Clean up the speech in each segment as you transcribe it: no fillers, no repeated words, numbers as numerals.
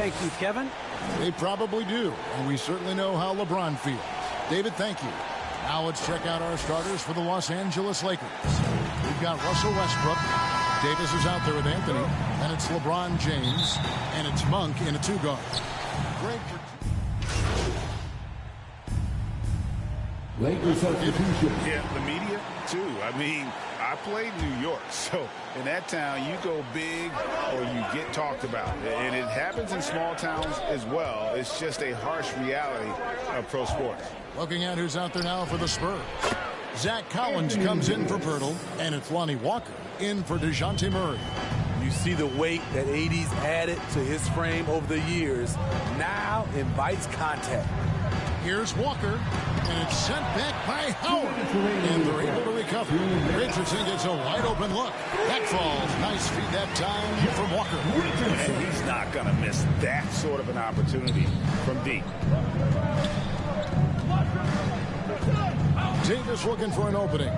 Thank you, Kevin. They probably do, and we certainly know how LeBron feels. David, thank you. Now let's check out our starters for the Los Angeles Lakers. We've got Russell Westbrook. Davis is out there with Anthony. And it's LeBron James. And it's Monk in a two-guard. Great for... Lakers substitution. Yeah, the media, too. I mean, I played New York, so in that town, you go big or you get talked about. And it happens in small towns as well. It's just a harsh reality of pro sports. Looking at who's out there now for the Spurs. Zach Collins comes in for Pirtle, and it's Lonnie Walker in for DeJounte Murray. You see the weight that AD's added to his frame over the years. Now invites contact. Here's Walker, and it's sent back by Howard. And they're able to recover. Richardson gets a wide-open look. That falls. Nice feed that time from Walker. And he's not going to miss that sort of an opportunity from deep. Davis looking for an opening.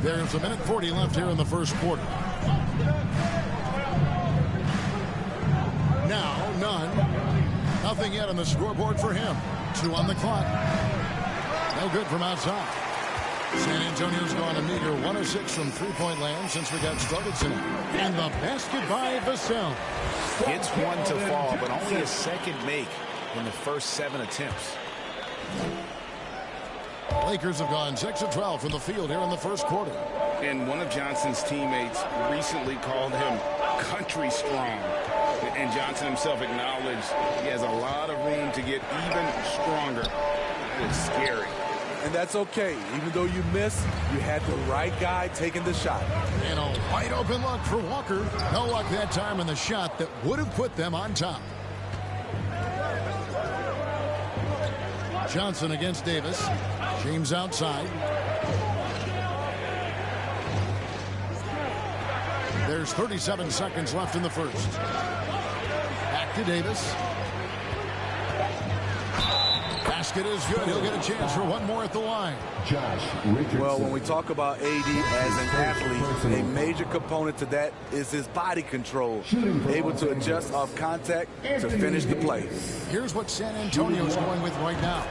There's a minute 40 left here in the first quarter. Now, none. Nothing yet on the scoreboard for him. 2 on the clock. No good from outside. San Antonio's gone a meager 1 of 6 from three-point land since we got started tonight. And the basket by Vassell. Gets one to fall, but only a second make in the first 7 attempts. Lakers have gone 6 of 12 from the field here in the first quarter. And one of Johnson's teammates recently called him country strong. And Johnson himself acknowledged he has a lot of room to get even stronger. It's scary. And that's okay. Even though you missed, you had the right guy taking the shot. And a wide open look for Walker. No luck that time in the shot that would have put them on top. Johnson against Davis. James outside. There's 37 seconds left in the first. Back to Davis. Basket is good. He'll get a chance for one more at the line. Well, when we talk about AD as an athlete, a major component to that is his body control. Able to adjust off contact to finish the play. Here's what San Antonio's going with right now.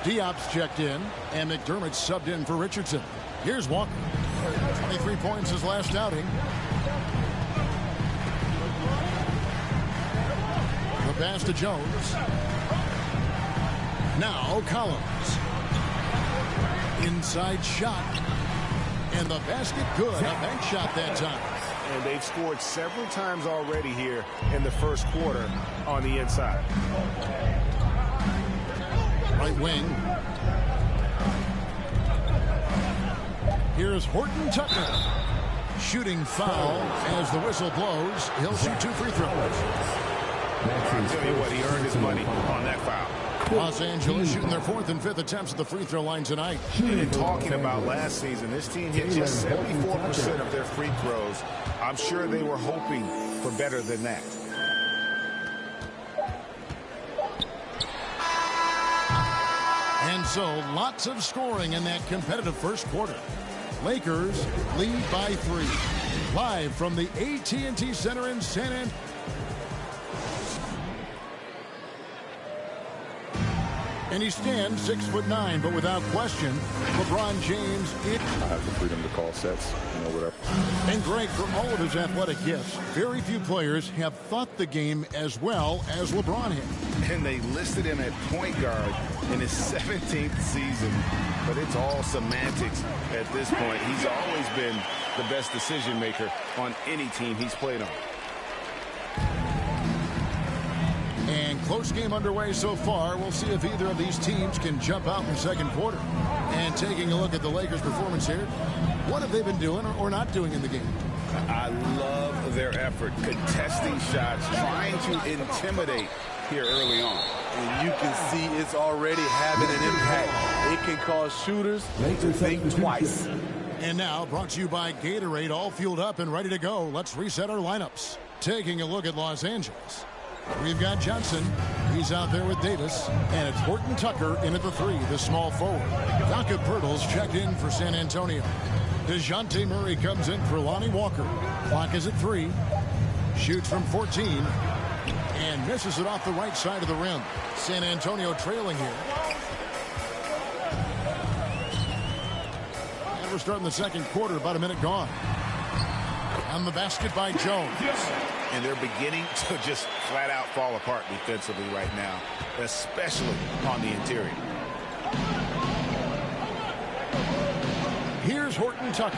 Diop's checked in, and McDermott's subbed in for Richardson. Here's Walker. 23 points his last outing. The pass to Jones. Now Collins. Inside shot. And the basket good. A bank shot that time. And they've scored several times already here in the first quarter on the inside. Right wing. Here's Horton Tucker. Shooting foul as the whistle blows. He'll shoot 2 free throws. I'll tell you what, he earned his money on that foul. Los Angeles shooting their 4th and 5th attempts at the free throw line tonight. And talking about last season, this team hit just 74% of their free throws. I'm sure they were hoping for better than that. And so, lots of scoring in that competitive first quarter. Lakers lead by 3. Live from the AT&T Center in San Antonio. And he stands 6'9", but without question, LeBron James. I have the freedom to call sets, whatever. And Greg, for all of his athletic gifts, very few players have thought the game as well as LeBron had. And they listed him at point guard in his 17th season. But it's all semantics at this point. He's always been the best decision maker on any team he's played on. And close game underway so far. We'll see if either of these teams can jump out in the second quarter. And taking a look at the Lakers' performance here, what have they been doing or not doing in the game? I love their effort, contesting shots, trying to intimidate here early on. And you can see it's already having an impact. It can cause shooters to think twice. And now, brought to you by Gatorade, all fueled up and ready to go. Let's reset our lineups. Taking a look at Los Angeles. We've got Johnson. He's out there with Davis. And it's Horton Tucker in at the 3, the small forward. Jakob Poeltl's checked in for San Antonio. DeJounte Murray comes in for Lonnie Walker. Clock is at 3. Shoots from 14. And misses it off the right side of the rim. San Antonio trailing here. And we're starting the second quarter, about a minute gone. On the basket by Jones. And they're beginning to just flat out fall apart defensively right now, especially on the interior. Here's Horton Tucker.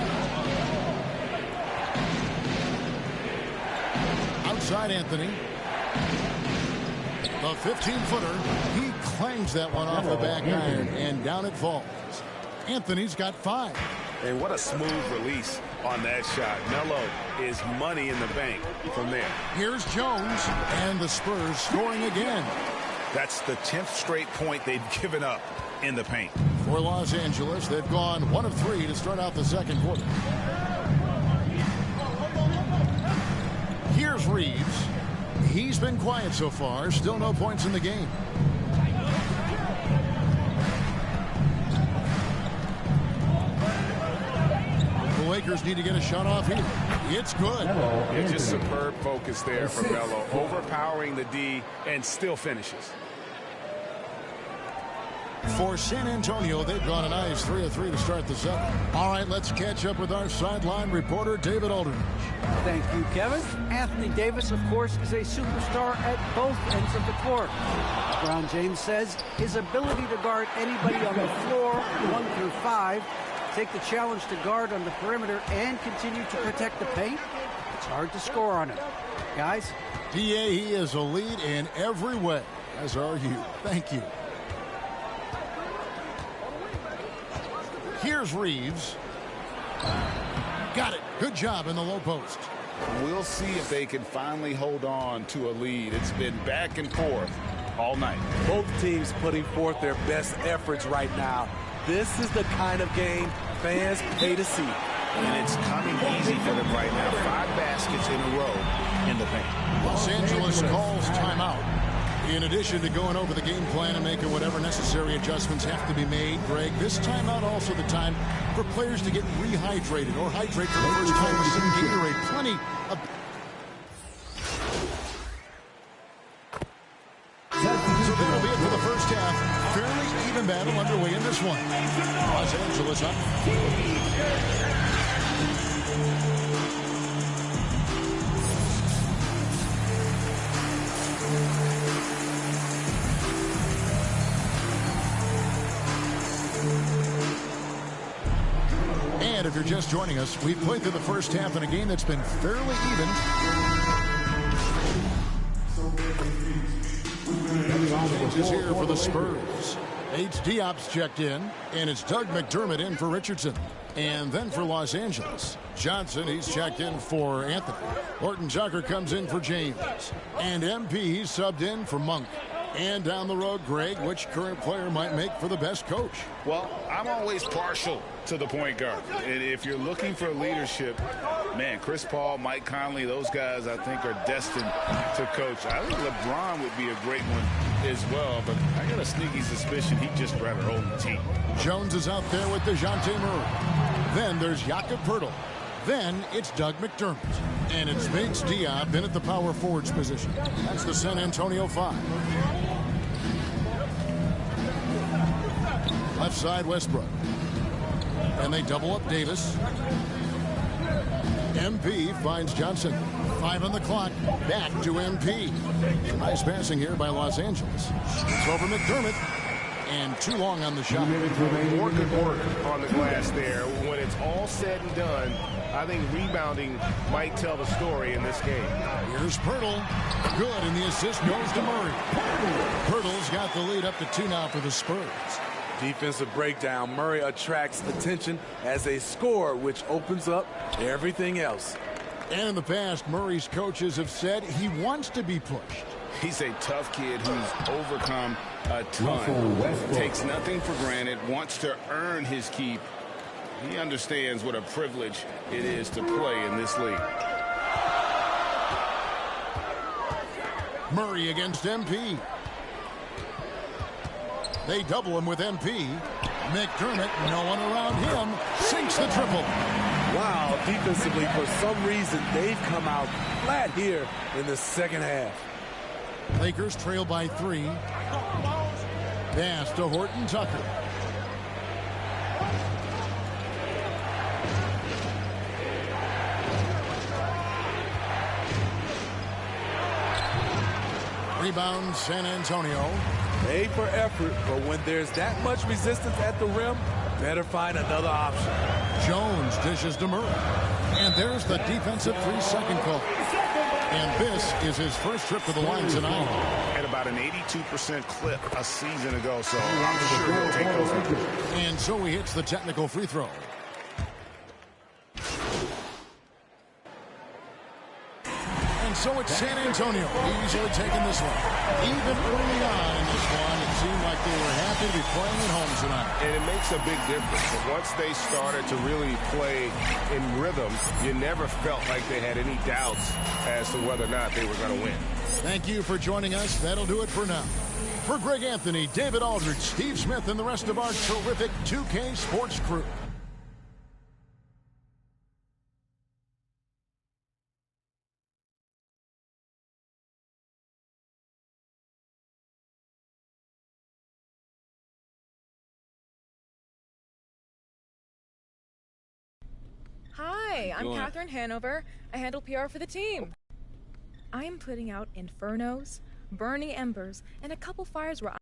Outside Anthony. The 15-footer. He clangs that one off the back iron, and down it falls. Anthony's got 5. And what a smooth release on that shot. Melo is money in the bank from there. Here's Jones, and the Spurs scoring again. That's the 10th straight point they've given up in the paint. For Los Angeles, they've gone 1 of 3 to start out the second quarter. Here's Reeves. He's been quiet so far. Still no points in the game. The Lakers need to get a shot off here. It's good. Yeah, just superb focus there from Melo. Overpowering the D and still finishes. For San Antonio, they've gone a nice 3 of 3 to start the second. All right, let's catch up with our sideline reporter, David Aldridge. Thank you, Kevin. Anthony Davis, of course, is a superstar at both ends of the court. LeBron James says his ability to guard anybody on the floor, 1 through 5, take the challenge to guard on the perimeter and continue to protect the paint, it's hard to score on him. Guys? DA, he is a lead in every way, as are you. Thank you. Here's Reeves. Got it. Good job in the low post. We'll see if they can finally hold on to a lead. It's been back and forth all night. Both teams putting forth their best efforts right now. This is the kind of game fans pay to see. And it's coming easy for them right now. 5 baskets in a row in the paint. Los Angeles calls timeout. In addition to going over the game plan and making whatever necessary adjustments have to be made, Greg, this timeout also the time for players to get rehydrated or hydrate for the first time with some Gatorade. Plenty of... So that'll be it for the first half. Fairly even battle underway in this one. Los Angeles up. And if you're just joining us, we've played through the first half in a game that's been fairly even. Changes here for the Spurs. H. Diop's checked in, and it's Doug McDermott in for Richardson. And then for Los Angeles, Johnson, he's checked in for Anthony. Horton Tucker comes in for James. And MP, he's subbed in for Monk. And down the road, Greg, which current player might make for the best coach? Well, I'm always partial to the point guard. And if you're looking for leadership, man, Chris Paul, Mike Conley, those guys I think are destined to coach. I think LeBron would be a great one as well, but I got a sneaky suspicion he'd just rather own the team. Jones is out there with DeJounte Murray. Then there's Jakob Poeltl. Then it's Doug McDermott. And it's Vince Diop in at the power forwards position. That's the San Antonio 5. Left side, Westbrook. And they double up Davis. MP finds Johnson. 5 on the clock. Back to MP. Nice passing here by Los Angeles. It's over McDermott. And too long on the shot. More good work on the glass there. When it's all said and done, I think rebounding might tell the story in this game. Here's Poeltl. Good, and the assist goes to Murray. Poeltl's got the lead up to 2 now for the Spurs. Defensive breakdown. Murray attracts attention as a scorer, which opens up everything else. And in the past, Murray's coaches have said he wants to be pushed. He's a tough kid who's overcome a ton. Takes nothing for granted, wants to earn his keep. He understands what a privilege it is to play in this league. Murray against MP. They double him with MP. McDermott, no one around him, sinks the triple. Wow, defensively, for some reason, they've come out flat here in the second half. Lakers trail by 3. Pass to Horton Tucker. Rebound, San Antonio. A for effort, but when there's that much resistance at the rim, better find another option. Jones dishes to Murray. And there's the defensive 3-second call. And this is his first trip to the line tonight. At about an 82% clip a season ago, so I'm sure he'll take those numbers. And so he hits the technical free throw. And so it's San Antonio easily taking this one. Even early on in this one, it seemed like they were happy to be playing at home tonight. And it makes a big difference. But once they started to really play in rhythm, you never felt like they had any doubts as to whether or not they were going to win. Thank you for joining us. That'll do it for now. For Greg Anthony, David Aldridge, Steve Smith, and the rest of our terrific 2K Sports crew. Hi, I'm Catherine Hanover. I handle PR for the team. I'm putting out infernos, burning embers, and a couple fires where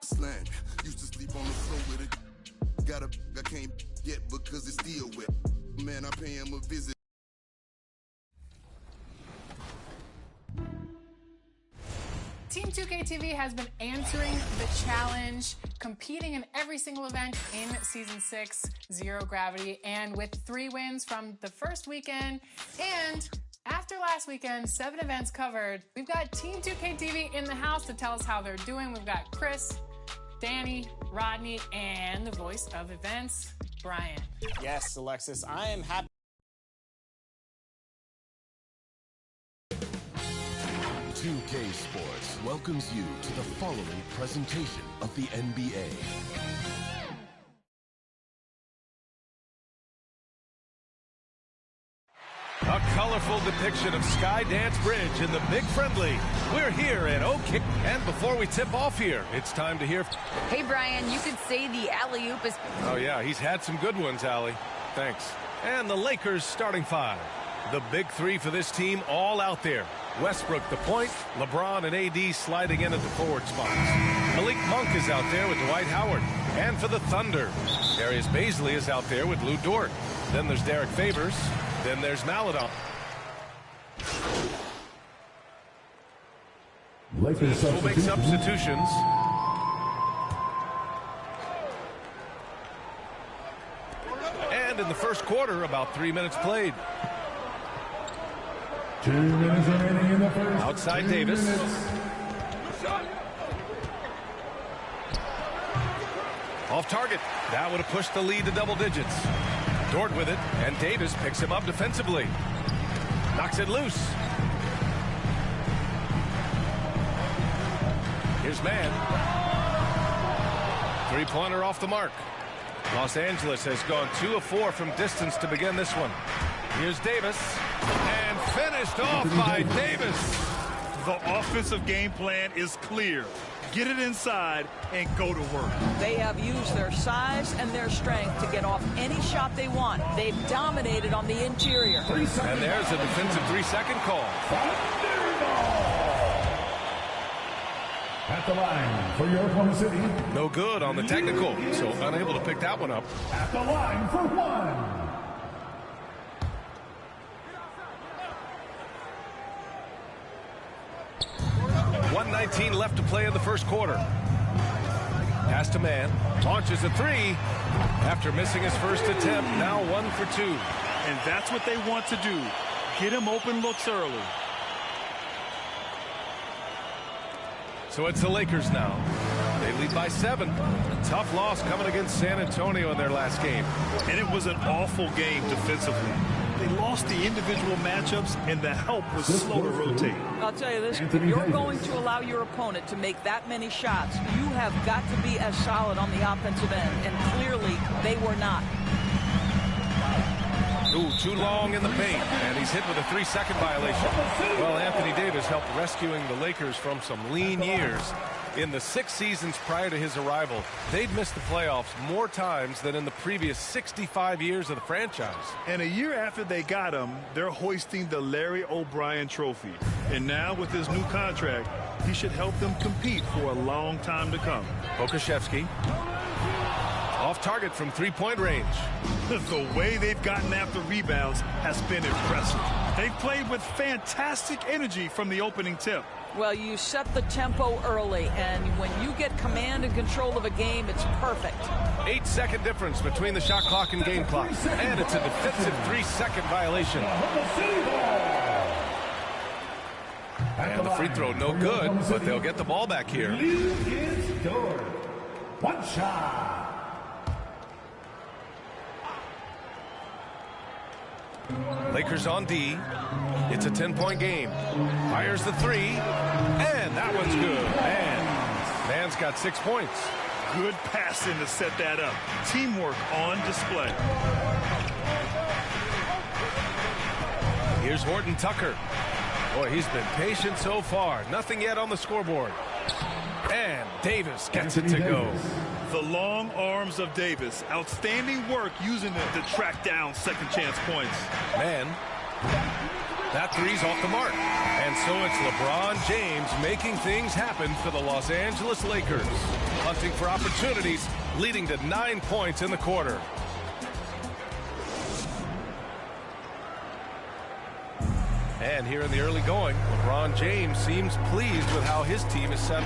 Slang. Used to sleep on the floor with it. Got a I can't get because it's still wet. Man, I pay him a visit. Team 2K TV has been answering the challenge, competing in every single event in Season 6, Zero Gravity, and with 3 wins from the first weekend, and after last weekend, 7 events covered. We've got Team 2K TV in the house to tell us how they're doing. We've got Chris, Danny, Rodney, and the voice of events, Brian. Yes, Alexis, I am happy. 2K Sports welcomes you to the following presentation of the NBA. A colorful depiction of Skydance Bridge in the Big Friendly. We're here at OK. And before we tip off here, it's time to hear. Hey, Brian, you could say the alley-oop is... Oh, yeah, he's had some good ones, Allie. Thanks. And the Lakers starting 5. The big 3 for this team all out there. Westbrook the point, LeBron and AD sliding in at the forward spots. Malik Monk is out there with Dwight Howard. And for the Thunder, Darius Bazley is out there with Lou Dort. Then there's Derek Favors. Then there's Maladon. We'll make substitutions. And in the first quarter, about 3 minutes played. 2 minutes remaining in the first. Outside Davis. Off target. That would have pushed the lead to double digits. Dort with it, and Davis picks him up defensively. Knocks it loose. Here's Mann. Three-pointer off the mark. Los Angeles has gone 2 of 4 from distance to begin this one. Here's Davis. And finished off by Davis. The offensive game plan is clear. Get it inside and go to work. They have used their size and their strength to get off any shot they want. They've dominated on the interior. And there's a defensive 3-second call. At the line for your Oklahoma City. No good on the technical, so unable to pick that one up. At the line for 1. 1:19 left to play in the first quarter. Pass to Mann. Launches a 3. After missing his first attempt, now 1 for 2. And that's what they want to do. Get him open looks early. So it's the Lakers now. They lead by 7. A tough loss coming against San Antonio in their last game. And it was an awful game defensively. They lost the individual matchups, and the help was slow to rotate. I'll tell you this, if you're going to allow your opponent to make that many shots, you have got to be as solid on the offensive end, and clearly they were not. Ooh, too long in the paint, and he's hit with a 3-second violation. Well, Anthony Davis helped rescuing the Lakers from some lean years. In the 6 seasons prior to his arrival, they'd missed the playoffs more times than in the previous 65 years of the franchise. And a year after they got him, they're hoisting the Larry O'Brien Trophy. And now with his new contract, he should help them compete for a long time to come. Pokusevski. Off target from 3-point range. The way they've gotten after rebounds has been impressive. They've played with fantastic energy from the opening tip. Well, you set the tempo early, and when you get command and control of a game, it's perfect. 8-second difference between the shot clock and game clock. And it's a defensive 3-second violation. And the free throw no good, but they'll get the ball back here. One shot. Lakers on D. It's a 10-point game. Fires the 3, and that one's good. Man's got 6 points. Good passing to set that up. Teamwork on display. Here's Horton Tucker. Boy, he's been patient so far. Nothing yet on the scoreboard. And Davis gets it to go. The long arms of Davis. Outstanding work using it to track down second chance points. Man, that three's off the mark. And so it's LeBron James making things happen for the Los Angeles Lakers. Hunting for opportunities, leading to 9 points in the quarter. And here in the early going, LeBron James seems pleased with how his team is set.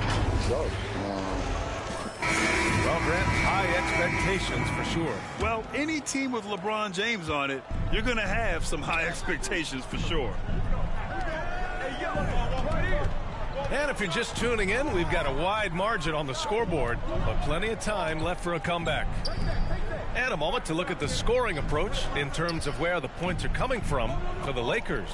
Well, Grant, high expectations for sure. Well, any team with LeBron James on it, you're going to have some high expectations for sure. And if you're just tuning in, we've got a wide margin on the scoreboard, but plenty of time left for a comeback. And a moment to look at the scoring approach in terms of where the points are coming from for the Lakers.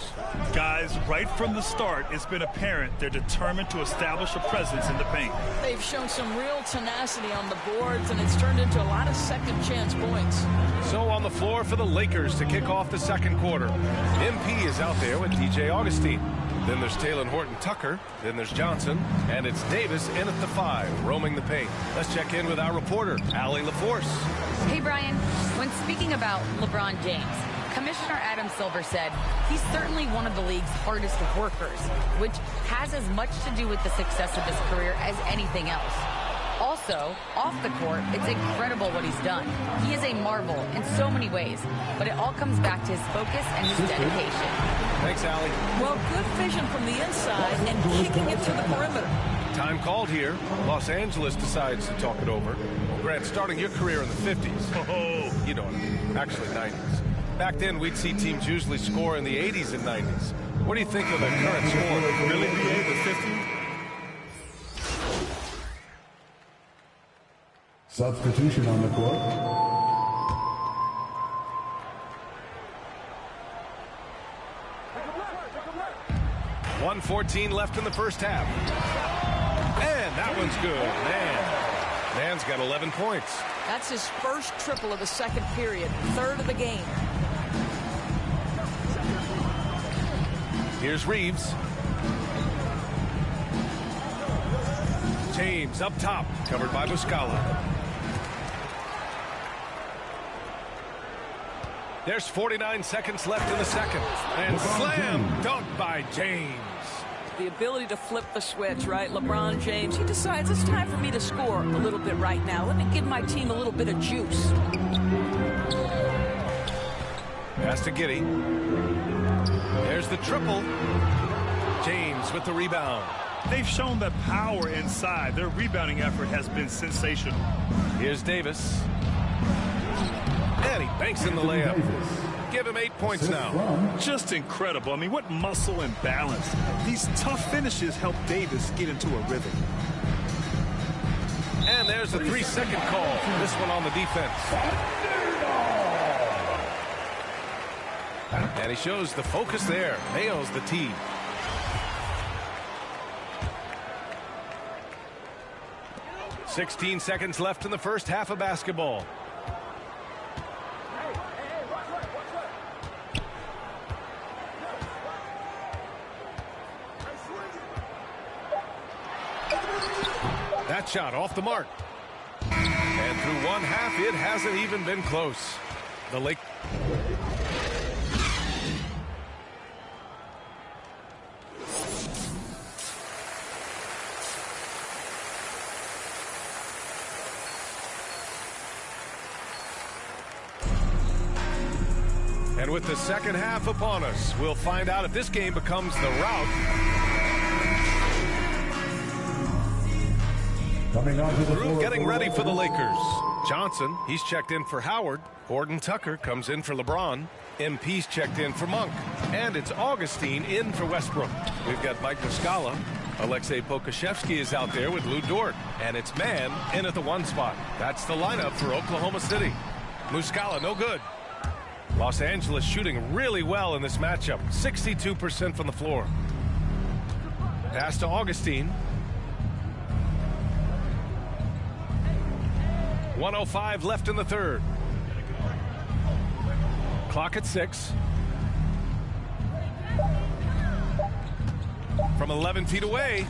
Guys, right from the start, it's been apparent they're determined to establish a presence in the paint. They've shown some real tenacity on the boards, and it's turned into a lot of second chance points. So on the floor for the Lakers to kick off the second quarter. MP is out there with DJ Augustine. Then there's Taylor Horton Tucker. Then there's Johnson. And it's Davis in at the 5, roaming the paint. Let's check in with our reporter, Allie LaForce. Hey, Brian. When speaking about LeBron James, Commissioner Adam Silver said he's certainly one of the league's hardest workers, which has as much to do with the success of his career as anything else. Also, off the court, it's incredible what he's done. He is a marvel in so many ways, but it all comes back to his focus and his dedication. Thanks, Allie. Well, good vision from the inside and kicking it to the perimeter. Time called here. Los Angeles decides to talk it over. Grant, starting your career in the 50s. Oh, you know what I mean. Actually, 90s. Back then, we'd see teams usually score in the 80s and 90s. What do you think of the current score? Really be able to 50? Substitution on the court. .114 left in the first half. And that one's good. Man's got 11 points. That's his first triple of the second period, third of the game. Here's Reeves. James up top, covered by Muscala. There's 49 seconds left in the second. And slam dunk by James. The ability to flip the switch, right? LeBron James, he decides it's time for me to score a little bit right now. Let me give my team a little bit of juice. Pass to Giddey. There's the triple. James with the rebound. They've shown the power inside. Their rebounding effort has been sensational. Here's Davis. And he banks in the layup. Give him 8 points now. Just incredible. I mean, what muscle and balance. These tough finishes help Davis get into a rhythm. And there's the 3-second call. This one on the defense. And he shows the focus there. Nails the tee. "16 seconds left in the first half of basketball. That shot off the mark. And through one half, it hasn't even been close. The Lake. And with the second half upon us, we'll find out if this game becomes the rout. Coming on to the floor, getting ready for the Lakers. Johnson, he's checked in for Howard. Horton Tucker comes in for LeBron. MP's checked in for Monk. And it's Augustine in for Westbrook. We've got Mike Muscala. Alexei Pokusevski is out there with Lou Dort. And it's Mann in at the 1 spot. That's the lineup for Oklahoma City. Muscala, no good. Los Angeles shooting really well in this matchup. 62% from the floor. Pass to Augustine. 1:05 left in the third. Clock at 6. From 11 feet away,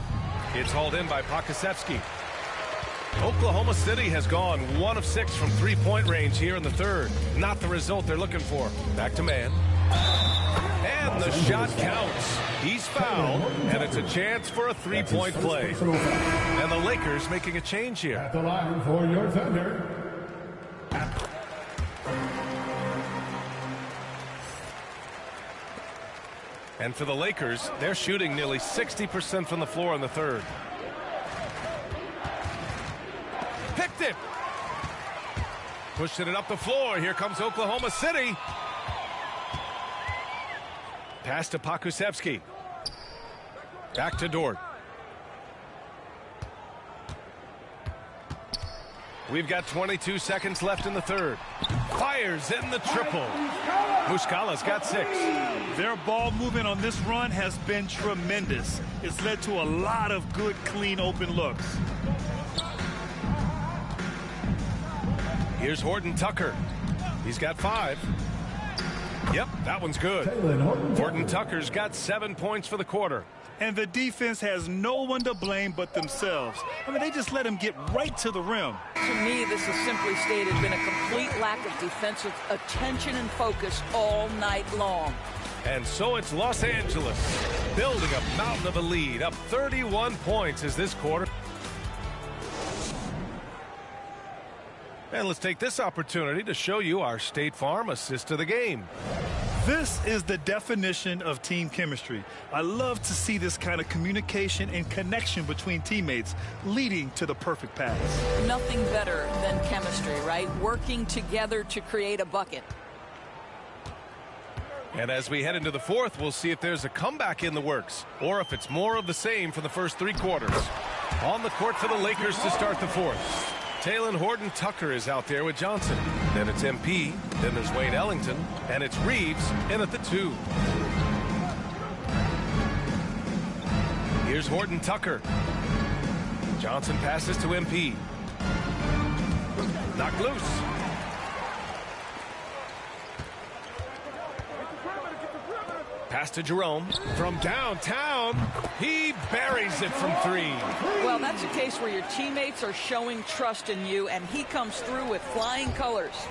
it's hauled in by Pokusevski. Oklahoma City has gone 1 of 6 from three-point range here in the third. Not the result they're looking for. Back to Mann. And the shot counts. He's fouled, and it's a chance for a three-point play. And the Lakers making a change here. At the line for your thunder. And for the Lakers, they're shooting nearly 60% from the floor in the third. Picked it. Pushing it up the floor. Here comes Oklahoma City. Pass to Pokusevski. Back to Dort. We've got 22 seconds left in the third. Fires in the triple. Muscala's got 6. Their ball movement on this run has been tremendous. It's led to a lot of good, clean, open looks. Here's Horton Tucker. He's got 5. Yep, that one's good. Horton Tucker's got 7 points for the quarter. And the defense has no one to blame but themselves. I mean, they just let him get right to the rim. To me, this has simply stated been a complete lack of defensive attention and focus all night long. And so it's Los Angeles building a mountain of a lead, up 31 points as this quarter. And let's take this opportunity to show you our State Farm assist of the game. This is the definition of team chemistry. I love to see this kind of communication and connection between teammates leading to the perfect pass. Nothing better than chemistry, right? Working together to create a bucket. And as we head into the fourth, we'll see if there's a comeback in the works or if it's more of the same for the first 3 quarters. On the court for the Lakers to start the fourth. Taylor Horton Tucker is out there with Johnson. Then it's MP. Then there's Wayne Ellington. And it's Reeves in at the 2. Here's Horton Tucker. Johnson passes to MP. Knocked loose. Pass to Jerome. From downtown, he buries it from 3. Well, that's a case where your teammates are showing trust in you, and he comes through with flying colors.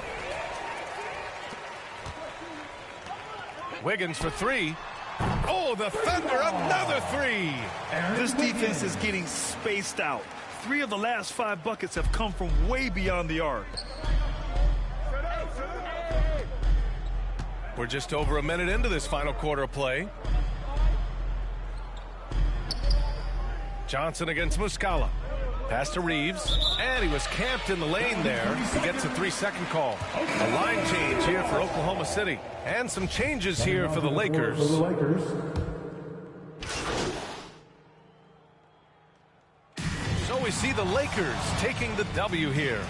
Wiggins for 3. Oh, the Thunder, another 3. This defense is getting spaced out. 3 of the last 5 buckets have come from way beyond the arc. We're just over a minute into this final quarter of play. Johnson against Muscala. Pass to Reeves. And he was camped in the lane there. He gets a 3-second call. A line change here for Oklahoma City. And some changes here for the Lakers. So we see the Lakers taking the W here.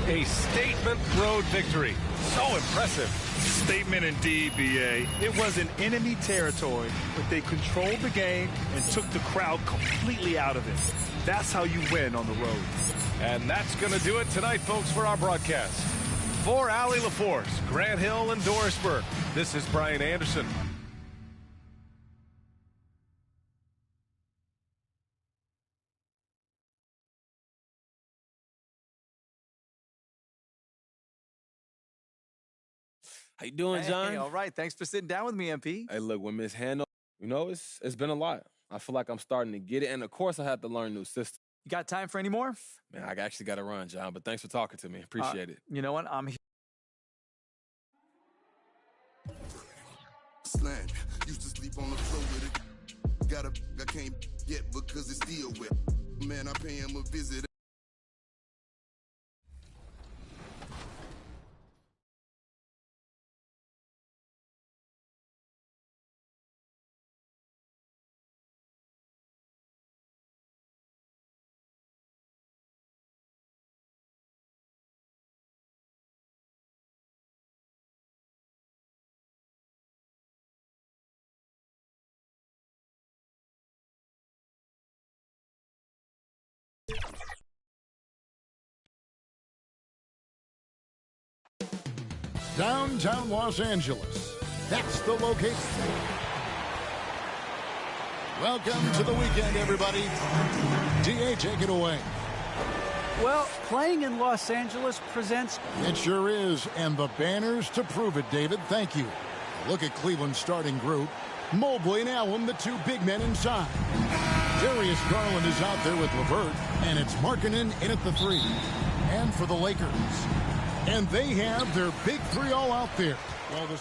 A statement road victory. So impressive. Statement indeed, B.A. It was in enemy territory, but they controlled the game and took the crowd completely out of it. That's how you win on the road. And that's going to do it tonight, folks, for our broadcast. For Allie LaForce, Grant Hill, and Doris Burke, this is Brian Anderson. How you doing, John? Hey, all right. Thanks for sitting down with me, MP. Hey, look, when Miss Hannah, you know, it's been a lot. I feel like I'm starting to get it, and of course, I have to learn new systems. You got time for any more? Man, I actually got to run, John, but thanks for talking to me. Appreciate it. You know what? I'm here. Slang. Used to sleep on the floor with it. I can't yet because it's still wet. Man, I pay him a visit. Downtown Los Angeles. That's the location. Welcome to the weekend, everybody. DA, take it away. Well, playing in Los Angeles presents... It sure is, and the banners to prove it, David. Thank you. Look at Cleveland's starting group. Mobley and Allen, the two big men inside. Darius Garland is out there with LeVert, and it's Markkanen in at the three. And for the Lakers. And they have their big three all out there. Well, the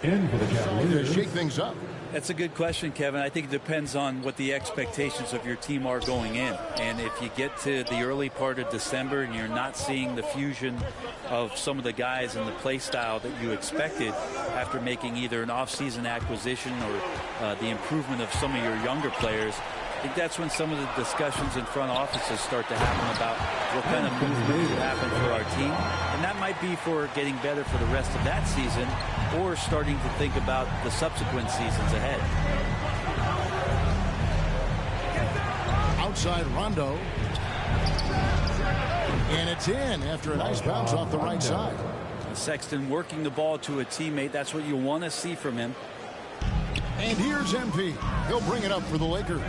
in for the Cavaliers. To shake things up. That's a good question, Kevin. I think it depends on what the expectations of your team are going in. And if you get to the early part of December and you're not seeing the fusion of some of the guys and the play style that you expected after making either an off-season acquisition or the improvement of some of your younger players, I think that's when some of the discussions in front offices start to happen about what kind of movement will happen for our team. And that might be for getting better for the rest of that season or starting to think about the subsequent seasons ahead. Outside Rondo. And it's in after a nice bounce off the right side. Sexton working the ball to a teammate. That's what you want to see from him. And here's MP. He'll bring it up for the Lakers.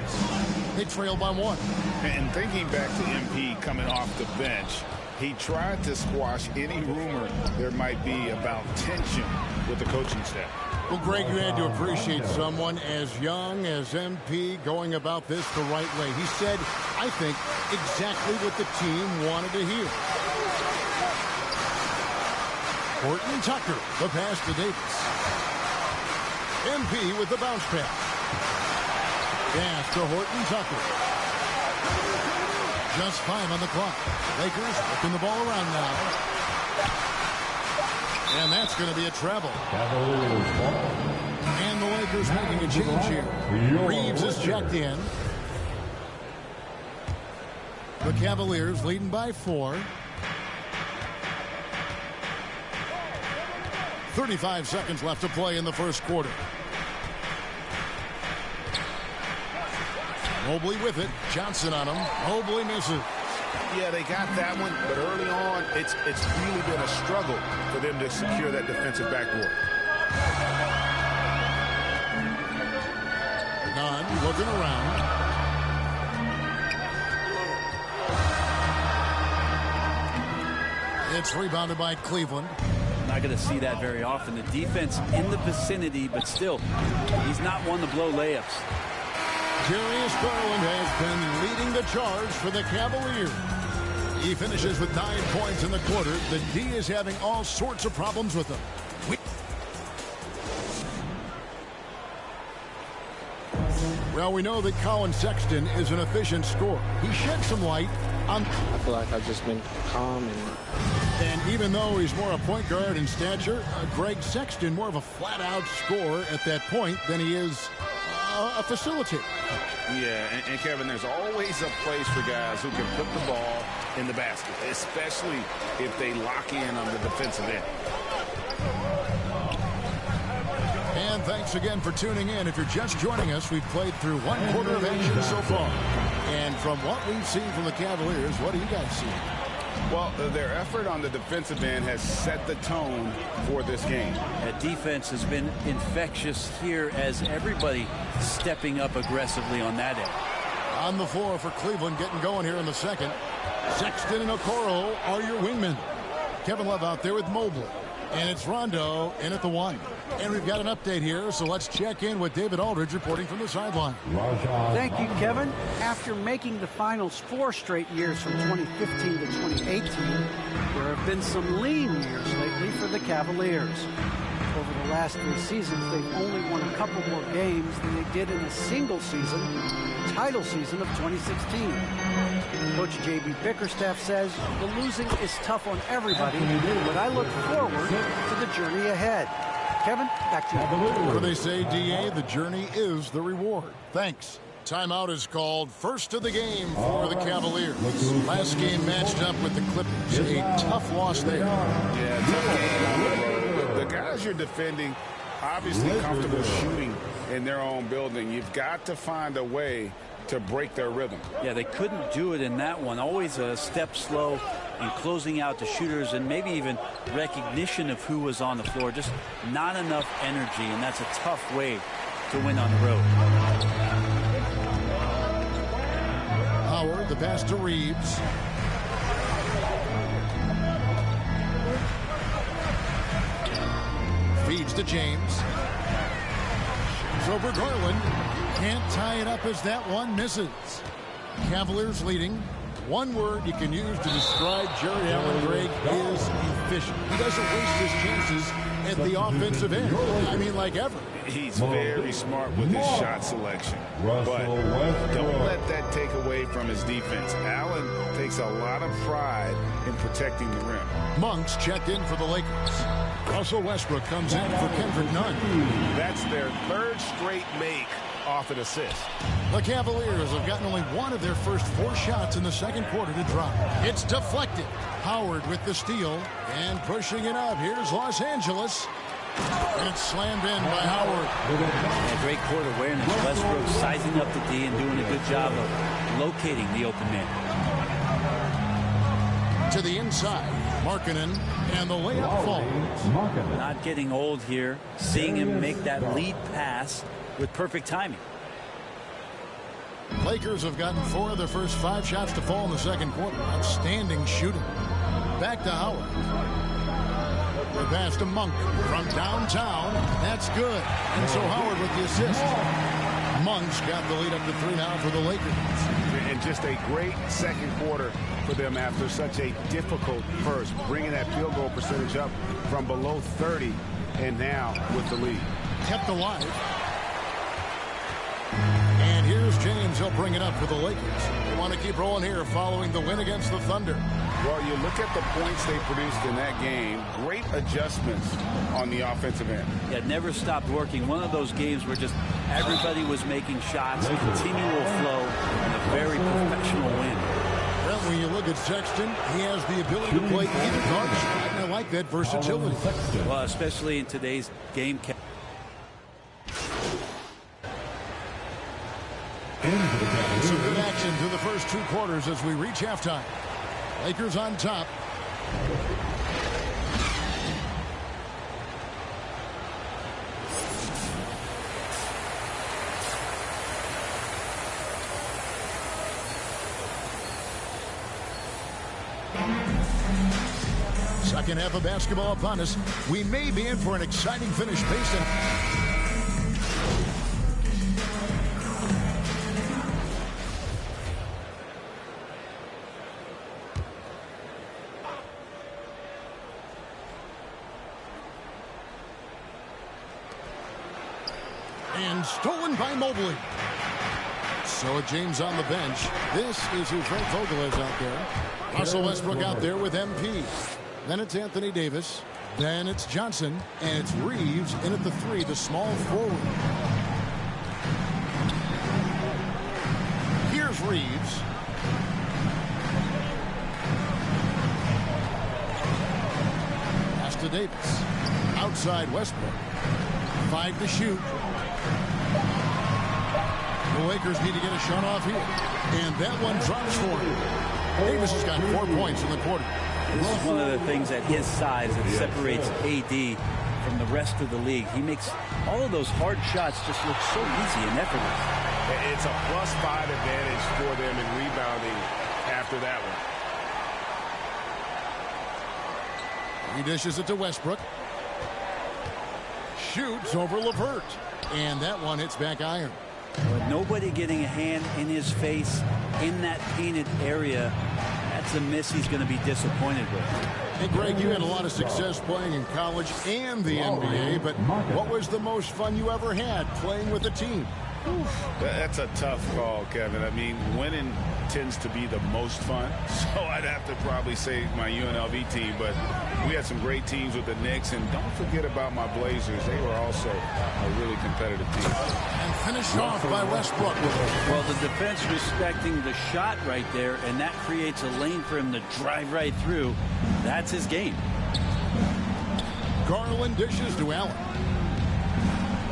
They trail by one. And thinking back to MP coming off the bench, he tried to squash any rumor there might be about tension with the coaching staff. Well, Greg, you had to appreciate someone as young as MP going about this the right way. He said, I think, exactly what the team wanted to hear. Horton Tucker, the pass to Davis. MP with the bounce pass. Pass to Horton Tucker. Just 5 on the clock. Lakers looking the ball around now. And that's going to be a travel. And the Lakers making a change here. Reeves is checked in. The Cavaliers leading by 4. 35 seconds left to play in the first quarter. Mobley with it. Johnson on him. Mobley misses. Yeah, they got that one, but early on, it's really been a struggle for them to secure that defensive backboard. Nunn looking around. It's rebounded by Cleveland. Not going to see that very often. The defense in the vicinity, but still, he's not one to blow layups. Darius Garland has been leading the charge for the Cavaliers. He finishes with 9 points in the quarter. The D is having all sorts of problems with him. Well, we know that Colin Sexton is an efficient scorer. He shed some light on... I feel like I've just been calm and even though he's more a point guard in stature, Greg Sexton more of a flat-out scorer at that point than he is a facilitator. Yeah, and Kevin, there's always a place for guys who can put the ball in the basket, especially if they lock in on the defensive end. And thanks again for tuning in. If you're just joining us, we've played through one quarter of action so far. And from what we've seen from the Cavaliers, what do you guys see? Well, their effort on the defensive end has set the tone for this game. That defense has been infectious here as everybody stepping up aggressively on that end. On the floor for Cleveland, getting going here in the second. Sexton and Okoro are your wingmen. Kevin Love out there with Mobley. And it's Rondo in at the 1. And we've got an update here, so let's check in with David Aldridge reporting from the sideline. Thank you, Kevin. After making the finals 4 straight years from 2015 to 2018, there have been some lean years lately for the Cavaliers. Over the last 3 seasons, they've only won a couple more games than they did in a single season, the title season of 2016. Coach J.B. Bickerstaff says the losing is tough on everybody, but I look forward to the journey ahead. Kevin, back to you. What do they say, D.A.? The journey is the reward. Thanks. Timeout is called. First of the game for the Cavaliers. Last game matched up with the Clippers. A tough loss there. Yeah, tough game on the road. The guys you're defending, obviously comfortable shooting in their own building. You've got to find a way to break their rhythm. Yeah, they couldn't do it in that one. Always a step slow in closing out the shooters and maybe even recognition of who was on the floor. Just not enough energy, and that's a tough way to win on the road. Howard, the pass to Reeves. Feeds to James. It's over Garland. Can't tie it up as that one misses. Cavaliers leading. One word you can use to describe Jerry Allen, Greg, is efficient. He doesn't waste his chances at the offensive end. I mean, like ever. He's very smart with his shot selection. But don't let that take away from his defense. Allen takes a lot of pride in protecting the rim. Monk's checked in for the Lakers. Russell Westbrook comes in for Kendrick Nunn. That's their 3rd straight make off an assist. The Cavaliers have gotten only one of their first 4 shots in the second quarter to drop. It's deflected. Howard with the steal and pushing it up. Here's Los Angeles. And it's slammed in by Howard. Yeah, great court awareness. Westbrook sizing up the D and doing a good job of locating the open man. To the inside. Markkanen, and the layup falls. Not getting old here. Seeing him make that lead pass with perfect timing. Lakers have gotten 4 of their first 5 shots to fall in the second quarter. Outstanding shooting. Back to Howard. The pass to Monk from downtown. That's good. And so Howard with the assist. Monk's got the lead up to 3 now for the Lakers. And just a great second quarter for them after such a difficult first. Bringing that field goal percentage up from below 30 and now with the lead. Kept alive. And here's James. He'll bring it up for the Lakers. They want to keep rolling here following the win against the Thunder. Well, you look at the points they produced in that game. Great adjustments on the offensive end. Yeah, it never stopped working. One of those games where just everybody was making shots, continual flow, and a very professional win. Well, when you look at Sexton, he has the ability to play either guard spot, and I like that versatility. Well, especially in today's game. Some good action through the first 2 quarters as we reach halftime. Lakers on top. Second half of basketball upon us. We may be in for an exciting finish based on... And stolen by Mobley. So James on the bench. This is who Frank Vogel is out there. Russell Westbrook out there with MP. Then it's Anthony Davis. Then it's Johnson. And it's Reeves in at the 3, the small forward. Reeves. Pass to Davis. Outside Westbrook. 5 to shoot. The Lakers need to get a shot off here. And that one drops for him. Davis has got 4 points in the quarter. This is one of the things at his size that separates AD from the rest of the league. He makes all of those hard shots just look so easy and effortless. It's a +5 advantage for them in rebounding after that one. He dishes it to Westbrook. Shoots over LeVert. And that one hits back iron. With nobody getting a hand in his face in that painted area, that's a miss he's going to be disappointed with. Hey, Greg, you had a lot of success playing in college and the NBA, but what was the most fun you ever had playing with a team? That's a tough call, Kevin. I mean, winning tends to be the most fun, so I'd have to probably say my UNLV team, but we had some great teams with the Knicks, and don't forget about my Blazers. They were also a really competitive team. And finished off by Westbrook. Well, the defense respecting the shot right there, and that creates a lane for him to drive right through. That's his game. Garland dishes to Allen.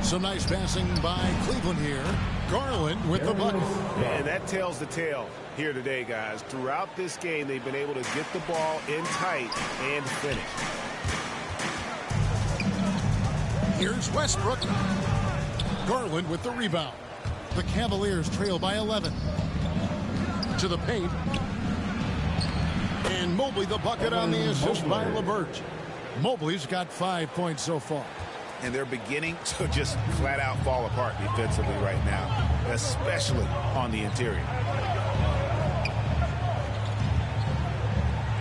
Some nice passing by Cleveland here. Garland with the bucket. And that tells the tale here today, guys. Throughout this game, they've been able to get the ball in tight and finish. Here's Westbrook. Garland with the rebound. The Cavaliers trail by 11. To the paint. And Mobley the bucket on the assist by LeVert. Mobley's got 5 points so far. And they're beginning to just flat out fall apart defensively right now, especially on the interior.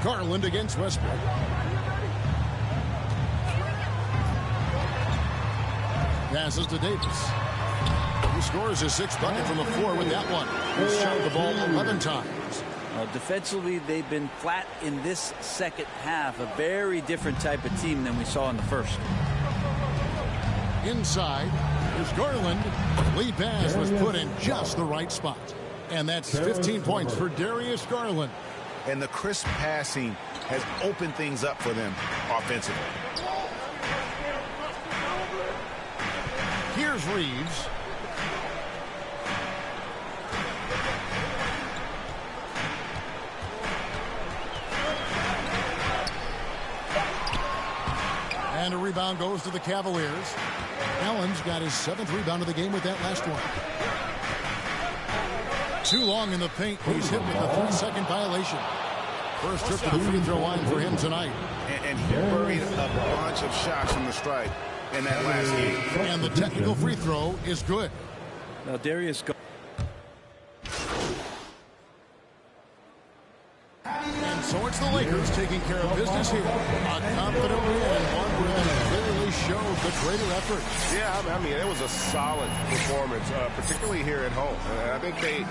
Garland against Westbrook. Passes to Davis. He scores his 6th bucket from the floor with that one. He's shot the ball 11 times. Defensively, they've been flat in this second half. A very different type of team than we saw in the first. Inside is Garland. Lead pass was put in just the right spot. And that's 15 points for Darius Garland. And the crisp passing has opened things up for them offensively. Here's Reeves. And a rebound goes to the Cavaliers. Allen's got his 7th rebound of the game with that last one. Too long in the paint. He's hit with a 3-second violation. First trip to the free throw line for him tonight. And he buried a bunch of shots from the stripe in that last game. And the technical free throw is good. Now Darius And so it's the Lakers taking care of business here. A confident win and one where they clearly showed the greater effort. Yeah, I mean, it was a solid performance, particularly here at home. I think they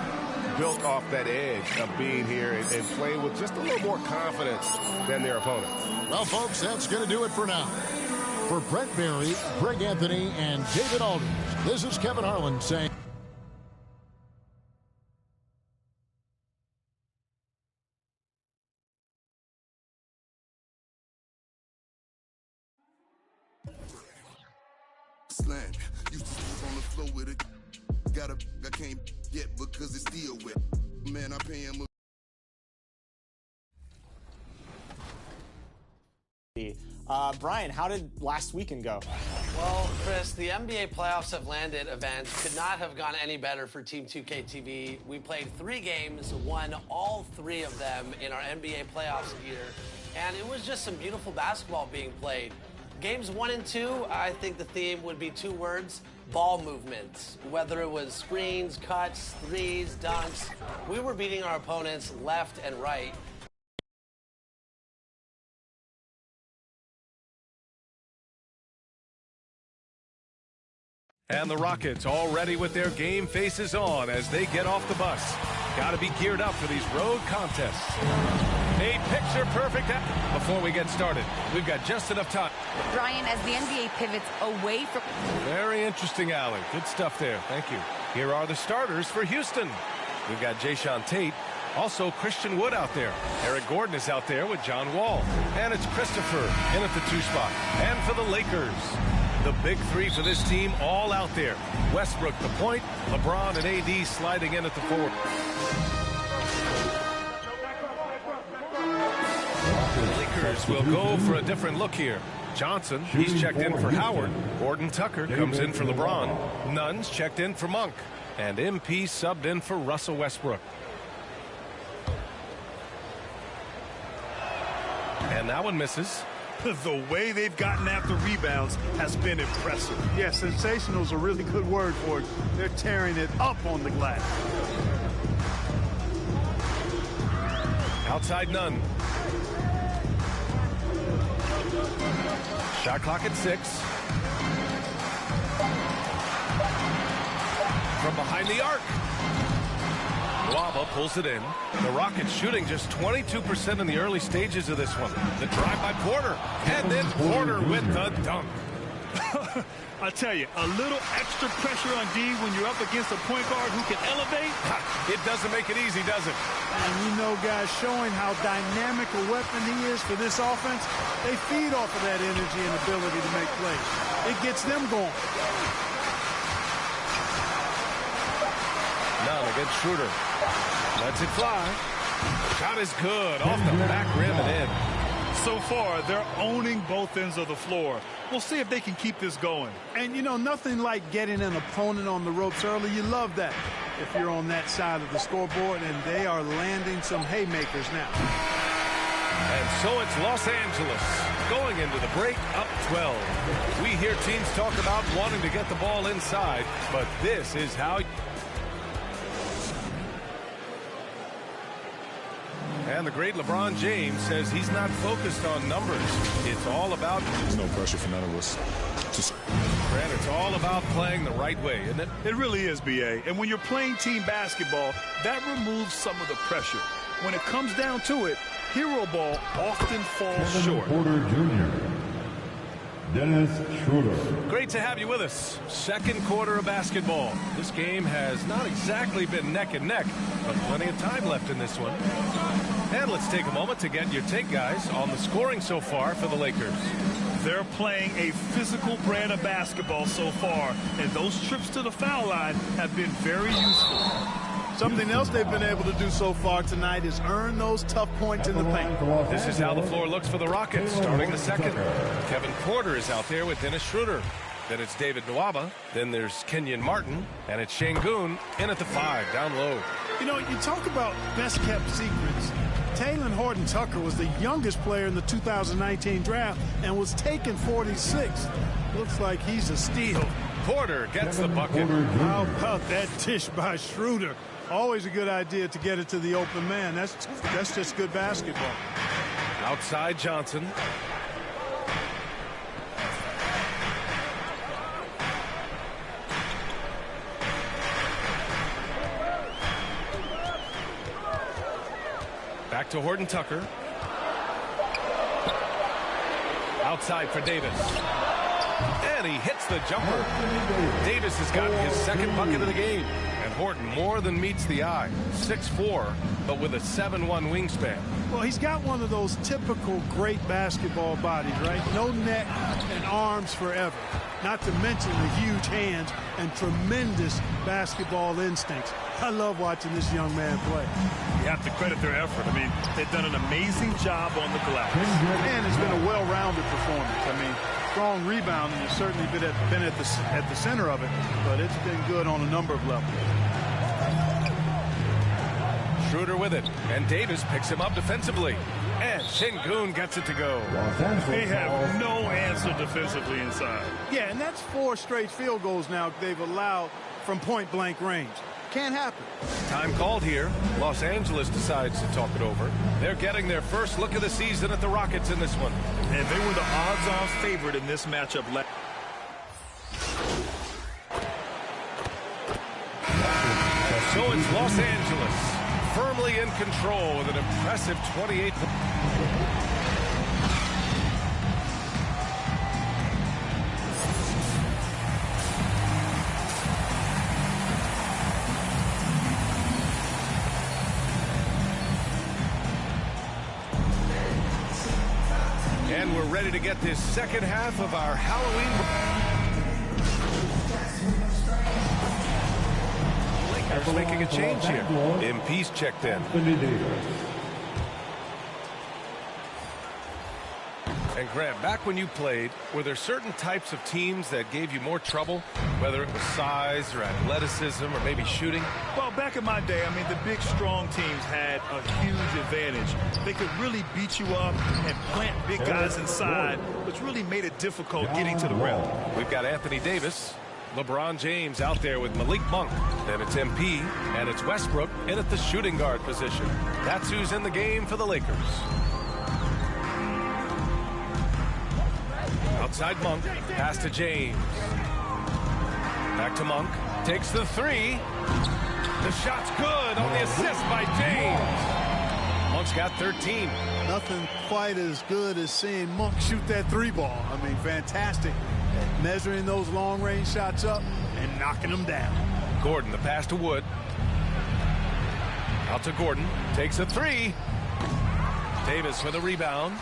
built off that edge of being here and playing with just a little more confidence than their opponent. Well, folks, that's going to do it for now. For Brent Berry, Greg Anthony, and David Aldridge, this is Kevin Harlan saying... Slang. Used to sleep on the floor with it. Got a I can't get because it's still wet. Man, I pay him Brian, how did last weekend go? Well, Chris, the NBA Playoffs Have Landed event could not have gone any better for Team 2K TV. We played 3 games, won all 3 of them in our NBA playoffs here, and it was just some beautiful basketball being played. Games 1 and 2, I think the theme would be 2 words: ball movement. Whether it was screens, cuts, threes, dunks, we were beating our opponents left and right. And the Rockets all ready with their game faces on as they get off the bus. Got to be geared up for these road contests. A picture-perfect. Before we get started, we've got just enough time. Brian, as the NBA pivots away from... Very interesting, Allie. Good stuff there. Thank you. Here are the starters for Houston. We've got Jayshawn Tate. Also, Christian Wood out there. Eric Gordon is out there with John Wall. And it's Christopher in at the 2 spot. And for the Lakers, the big three for this team all out there. Westbrook the point, LeBron and AD sliding in at the 4. The Lakers will go for a different look here. Johnson, he's checked in for Howard. Horton Tucker comes in for LeBron. Nunn's checked in for Monk. And MP subbed in for Russell Westbrook. And that one misses. The way they've gotten after rebounds has been impressive. Yeah, sensational is a really good word for it. They're tearing it up on the glass. Outside Nunn. Shot clock at 6. From behind the arc. Nwaba pulls it in. The Rockets shooting just 22% in the early stages of this one. The drive by Porter. And then Porter with the dunk. I tell you, a little extra pressure on D when you're up against a point guard who can elevate. It doesn't make it easy, does it? And you know, guys, showing how dynamic a weapon he is for this offense, they feed off of that energy and ability to make plays. It gets them going. Nunn against Schroeder. Lets it fly. Shot is good. Off the back rim and in. So far, they're owning both ends of the floor. We'll see if they can keep this going. And, you know, nothing like getting an opponent on the ropes early. You love that if you're on that side of the scoreboard, and they are landing some haymakers now. And so it's Los Angeles going into the break up 12. We hear teams talk about wanting to get the ball inside, but this is how... And the great LeBron James says he's not focused on numbers. It's all about... There's no pressure for none of us. Grant, it's all about playing the right way, isn't it? It really is, B.A. And when you're playing team basketball, that removes some of the pressure. When it comes down to it, hero ball often falls short. Porter Jr. Dennis Schroeder. Great to have you with us. Second quarter of basketball. This game has not exactly been neck and neck, but plenty of time left in this one. And let's take a moment to get your take, guys, on the scoring so far for the Lakers. They're playing a physical brand of basketball so far, and those trips to the foul line have been very useful. Something else they've been able to do so far tonight is earn those tough points in the paint. This is how the floor looks for the Rockets, starting the second. Kevin Porter is out there with Dennis Schroeder. Then it's David Nwaba. Then there's Kenyon Martin. And it's Şengün in at the 5, down low. You know, you talk about best-kept secrets. Talen Horton Tucker was the youngest player in the 2019 draft and was taken 46th. Looks like he's a steal. Porter gets the bucket. How about that dish by Schroeder? Always a good idea to get it to the open man. That's just good basketball. Outside Johnson. Back to Horton Tucker. Outside for Davis. And he hits the jumper. Davis has gotten his second bucket of the game. And Horton more than meets the eye. 6'4", but with a 7'1" wingspan. Well, he's got one of those typical great basketball bodies, right? No neck and arms forever. Not to mention the huge hands and tremendous basketball instincts. I love watching this young man play. You have to credit their effort. I mean, they've done an amazing job on the glass. And it's been a well-rounded performance. I mean, strong rebounding has certainly been at the center of it, but it's been good on a number of levels. Schroeder with it, and Davis picks him up defensively. And Şengün gets it to go. They have no answer defensively inside. Yeah, and that's 4 straight field goals now they've allowed from point-blank range. Can't happen. Time called here. Los Angeles decides to talk it over. They're getting their first look of the season at the Rockets in this one. And they were the odds-on favorite in this matchup. So it's Los Angeles firmly in control with an impressive 28. ready to get this second half of our Halloween. Lakers making a change here. MP's checked in. And Grant, back when you played, were there certain types of teams that gave you more trouble, whether it was size or athleticism or maybe shooting? Well, back in my day, I mean, the big, strong teams had a huge advantage. They could really beat you up and plant big guys inside, which really made it difficult getting to the rim. We've got Anthony Davis, LeBron James out there with Malik Monk. Then it's MP, and it's Westbrook in at the shooting guard position. That's who's in the game for the Lakers. Outside Monk, pass to James. Back to Monk, takes the three. The shot's good on the assist by James. Monk's got 13. Nothing quite as good as seeing Monk shoot that three ball. I mean, fantastic. Measuring those long-range shots up and knocking them down. Gordon, the pass to Wood. Out to Gordon, takes a three. Davis with a rebound.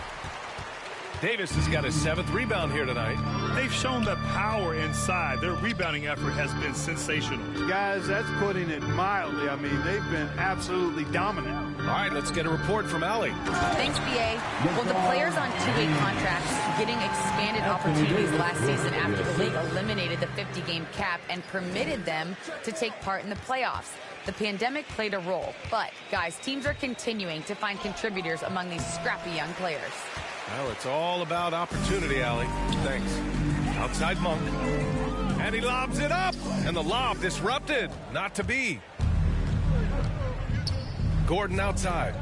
Davis has got his 7th rebound here tonight. They've shown the power inside. Their rebounding effort has been sensational. Guys, that's putting it mildly. I mean, they've been absolutely dominant. All right, let's get a report from Allie. Thanks, BA. Well, the players on two-way contracts getting expanded opportunities last season after the league eliminated the 50-game cap and permitted them to take part in the playoffs. The pandemic played a role, but, guys, teams are continuing to find contributors among these scrappy young players. Well, it's all about opportunity, Allie. Thanks. Outside Monk. And he lobs it up. And the lob disrupted. Not to be. Gordon outside.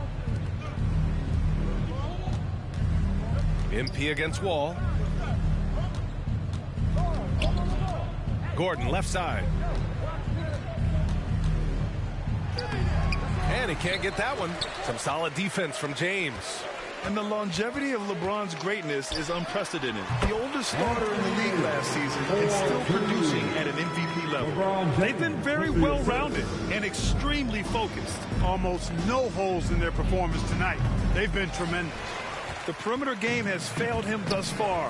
MP against Wall. Gordon left side. And he can't get that one. Some solid defense from James. And the longevity of LeBron's greatness is unprecedented. The oldest starter in the league last season and still producing at an MVP level. They've been very well-rounded and extremely focused. Almost no holes in their performance tonight. They've been tremendous. The perimeter game has failed him thus far.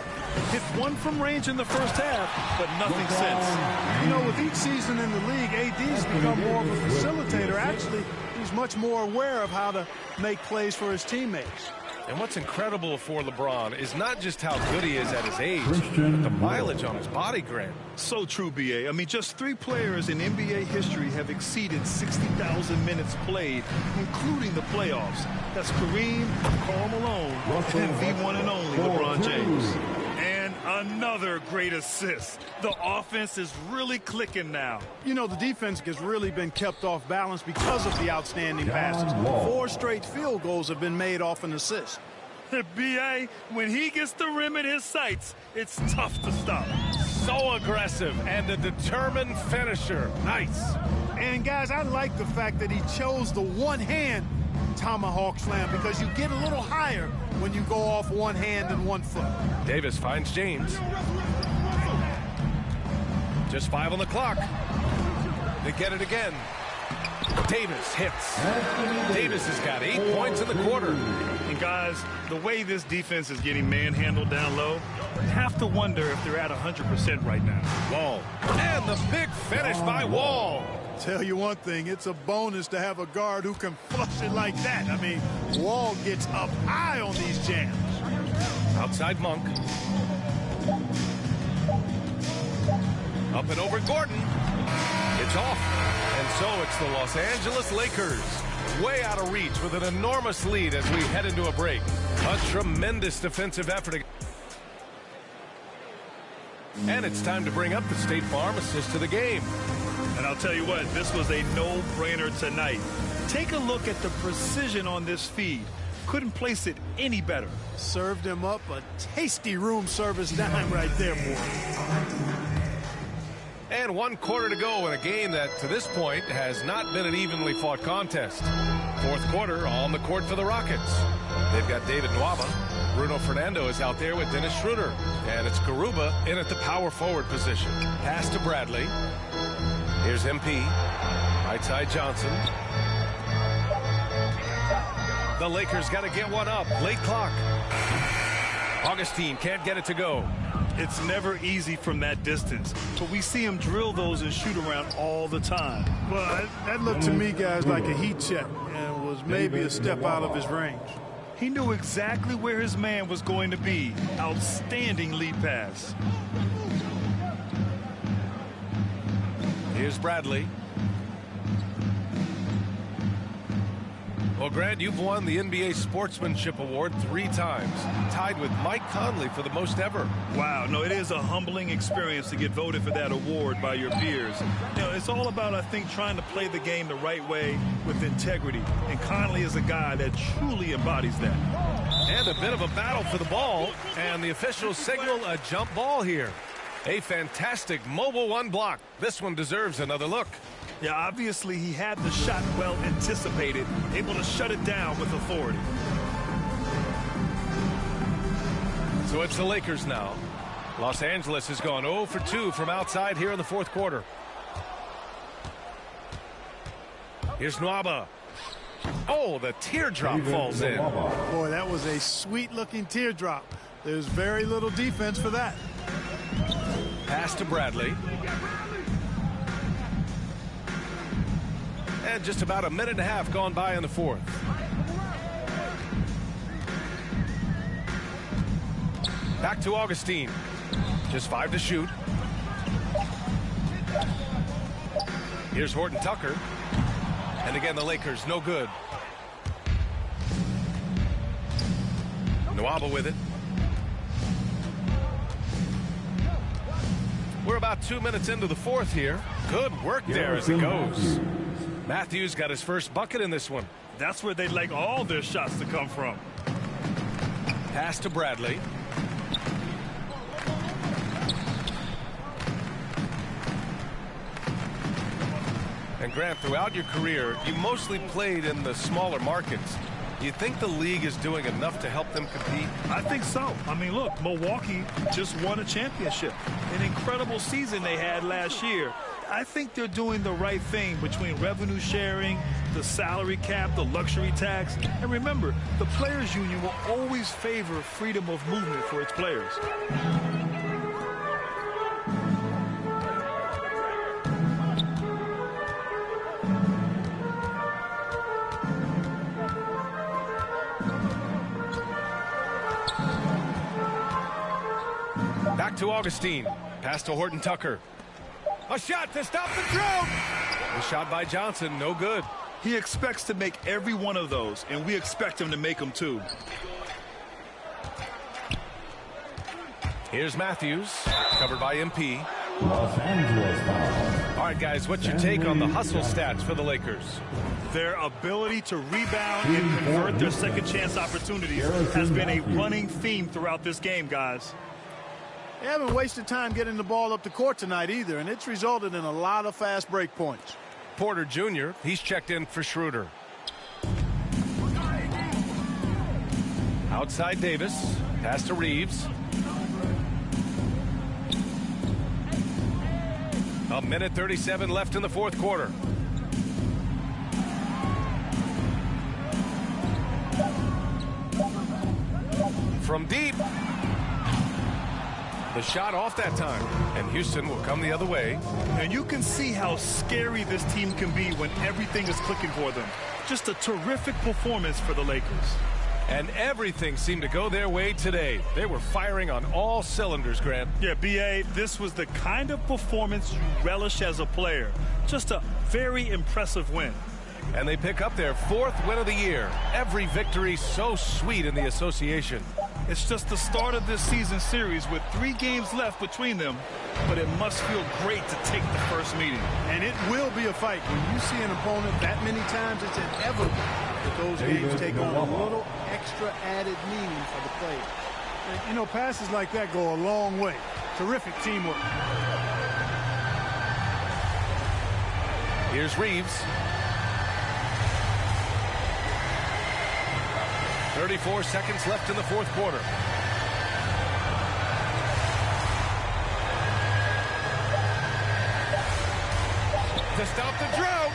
Hit one from range in the first half, but nothing since. You know, with each season in the league, AD's become more of a facilitator. Actually, he's much more aware of how to make plays for his teammates. And what's incredible for LeBron is not just how good he is at his age, but the mileage on his body, Grant. So true, BA. I mean, just 3 players in NBA history have exceeded 60,000 minutes played, including the playoffs. That's Kareem, Karl Malone, and the one and only LeBron James. And another great assist. The offense is really clicking now. You know, the defense has really been kept off balance because of the outstanding passes. 4 straight field goals have been made off an assist. BA, when he gets the rim in his sights, it's tough to stop. So aggressive and a determined finisher. Nice. And, guys, I like the fact that he chose the one-hand tomahawk slam because you get a little higher when you go off one hand and one foot. Davis finds James. Just 5 on the clock. They get it again. Davis hits. Davis has got 8 points in the quarter. And guys, the way this defense is getting manhandled down low, you have to wonder if they're at 100% right now. Wall. And the big finish by Wall. Tell you one thing, it's a bonus to have a guard who can flush it like that. I mean, Wall gets up high on these jams. Outside Monk. Up and over Gordon. It's off. And so it's the Los Angeles Lakers way out of reach with an enormous lead as we head into a break. A tremendous defensive effort. And it's time to bring up the State Farm assist to the game. And I'll tell you what, this was a no-brainer tonight. Take a look at the precision on this feed. Couldn't place it any better. Served him up a tasty room service dime right there, boy. And 1 quarter to go in a game that, to this point, has not been an evenly fought contest. 4th quarter on the court for the Rockets. They've got David Nwaba. Bruno Fernando is out there with Dennis Schroeder. And it's Garuba in at the power forward position. Pass to Bradley. Here's MP. Right side Johnson. The Lakers got to get one up. Late clock. Augustine can't get it to go. It's never easy from that distance, but we see him drill those and shoot around all the time. Well, that looked to me, guys, like a heat check and was maybe a step out of his range. He knew exactly where his man was going to be. Outstanding lead pass. Here's Bradley. Well, Grant, you've won the NBA Sportsmanship Award 3 times, tied with Mike Conley for the most ever. Wow, no, it is a humbling experience to get voted for that award by your peers. You know, it's all about, I think, trying to play the game the right way with integrity. And Conley is a guy that truly embodies that. And a bit of a battle for the ball, and the officials signal a jump ball here. A fantastic mobile one block. This one deserves another look. Yeah, obviously he had the shot well anticipated, able to shut it down with authority. So it's the Lakers now. Los Angeles has gone 0 for 2 from outside here in the fourth quarter. Here's Nwaba. Oh, the teardrop falls in. Boy, that was a sweet-looking teardrop. There's very little defense for that. Pass to Bradley. And just about a minute and a half gone by in the fourth. Back to Augustine. Just 5 to shoot. Here's Horton Tucker. And again, the Lakers, no good. Nwaba with it. We're about 2 minutes into the fourth here. Good work there as it goes. Matthews got his first bucket in this one. That's where they'd like all their shots to come from. Pass to Bradley. And Grant, throughout your career, you mostly played in the smaller markets. Do you think the league is doing enough to help them compete? I think so. I mean, look, Milwaukee just won a championship. An incredible season they had last year. I think they're doing the right thing between revenue sharing, the salary cap, the luxury tax. And remember, the Players Union will always favor freedom of movement for its players. Back to Augustine. Pass to Horton Tucker. A shot to stop the drought. The shot by Johnson, no good. He expects to make every one of those, and we expect him to make them too. Here's Matthews, covered by MP. Los Angeles foul. All right, guys, what's your take on the hustle stats for the Lakers? Their ability to rebound and convert their second chance opportunities has been a running theme throughout this game, guys. They haven't wasted time getting the ball up the court tonight either, and it's resulted in a lot of fast break points. Porter Jr., he's checked in for Schroeder. Outside Davis. Pass to Reeves. A minute 37 left in the fourth quarter. From deep. The shot off that time, and Houston will come the other way. And you can see how scary this team can be when everything is clicking for them. Just a terrific performance for the Lakers. And everything seemed to go their way today. They were firing on all cylinders, Grant. Yeah, B.A., this was the kind of performance you relish as a player. Just a very impressive win. And they pick up their 4th win of the year. Every victory so sweet in the association. It's just the start of this season series with 3 games left between them, but it must feel great to take the first meeting. And it will be a fight. When you see an opponent that many times, it's inevitable that those games take on a little extra added meaning for the players. And, you know, passes like that go a long way. Terrific teamwork. Here's Reeves. 34 seconds left in the fourth quarter. To stop the drought.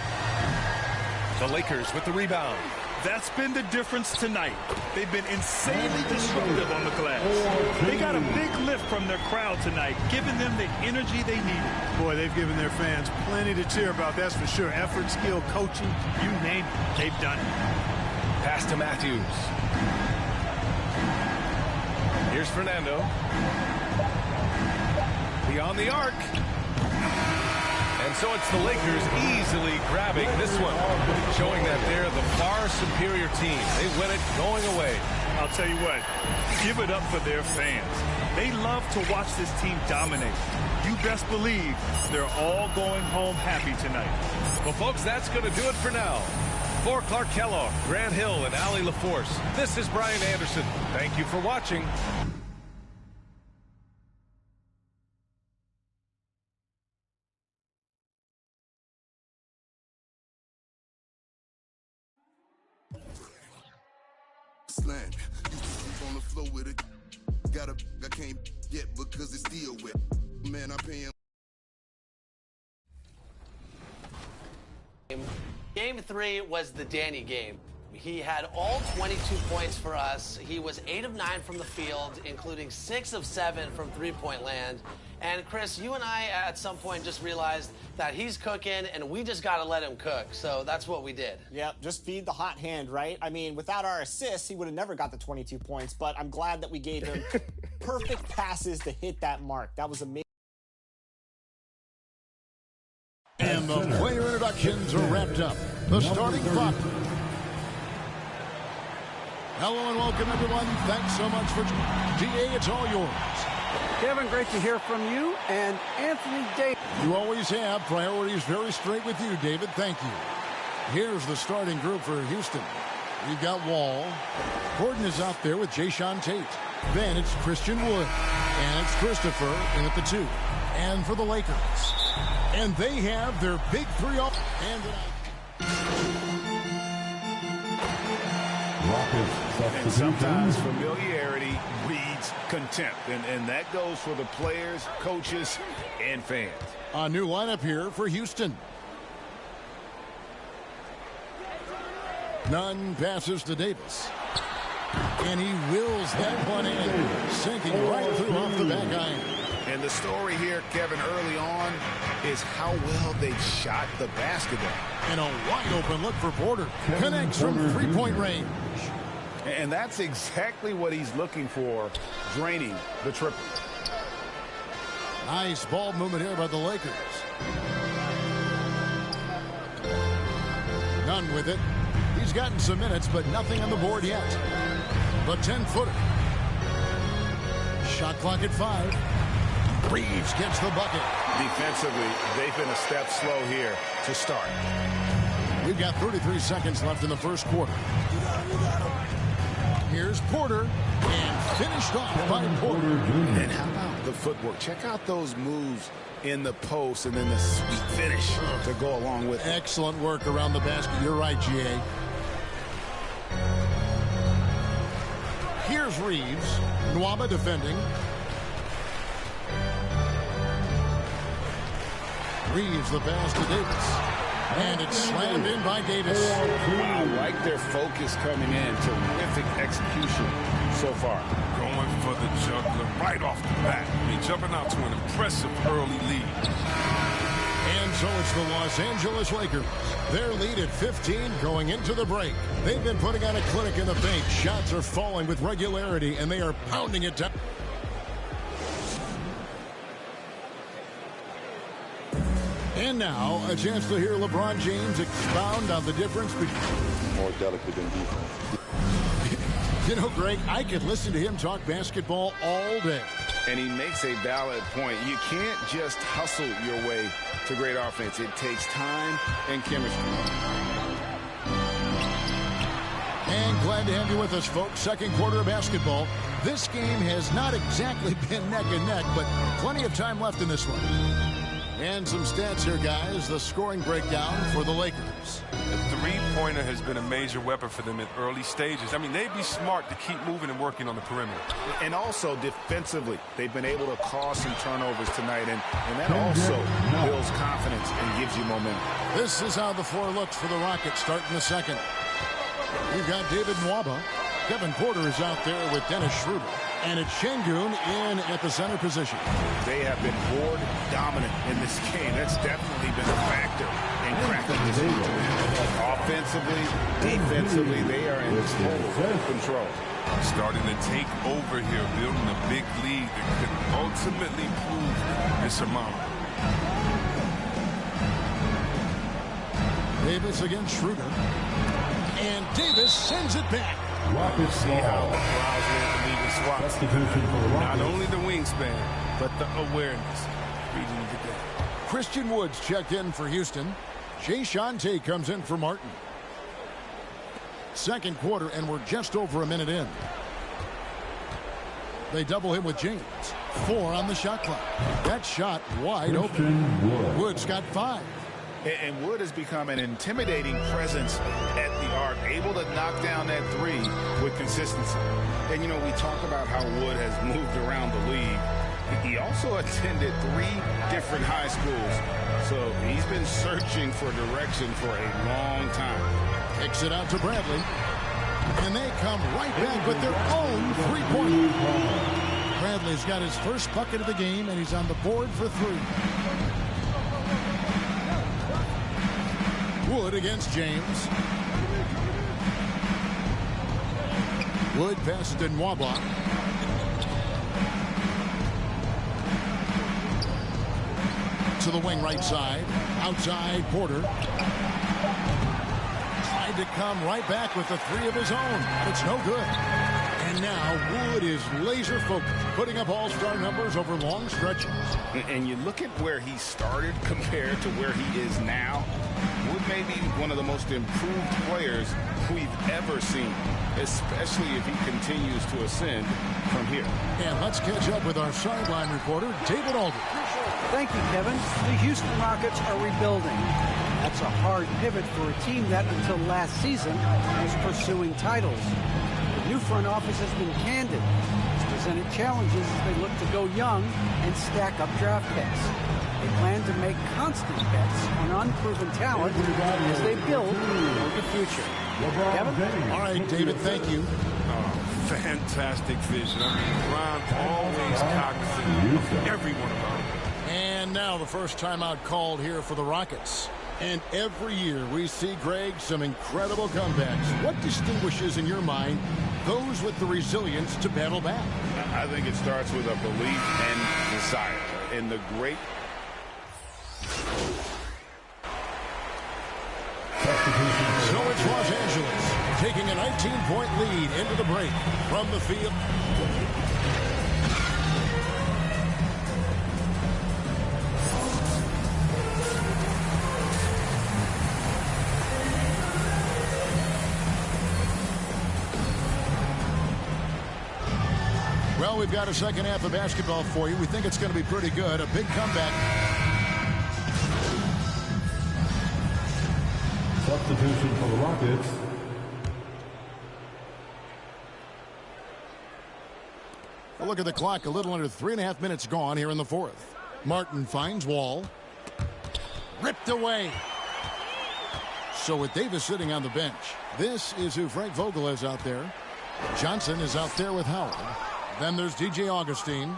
The Lakers with the rebound. That's been the difference tonight. They've been insanely disruptive on the glass. They got a big lift from their crowd tonight, giving them the energy they needed. Boy, they've given their fans plenty to cheer about, that's for sure. Effort, skill, coaching, you name it, they've done it. Pass to Matthews. Here's Fernando. Beyond the arc. And so it's the Lakers easily grabbing this one, showing that they're the far superior team. They win it going away. I'll tell you what, give it up for their fans. They love to watch this team dominate. You best believe they're all going home happy tonight. Well, folks, that's going to do it for now. For Clark Kellogg, Grant Hill, and Allie LaForce, this is Brian Anderson. Thank you for watching. Slant. Used to sleep on the floor with it. I can't yet because it's still wet. Man, I pay him. Game 3 was the Danny game. He had all 22 points for us. He was 8 of 9 from the field, including 6 of 7 from three-point land. And Chris, you and I at some point just realized that he's cooking and we just got to let him cook. So that's what we did. Yep, just feed the hot hand, right? I mean, without our assists, he would have never got the 22 points, but I'm glad that we gave him perfect passes to hit that mark. That was amazing. And the player introductions are wrapped up. The starting five. Hello and welcome, everyone. Thanks so much for GA. It's all yours. Kevin, great to hear from you. And Anthony Davis. You always have. Priorities very straight with you, David. Thank you. Here's the starting group for Houston. We've got Wall. Horton is out there with Jayshawn Tate. Then it's Christian Wood. And it's Christopher in at the 2. And for the Lakers. And they have their big 3 up. And And sometimes familiarity breeds contempt, and that goes for the players, coaches, and fans. A new lineup here for Houston. Nunn passes to Davis. And he wills that one in, sinking right through off the back iron. And the story here, Kevin, early on is how well they shot the basketball. And a wide open look for Porter. Connects from three-point range. And that's exactly what he's looking for, draining the triple. Nice ball movement here by the Lakers. Nunn with it. He's gotten some minutes, but nothing on the board yet. The 10-footer. Shot clock at 5. Reeves gets the bucket. Defensively, they've been a step slow here to start. We've got 33 seconds left in the first quarter. Here's Porter, and finished off by Porter. And how about the footwork? Check out those moves in the post and then the sweet finish to go along with it. Excellent work around the basket. You're right, GA. Here's Reeves. Nwaba defending. Reeves the pass to Davis. And it's slammed in by Davis. I like their focus coming in. Terrific execution so far. Going for the juggler right off the bat. He's jumping out to an impressive early lead. And so it's the Los Angeles Lakers. Their lead at 15 going into the break. They've been putting on a clinic in the paint. Shots are falling with regularity, and they are pounding it down. And now, a chance to hear LeBron James expound on the difference between... More delicate than defense. You know, Greg, I could listen to him talk basketball all day. And he makes a valid point. You can't just hustle your way to great offense. It takes time and chemistry. And glad to have you with us, folks. Second quarter of basketball. This game has not exactly been neck and neck, but plenty of time left in this one. And some stats here, guys. The scoring breakdown for the Lakers. The three-pointer has been a major weapon for them in early stages. I mean, they'd be smart to keep moving and working on the perimeter. And also defensively, they've been able to cause some turnovers tonight, and that also builds confidence and gives you momentum. This is how the floor looks for the Rockets starting the second. We've got David Nwaba. Kevin Porter is out there with Dennis Schroeder. And it's Şengün in at the center position. They have been board dominant in this game. That's definitely been a factor in cracking this lead. Offensively, defensively, they are in total control. Starting to take over here, building a big lead that could ultimately prove insurmountable. Davis against Schroeder. And Davis sends it back. Rockets see how LeBron's led the league in swaps. Not only the wingspan, but the awareness. Reading the game. Christian Woods checked in for Houston. Jay Shante comes in for Martin. Second quarter, and we're just over a minute in. They double him with James. 4 on the shot clock. That shot wide open. Woods got 5. And Wood has become an intimidating presence at the arc, able to knock down that 3 with consistency. And, you know, we talk about how Wood has moved around the league. He also attended 3 different high schools. So he's been searching for direction for a long time. Kicks it out to Bradley. And they come right back with their own 3-pointer. Bradley's got his first bucket of the game, and he's on the board for 3. Wood against James. Wood passes to Nwaba. To the wing right side. Outside Porter. Tried to come right back with the 3 of his own. It's no good. And now Wood is laser focused, putting up all-star numbers over long stretches. And you look at where he started compared to where he is now. Wood may be one of the most improved players we've ever seen, especially if he continues to ascend from here. And let's catch up with our sideline reporter, David Aldridge. Thank you, Kevin. The Houston Rockets are rebuilding. That's a hard pivot for a team that, until last season, was pursuing titles. The new front office has been candid. It's presented challenges as they look to go young and stack up draft picks. They plan to make constant bets on unproven talent as they build for the future. Kevin? All right, David, thank you. Oh, fantastic vision. I mean, Ron always cognizant of everyone about him. And now the first timeout called here for the Rockets. And every year we see, Greg, some incredible comebacks. What distinguishes, in your mind, those with the resilience to battle back? I think it starts with a belief and desire. And the great... So it's Los Angeles taking a 19-point lead into the break from the field. Well, we've got a second half of basketball for you. We think it's going to be pretty good. A big comeback. Substitution for the Rockets. A look at the clock. A little under 3.5 minutes gone here in the fourth. Martin finds Wall. Ripped away. So with Davis sitting on the bench, this is who Frank Vogel is out there. Johnson is out there with Howard. Then there's DJ Augustine.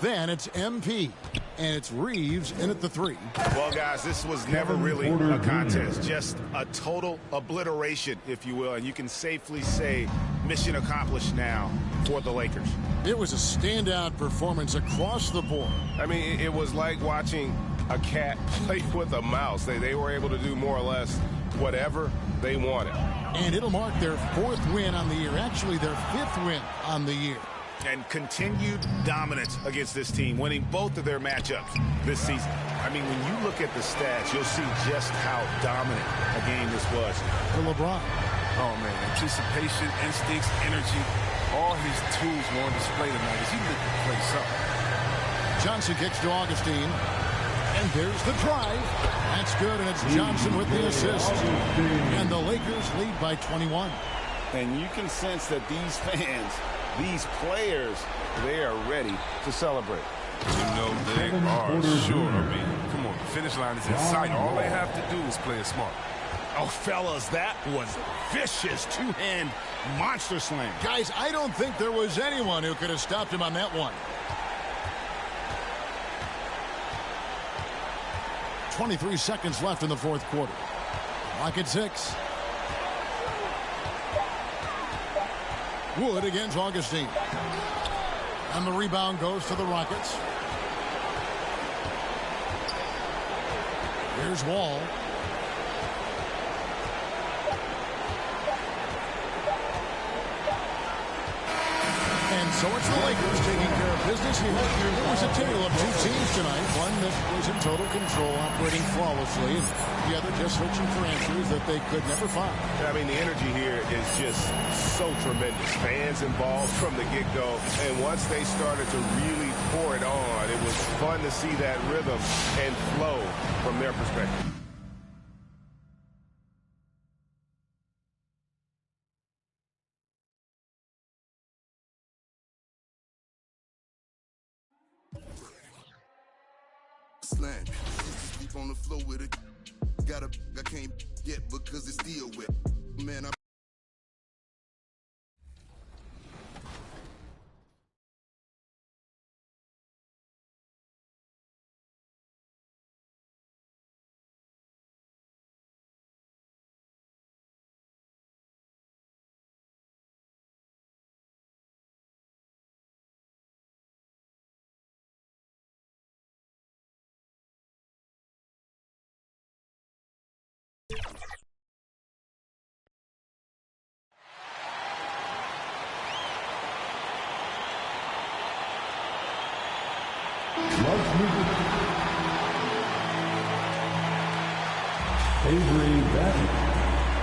Then it's MP. And it's Reeves in at the 3. Well, guys, this was never really a contest. Just a total obliteration, if you will. And you can safely say mission accomplished now for the Lakers. It was a standout performance across the board. I mean, it was like watching a cat play with a mouse. They were able to do more or less whatever they wanted. And it'll mark their 4th win on the year. Actually, their 5th win on the year. And continued dominance against this team, winning both of their matchups this season. I mean, when you look at the stats, you'll see just how dominant a game this was. For LeBron. Oh, man, anticipation, instincts, energy, all his tools were on display tonight as he looked to play something. Johnson kicks to Augustine. And there's the drive. That's good, and it's Johnson with the assist. And the Lakers lead by 21. And you can sense that these fans, these players, they are ready to celebrate. You know they are sure. I mean, come on, the finish line is in sight. All they have to do is play it smart. Oh, fellas, that was vicious two-hand monster slam. Guys, I don't think there was anyone who could have stopped him on that one. 23 seconds left in the fourth quarter. Clock at 6. Wood against Augustine. And the rebound goes to the Rockets. Here's Wall. And so it's the Lakers taking care of business here. There was a tale of two teams tonight. One that was in total control, operating flawlessly, and the other just searching for answers that they could never find. I mean, the energy here is just so tremendous. Fans involved from the get-go, and once they started to really pour it on, it was fun to see that rhythm and flow from their perspective. Slang. Sleep on the floor with it. I can't get because it's still wet. Man,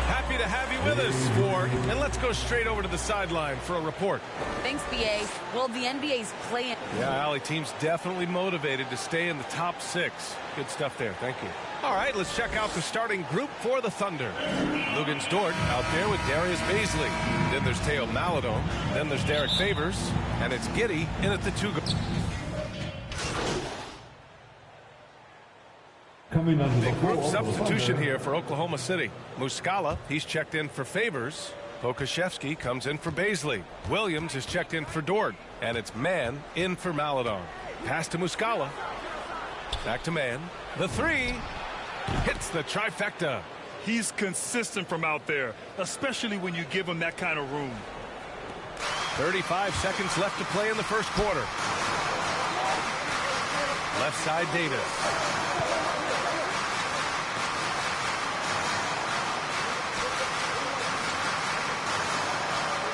Happy to have you with us, Ward. And let's go straight over to the sideline for a report. Thanks, BA. Well, the NBA's playing. Yeah, Allie, team's definitely motivated to stay in the top 6. Good stuff there. Thank you. All right, let's check out the starting group for the Thunder. Lugans Dort out there with Darius Baisley. Then there's Teo Maladon. Then there's Derek Favors. And it's Giddey in at the 2. Big group substitution here for Oklahoma City. Muscala, he's checked in for Favors. Pokashevsky comes in for Baisley. Williams is checked in for Dort. And it's Mann in for Maladon. Pass to Muscala. Back to Mann. The 3 hits the trifecta. He's consistent from out there, especially when you give him that kind of room. 35 seconds left to play in the first quarter. Left side Davis.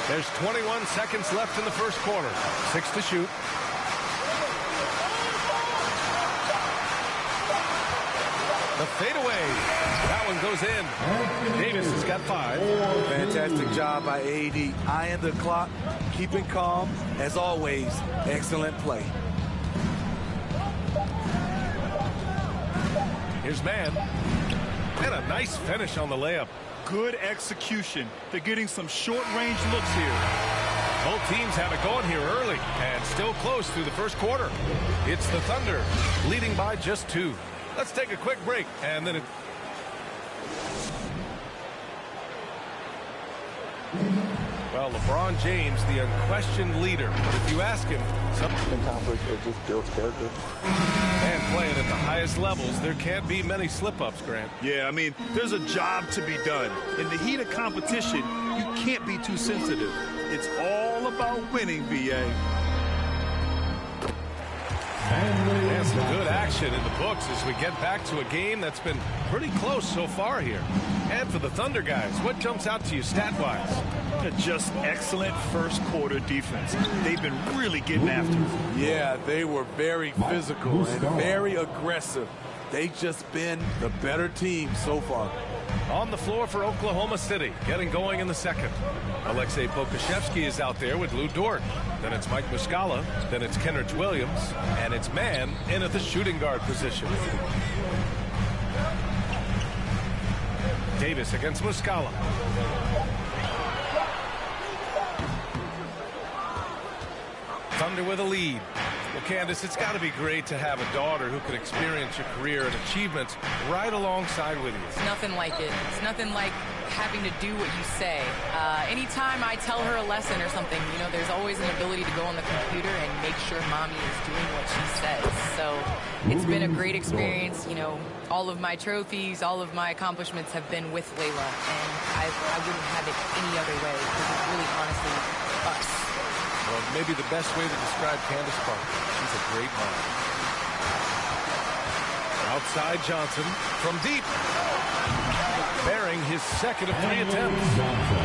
There's 21 seconds left in the first quarter. 6 to shoot. The fadeaway. That one goes in. Davis has got 5. Fantastic job by AD. Eyeing the clock, keeping calm. As always, excellent play. Here's Mann. And a nice finish on the layup. Good execution. They're getting some short-range looks here. Both teams have it going here early and still close through the first quarter. It's the Thunder leading by just 2. Let's take a quick break and then well, LeBron James, the unquestioned leader. But if you ask him, sometimes it just builds character. And playing at the highest levels, there can't be many slip-ups, Grant. Yeah, I mean, there's a job to be done. In the heat of competition, you can't be too sensitive. It's all about winning, VA. And some good action in the books as we get back to a game that's been pretty close so far here. And for the Thunder guys, what jumps out to you stat-wise? Just excellent first quarter defense. They've been really getting after it. Yeah, they were very physical and very aggressive. They've just been the better team so far. On the floor for Oklahoma City, getting going in the second. Alexei Pokashevsky is out there with Lou Dort. Then it's Mike Muscala. Then it's Kenrich Williams. And it's Mann in at the shooting guard position. Davis against Muscala. Thunder with a lead. Well, Candace, it's got to be great to have a daughter who can experience your career and achievements right alongside with you. It's nothing like it. It's nothing like having to do what you say. Anytime I tell her a lesson or something, you know, there's always an ability to go on the computer and make sure mommy is doing what she says. So it's been a great experience. You know, all of my trophies, all of my accomplishments have been with Layla, and I wouldn't have it any other way, because it's really honestly us. Well, maybe the best way to describe Candace Parker. She's a great mom. Outside Johnson from deep. Bearing his second of 3 attempts.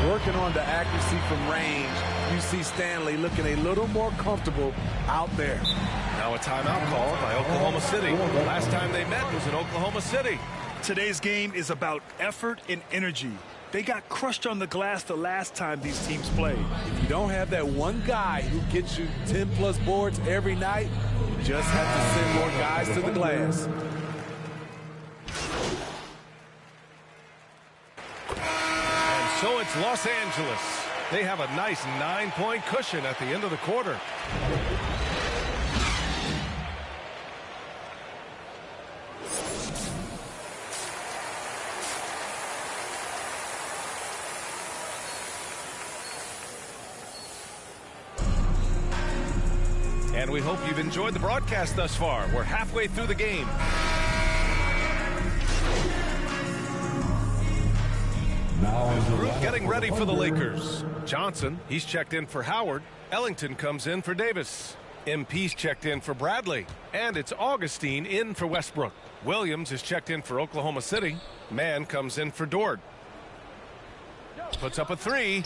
Working on the accuracy from range. You see Stanley looking a little more comfortable out there. Now a timeout call by Oklahoma City. Last time they met was in Oklahoma City. Today's game is about effort and energy. They got crushed on the glass the last time these teams played. If you don't have that one guy who gets you 10-plus boards every night, you just have to send more guys to the glass. And so it's Los Angeles. They have a nice 9-point cushion at the end of the quarter. And we hope you've enjoyed the broadcast thus far. We're halfway through the game. Group getting ready for the Lakers. Johnson, he's checked in for Howard. Ellington comes in for Davis. MP's checked in for Bradley. And it's Augustine in for Westbrook. Williams is checked in for Oklahoma City. Mann comes in for Dort. Puts up a 3.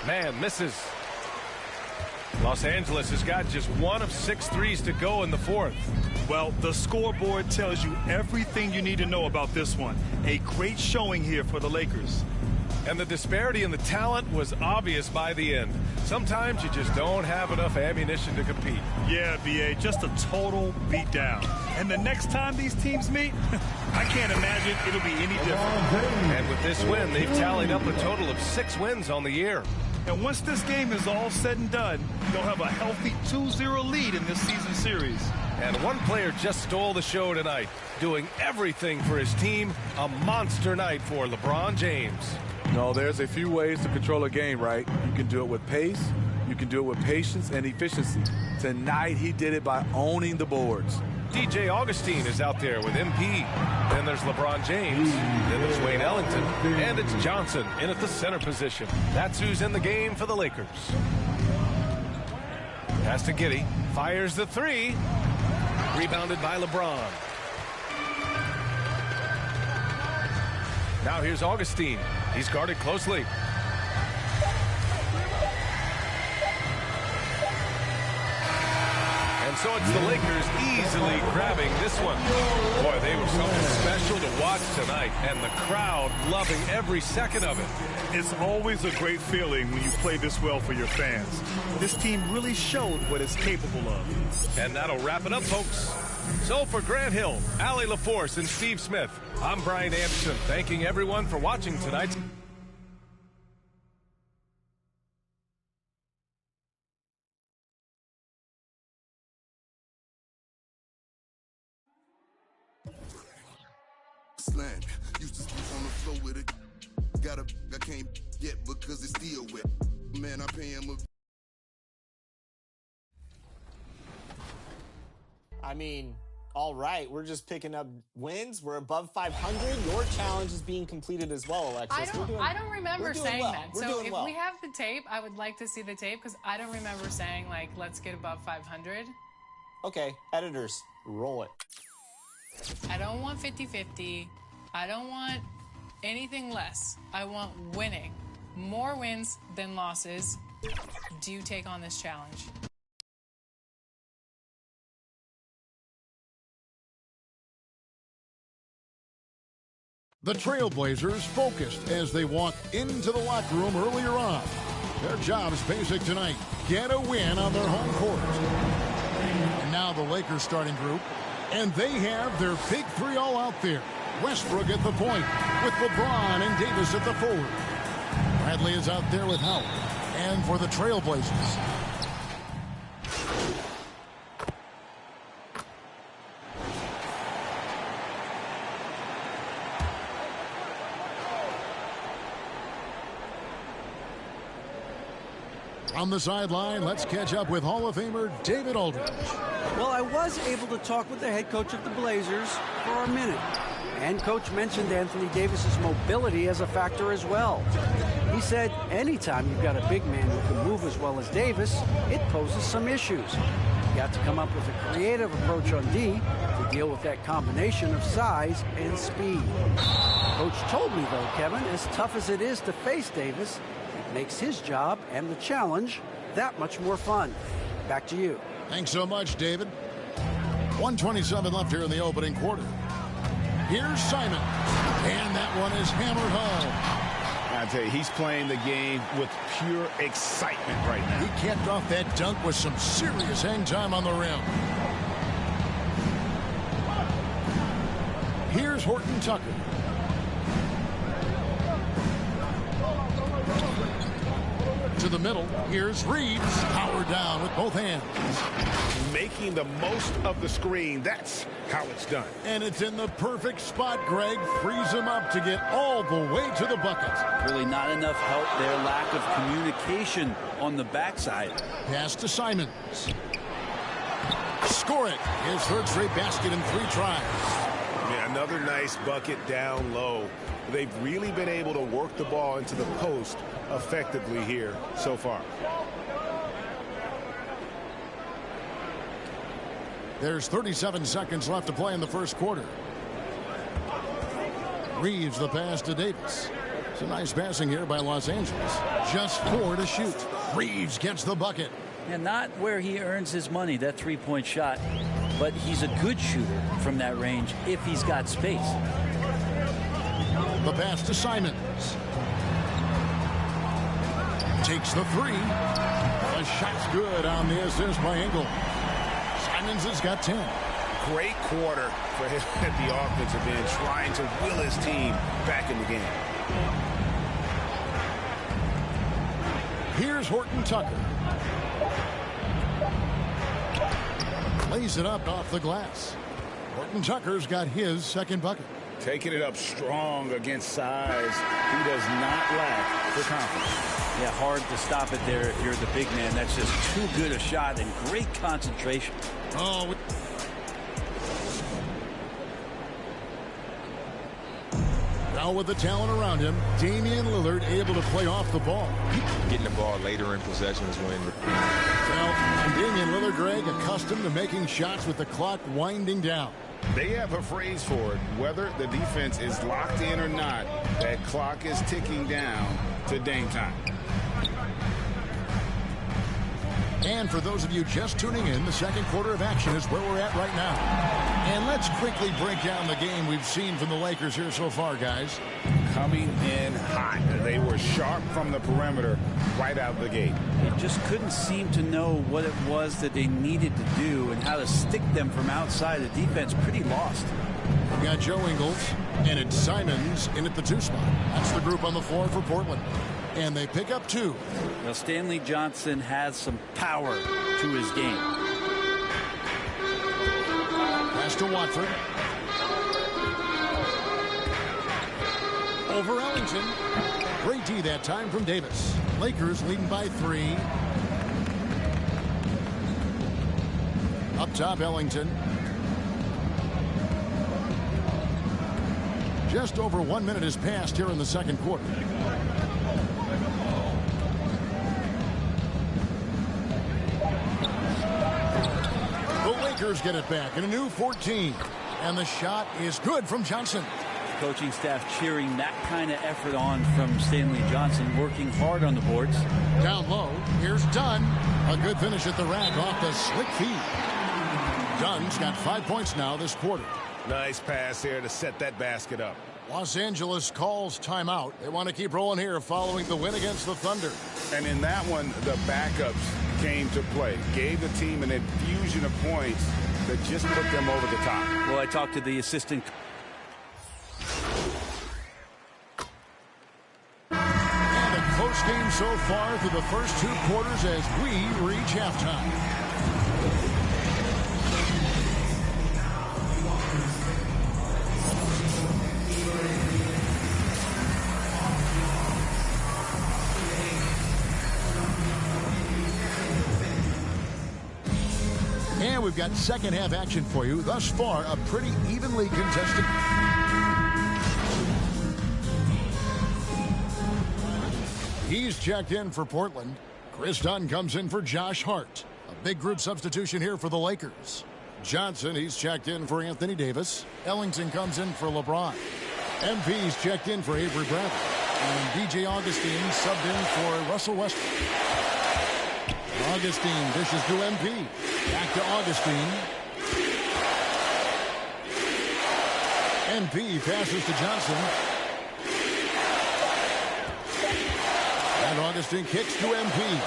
Mann misses. Los Angeles has got just 1 of 6 threes to go in the 4th. Well, the scoreboard tells you everything you need to know about this one. A great showing here for the Lakers. And the disparity in the talent was obvious by the end. Sometimes you just don't have enough ammunition to compete. Yeah, BA, just a total beatdown. And the next time these teams meet, I can't imagine it'll be any different. And with this win, they've tallied up a total of 6 wins on the year. And once this game is all said and done, they'll have a healthy 2-0 lead in this season series. And one player just stole the show tonight, doing everything for his team. A monster night for LeBron James. No, there's a few ways to control a game, right? You can do it with pace, you can do it with patience and efficiency. Tonight, he did it by owning the boards. DJ Augustine is out there with MP. Then there's LeBron James. Then there's Wayne Ellington. And it's Johnson in at the center position. That's who's in the game for the Lakers. Pass to Giddey. Fires the 3. Rebounded by LeBron. Now here's Augustine. He's guarded closely. And so it's the Lakers easily grabbing this one. Boy, they were something special to watch tonight, and the crowd loving every second of it. It's always a great feeling when you play this well for your fans. This team really showed what it's capable of. And that'll wrap it up, folks. So for Grant Hill, Allie LaForce, and Steve Smith, I'm Brian Anderson, thanking everyone for watching tonight. Slang. Used to sleep on the floor with it. Got a I can't get because it's still wet. Man, I pay him a. I mean, all right, we're just picking up wins. We're above 500. Your challenge is being completed as well, Alexis. I don't remember saying well. that. We're So doing if well. we have the tape, I would like to see the tape because I don't remember saying, like, let's get above 500. Okay, editors, roll it. I don't want 50-50. I don't want anything less. I want winning. More wins than losses. Do you take on this challenge? The Trailblazers focused as they walked into the locker room earlier on. Their job is basic tonight. Get a win on their home court. And now the Lakers starting group. And they have their big 3 all out there. Westbrook at the point with LeBron and Davis at the forward. Bradley is out there with Howard. And for the Trailblazers, From the sideline, let's catch up with Hall of Famer David Aldridge. Well, I was able to talk with the head coach of the Blazers for a minute. And Coach mentioned Anthony Davis's mobility as a factor as well. He said anytime you've got a big man who can move as well as Davis, it poses some issues. You have to come up with a creative approach on D to deal with that combination of size and speed. Coach told me, though, Kevin, as tough as it is to face Davis, it makes his job and the challenge that much more fun. Back to you. Thanks so much, David. 1:27 left here in the opening quarter. Here's Simon, and that one is hammered home. I tell you, he's playing the game with pure excitement right now. He capped off that dunk with some serious hang time on the rim. Here's Horton Tucker. To the middle, here's Reeves, powered down with both hands. Making the most of the screen, that's how it's done. And it's in the perfect spot. Greg frees him up to get all the way to the bucket. Really not enough help there. Lack of communication on the backside. Pass to Simons. Score it. His third straight basket in 3 tries. Yeah, another nice bucket down low. They've really been able to work the ball into the post effectively here so far. There's 37 seconds left to play in the first quarter. Reeves the pass to Davis. Some nice passing here by Los Angeles. Just 4 to shoot. Reeves gets the bucket. And not where he earns his money, that three-point shot. But he's a good shooter from that range if he's got space. The pass to Simons. Takes the 3. The shot's good on the assist by Engel. Simons has got 10. Great quarter for him at the offensive end, trying to will his team back in the game. Here's Horton Tucker. Lays it up off the glass. Horton Tucker's got his second bucket. Taking it up strong against size. He does not lack for confidence. Yeah, hard to stop it there if you're the big man. That's just too good a shot and great concentration. Oh. Now with the talent around him, Damian Lillard able to play off the ball. Getting the ball later in possessions when... Well, and Damian Lillard, Greg, accustomed to making shots with the clock winding down. They have a phrase for it. Whether the defense is locked in or not, that clock is ticking down to Dame time. And for those of you just tuning in, the second quarter of action is where we're at right now. And let's quickly break down the game we've seen from the Lakers here so far, guys. Coming in hot. They were sharp from the perimeter right out the gate. They just couldn't seem to know what it was that they needed to do and how to stick them from outside. The defense pretty lost. We got Joe Ingles, and it's Simons in at the 2 spot. That's the group on the floor for Portland. And they pick up 2. Well, Stanley Johnson has some power to his game. Pass to Watford. Over Ellington. Great D that time from Davis. Lakers leading by 3. Up top, Ellington. Just over 1 minute has passed here in the second quarter. The Lakers get it back in a new 14. And the shot is good from Johnson. Coaching staff cheering that kind of effort on from Stanley Johnson, working hard on the boards. Down low, here's Dunn. A good finish at the rack off the slick feed. Dunn's got 5 points now this quarter. Nice pass here to set that basket up. Los Angeles calls timeout. They want to keep rolling here following the win against the Thunder. And in that one, the backups came to play. Gave the team an infusion of points that just put them over the top. Well, I talked to the assistant. And a close game so far through the first 2 quarters as we reach halftime. we've got second half action for you. Thus far, a pretty evenly contested. He's checked in for Portland. Chris Dunn comes in for Josh Hart. A big group substitution here for the Lakers. Johnson, he's checked in for Anthony Davis. Ellington comes in for LeBron. MP's checked in for Avery Bradley. And DJ Augustine subbed in for Russell Westbrook. Augustine dishes to MP. Back to Augustine. MP passes to Johnson. And Augustine kicks to MP.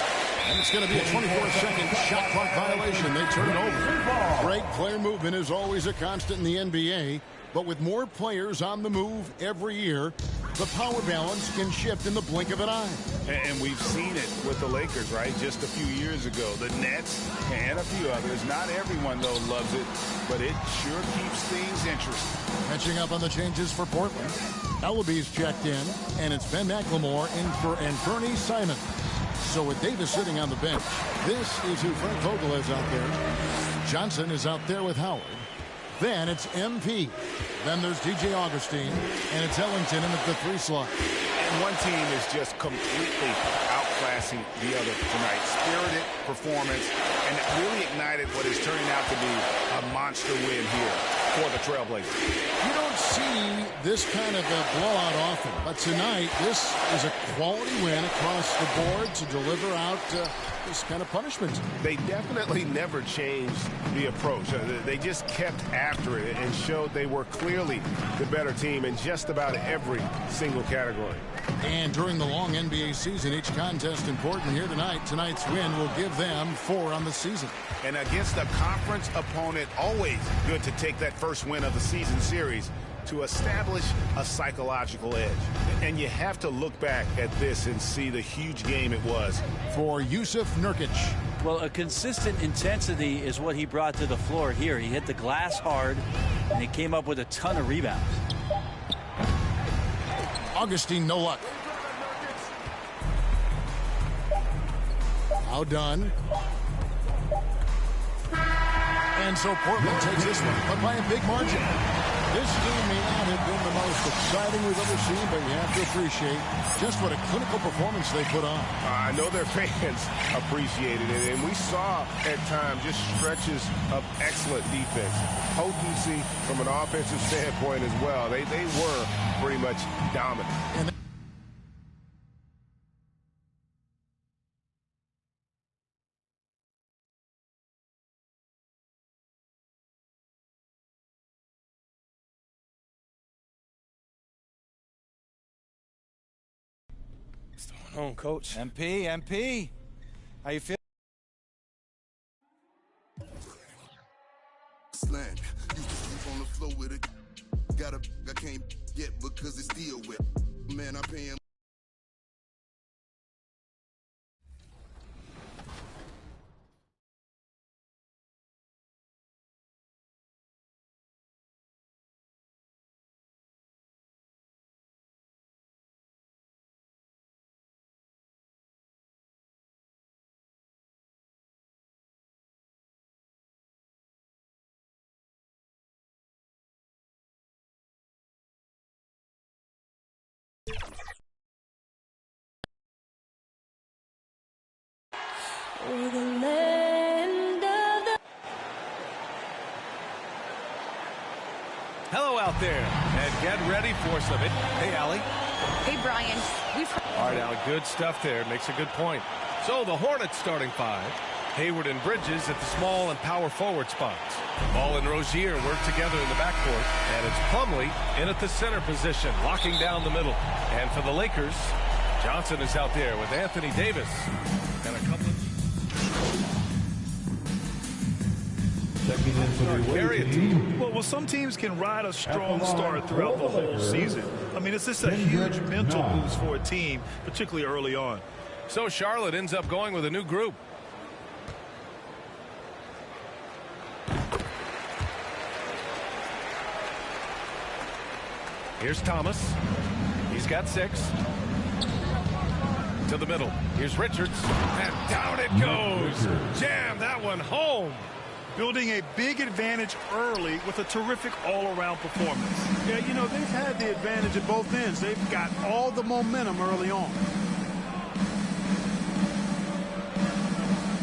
And it's going to be a 24-second shot clock violation. They turn it over. Great player movement is always a constant in the NBA. But with more players on the move every year, the power balance can shift in the blink of an eye. And we've seen it with the Lakers, right? Just a few years ago. The Nets and a few others. Not everyone, though, loves it, but it sure keeps things interesting. Catching up on the changes for Portland. Ellaby's checked in, and it's Ben McLemore in for Anthony Simon. So with Davis sitting on the bench, this is who Frank Vogel is out there. Johnson is out there with Howard. Then it's MP. Then there's DJ Augustine, and it's Ellington in at the 3 slot. And one team is just completely outclassing the other tonight. Spirited performance, and it really ignited what is turning out to be a monster win here for the Trailblazers. You don't see this kind of a blowout often, but tonight this is a quality win across the board to deliver out this kind of punishment. They definitely never changed the approach. They just kept after it and showed they were clearly the better team in just about every single category. And during the long NBA season, each contest important here tonight. Tonight's win will give them 4 on the season. And against a conference opponent, always good to take that first win of the season series to establish a psychological edge. And you have to look back at this and see the huge game it was. For Yusuf Nurkic. Well, a consistent intensity is what he brought to the floor here. He hit the glass hard, and he came up with a ton of rebounds. Augustine, no luck. Now done. And so Portland takes this one, but by a big margin. This game may not have been the most exciting we've ever seen, but you have to appreciate just what a clinical performance they put on. I know their fans appreciated it, and we saw at times just stretches of excellent defense. Potency from an offensive standpoint as well. They were pretty much dominant. And What's going on, Coach? MP, how you feel? Slang, you sleep on the floor with it. I can't get because it's still wet. Man, I pay him. Hello out there, and get ready for some it. Hey, Allie. Hey, Brian. All right, Allie, good stuff there. Makes a good point. So the Hornets starting 5. Hayward and Bridges at the small and power forward spots. Ball and Rozier work together in the backcourt, and it's Plumlee in at the center position, locking down the middle. And for the Lakers, Johnson is out there with Anthony Davis and a couple of... Well, some teams can ride a strong start throughout the whole season. I mean, it's just a huge mental boost for a team, particularly early on. So Charlotte ends up going with a new group. Here's Thomas. He's got 6. To the middle. Here's Richards. And down it goes. Jam that one home. building a big advantage early with a terrific all-around performance. Yeah, you know, they've had the advantage at both ends. They've got all the momentum early on.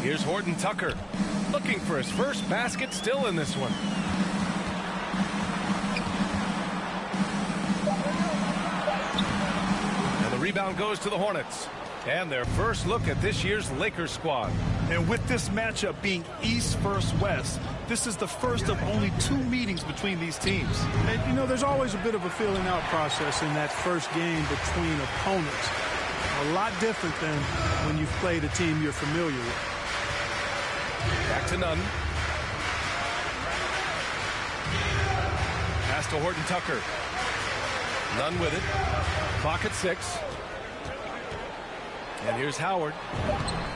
Here's Horton Tucker looking for his first basket, still in this one. And the rebound goes to the Hornets. And their first look at this year's Lakers squad. And with this matchup being East versus West, this is the first of only 2 meetings between these teams. And, you know, there's always a bit of a feeling out process in that first game between opponents. A lot different than when you've played a team you're familiar with. Back to Nunn. Pass to Horton Tucker. Nunn with it. Clock at 6. And here's Howard.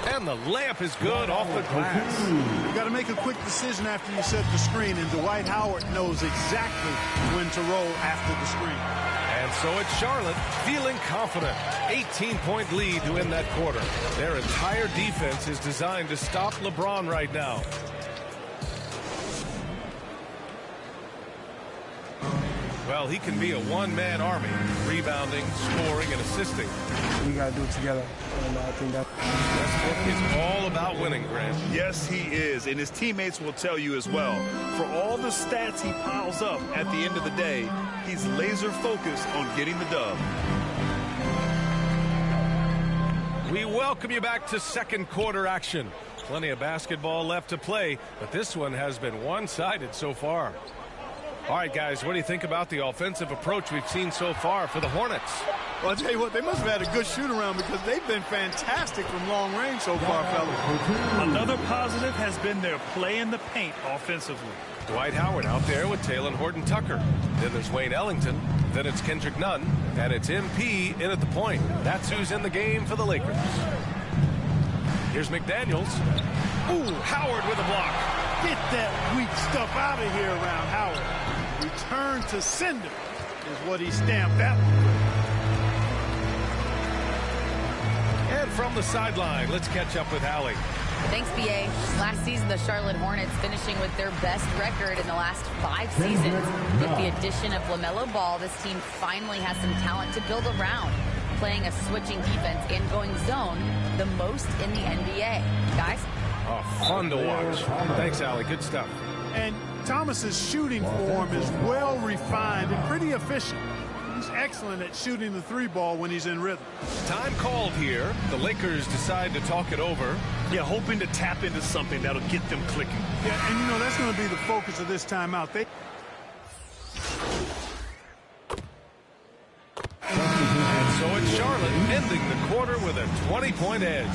And the layup is good off the glass. You got to make a quick decision after you set the screen, and Dwight Howard knows exactly when to roll after the screen. And so it's Charlotte feeling confident. 18-point lead to end that quarter. Their entire defense is designed to stop LeBron right now. Well, he can be a one-man army, rebounding, scoring, and assisting. We got to do it together, and I think that Westbrook is all about winning, Grant. Yes, he is, and his teammates will tell you as well. For all the stats he piles up at the end of the day, he's laser focused on getting the dub. We welcome you back to second quarter action. Plenty of basketball left to play, but this one has been one-sided so far. All right, guys, what do you think about the offensive approach we've seen so far for the Hornets? Well, I'll tell you what, they must have had a good shoot-around because they've been fantastic from long range so far, fellas. Another positive has been their play in the paint offensively. Dwight Howard out there with Taylor Horton Tucker. Then there's Wayne Ellington. Then it's Kendrick Nunn. And it's MP in at the point. That's who's in the game for the Lakers. Here's McDaniels. Ooh, Howard with a block. Get that weak stuff out of here around Howard. Return to sender is what he stamped that one. And from the sideline, let's catch up with Allie. Thanks, BA. Last season, the Charlotte Hornets finishing with their best record in the last 5 seasons. With the addition of LaMelo Ball, this team finally has some talent to build around, playing a switching defense and going zone the most in the NBA. Guys? Oh, fun to watch. Thanks, Allie. Good stuff. And Thomas's shooting form is well refined and pretty efficient. He's excellent at shooting the 3-ball when he's in rhythm. Time called here. The Lakers decide to talk it over. Yeah, hoping to tap into something that'll get them clicking. Yeah, and you know, that's going to be the focus of this timeout. And so it's Charlotte ending the quarter with a 20-point edge.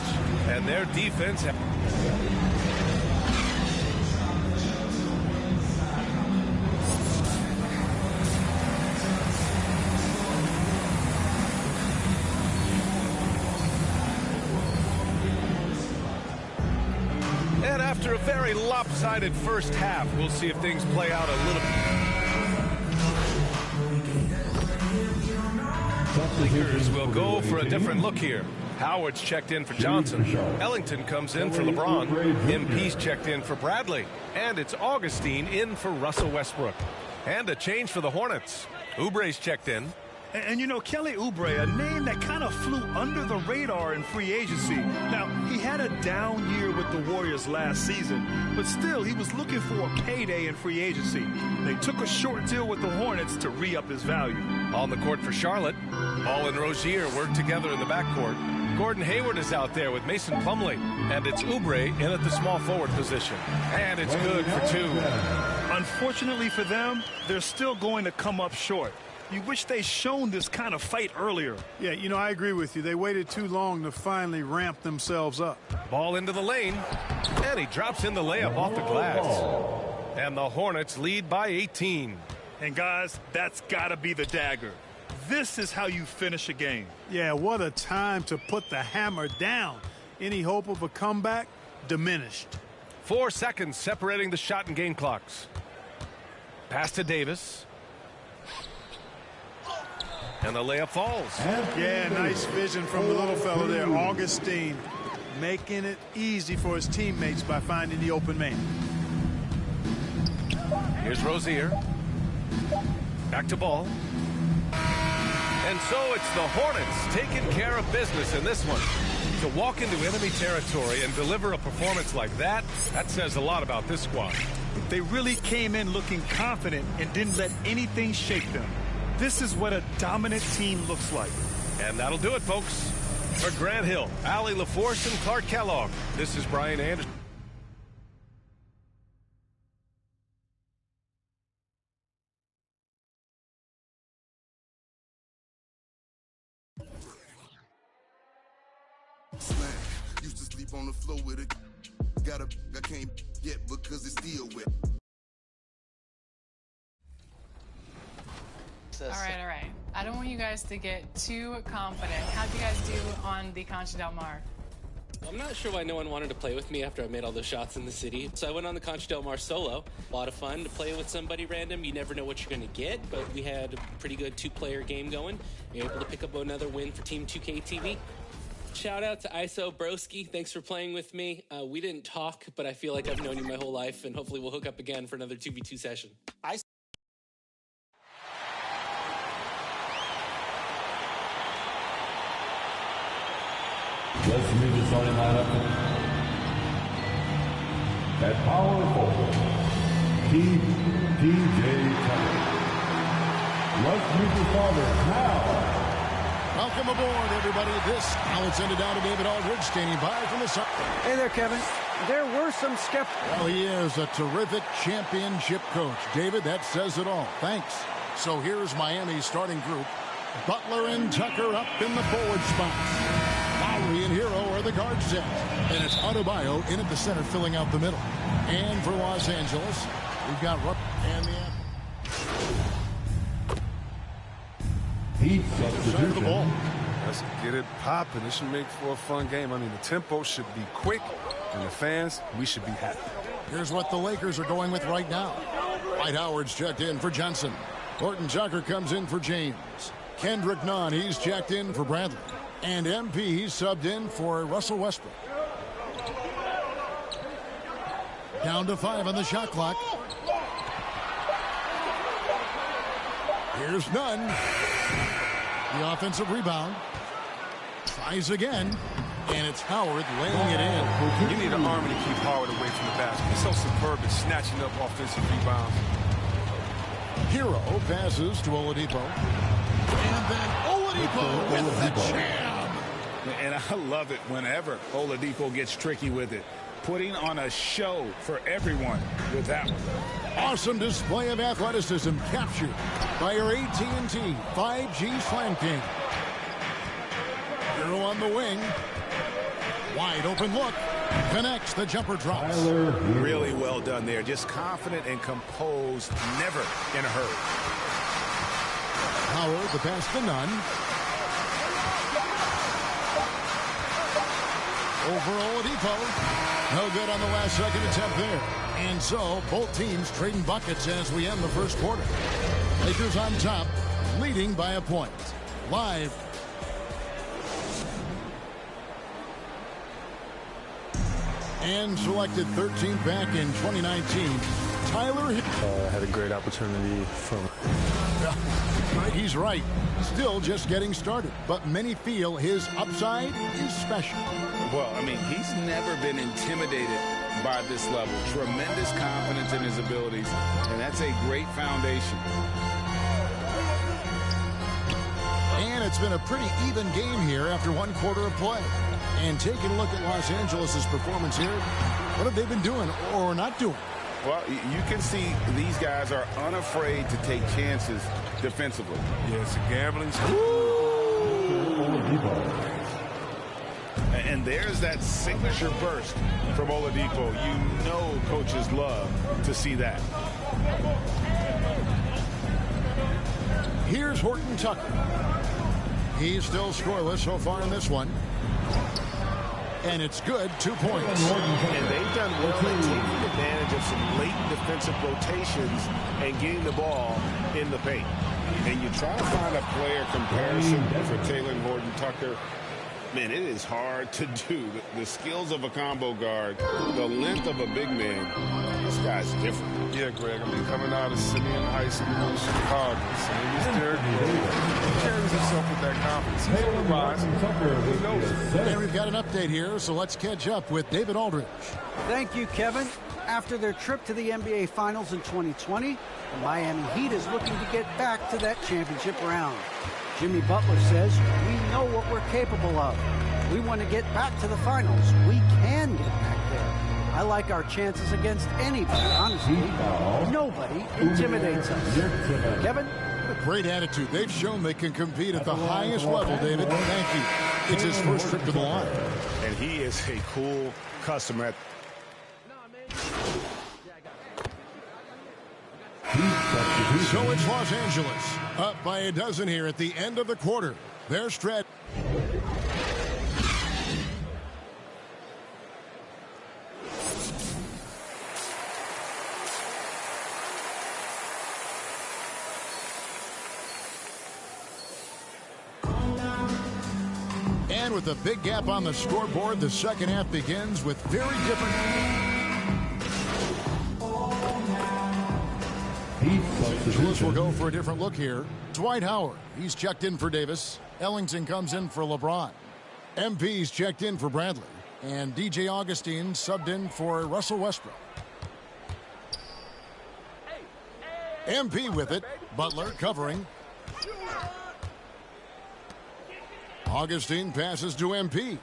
And their defense... And after a very lopsided first half, we'll see if things play out a little bit. Lakers will go for a different look here. Howard's checked in for Johnson. Ellington comes in for LeBron. MP's checked in for Bradley. And it's Augustine in for Russell Westbrook. And a change for the Hornets. Oubre's checked in. And you know, Kelly Oubre, a name that kind of flew under the radar in free agency. Now, he had a down year with the Warriors last season, but still, he was looking for a payday in free agency. They took a short deal with the Hornets to re-up his value. On the court for Charlotte, Ball and Rozier work together in the backcourt. Gordon Hayward is out there with Mason Plumlee, and it's Oubre in at the small forward position. And it's good for 2. Unfortunately for them, they're still going to come up short. You wish they'd shown this kind of fight earlier. Yeah, you know, I agree with you. They waited too long to finally ramp themselves up. Ball into the lane, and he drops in the layup off the glass. And the Hornets lead by 18. And guys, that's got to be the dagger. This is how you finish a game. Yeah, what a time to put the hammer down. Any hope of a comeback? Diminished. 4 seconds separating the shot and game clocks. Pass to Davis. And the layup falls. Yeah, nice vision from the little fellow there, Augustine, making it easy for his teammates by finding the open man. Here's Rozier. Back to ball. And so it's the Hornets taking care of business in this one. To walk into enemy territory and deliver a performance like that says a lot about this squad. They really came in looking confident and didn't let anything shake them. This is what a dominant team looks like. And that'll do it, folks. For Grant Hill, Allie LaForce, and Clark Kellogg, this is Brian Anderson. Used to sleep on the floor with it. I can't get because it's still wet. All right. I don't want you guys to get too confident. How'd you guys do on the Concha Del Mar? I'm not sure why no one wanted to play with me after I made all those shots in the city. So I went on the Concha Del Mar solo. A lot of fun to play with somebody random. You never know what you're going to get, but we had a pretty good two-player game going. We were able to pick up another win for Team 2K TV. Shout out to xoRqhh's. Thanks for playing with me. We didn't talk, but I feel like I've known you my whole life, and hopefully we'll hook up again for another 2v2 session. Let's meet the starting lineup. At power forward, T.J. Tucker. Let's meet the starters now. Welcome aboard, everybody. This now it's ended down to David Aldridge standing by from the side. Hey there, Kevin. There were some skeptics. Well, he is a terrific championship coach. David, that says it all. Thanks. So here's Miami's starting group. Butler and Tucker up in the forward spots. Lowry and Hero are the guard set. And it's Adebayo in at the center filling out the middle. And for Los Angeles, we've got Rupp and the Heat Serve the ball. Let's get it popping. This should make for a fun game. I mean, the tempo should be quick, and the fans, we should be happy. Here's what the Lakers are going with right now. Dwight Howard's checked in for Johnson. Horton Tucker comes in for James. Kendrick Nunn, he's checked in for Bradley. And MP, he's subbed in for Russell Westbrook. Down to 5 on the shot clock. Here's Nunn. The offensive rebound. Tries again. And it's Howard laying it in. You need an army to keep Howard away from the basket. He's so superb at snatching up offensive rebounds. Hero passes to Oladipo. And then Oladipo with the jam. And I love it whenever Oladipo gets tricky with it. Putting on a show for everyone with that one. Awesome display of athleticism captured by your AT&T 5G Slam King. Hero on the wing. Wide open look. Connects, the jumper drops. Really well done there. Just confident and composed, never in a hurry. Howard, the pass to Nunn. Over Oladipo. No good on the last second attempt there. And so, both teams trading buckets as we end the first quarter. Lakers on top, leading by a point. Live. And selected 13th back in 2019, Tyler. Had a great opportunity from. He's right. Still just getting started. But many feel his upside is special. Well, I mean, he's never been intimidated by this level. Tremendous confidence in his abilities. And that's a great foundation. And it's been a pretty even game here after one quarter of play. And taking a look at Los Angeles' performance here, what have they been doing or not doing? Well, you can see these guys are unafraid to take chances defensively. Yeah, it's a gambling. And there's that signature burst from Oladipo. You know coaches love to see that. Here's Horton Tucker. He's still scoreless so far in this one. And it's good, 2 points. And they've done well at taking advantage of some late defensive rotations and getting the ball in the paint. And you try to find a player comparison for Taylor and Horton Tucker. Man, it is hard to do. The skills of a combo guard, the length of a big man. this guy's different. Yeah, Greg. I mean, coming out of Simeon High School in Chicago, same as Derek Rose, he carries himself with that confidence. He's on the rise. He knows it. And we've got an update here, so let's catch up with David Aldridge. Thank you, Kevin. After their trip to the NBA Finals in 2020, the Miami Heat is looking to get back to that championship round. Jimmy Butler says, we know what we're capable of. We want to get back to the finals. We can get back there. I like our chances against anybody, honestly. Nobody intimidates us. Kevin? Great attitude. They've shown they can compete at the highest level, David. Thank you. It's his first trip to the line. And he is a cool customer. So it's Los Angeles, up by a dozen here at the end of the quarter. Their stretch. And with a big gap on the scoreboard, the second half begins with very different. Julius will go for a different look here. Dwight Howard, he's checked in for Davis. Ellington comes in for LeBron. MP's checked in for Bradley. And DJ Augustine subbed in for Russell Westbrook. MP with it. Butler covering. Augustine passes to MP.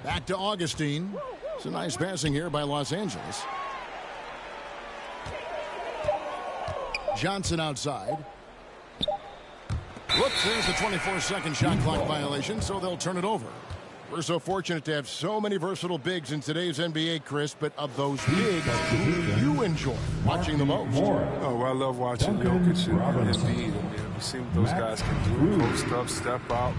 Back to Augustine. It's a nice passing here by Los Angeles. Johnson outside. Whoops, there's the 24-second shot clock violation, so they'll turn it over. We're so fortunate to have so many versatile bigs in today's NBA, Chris, but of those bigs, who do you enjoy watching the most? Oh, well, I love watching Jokic and Embiid. We've seen what those guys can do. Post up, step out,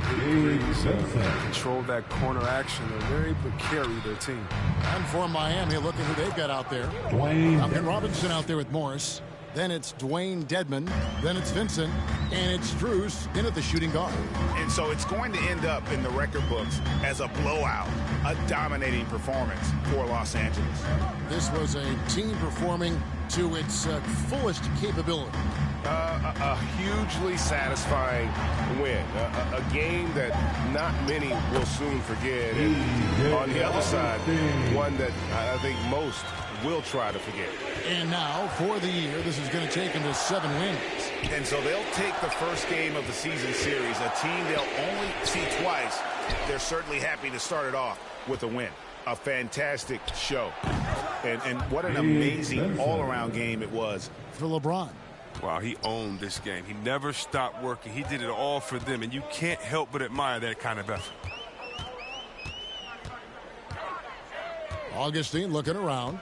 control that corner action. They're able to carry their team. And for Miami, look at who they've got out there. Duncan Robinson out there with Morris. Then it's Dwayne Dedman. Then it's Vincent. And it's Strus in at the shooting guard. And so it's going to end up in the record books as a blowout, a dominating performance for Los Angeles. This was a team performing to its fullest capability. A hugely satisfying win. A game that not many will soon forget. And on the other side, one that I think most will try to forget. And now, for the year, this is going to take them to 7 wins. And so they'll take the first game of the season series, a team they'll only see twice. They're certainly happy to start it off with a win. A fantastic show. And what an amazing all-around game it was. For LeBron. Wow, he owned this game. He never stopped working. He did it all for them, and you can't help but admire that kind of effort. Augustine looking around.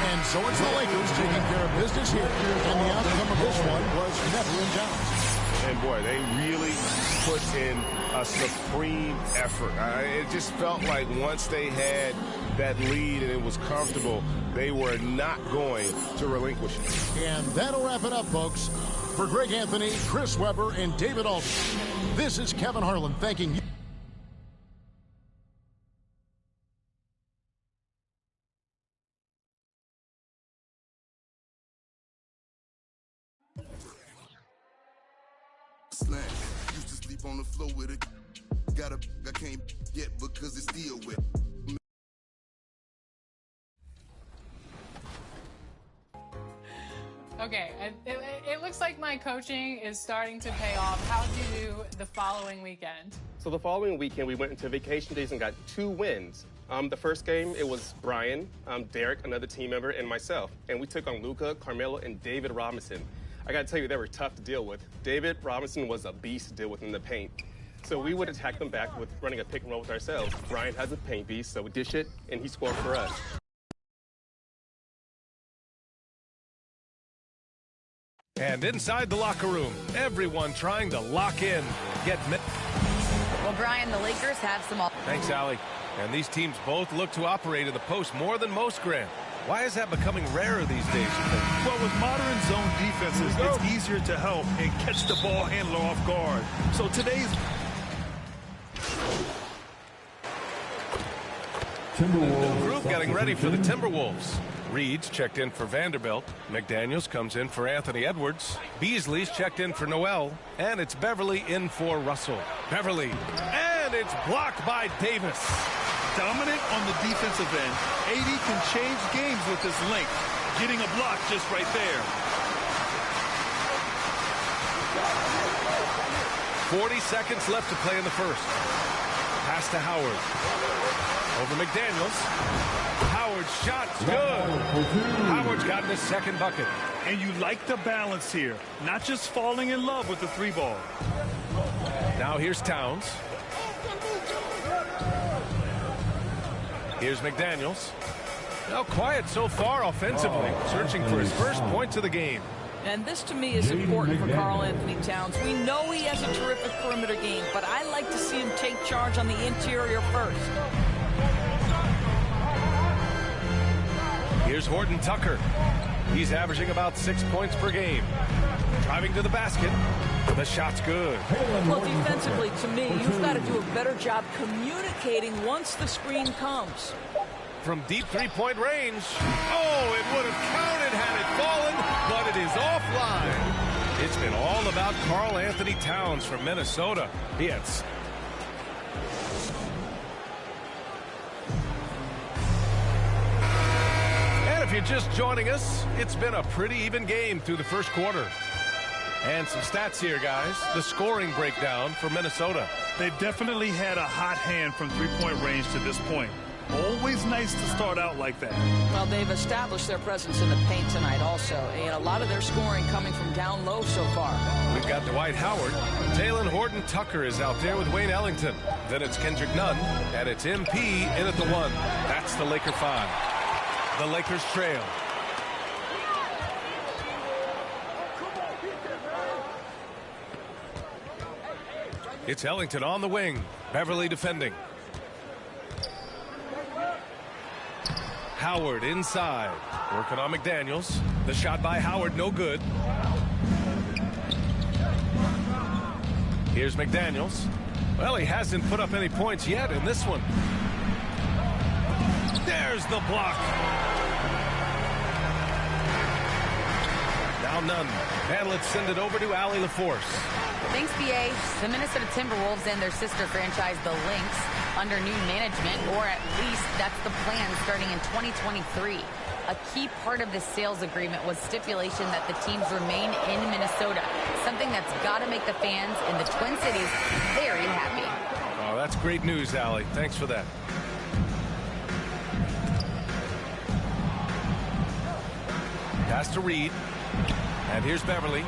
And so it's the Lakers taking care of business here. And the outcome of this one was never in doubt. And boy, they really put in a supreme effort. It just felt like once they had that lead and it was comfortable, they were not going to relinquish it. And that'll wrap it up, folks. For Greg Anthony, Chris Webber, and David Aldridge, this is Kevin Harlan thanking you. Slang. Used to sleep on the floor with it. I can't get because it's still wet. Okay, it looks like my coaching is starting to pay off. How'd you do the following weekend? So the following weekend, we went into vacation days and got 2 wins. The first game, it was Brian, Derek, another team member, and myself. And we took on Luka, Carmelo, and David Robinson. I got to tell you, they were tough to deal with. David Robinson was a beast to deal with in the paint. So we would attack them back with running a pick and roll with ourselves. Brian has a paint beast, so we dish it, and he scored for us. And inside the locker room, everyone trying to lock in. Well, Brian, the Lakers have some... Thanks, Allie. And these teams both look to operate in the post more than most, Grant. Why is that becoming rarer these days, you think? Well, with modern zone defenses, it's easier to help and catch the ball handler off guard. So today's New group getting ready for the Timberwolves. Reed's checked in for Vanderbilt. McDaniels comes in for Anthony Edwards. Beasley's checked in for Noel. And it's Beverly in for Russell. Beverly. And it's blocked by Davis. dominant on the defensive end. AD can change games with his length. Getting a block just right there. 40 seconds left to play in the first. Pass to Howard. Over McDaniels. Howard's shot's good. Howard's gotten his second bucket. And you like the balance here. Not just falling in love with the three ball. Now here's Towns. Here's McDaniels. Now quiet so far offensively. Searching for his first points of the game. And this to me is important for Karl Anthony Towns. We know he has a terrific perimeter game, but I like to see him take charge on the interior first. Here's Horton Tucker. He's averaging about 6 points per game. Driving to the basket. The shot's good. Well, defensively, to me, you've got to do a better job communicating once the screen comes. From deep three-point range. Oh, it would have counted had it fallen, but it is offline. It's been all about Karl Anthony Towns from Minnesota. Yes. And if you're just joining us, it's been a pretty even game through the first quarter. And some stats here, guys. The scoring breakdown for Minnesota. They've definitely had a hot hand from three-point range to this point. Always nice to start out like that. Well, they've established their presence in the paint tonight also. And a lot of their scoring coming from down low so far. We've got Dwight Howard. Taylor Horton Tucker is out there with Wayne Ellington. Then it's Kendrick Nunn. And it's MP in at the 1. That's the Laker 5. The Lakers trail. It's Ellington on the wing. Beverly defending. Howard inside. Working on McDaniels. The shot by Howard, no good. Here's McDaniels. Well, he hasn't put up any points yet in this one. There's the block. Now Nunn. And let's send it over to Allie LaForce. Thanks, BA. The Minnesota Timberwolves and their sister franchise, the Lynx, under new management, or at least that's the plan starting in 2023. A key part of this sales agreement was stipulation that the teams remain in Minnesota, something that's got to make the fans in the Twin Cities very happy. Oh, that's great news, Allie. Thanks for that. Pass to Reed. And here's Beverly.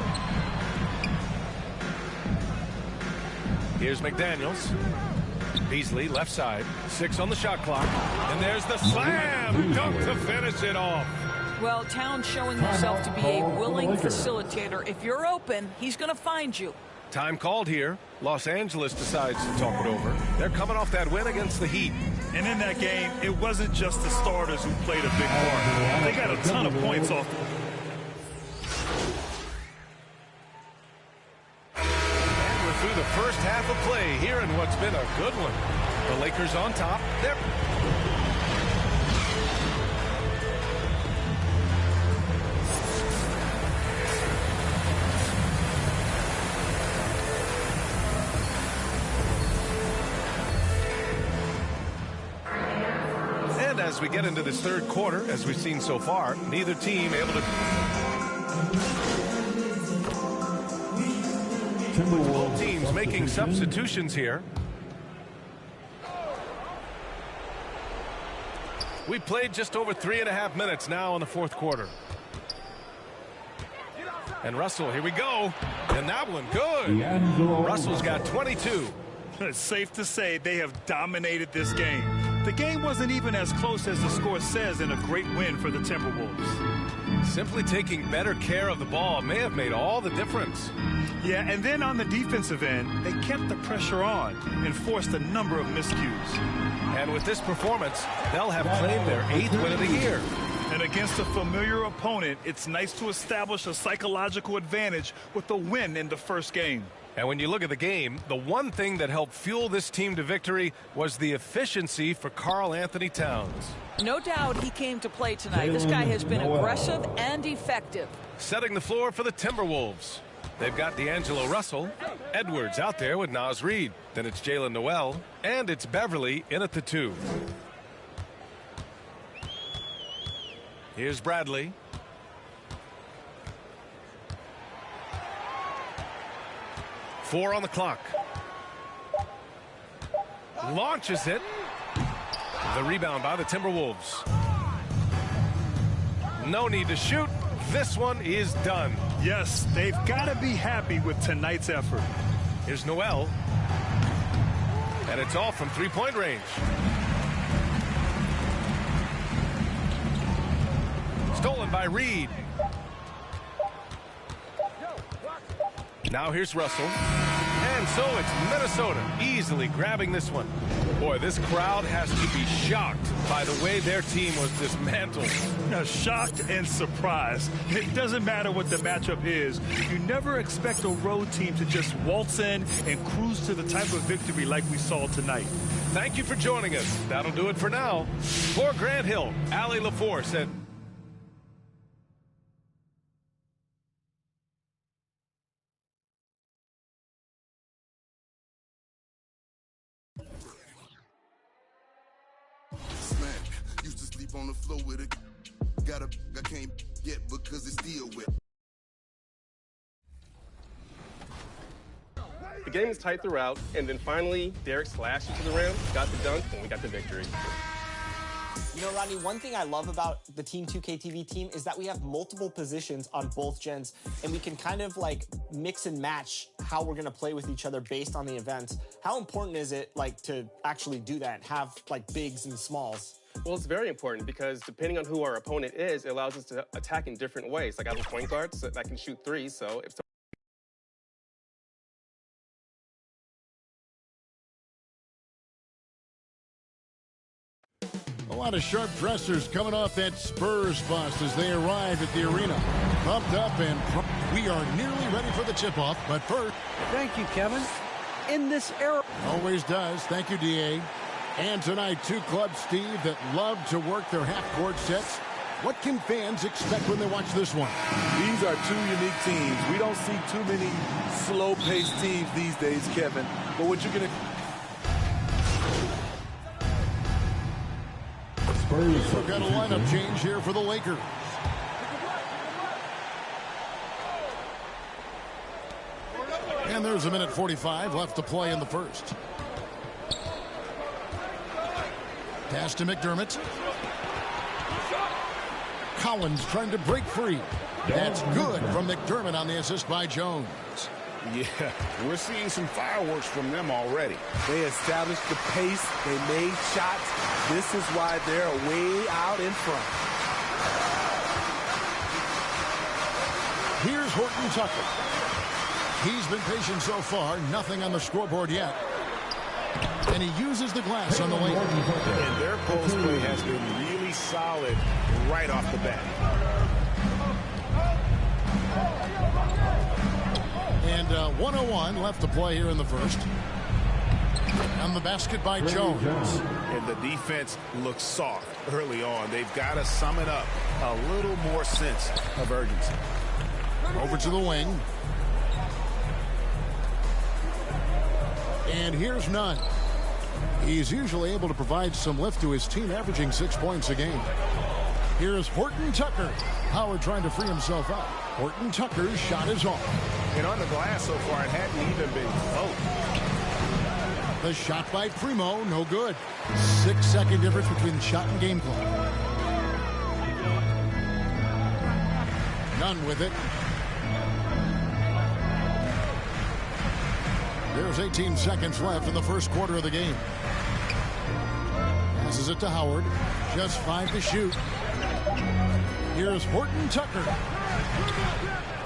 Here's McDaniels. Beasley, left side. 6 on the shot clock. And there's the slam dunk to finish it off. Well, Towns showing himself to be a willing facilitator. If you're open, he's going to find you. Time called here. Los Angeles decides to talk it over. They're coming off that win against the Heat. And in that game, it wasn't just the starters who played a big part. They got a ton of points off. Through the first half of play here in what's been a good one. The Lakers on top. They're and as we get into this third quarter, as we've seen so far, neither team able to both teams making substitutions here. We played just over 3.5 minutes now in the fourth quarter. And Russell, here we go. And that one, good. Russell's got 22. It's safe to say they have dominated this game. The game wasn't even as close as the score says in a great win for the Timberwolves. Simply taking better care of the ball may have made all the difference. Yeah, and then on the defensive end, they kept the pressure on and forced a number of miscues. And with this performance, they'll have claimed their 8th win of the year. And against a familiar opponent, it's nice to establish a psychological advantage with a win in the first game. And when you look at the game, the one thing that helped fuel this team to victory was the efficiency for Karl Anthony Towns. No doubt he came to play tonight. This guy has been aggressive and effective. Setting the floor for the Timberwolves. They've got D'Angelo Russell. Edwards out there with Naz Reid. Then it's Jalen Noel. And it's Beverly in at the 2. Here's Bradley. Four on the clock. Launches it. The rebound by the Timberwolves. No need to shoot. This one is done. Yes, they've got to be happy with tonight's effort. Here's Noel. And it's all from three-point range. Stolen by Reid. Now here's Russell. And so it's Minnesota easily grabbing this one. Boy, this crowd has to be shocked by the way their team was dismantled. Now, shocked and surprised. It doesn't matter what the matchup is. You never expect a road team to just waltz in and cruise to the type of victory like we saw tonight. Thank you for joining us. That'll do it for now. For Grant Hill, Allie LaForce said. Used to sleep on the floor with it. Got a I can't get because it's still wet. The game was tight throughout, and then finally, Derek slashed into the rim, got the dunk, and we got the victory. You know, Rodney, one thing I love about the Team 2K TV team is that we have multiple positions on both gens, and we can kind of like mix and match how we're going to play with each other based on the events. How important is it like to actually do that, have like bigs and smalls? Well, it's very important because depending on who our opponent is, it allows us to attack in different ways. Like I have a point guard that can shoot threes, so if A lot of sharp dressers coming off that Spurs bust as they arrive at the arena. Pumped up, and we are nearly ready for the tip-off. But first... Thank you, Kevin. In this era... Always does. Thank you, D.A. And tonight, two clubs, Steve, that love to work their half-court sets. What can fans expect when they watch this one? These are two unique teams. We don't see too many slow-paced teams these days, Kevin. But what you're going to... We've got a lineup change here for the Lakers. And there's a minute 45 left to play in the first. Pass to McDermott. Collins trying to break free. That's good from McDermott on the assist by Jones. Yeah, we're seeing some fireworks from them already. They established the pace. They made shots. This is why they're way out in front. Here's Horton Tucker. He's been patient so far. Nothing on the scoreboard yet. And he uses the glass on the lane. And their post play has been really solid right off the bat. And 101 left to play here in the first. And the basket by Jones. And the defense looks soft early on. They've got to sum it up. A little more sense of urgency. Over to the wing. And here's Nunn. He's usually able to provide some lift to his team, averaging 6 points a game. Here's Horton Tucker. Howard trying to free himself up. Horton Tucker's shot is off. And on the glass so far, it hadn't even been close. The shot by Primo, no good. 6-second difference between shot and game clock. Nunn with it. There's 18 seconds left in the first quarter of the game. Passes it to Howard. Just 5 to shoot. Here's Horton Tucker.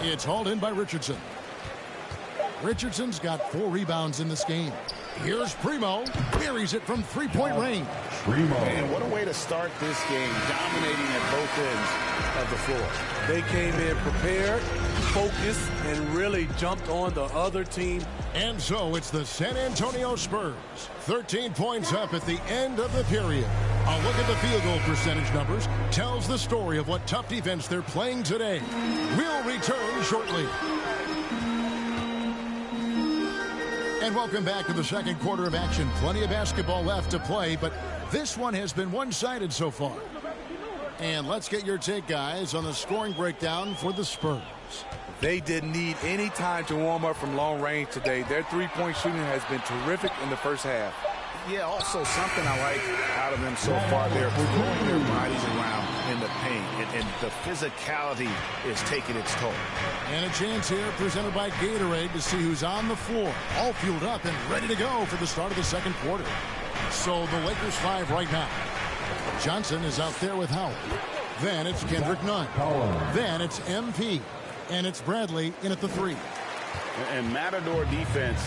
It's hauled in by Richardson. Richardson's got 4 rebounds in this game. Here's Primo. Buries it from three-point range. And what a way to start this game, dominating at both ends of the floor. They came in prepared, focused, and really jumped on the other team. And so it's the San Antonio Spurs. 13 points up at the end of the period. A look at the field goal percentage numbers tells the story of what tough defense they're playing today. We'll return shortly. And welcome back to the second quarter of action. Plenty of basketball left to play, but this one has been one-sided so far. And let's get your take, guys, on the scoring breakdown for the Spurs. They didn't need any time to warm up from long range today. Their three-point shooting has been terrific in the first half. Yeah, also something I like out of them so far, they're throwing their bodies around in the paint, and the physicality is taking its toll. And a chance here presented by Gatorade to see who's on the floor, all fueled up and ready to go for the start of the second quarter. So the Lakers 5 right now. Johnson is out there with Howard. Then it's Kendrick Nunn. Then it's MP. And it's Bradley in at the 3. And Matador defense,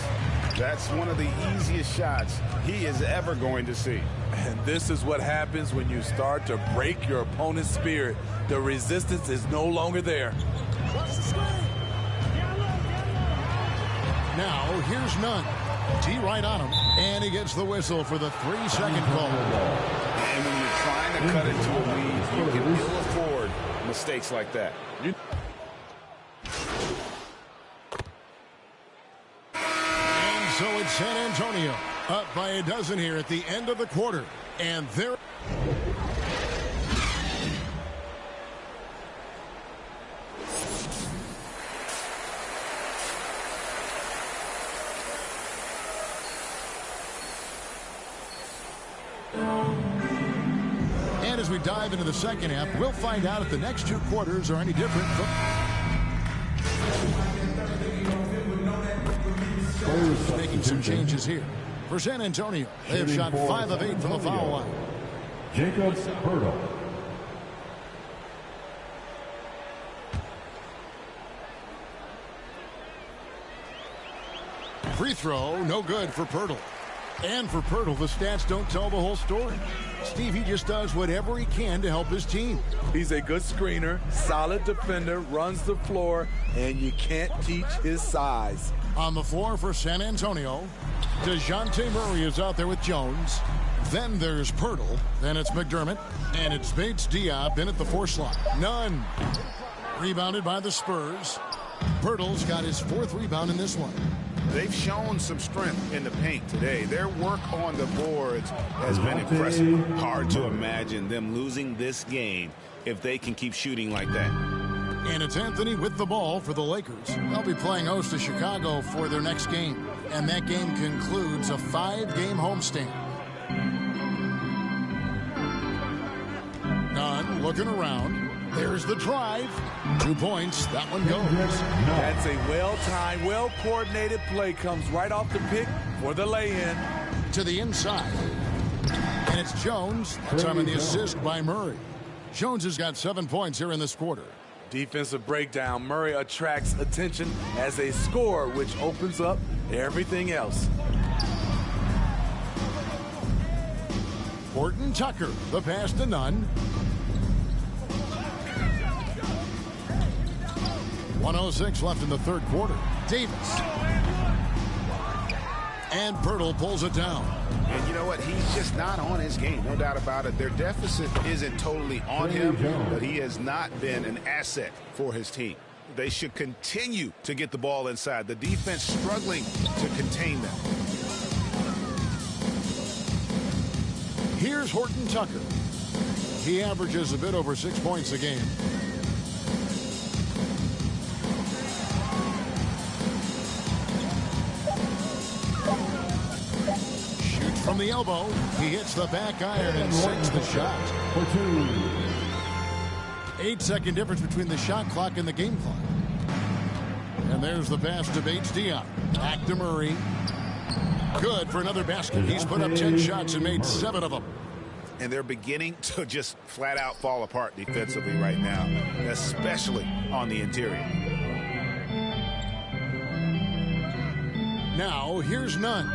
that's one of the easiest shots he is ever going to see. And this is what happens when you start to break your opponent's spirit. The resistance is no longer there. Now here's Nunn. T right on him. And he gets the whistle for the 3-second call. And when you're trying to cut into a lead, you can ill afford mistakes like that. So it's San Antonio up by a dozen here at the end of the quarter. And there. And as we dive into the second half, we'll find out if the next two quarters are any different from. Making some changes here. For San Antonio, they have shot 5 of 8 from the foul line. Jacob Pirtle. Free throw, no good for Pirtle. And for Pirtle, the stats don't tell the whole story. Steve, he just does whatever he can to help his team. He's a good screener, solid defender, runs the floor, and you can't teach his size. On the floor for San Antonio, DeJounte Murray is out there with Jones. Then there's Pirtle. Then it's McDermott. And it's Bates Diop in at the 4 slot. Nunn. Rebounded by the Spurs. Pirtle's got his 4th rebound in this one. They've shown some strength in the paint today. Their work on the boards has been impressive. Hard to imagine them losing this game if they can keep shooting like that. And it's Anthony with the ball for the Lakers. They'll be playing host to Chicago for their next game. And that game concludes a 5-game homestand. Nunn looking around. There's the drive. 2 points. That one goes. That's a well-timed, well-coordinated play. Comes right off the pick for the lay-in. To the inside. And it's Jones. That time in the assist by Murray. Jones has got 7 points here in this quarter. Defensive breakdown. Murray attracts attention as a scorer, which opens up everything else. Horton Tucker. The pass to Nunn. 1:06 left in the third quarter. Davis. And Pirtle pulls it down. And you know what? He's just not on his game. No doubt about it. Their deficit isn't totally on him, but he has not been an asset for his team. They should continue to get the ball inside. The defense struggling to contain them. Here's Horton Tucker. He averages a bit over 6 points a game. From the elbow, he hits the back iron and sinks the shot. 8-second difference between the shot clock and the game clock. And there's the pass to Bates Diop. Back to Murray. Good for another basket. He's put up 10 shots and made 7 of them. And they're beginning to just flat out fall apart defensively right now, especially on the interior. Now, here's Nunn.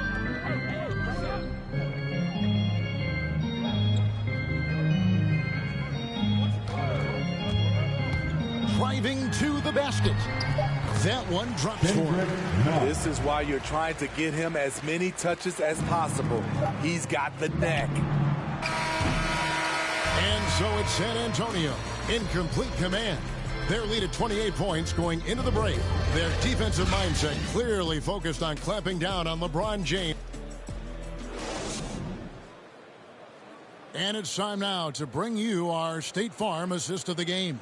Driving to the basket. That one drops for him. This is why you're trying to get him as many touches as possible. He's got the neck. And so it's San Antonio in complete command. Their lead at 28 points going into the break. Their defensive mindset clearly focused on clamping down on LeBron James. And it's time now to bring you our State Farm assist of the game.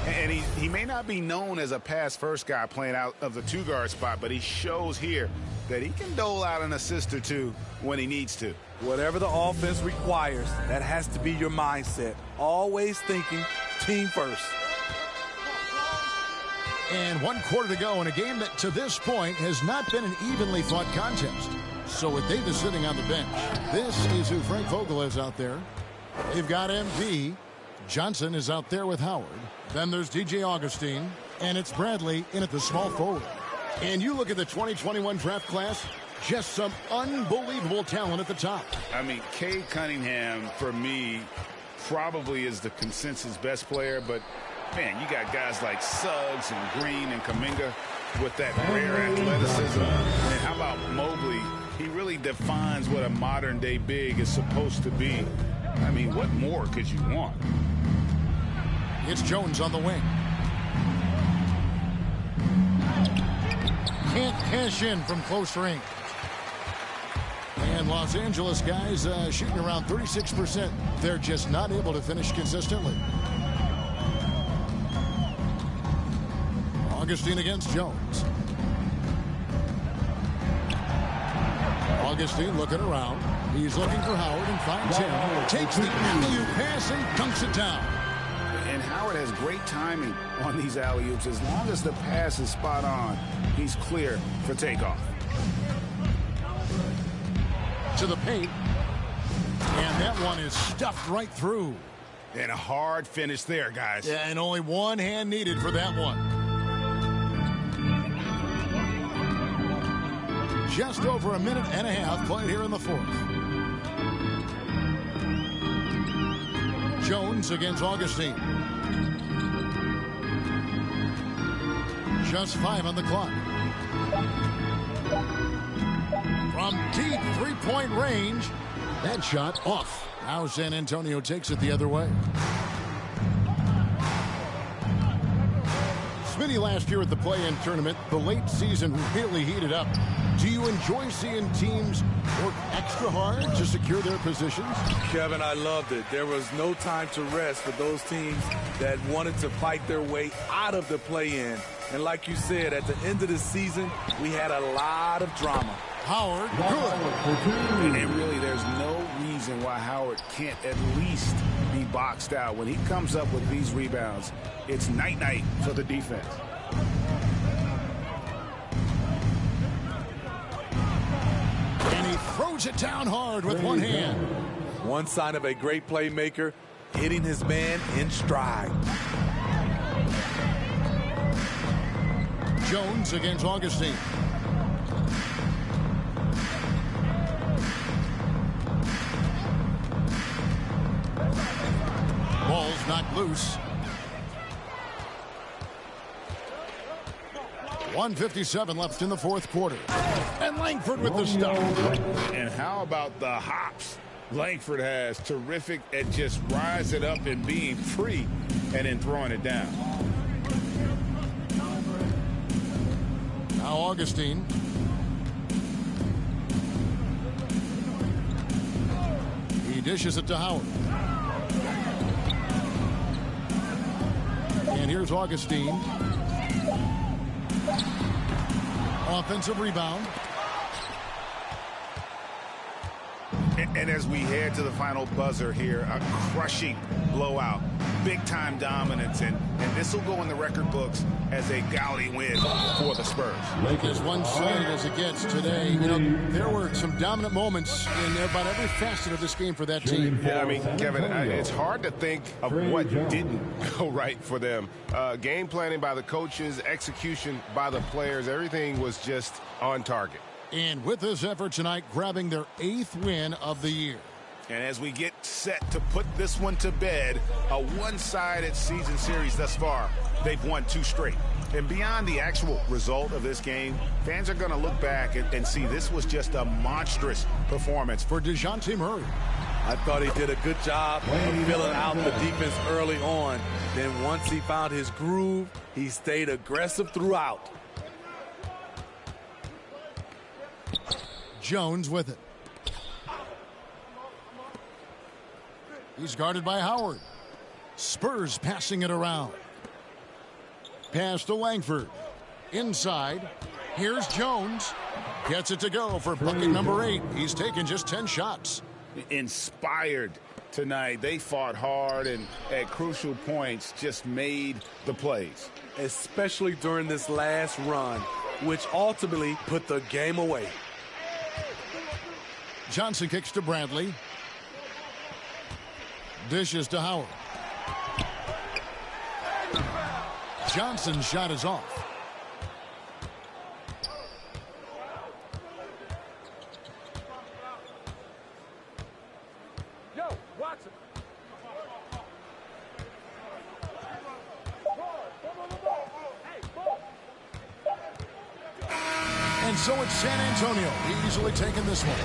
And he may not be known as a pass-first guy playing out of the two-guard spot, but he shows here that he can dole out an assist or two when he needs to. Whatever the offense requires, that has to be your mindset. Always thinking team first. And 1 quarter to go in a game that to this point has not been an evenly fought contest. So with Davis sitting on the bench, this is who Frank Vogel is out there. They've got MP. Johnson is out there with Howard. Then there's DJ Augustine. And it's Bradley in at the small forward. And you look at the 2021 draft class, just some unbelievable talent at the top. I mean, Cade Cunningham, for me, probably is the consensus best player. But, man, you got guys like Suggs and Green and Kuminga with that rare athleticism. And how about Mobley? He really defines what a modern-day big is supposed to be. I mean, what more could you want? It's Jones on the wing. Can't cash in from close range. And Los Angeles guys shooting around 36%. They're just not able to finish consistently. Augustine against Jones. Augustine looking around. He's looking for Howard and finds him. Takes the alley-oop pass and dunks it down. And Howard has great timing on these alley-oops. As long as the pass is spot on, he's clear for takeoff. To the paint. And that one is stuffed right through. And a hard finish there, guys. Yeah, and only one hand needed for that one. Just over a minute and a half played here in the fourth. Jones against Augustine. Just 5 on the clock. From deep three-point range, that shot off. Now San Antonio takes it the other way. Smitty last year at the play-in tournament, the late season really heated up. Do you enjoy seeing teams work extra hard to secure their positions? Kevin, I loved it. There was no time to rest for those teams that wanted to fight their way out of the play-in. And like you said, at the end of the season, we had a lot of drama. Howard, good. And really, there's no reason why Howard can't at least be boxed out. When he comes up with these rebounds, it's night-night for the defense. And he throws it down hard with one hand. One sign of a great playmaker, hitting his man in stride. Jones against Augustine. Ball's knocked loose. 1:57 left in the fourth quarter. And Langford with the stop. And how about the hops Langford has? Terrific at just rising up and being free and then throwing it down. Now Augustine. He dishes it to Howard. And here's Augustine. Offensive rebound. And as we head to the final buzzer here, a crushing blowout, big-time dominance, and this will go in the record books as a gaudy win for the Spurs. As one-sided as it gets today, you know, there were some dominant moments in about every facet of this game for that team. Yeah, I mean, Kevin, it's hard to think of what didn't go right for them. Game planning by the coaches, execution by the players, everything was just on target. And with this effort tonight, grabbing their 8th win of the year. And as we get set to put this one to bed, a one-sided season series thus far, they've won 2 straight. And beyond the actual result of this game, fans are going to look back and see this was just a monstrous performance for DeJounte Murray. I thought he did a good job of filling out the defense early on. Then once he found his groove, he stayed aggressive throughout. Jones with it. He's guarded by Howard. Spurs passing it around. Pass to Langford. Inside. Here's Jones. Gets it to go for bucket number 8. He's taken just 10 shots. Inspired tonight. They fought hard and at crucial points just made the plays. Especially during this last run, which ultimately put the game away. Johnson kicks to Bradley. Dishes to Howard. Johnson's shot is off. And so it's San Antonio easily taking this one.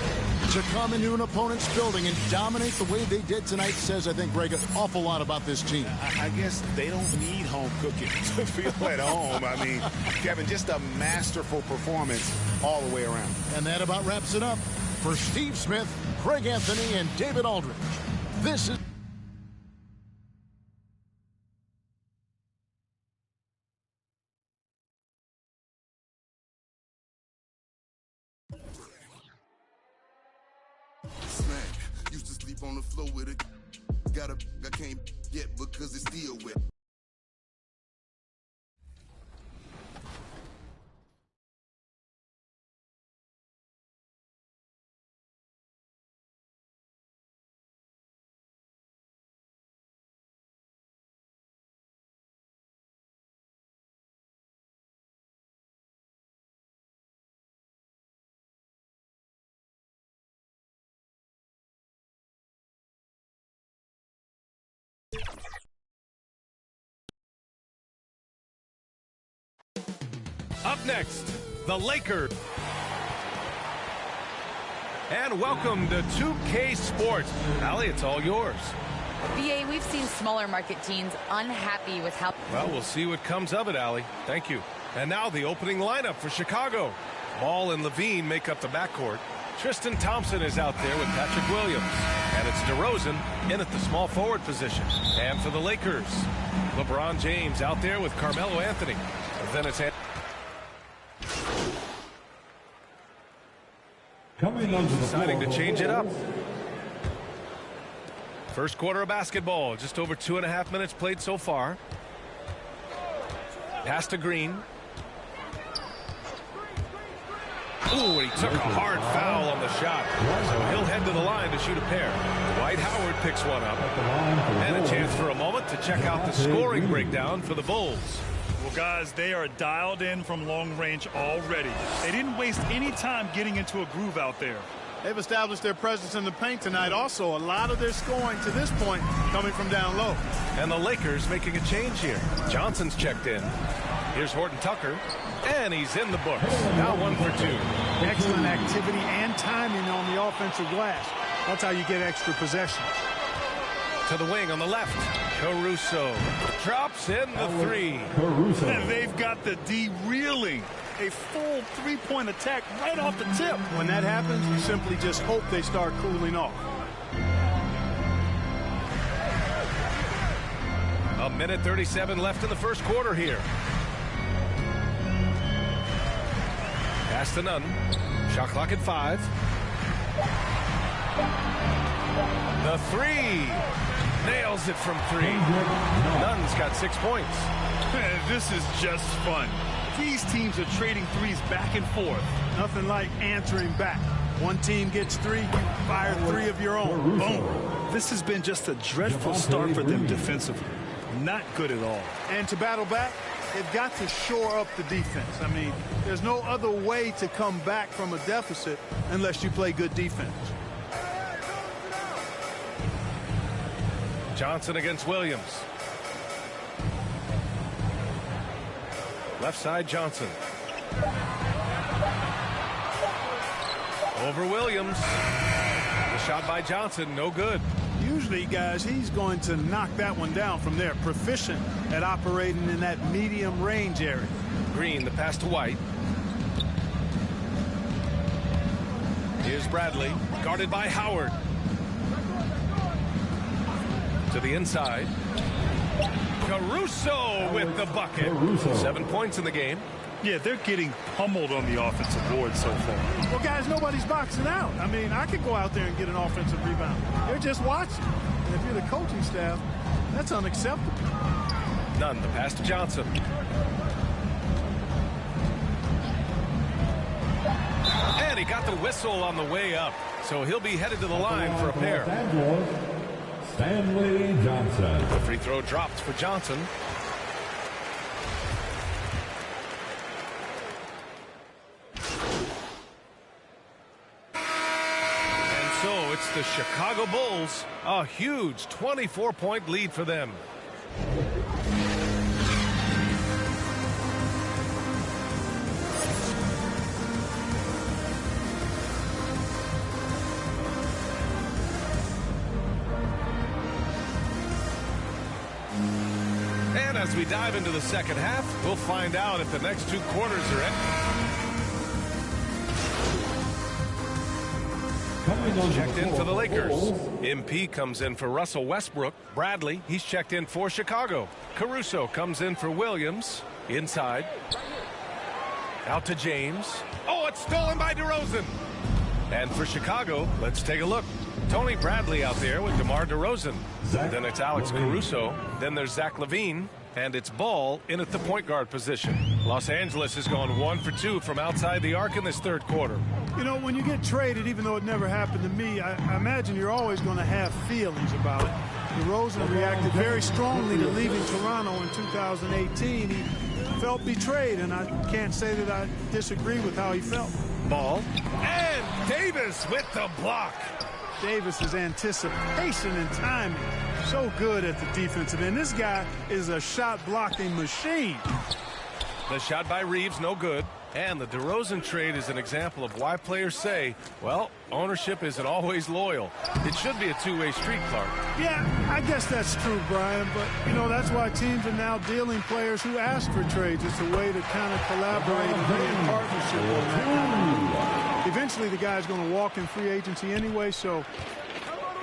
To come into an opponent's building and dominate the way they did tonight says, I think, Greg, an awful lot about this team. I guess they don't need home cooking to feel at home. I mean, Kevin, just a masterful performance all the way around. And that about wraps it up. For Steve Smith, Craig Anthony, and David Aldridge, this is... Used to sleep on the floor with it. I can't get because it's still wet. Up next, the Lakers. And welcome to 2K Sports. Allie, it's all yours. BA, we've seen smaller market teams unhappy with how... Well, we'll see what comes of it, Allie. Thank you. And now the opening lineup for Chicago. Ball and Levine make up the backcourt. Tristan Thompson is out there with Patrick Williams. And it's DeRozan in at the small forward position. And for the Lakers, LeBron James out there with Carmelo Anthony. And then it's... deciding to change it up. First quarter of basketball, just over 2.5 minutes played so far. Pass to Green. Ooh, and he took a hard foul on the shot. So he'll head to the line to shoot a pair. Dwight Howard picks one up. And a chance for a moment to check out the scoring breakdown for the Bulls. Well, guys, they are dialed in from long range already. They didn't waste any time getting into a groove out there. They've established their presence in the paint tonight. Also, a lot of their scoring to this point coming from down low. And the Lakers making a change here. Johnson's checked in. Here's Horton Tucker. And he's in the books. Now 1 for 2. Excellent activity and timing on the offensive glass. That's how you get extra possessions. To the wing on the left. Caruso drops in the 3. And they've got the D reeling. A full three-point attack right off the tip. When that happens, you simply just hope they start cooling off. A minute 37 left in the first quarter here. Pass to Nunn. Shot clock at 5. The 3. Nails it from 3. Nunn's got 6 points. This is just fun. These teams are trading threes back and forth. Nothing like answering back. One team gets 3, you fire 3 of your own. Boom. This has been just a dreadful start for them defensively. Not good at all. And to battle back, they've got to shore up the defense. I mean, there's no other way to come back from a deficit unless you play good defense. Johnson against Williams. Left side, Johnson. Over Williams. The shot by Johnson, no good. Usually, guys, he's going to knock that one down from there. Proficient at operating in that medium range area. Green, the pass to White. Here's Bradley, guarded by Howard. To the inside. Caruso with the bucket. 7 points in the game. Yeah, they're getting pummeled on the offensive board so far. Well, guys, nobody's boxing out. I mean, I could go out there and get an offensive rebound. They're just watching. And if you're the coaching staff, that's unacceptable. Nunn, the pass to Johnson. And he got the whistle on the way up. So he'll be headed to the line for a pair. Stanley Johnson. The free throw dropped for Johnson. And so it's the Chicago Bulls. A huge 24-point lead for them. And as we dive into the second half, we'll find out if the next 2 quarters are ending. Checked in for the Lakers. MP comes in for Russell Westbrook. Bradley, he's checked in for Chicago. Caruso comes in for Williams. Inside. Out to James. Oh, it's stolen by DeRozan. And for Chicago, let's take a look. Tony Bradley out there with DeMar DeRozan. Then it's Alex Caruso. Then there's Zach LaVine. And it's Ball in at the point guard position. Los Angeles has gone 1 for 2 from outside the arc in this third quarter. You know, when you get traded, even though it never happened to me, I imagine you're always going to have feelings about it. DeRozan reacted very strongly to leaving Toronto in 2018. He felt betrayed, and I can't say that I disagree with how he felt. Ball. And Davis with the block. Davis's anticipation and timing, so good at the defensive end. This guy is a shot-blocking machine. The shot by Reeves, no good. And the DeRozan trade is an example of why players say, well, ownership isn't always loyal. It should be a two-way street, Clark. Yeah, I guess that's true, Brian. But, you know, that's why teams are now dealing players who ask for trades. It's a way to kind of collaborate and be in partnership on that. Eventually, the guy's going to walk in free agency anyway, so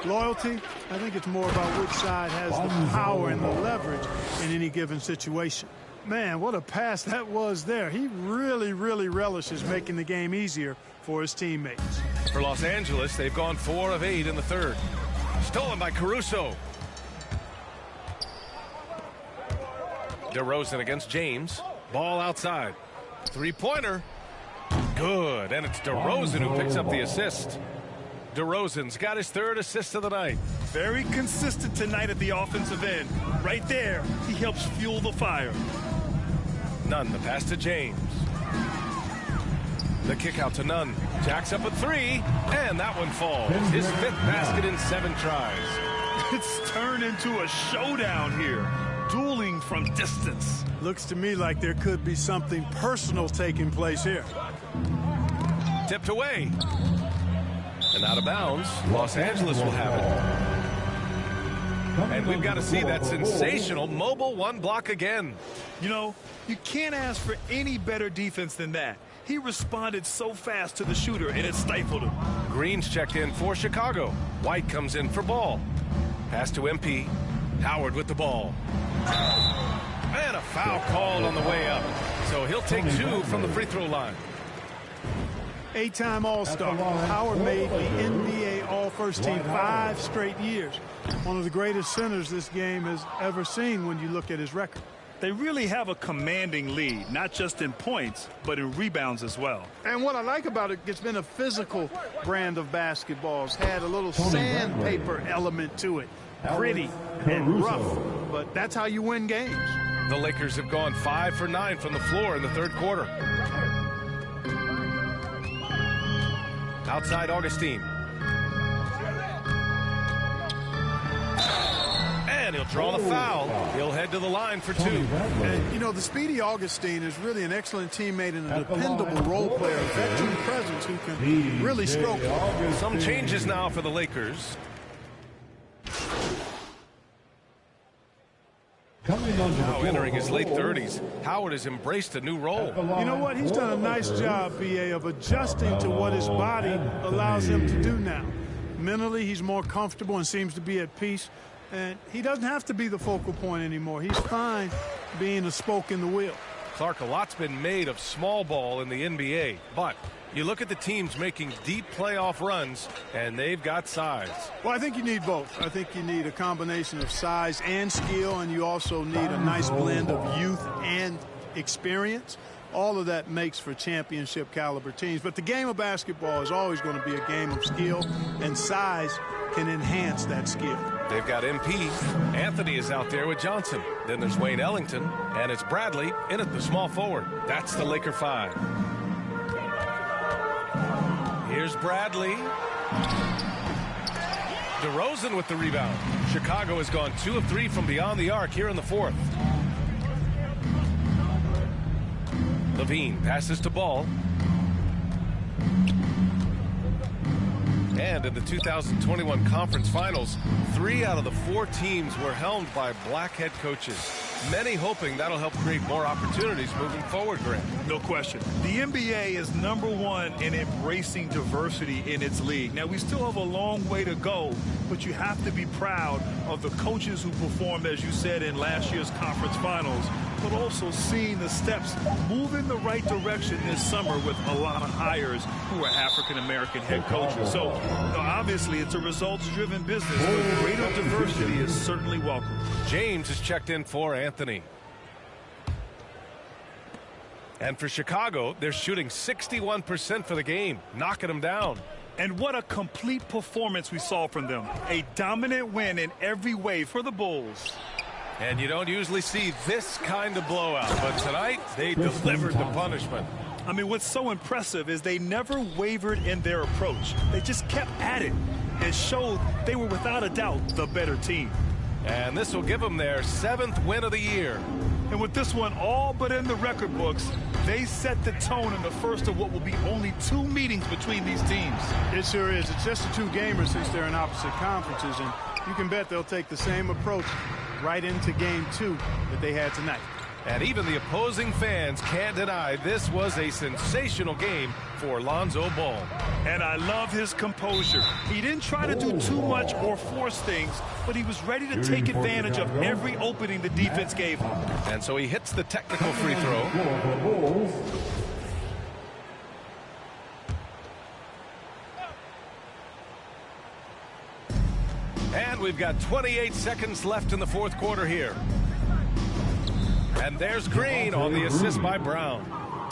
loyalty, I think it's more about which side has the power and the leverage in any given situation. Man, what a pass that was there. He really, really relishes making the game easier for his teammates. For Los Angeles, they've gone 4 of 8 in the third. Stolen by Caruso. DeRozan against James. Ball outside. Three-pointer. Good. And it's DeRozan who picks up the assist. DeRozan's got his 3rd assist of the night. Very consistent tonight at the offensive end. Right there, he helps fuel the fire. Nunn, the pass to James. The kick out to Nunn. Jacks up a 3, and that one falls. His 5th basket in 7 tries. It's turned into a showdown here. Dueling from distance. Looks to me like there could be something personal taking place here. Tipped away. And out of bounds. Los Angeles will have it. And we've got to see that sensational mobile 1 block again. You know, you can't ask for any better defense than that. He responded so fast to the shooter, and it stifled him. Green's checked in for Chicago. White comes in for Ball. Pass to MP. Howard with the ball. And a foul called on the way up. So he'll take 2 from the free throw line. 8-time All-Star. Howard made the NBA All-First Team 5 straight years. One of the greatest centers this game has ever seen when you look at his record. They really have a commanding lead, not just in points, but in rebounds as well. And what I like about it, it's been a physical brand of basketball. It's had a little sandpaper element to it. Gritty and rough, but that's how you win games. The Lakers have gone 5 for 9 from the floor in the third quarter. Outside Augustine. And he'll draw the foul. He'll head to the line for 2. And, you know, the speedy Augustine is really an excellent teammate and a dependable role player, a veteran presence who can really stroke it. Some changes now for the Lakers. Now entering his late 30s, Howard has embraced a new role. You know what? He's done a nice job, B.A., of adjusting to what his body allows him to do now. Mentally, he's more comfortable and seems to be at peace. And he doesn't have to be the focal point anymore. He's fine being a spoke in the wheel. Clark, a lot's been made of small ball in the NBA, but you look at the teams making deep playoff runs, and they've got size. Well, I think you need both. I think you need a combination of size and skill, and you also need a nice blend of youth and experience. All of that makes for championship caliber teams. But the game of basketball is always going to be a game of skill, and size can enhance that skill. They've got MP. Anthony is out there with Johnson. Then there's Wayne Ellington, and it's Bradley in at the small forward. That's the Laker 5. Here's Bradley. DeRozan with the rebound. Chicago has gone 2 of 3 from beyond the arc here in the fourth. Levine passes to Ball. And in the 2021 conference finals, 3 out of the 4 teams were helmed by black head coaches. Many hoping that'll help create more opportunities moving forward, Grant. No question. The NBA is #1 in embracing diversity in its league. Now, we still have a long way to go, but you have to be proud of the coaches who performed, as you said, in last year's conference finals, but also seeing the steps move in the right direction this summer with a lot of hires who are African-American head coaches. So, obviously, it's a results-driven business, but greater diversity is certainly welcome. James is checked in for Anthony. And for Chicago, they're shooting 61% for the game, knocking them down. And what a complete performance we saw from them. A dominant win in every way for the Bulls. And you don't usually see this kind of blowout, but tonight they delivered the punishment. I mean, what's so impressive is they never wavered in their approach. They just kept at it and showed they were without a doubt the better team. And this will give them their 7th win of the year. And with this one all but in the record books, they set the tone in the first of what will be only 2 meetings between these teams. It sure is. It's just a 2-gamer since they're in opposite conferences, and you can bet they'll take the same approach right into game 2 that they had tonight. And even the opposing fans can't deny this was a sensational game for Lonzo Ball. And I love his composure. He didn't try to do too much or force things, but he was ready to take advantage of every opening the defense gave him. And so he hits the technical free throw. And we've got 28 seconds left in the fourth quarter here. And there's Green on the assist by Brown.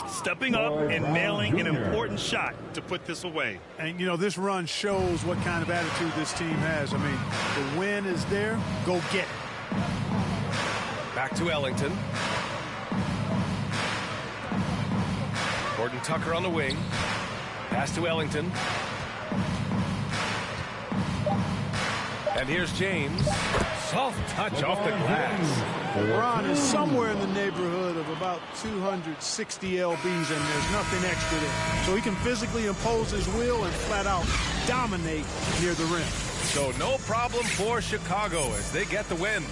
Stepping up and nailing an important shot to put this away. And, you know, this run shows what kind of attitude this team has. I mean, the win is there. Go get it. Back to Ellington. Horton Tucker on the wing. Pass to Ellington. And here's James. Soft touch off the glass. LeBron is somewhere in the neighborhood of about 260 lbs, and there's nothing extra there. So he can physically impose his will and flat out dominate near the rim. So no problem for Chicago as they get the win.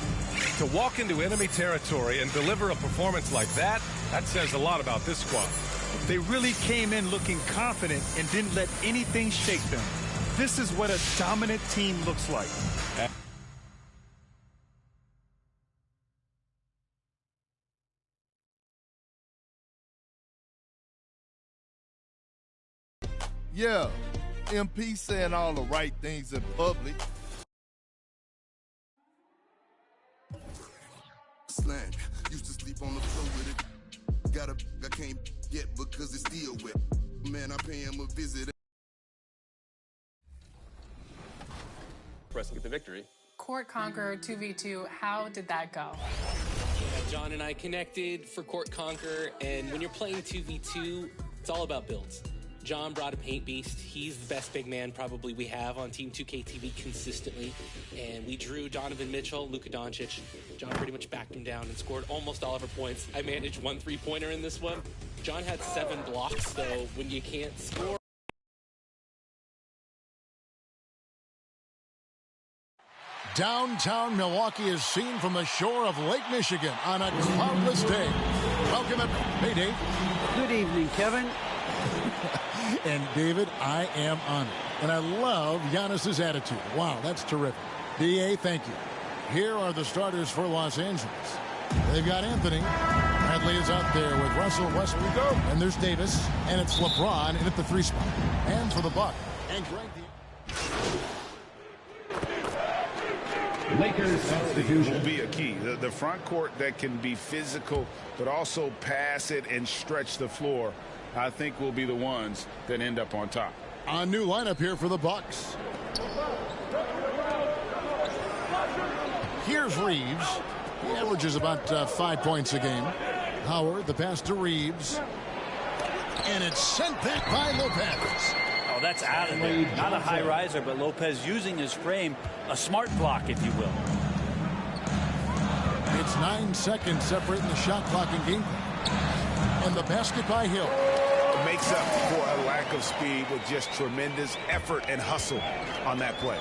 To walk into enemy territory and deliver a performance like that, that says a lot about this squad. They really came in looking confident and didn't let anything shake them. This is what a dominant team looks like. Yeah, MP saying all the right things in public. Slang, used to sleep on the floor with it. Got a I can't get because it's still wet. Man, I pay him a visit. For us to get the victory. Court conqueror 2v2. How did that go? John and I connected for Court Conquer, and when you're playing 2v2, it's all about builds. John brought a paint beast. He's the best big man probably we have on Team 2K consistently. And we drew Donovan Mitchell, Luka Doncic. John pretty much backed him down and scored almost all of our points. I managed 1 3-pointer in this one. John had 7 blocks, so when you can't score. Downtown Milwaukee is seen from the shore of Lake Michigan on a cloudless day. Welcome up. Hey, Dave. Good evening, Kevin. And David, I am honored. And I love Giannis's attitude. Wow, that's terrific. DA, thank you. Here are the starters for Los Angeles. They've got Anthony. Bradley is out there with Russell Westbrook. And there's Davis. And it's LeBron in at the 3 spot. And for the Buck. And Greg. Lakers substitution will be a key. The front court that can be physical, but also pass it and stretch the floor, I think will be the ones that end up on top. A new lineup here for the Bucks. Here's Reeves. He averages about 5 points a game. Howard, the pass to Reeves. And it's sent back by Lopez. Oh, that's out of there. Not a high riser, but Lopez using his frame, a smart block, if you will. It's 9 seconds separating the shot clock and game clock. And the basket by Hill. Makes up for a lack of speed with just tremendous effort and hustle on that play.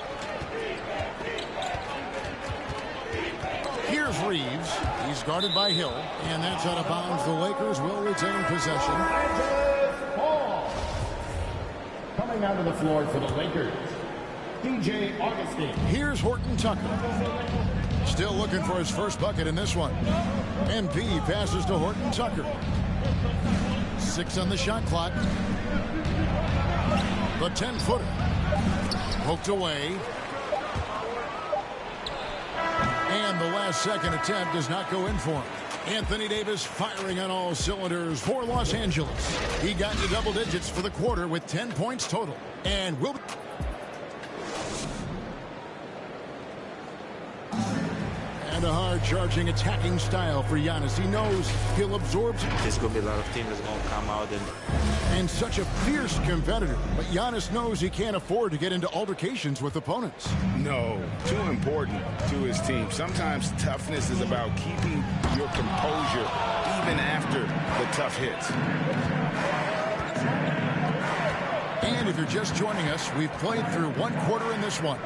Here's Reeves. He's guarded by Hill. And that's out of bounds. The Lakers will retain possession. Coming out of the floor for the Lakers, DJ Augustine. Here's Horton Tucker. Still looking for his first bucket in this one. MP passes to Horton Tucker. 6 on the shot clock. The 10-footer. Poked away. And the last second attempt does not go in for him. Anthony Davis firing on all cylinders for Los Angeles. He got to double digits for the quarter with 10 points total. And will... And a hard-charging, attacking style for Giannis. He knows he'll absorb... There's going to be a lot of teams that's going to come out and such a fierce competitor. But Giannis knows he can't afford to get into altercations with opponents. No, too important to his team. Sometimes toughness is about keeping your composure even after the tough hits. And if you're just joining us, we've played through 1 quarter in this one.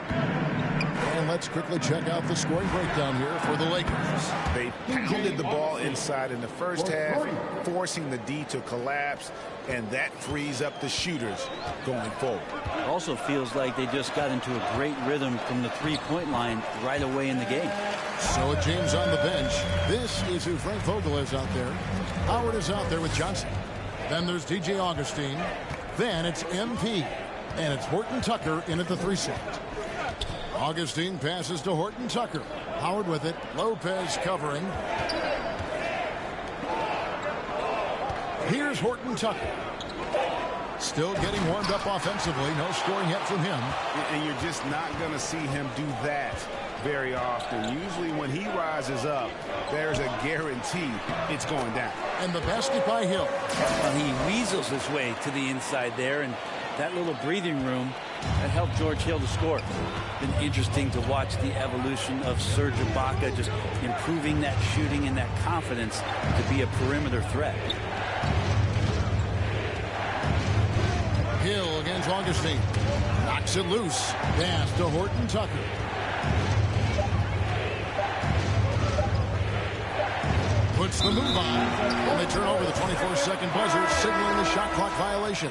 And let's quickly check out the scoring breakdown here for the Lakers. They pounded the ball inside in the first half, forcing the D to collapse, and that frees up the shooters going forward. It also feels like they just got into a great rhythm from the 3-point line right away in the game. So James on the bench. This is who Frank Vogel is out there. Howard is out there with Johnson. Then there's DJ Augustine. Then it's MP. And it's Horton Tucker in at the 3 slot. Augustine passes to Horton Tucker. Howard with it. Lopez covering. Here's Horton Tucker. Still getting warmed up offensively. No scoring yet from him. And you're just not going to see him do that very often. Usually when he rises up, there's a guarantee it's going down. And the basket by Hill. Well, he weasels his way to the inside there, and that little breathing room that helped George Hill to score. Been interesting to watch the evolution of Serge Ibaka, just improving that shooting and that confidence to be a perimeter threat. Hill against Augustine. Knocks it loose. Pass to Horton Tucker. Puts the move on. And they turn over the 24-second buzzer, signaling the shot clock violation.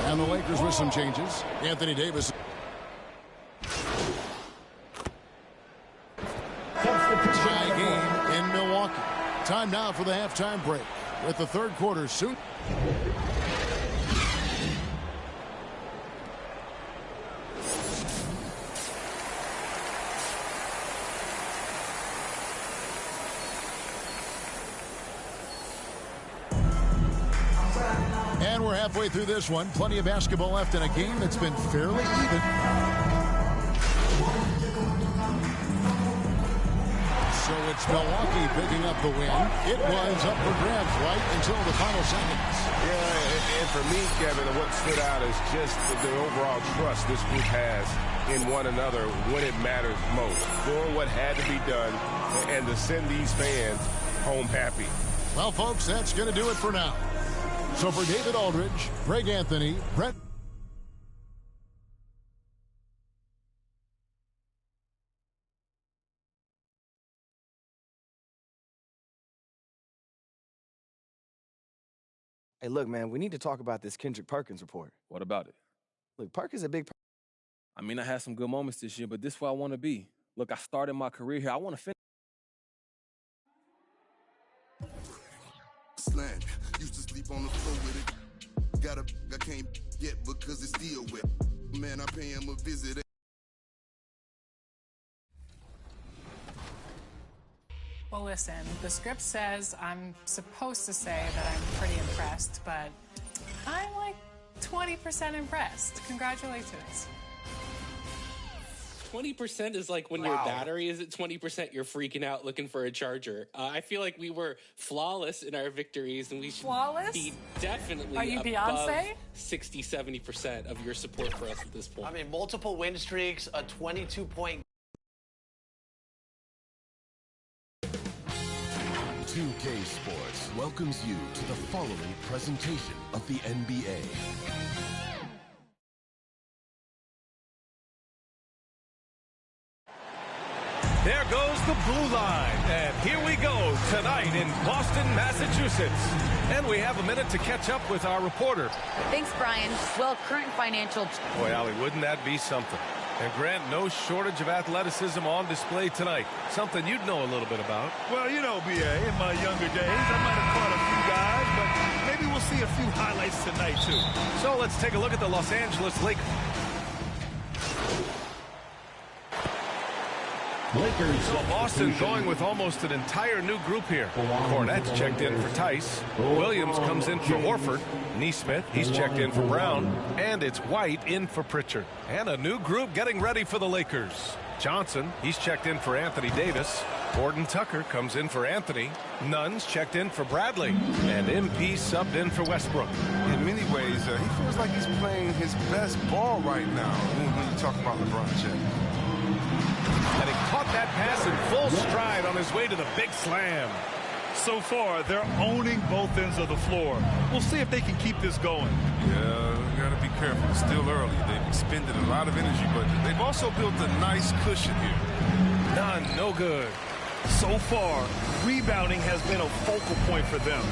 And the Lakers with some changes. Anthony Davis. Tie game in Milwaukee. Time now for the halftime break. With the 3rd quarter soon. And we're halfway through this one. Plenty of basketball left in a game that's been fairly even. So it's Milwaukee picking up the win. It was up for grabs right until the final seconds. Yeah, and for me, Kevin, what stood out is just the overall trust this group has in one another when it matters most. Doing what had to be done and to send these fans home happy. Well, folks, that's going to do it for now. So for David Aldridge, Greg Anthony, Brett. Hey, look, man, we need to talk about this Kendrick Perkins report. What about it? Look, Perkins a big... I mean, I had some good moments this year, but this is where I want to be. Look, I started my career here. I want to finish. Slam. Used to sleep on the floor with it. Got a I can't get because it's still wet. Man, I pay him a visit. Well, listen, the script says I'm supposed to say that I'm pretty impressed, but I'm like 20% impressed. Congratulations. 20% is like when your battery is at 20%, you're freaking out looking for a charger. I feel like we were flawless in our victories, and we should be definitely Are you above Beyonce? 60-70% of your support for us at this point. I mean, multiple win streaks, a 22-point. 2K Sports welcomes you to the following presentation of the NBA. There goes the blue line, and here we go tonight in Boston, Massachusetts. And we have a minute to catch up with our reporter. Thanks, Brian. Well, current financial... Boy, Allie, wouldn't that be something? And Grant, no shortage of athleticism on display tonight. Something you'd know a little bit about. Well, you know, B.A., in my younger days, I might have caught a few guys, but maybe we'll see a few highlights tonight, too. So let's take a look at the Los Angeles Lakers. So Boston going with almost an entire new group here. Cornette's checked in for Tice. Williams comes in for Horford. Neesmith, he's checked in for Brown. And it's White in for Pritchard. And a new group getting ready for the Lakers. Johnson, he's checked in for Anthony Davis. Horton Tucker comes in for Anthony. Nunn's checked in for Bradley. And MP subbed in for Westbrook. In many ways, he feels like he's playing his best ball right now when you talk about LeBron James. And he caught that pass in full stride on his way to the big slam. So far, they're owning both ends of the floor. We'll see if they can keep this going. Yeah, you got to be careful. It's still early. They've expended a lot of energy, but they've also built a nice cushion here. None, no good. So far, rebounding has been a focal point for them.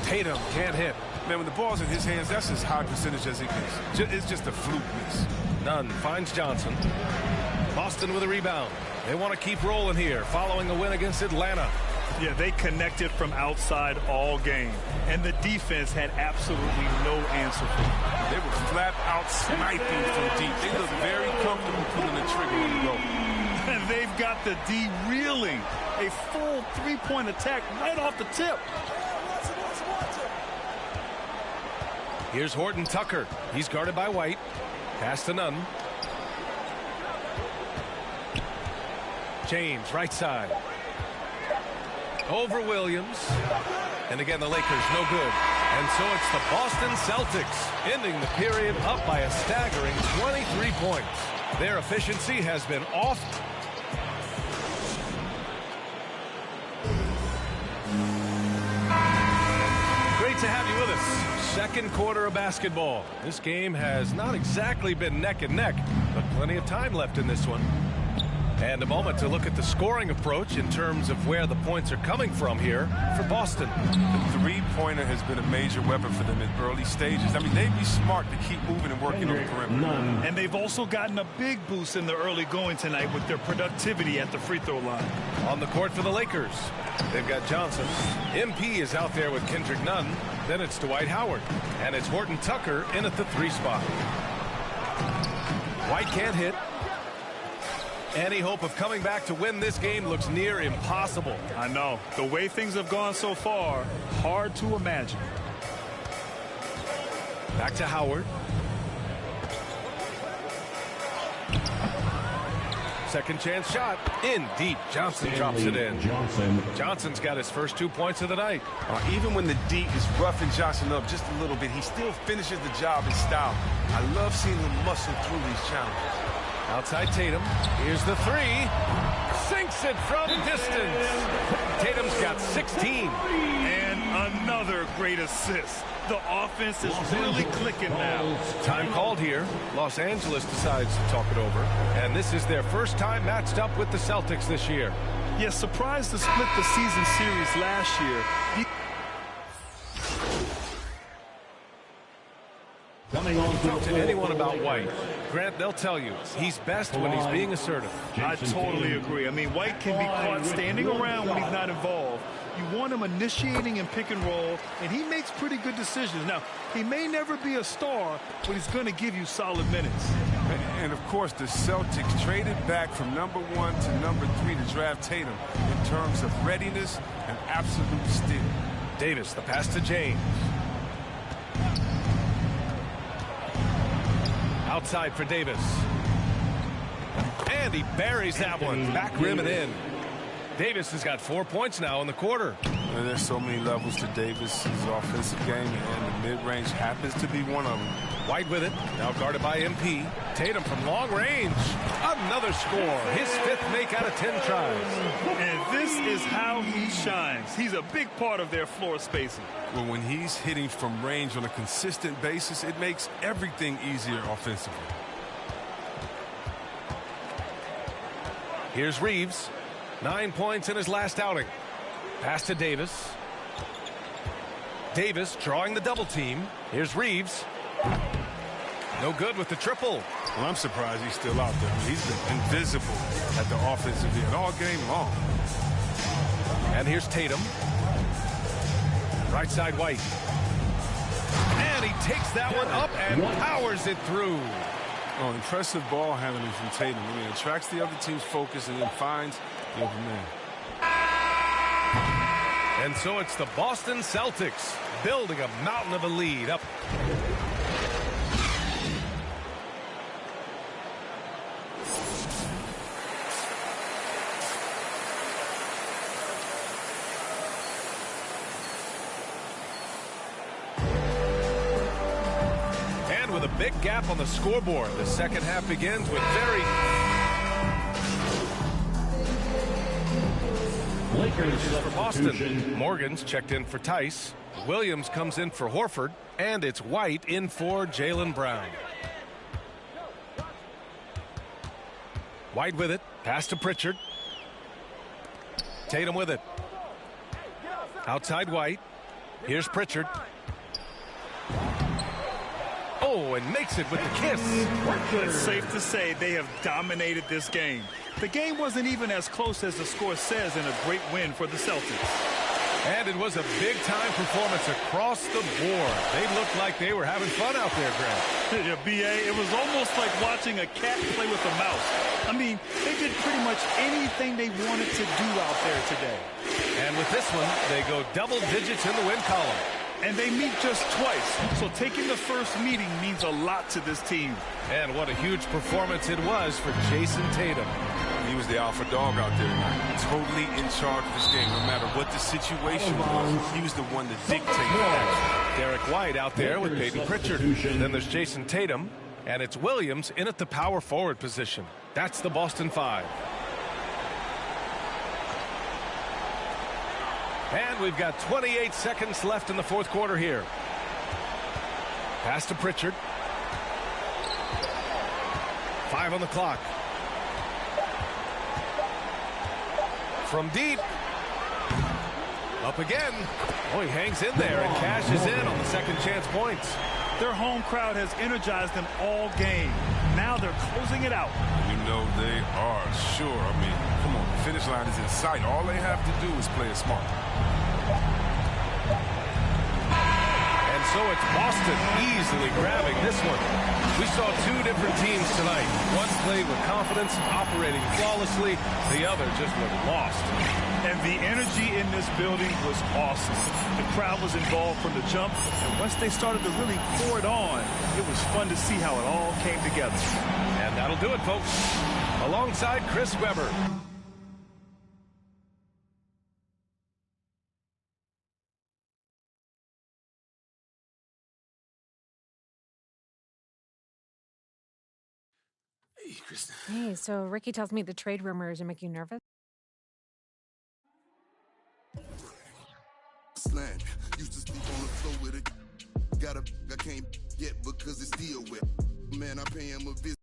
Tatum can't hit. Man, when the ball's in his hands, that's as high percentage as it gets. It's just a fluke miss. Nunn finds Johnson. Boston with a rebound. They want to keep rolling here following a win against Atlanta. Yeah, they connected from outside all game, and the defense had absolutely no answer for them. They were flat out sniping from deep. They look very comfortable pulling the trigger on the goal. And they've got the D reeling. A full three-point attack right off the tip. Here's Horton Tucker. He's guarded by White. Pass to Nunn. James, right side. Over Williams. And again, the Lakers, no good. And so it's the Boston Celtics, ending the period up by a staggering 23 points. Their efficiency has been off. Great to have you with us. Second quarter of basketball. This game has not exactly been neck and neck, but plenty of time left in this one. And a moment to look at the scoring approach in terms of where the points are coming from here for Boston. The three-pointer has been a major weapon for them in early stages. I mean, they'd be smart to keep moving and working on the perimeter. And they've also gotten a big boost in the early going tonight with their productivity at the free throw line. On the court for the Lakers, they've got Johnson. MP is out there with Kendrick Nunn. Then it's Dwight Howard. And it's Horton Tucker in at the 3 spot. White can't hit. Any hope of coming back to win this game looks near impossible. I know. The way things have gone so far, hard to imagine. Back to Howard. Second chance shot. In deep. Johnson drops it in. Johnson's got his first 2 points of the night. Even when the D is roughing Johnson up just a little bit, he still finishes the job in style. I love seeing him muscle through these challenges. Outside Tatum. Here's the three. Sinks it from distance. Tatum's got 16. And another great assist. The offense is really clicking now. Time called here. Los Angeles decides to talk it over. And this is their first time matched up with the Celtics this year. Yes, surprised to split the season series last year. Talk to anyone about White. Grant, they'll tell you he's best when he's being assertive. I totally agree. I mean, White can be caught standing around when he's not involved. You want him initiating and pick and roll, and he makes pretty good decisions. Now, he may never be a star, but he's going to give you solid minutes. And, of course, the Celtics traded back from number 1 to number 3 to draft Tatum in terms of readiness and absolute steal. Davis, the pass to James. Outside for Davis. And he buries that one. Back rim and in. Davis has got 4 points now in the quarter. And there's so many levels to Davis' offensive game, and the mid-range happens to be one of them. White with it. Now guarded by MP. Tatum from long range. Another score. His 5th make out of 10 tries. And this is how he shines. He's a big part of their floor spacing. Well, when he's hitting from range on a consistent basis, it makes everything easier offensively. Here's Reeves. 9 points in his last outing. Pass to Davis. Davis drawing the double team. Here's Reeves. No good with the triple. Well, I'm surprised he's still out there. He's been invisible at the offensive end all game long. And here's Tatum. Right side White. And he takes that one up and powers it through. Oh, impressive ball handling from Tatum. I mean, attracts the other team's focus and then finds the open man. And so it's the Boston Celtics building a mountain of a lead up. And with a big gap on the scoreboard, the second half begins with for Boston. Morgan's checked in for Tice. Williams comes in for Horford. And it's White in for Jaylen Brown. White with it. Pass to Pritchard. Tatum with it. Outside White. Here's Pritchard. Oh, and makes it with the kiss. It's safe to say they have dominated this game. The game wasn't even as close as the score says in a great win for the Celtics. And it was a big-time performance across the board. They looked like they were having fun out there, Grant. Yeah, B.A., it was almost like watching a cat play with a mouse. I mean, they did pretty much anything they wanted to do out there today. And with this one, they go double digits in the win column. And they meet just twice, so taking the first meeting means a lot to this team. And what a huge performance it was for Jason Tatum. He was the alpha dog out there tonight, totally in charge of this game. No matter what the situation was, he was the one to dictate the action. Derek White out there with Peyton Pritchard. Then there's Jason Tatum, and it's Williams in at the power forward position. That's the Boston Five. And we've got 28 seconds left in the fourth quarter here. Pass to Pritchard. 5 on the clock. From deep. Up again. Oh, he hangs in there and cashes in on the second chance points. Their home crowd has energized them all game. Now they're closing it out. You know they are, sure. I mean, come on, the finish line is in sight. All they have to do is play it smart. And so it's Boston easily grabbing this one. We saw two different teams tonight. One played with confidence, operating flawlessly. The other just looked lost. And the energy in this building was awesome. The crowd was involved from the jump, and once they started to really pour it on, it was fun to see how it all came together. And that'll do it, folks. alongside Chris Webber. Hey, so Ricky tells me the trade rumors are making you nervous? Slam. Used to sleep on the floor with it. I can't get because it's still wet. Man, I pay him a visit.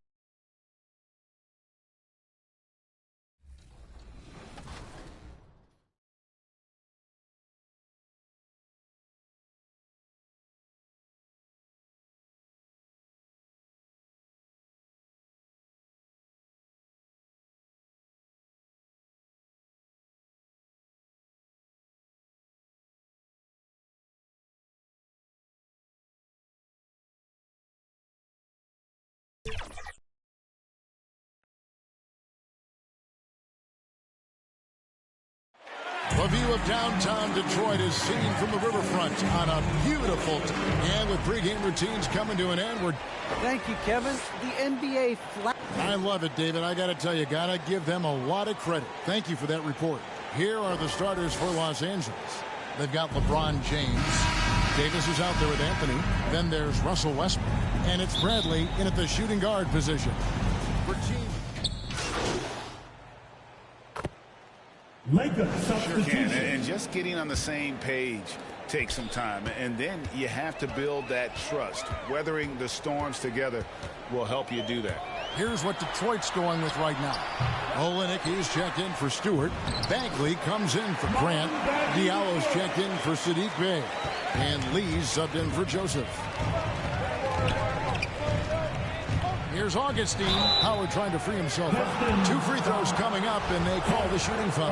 A view of downtown Detroit is seen from the riverfront on a beautiful and with pregame routines coming to an end. Thank you, Kevin. The NBA flat. I love it, David. I got to tell you, got to give them a lot of credit. Thank you for that report. Here are the starters for Los Angeles. They've got LeBron James. Davis is out there with Anthony. Then there's Russell Westbrook. And it's Bradley in at the shooting guard position. For team. Sure can, and just getting on the same page takes some time, and then you have to build that trust. Weathering the storms together will help you do that. Here's what Detroit's going with right now. Olynyk is checked in for Stewart. Bagley comes in for Grant. Diallo's checked in for Sadiq Bey. And Lee's subbed in for Joseph. Here's Augustine. Howard trying to free himself up. 2 free throws coming up, and they call the shooting foul.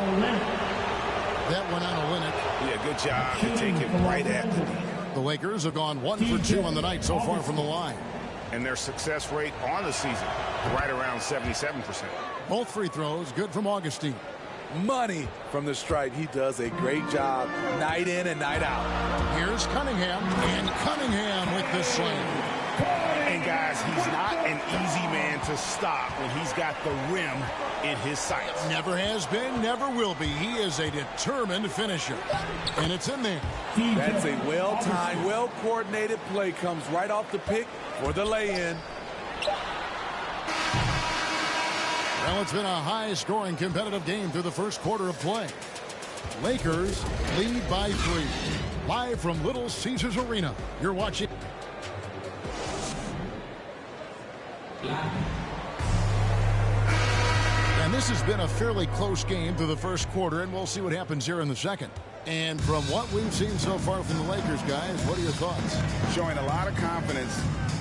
That one on Olynyk. Yeah, good job to take it right at the knee. The Lakers have gone 1 for 2 on the night so far from the line. And their success rate on the season, right around 77%. Both free throws good from Augustine. Money from the stripe. He does a great job night in and night out. Here's Cunningham, and Cunningham with the slam. And guys, he's not an easy man to stop when he's got the rim in his sights. Never has been, never will be. He is a determined finisher. And it's in there. That's a well-timed, well-coordinated play. Comes right off the pick for the lay-in. Well, it's been a high-scoring competitive game through the first quarter of play. Lakers lead by 3. Live from Little Caesars Arena. You're watching. And this has been a fairly close game through the first quarter, and we'll see what happens here in the second. And from what we've seen so far from the Lakers, guys, what are your thoughts? Showing a lot of confidence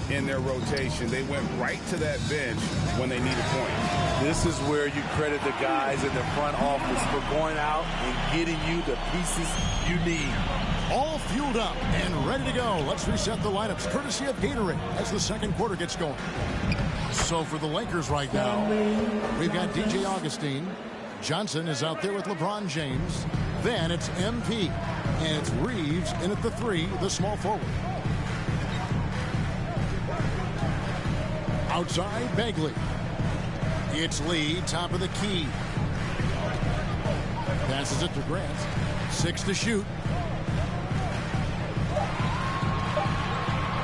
in their rotation. They went right to that bench when they needed points. This is where you credit the guys in the front office for going out and getting you the pieces you need. All fueled up and ready to go. Let's reset the lineups courtesy of Gatorade as the second quarter gets going. So for the Lakers right now, we've got DJ Augustine. Johnson is out there with LeBron James. Then it's MP. And it's Reeves in at the 3, the small forward. Outside, Bagley. It's Lee, top of the key. Passes it to Grant. 6 to shoot.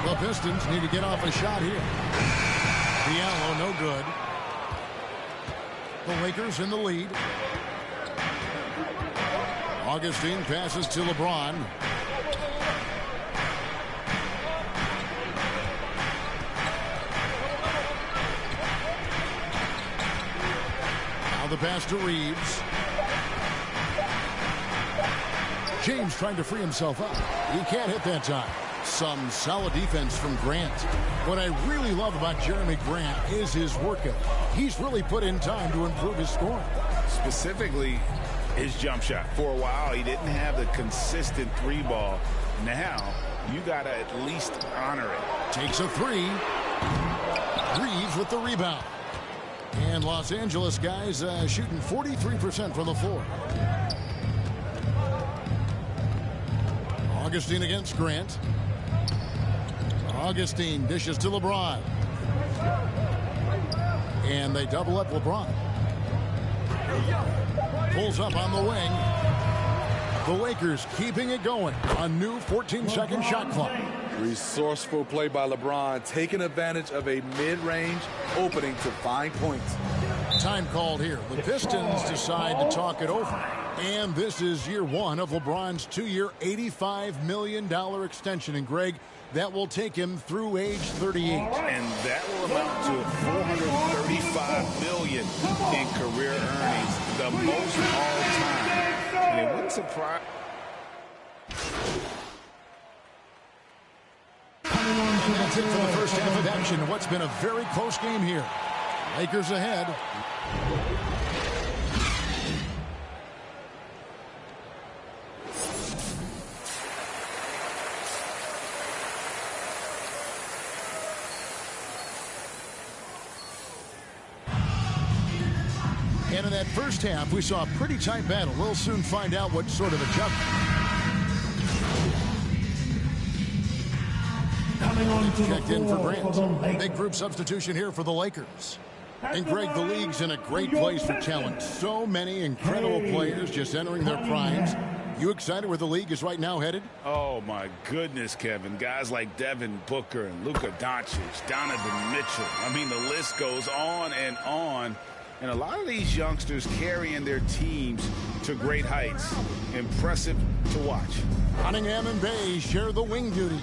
The Pistons need to get off a shot here. Diallo, no good. The Lakers in the lead. Augustine passes to LeBron. Now the pass to Reeves. James trying to free himself up. He can't hit that time. Some solid defense from Grant. What I really love about Jeremy Grant is his work ethic. He's really put in time to improve his scoring. Specifically, his jump shot. For a while, he didn't have the consistent 3 ball. Now, you got to at least honor it. Takes a 3. Reeves with the rebound. And Los Angeles guys shooting 43% from the floor. Augustine against Grant. Augustine dishes to LeBron. And they double up LeBron. Pulls up on the wing. The Lakers keeping it going. A new 14-second shot clock. Resourceful play by LeBron, taking advantage of a mid-range opening to find points. Time called here. The Pistons decide to talk it over. And this is year one of LeBron's 2-year, $85 million extension. And, Greg, that will take him through age 38. And that will amount to $435 million in career earnings, the most all time. And it wouldn't surprise. And that's it for the first half of action. What's been a very close game here. Lakers ahead. And in that first half, we saw a pretty tight battle. We'll soon find out what sort of adjustment. Checked in for Grant. Big group substitution here for the Lakers. And, Greg, the league's in a great place for talent. So many incredible players just entering their primes. You excited where the league is right now headed? Oh, my goodness, Kevin. Guys like Devin Booker and Luka Doncic, Donovan Mitchell. I mean, the list goes on and on. And a lot of these youngsters carrying their teams to great heights. Impressive to watch. Cunningham and Bay share the wing duty.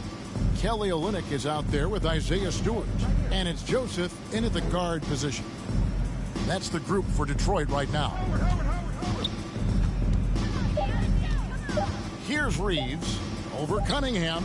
Kelly Olynyk is out there with Isaiah Stewart. And it's Joseph in at the guard position. That's the group for Detroit right now. Here's Reeves over Cunningham.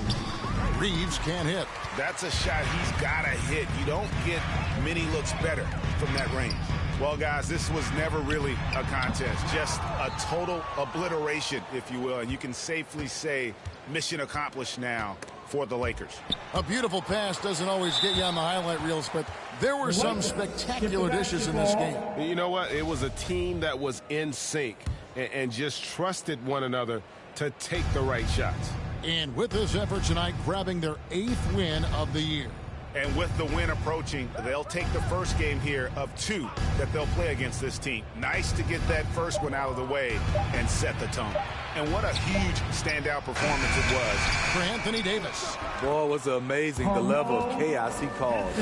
Reeves can't hit. That's a shot he's got to hit. You don't get many looks better from that range. Well, guys, this was never really a contest. Just a total obliteration, if you will. And you can safely say mission accomplished now for the Lakers. A beautiful pass doesn't always get you on the highlight reels, but there were some spectacular dishes in this game. You know what? It was a team that was in sync and just trusted one another to take the right shots. And with this effort tonight, grabbing their 8th win of the year. And with the win approaching, they'll take the first game here of 2 that they'll play against this team. Nice to get that first one out of the way and set the tone. And what a huge standout performance it was for Anthony Davis. Boy, it was amazing the level of chaos he caused.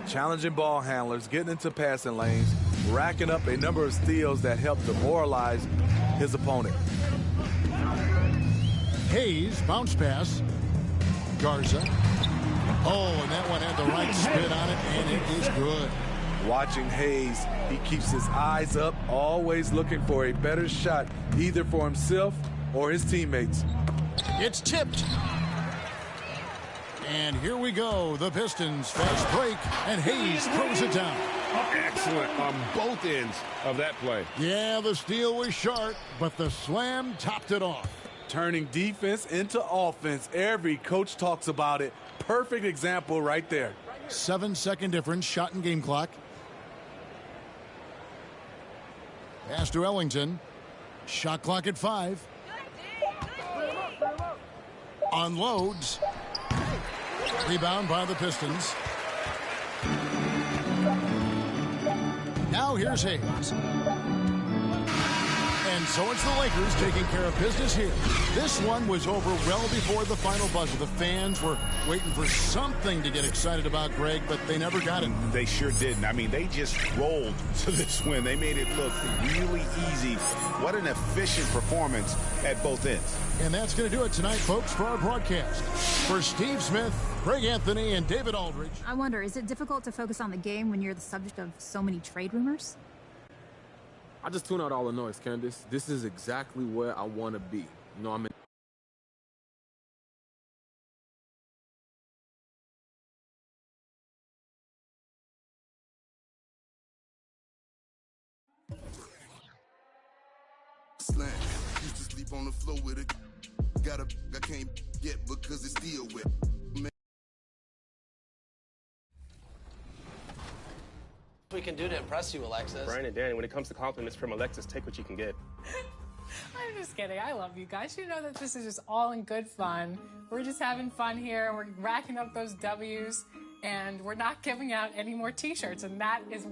Challenging ball handlers, getting into passing lanes, racking up a number of steals that helped demoralize his opponent. Hayes, bounce pass. Garza. Oh, and that one had the right spin on it, and it is good. Watching Hayes, he keeps his eyes up, always looking for a better shot, either for himself or his teammates. It's tipped. And here we go. The Pistons fast break, and Hayes throws it down. Excellent on both ends of that play. Yeah, the steal was sharp, but the slam topped it off. Turning defense into offense. Every coach talks about it. Perfect example right there. 7-second difference, shot and game clock. Pass to Ellington. Shot clock at 5. Unloads. Rebound by the Pistons. Now here's Hayes. And so it's the Lakers taking care of business here. This one was over well before the final buzzer. The fans were waiting for something to get excited about, Greg, but they never got it. They sure didn't. I mean, they just rolled to this win. They made it look really easy. What an efficient performance at both ends. And that's going to do it tonight, folks, for our broadcast. For Steve Smith, Greg Anthony, and David Aldridge. I wonder, is it difficult to focus on the game when you're the subject of so many trade rumors? I just tune out all the noise, Candace. This is exactly where I want to be. You know, I'm in. Slam. Used to sleep on the floor with it. Got a I can't get because it's still wet. We can do to impress you, Alexis. Brian and Danny, when it comes to compliments from Alexis, take what you can get. I'm just kidding. I love you guys. You know that this is just all in good fun. We're just having fun here. We're racking up those W's. and we're not giving out any more t-shirts, and that is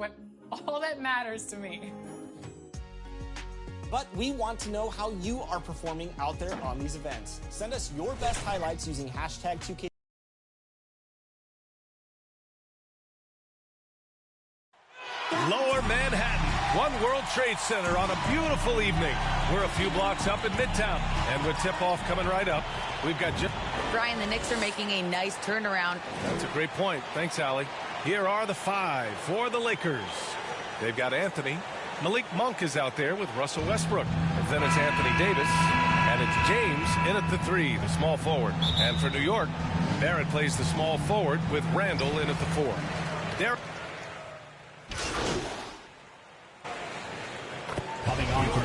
all that matters to me. But we want to know how you are performing out there on these events. Send us your best highlights using hashtag 2K. Lower Manhattan, One World Trade Center on a beautiful evening. We're a few blocks up in Midtown, and with tip-off coming right up, we've got Brian, the Knicks are making a nice turnaround. That's a great point. Thanks, Allie. Here are the 5 for the Lakers. They've got Anthony. Malik Monk is out there with Russell Westbrook. And then it's Anthony Davis. And it's James in at the 3, the small forward. And for New York, Barrett plays the small forward with Randall in at the 4. Derek.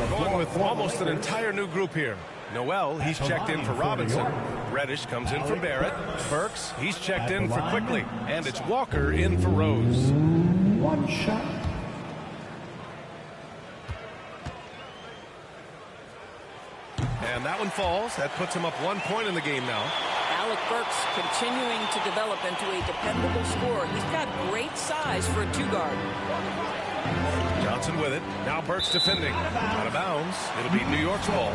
We're going with almost an entire new group here. Noel, he's checked in for Robinson. Reddish comes in for Barrett. Burks, he's checked in for Quickly. And it's Walker in for Rose. One shot. And that one falls. That puts him up 1 point in the game now. Alec Burks continuing to develop into a dependable scorer. He's got great size for a 2-guard. Johnson with it. Now Burks defending. Out of bounds. It'll be New York's ball.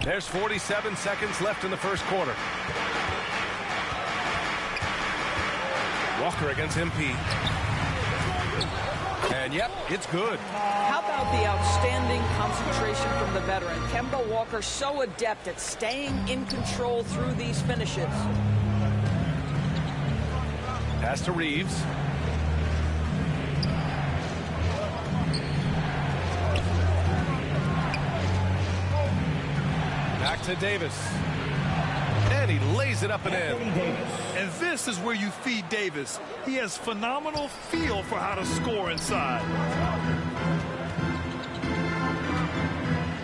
There's 47 seconds left in the first quarter. Walker against MP. And yep, it's good. How about the outstanding concentration from the veteran? Kemba Walker so adept at staying in control through these finishes. Pass to Reeves. Back to Davis. And he lays it up and in. And this is where you feed Davis. He has phenomenal feel for how to score inside.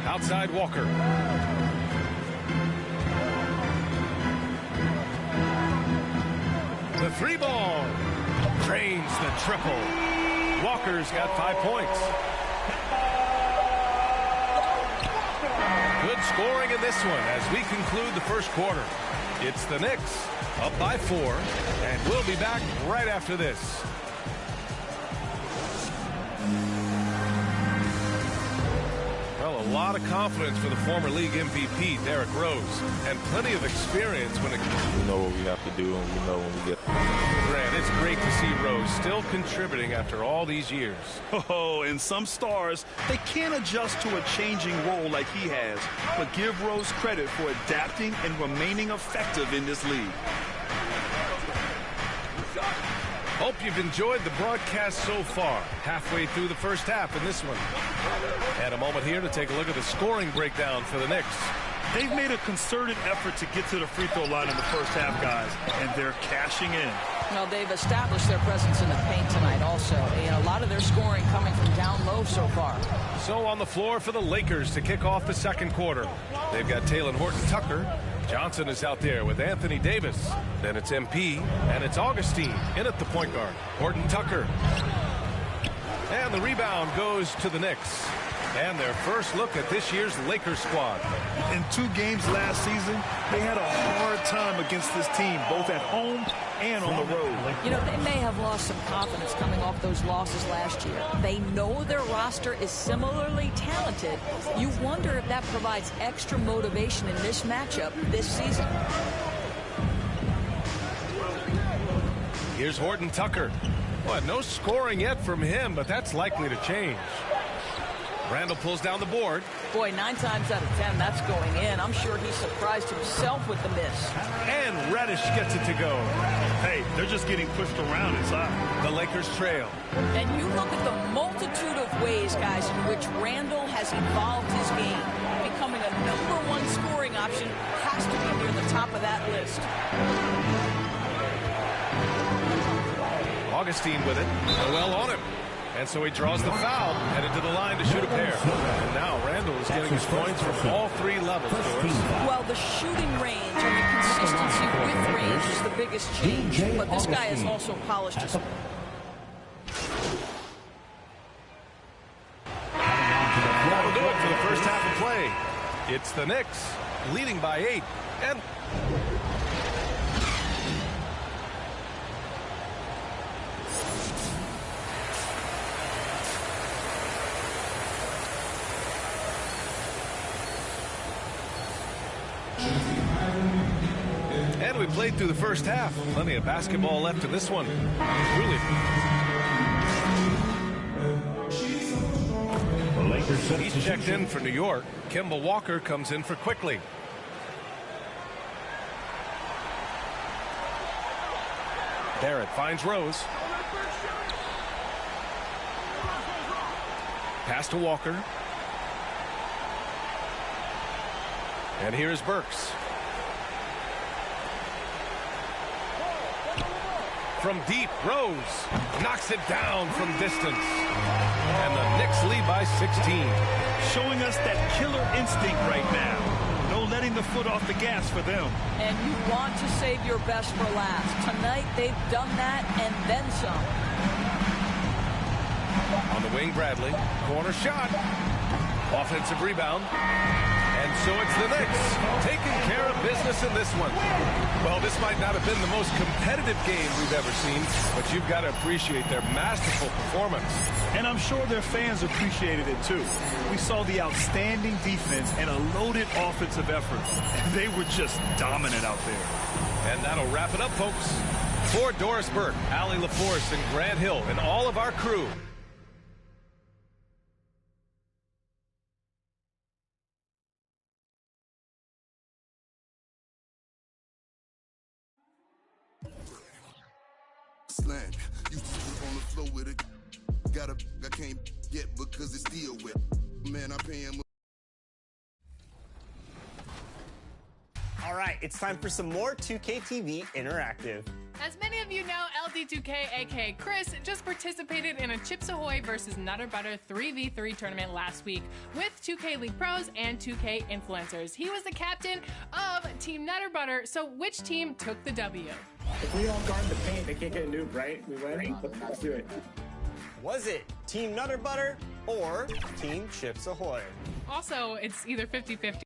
Outside Walker. The 3 ball. Drains the triple. Walker's got 5 points. Good scoring in this one as we conclude the first quarter. It's the Knicks up by 4, and we'll be back right after this. Well, a lot of confidence for the former league MVP, Derrick Rose, and plenty of experience when it comes. We know what we have to do, and we know when we get. Grant, it's great to see Rose still contributing after all these years. Oh, and some stars, they can't adjust to a changing role like he has, but give Rose credit for adapting and remaining effective in this league. Hope you've enjoyed the broadcast so far. Halfway through the first half in this one. And a moment here to take a look at the scoring breakdown for the Knicks. They've made a concerted effort to get to the free throw line in the first half, guys, and they're cashing in. Well, they've established their presence in the paint tonight also. And a lot of their scoring coming from down low so far. So on the floor for the Lakers to kick off the second quarter. They've got Taylor Horton Tucker. Johnson is out there with Anthony Davis. Then it's MP, and it's Augustine in at the point guard. Horton Tucker. And the rebound goes to the Knicks. And their first look at this year's Lakers squad. In 2 games last season, they had a hard time against this team, both at home and on the road. You know, they may have lost some confidence coming off those losses last year. They know their roster is similarly talented. You wonder if that provides extra motivation in this matchup this season. Here's Horton Tucker. Well, no scoring yet from him, but that's likely to change. Randall pulls down the board. Boy, 9 times out of 10, that's going in. I'm sure he surprised himself with the miss. And Reddish gets it to go. Hey, they're just getting pushed around inside. The Lakers trail. And you look at the multitude of ways, guys, in which Randall has evolved his game. Becoming a #1 scoring option has to be near the top of that list. Augustine with it. Noel on him. And so he draws the foul, headed to the line to shoot a pair. And now Randall is getting his points from all 3 levels. Well, the shooting range and the consistency with range is the biggest change. But this guy has also polished his. good for the first half of play. It's the Knicks leading by 8. And we played through the first half. Plenty of basketball left in this one. Truly. He's checked in for New York. Kemba Walker comes in for Quickly. Barrett finds Rose. Pass to Walker. And here's Burks. From deep, Rose knocks it down from distance. And the Knicks lead by 16. Showing us that killer instinct right now. No letting the foot off the gas for them. And you want to save your best for last. Tonight, they've done that and then some. On the wing, Bradley. Corner shot. Offensive rebound. And so it's the Knicks taking care of business in this one. Well, this might not have been the most competitive game we've ever seen, but you've got to appreciate their masterful performance. And I'm sure their fans appreciated it too. We saw the outstanding defense and a loaded offensive effort. And they were just dominant out there. And that'll wrap it up, folks. For Doris Burke, Allie LaForce, and Grant Hill, and all of our crew, slang. Used to sleep on the floor with it. I can't get because it's still wet. Man, I pay him. All right, it's time for some more 2K TV Interactive. As many of you know, LD2K, aka Chris, just participated in a Chips Ahoy versus Nutter Butter 3v3 tournament last week with 2K League Pros and 2K Influencers. He was the captain of Team Nutter Butter, so which team took the W? If we all guard the paint, they can't get a noob, right? We win? Let's do it. Was it Team Nutter Butter or Team Chips Ahoy? Also, it's either 50-50.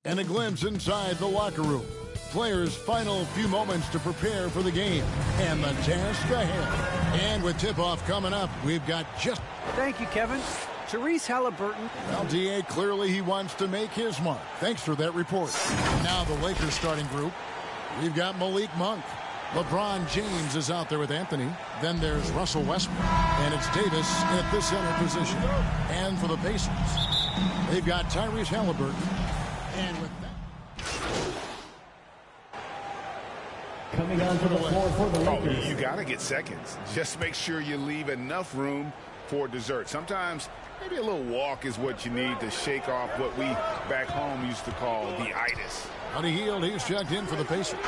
And a glimpse inside the locker room. Players' final few moments to prepare for the game. And the task ahead. And with tip-off coming up, we've got just... Thank you, Kevin. Therese Halliburton. Well, D.A., clearly he wants to make his mark. Thanks for that report. Now the Lakers starting group. We've got Malik Monk. LeBron James is out there with Anthony. Then there's Russell Westbrook. And it's Davis at the center position. And for the Pacers, they've got Tyrese Halliburton. And with that... Coming onto the floor for the Lakers. You got to get seconds. Just make sure you leave enough room for dessert. Sometimes maybe a little walk is what you need to shake off what we back home used to call the itis. Buddy Hield, he's checked in for the Pacers.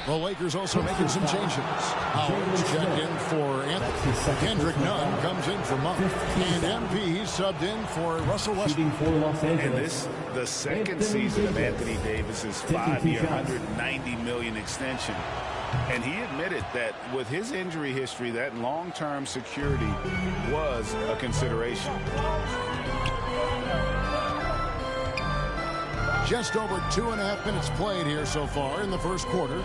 The Lakers also making some changes. Howard's checked in for Anthony. Kendrick Nunn comes in for Monk. And MP subbed in for Russell Westbrook. And this, the second season of Anthony Davis's 5-year, $190 million extension. And he admitted that with his injury history, that long-term security was a consideration. Just over 2.5 minutes played here so far in the first quarter.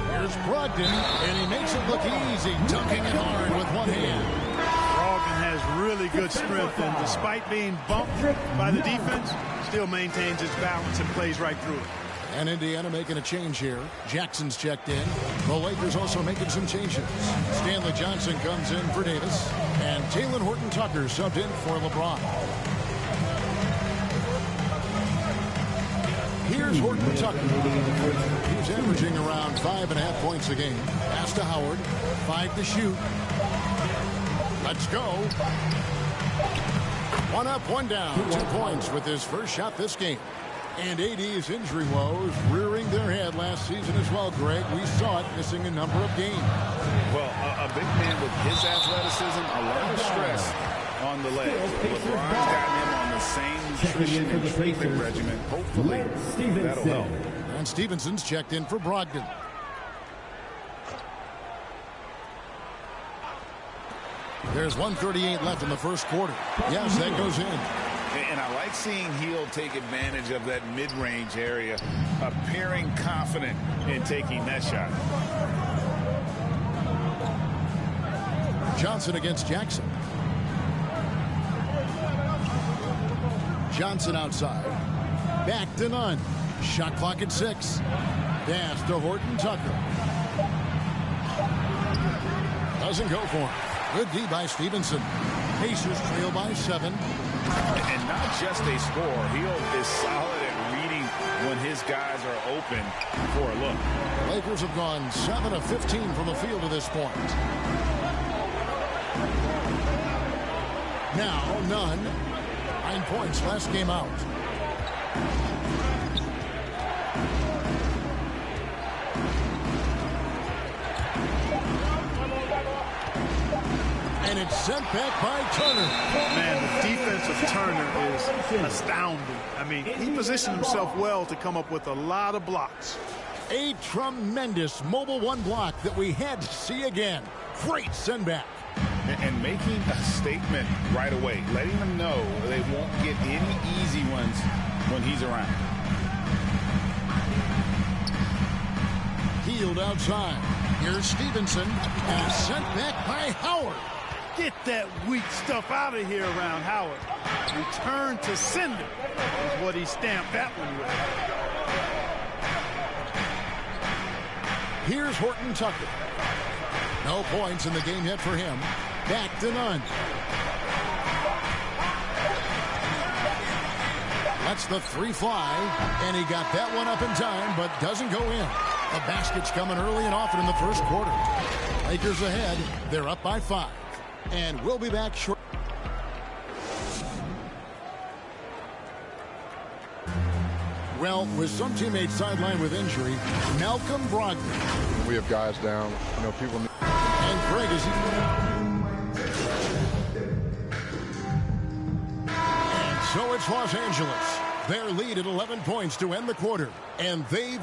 Here's Brogdon, and he makes it look easy, dunking it hard with one hand. Brogdon has really good strength, and despite being bumped by the defense, still maintains his balance and plays right through it. And Indiana making a change here. Jackson's checked in. The Lakers also making some changes. Stanley Johnson comes in for Davis, and Taylor Horton Tucker subbed in for LeBron. Here's Horton Tucker. He's averaging around 5.5 points a game. Pass to Howard. 5 to shoot. Let's go. 1 up, 1 down. 2 points with his first shot this game. And AD's injury woes rearing their head last season as well, Greg. We saw it missing a number of games. Well, a big man with his athleticism, a lot of stress on the legs. LeBron's got him on the same nutrition and treatment regimen. Hopefully, that'll help. And Stevenson's checked in for Brogdon. There's 1:38 left in the first quarter. Yes, that goes in. And I like seeing Hield take advantage of that mid-range area, appearing confident in taking that shot. Johnson against Jackson. Johnson outside. Back to Nunn. Shot clock at 6. Pass to Horton Tucker. Doesn't go for him. Good D by Stevenson. Pacers trail by 7. And not just a score. Hield is solid at reading when his guys are open for a look. Lakers have gone 7 of 15 from the field to this point. Now, Nunn. 9 points last game out. And it's sent back by Turner. Man, the defense of Turner is astounding. I mean, he positioned himself well to come up with a lot of blocks. A tremendous mobile one block that we had to see again. Great send back. And making a statement right away, letting them know they won't get any easy ones when he's around. Hield outside. Here's Stevenson. And sent back by Howard. Get that weak stuff out of here around Howard. Return to sender is what he stamped that one with. Here's Horton Tucker. No points in the game yet for him. Back to Nunn. Lets the 3 fly, and he got that one up in time, but doesn't go in. The basket's coming early and often in the first quarter. Lakers ahead. They're up by 5. And we'll be back shortly. Well, with some teammates sidelined with injury, Malcolm Brogdon. We have guys down. You know, people need. And Craig is. And so it's Los Angeles. Their lead at 11 points to end the quarter. And they've.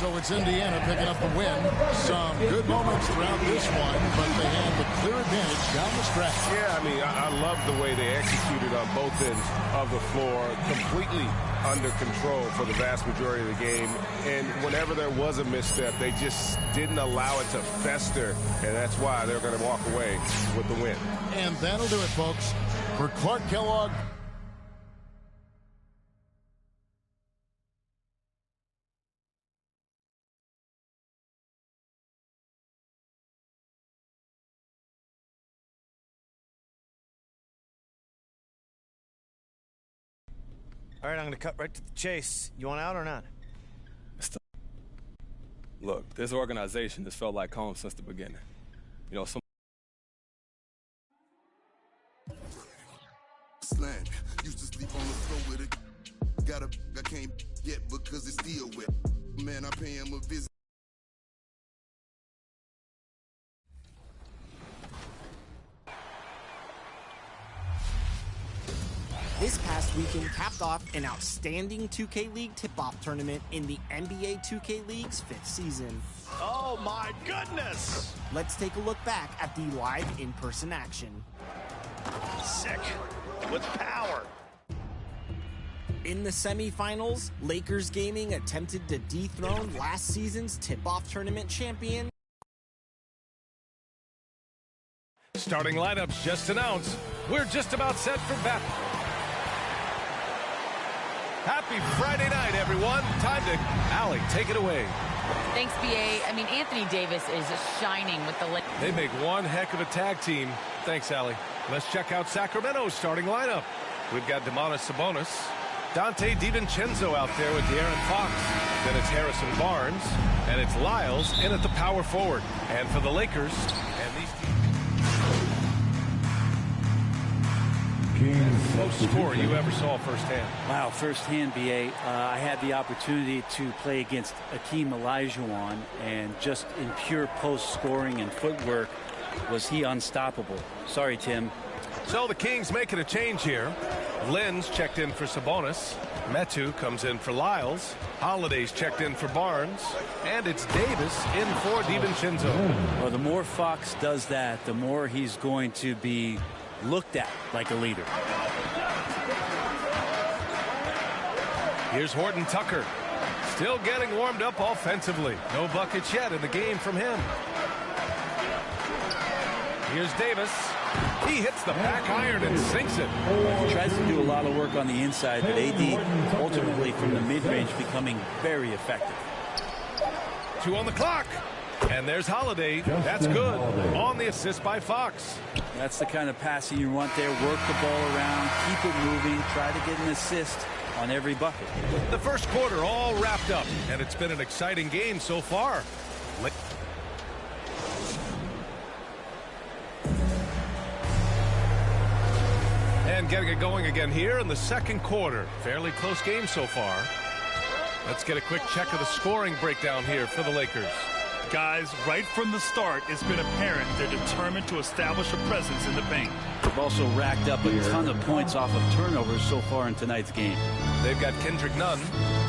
So it's Indiana picking up the win. Some good moments throughout this one, but they had the clear advantage down the stretch. Yeah, I mean, I love the way they executed on both ends of the floor, completely under control for the vast majority of the game. And whenever there was a misstep, they just didn't allow it to fester, and that's why they're going to walk away with the win. And that'll do it, folks. For Clark Kellogg. All right, I'm going to cut right to the chase. You want out or not? Look, this organization has felt like home since the beginning. You know, Slang. Used to sleep on the floor with it. I can't get because it's still wet. Man, I pay him a visit. This past weekend capped off an outstanding 2K League tip-off tournament in the NBA 2K League's 5th season. Oh my goodness! Let's take a look back at the live in-person action. Sick. With power. In the semifinals, Lakers Gaming attempted to dethrone last season's tip-off tournament champion. Starting lineups just announced. We're just about set for battle. Happy Friday night, everyone. Time to, Allie, take it away. Thanks, BA. I mean, Anthony Davis is shining with the Lakers. They make one heck of a tag team. Thanks, Allie. Let's check out Sacramento's starting lineup. We've got Domantas Sabonis, Dante DiVincenzo out there with De'Aaron Fox. Then it's Harrison Barnes, and it's Lyles in at the power forward. And for the Lakers, and these teams. Most score you ever saw firsthand? Wow, firsthand, BA. I had the opportunity to play against Akeem Olajuwon, and just in pure post scoring and footwork was he unstoppable. Sorry, Tim. So the Kings making a change here. Lynn's checked in for Sabonis. Metu comes in for Lyles. Holiday's checked in for Barnes. And it's Davis in for DiVincenzo. Well, the more Fox does that, the more he's going to be looked at like a leader. Here's Horton Tucker. Still getting warmed up offensively. No buckets yet in the game from him. Here's Davis. He hits the back iron and sinks it. He tries to do a lot of work on the inside, but AD ultimately from the mid-range becoming very effective. 2 on the clock. And there's Holiday. That's good. On the assist by Fox. That's the kind of passing you want there. Work the ball around, keep it moving, try to get an assist on every bucket. The first quarter all wrapped up, and it's been an exciting game so far. And getting it going again here in the second quarter. Fairly close game so far. Let's get a quick check of the scoring breakdown here for the Lakers. Guys, right from the start, it's been apparent they're determined to establish a presence in the paint. They've also racked up a ton of points off of turnovers so far in tonight's game. They've got Kendrick Nunn.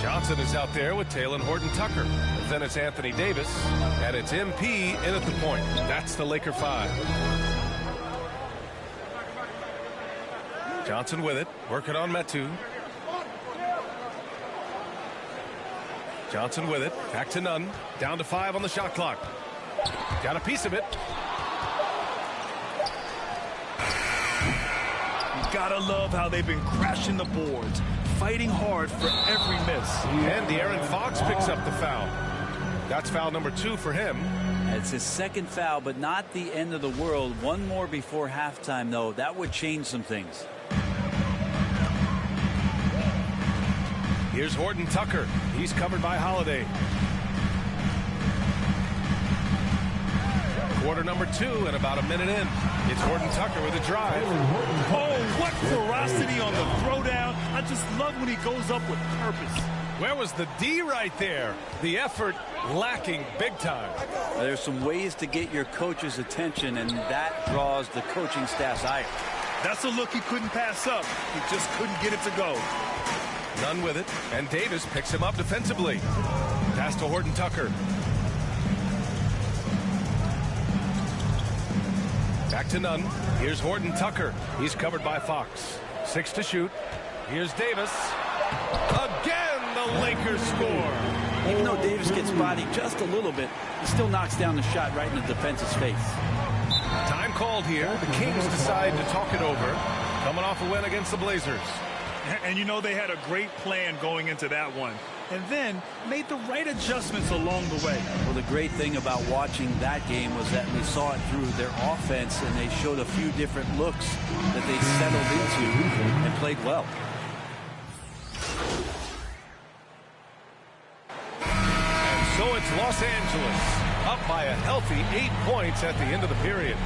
Johnson is out there with Taylor Horton Tucker. Then it's Anthony Davis. And it's MP in at the point. That's the Laker 5. Johnson with it. Working on Metu. Johnson with it. Back to Nunn. Down to 5 on the shot clock. Got a piece of it. You gotta love how they've been crashing the boards, fighting hard for every miss. And De'Aaron Fox picks up the foul. That's foul number 2 for him. It's his second foul, but not the end of the world. One more before halftime, though. That would change some things. Here's Horton Tucker. He's covered by Holiday. Quarter number 2 and about a minute in. It's Horton Tucker with a drive. Oh, what ferocity on the throwdown. I just love when he goes up with purpose. Where was the D right there? The effort lacking big time. There's some ways to get your coach's attention, and that draws the coaching staff's ire. That's a look he couldn't pass up. He just couldn't get it to go. Nunn with it, and Davis picks him up defensively. Pass to Horton Tucker. Back to Nunn. Here's Horton Tucker. He's covered by Fox. 6 to shoot. Here's Davis. Again, the Lakers score. Even though Davis gets bodied just a little bit, he still knocks down the shot right in the defense's face. Time called here. The Kings decide to talk it over. Coming off a win against the Blazers. And you know they had a great plan going into that one. And then made the right adjustments along the way. Well, the great thing about watching that game was that we saw it through their offense, and they showed a few different looks that they settled into and played well. And so it's Los Angeles up by a healthy 8 points at the end of the period.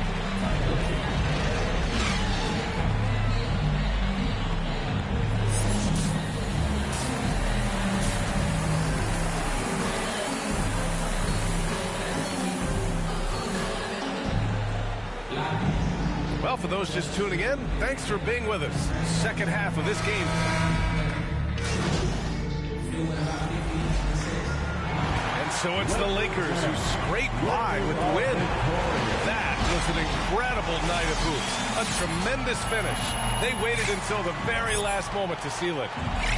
Well, for those just tuning in, thanks for being with us. Second half of this game. And so it's the Lakers who scrape by with the win. That was an incredible night of hoops. A tremendous finish. They waited until the very last moment to seal it.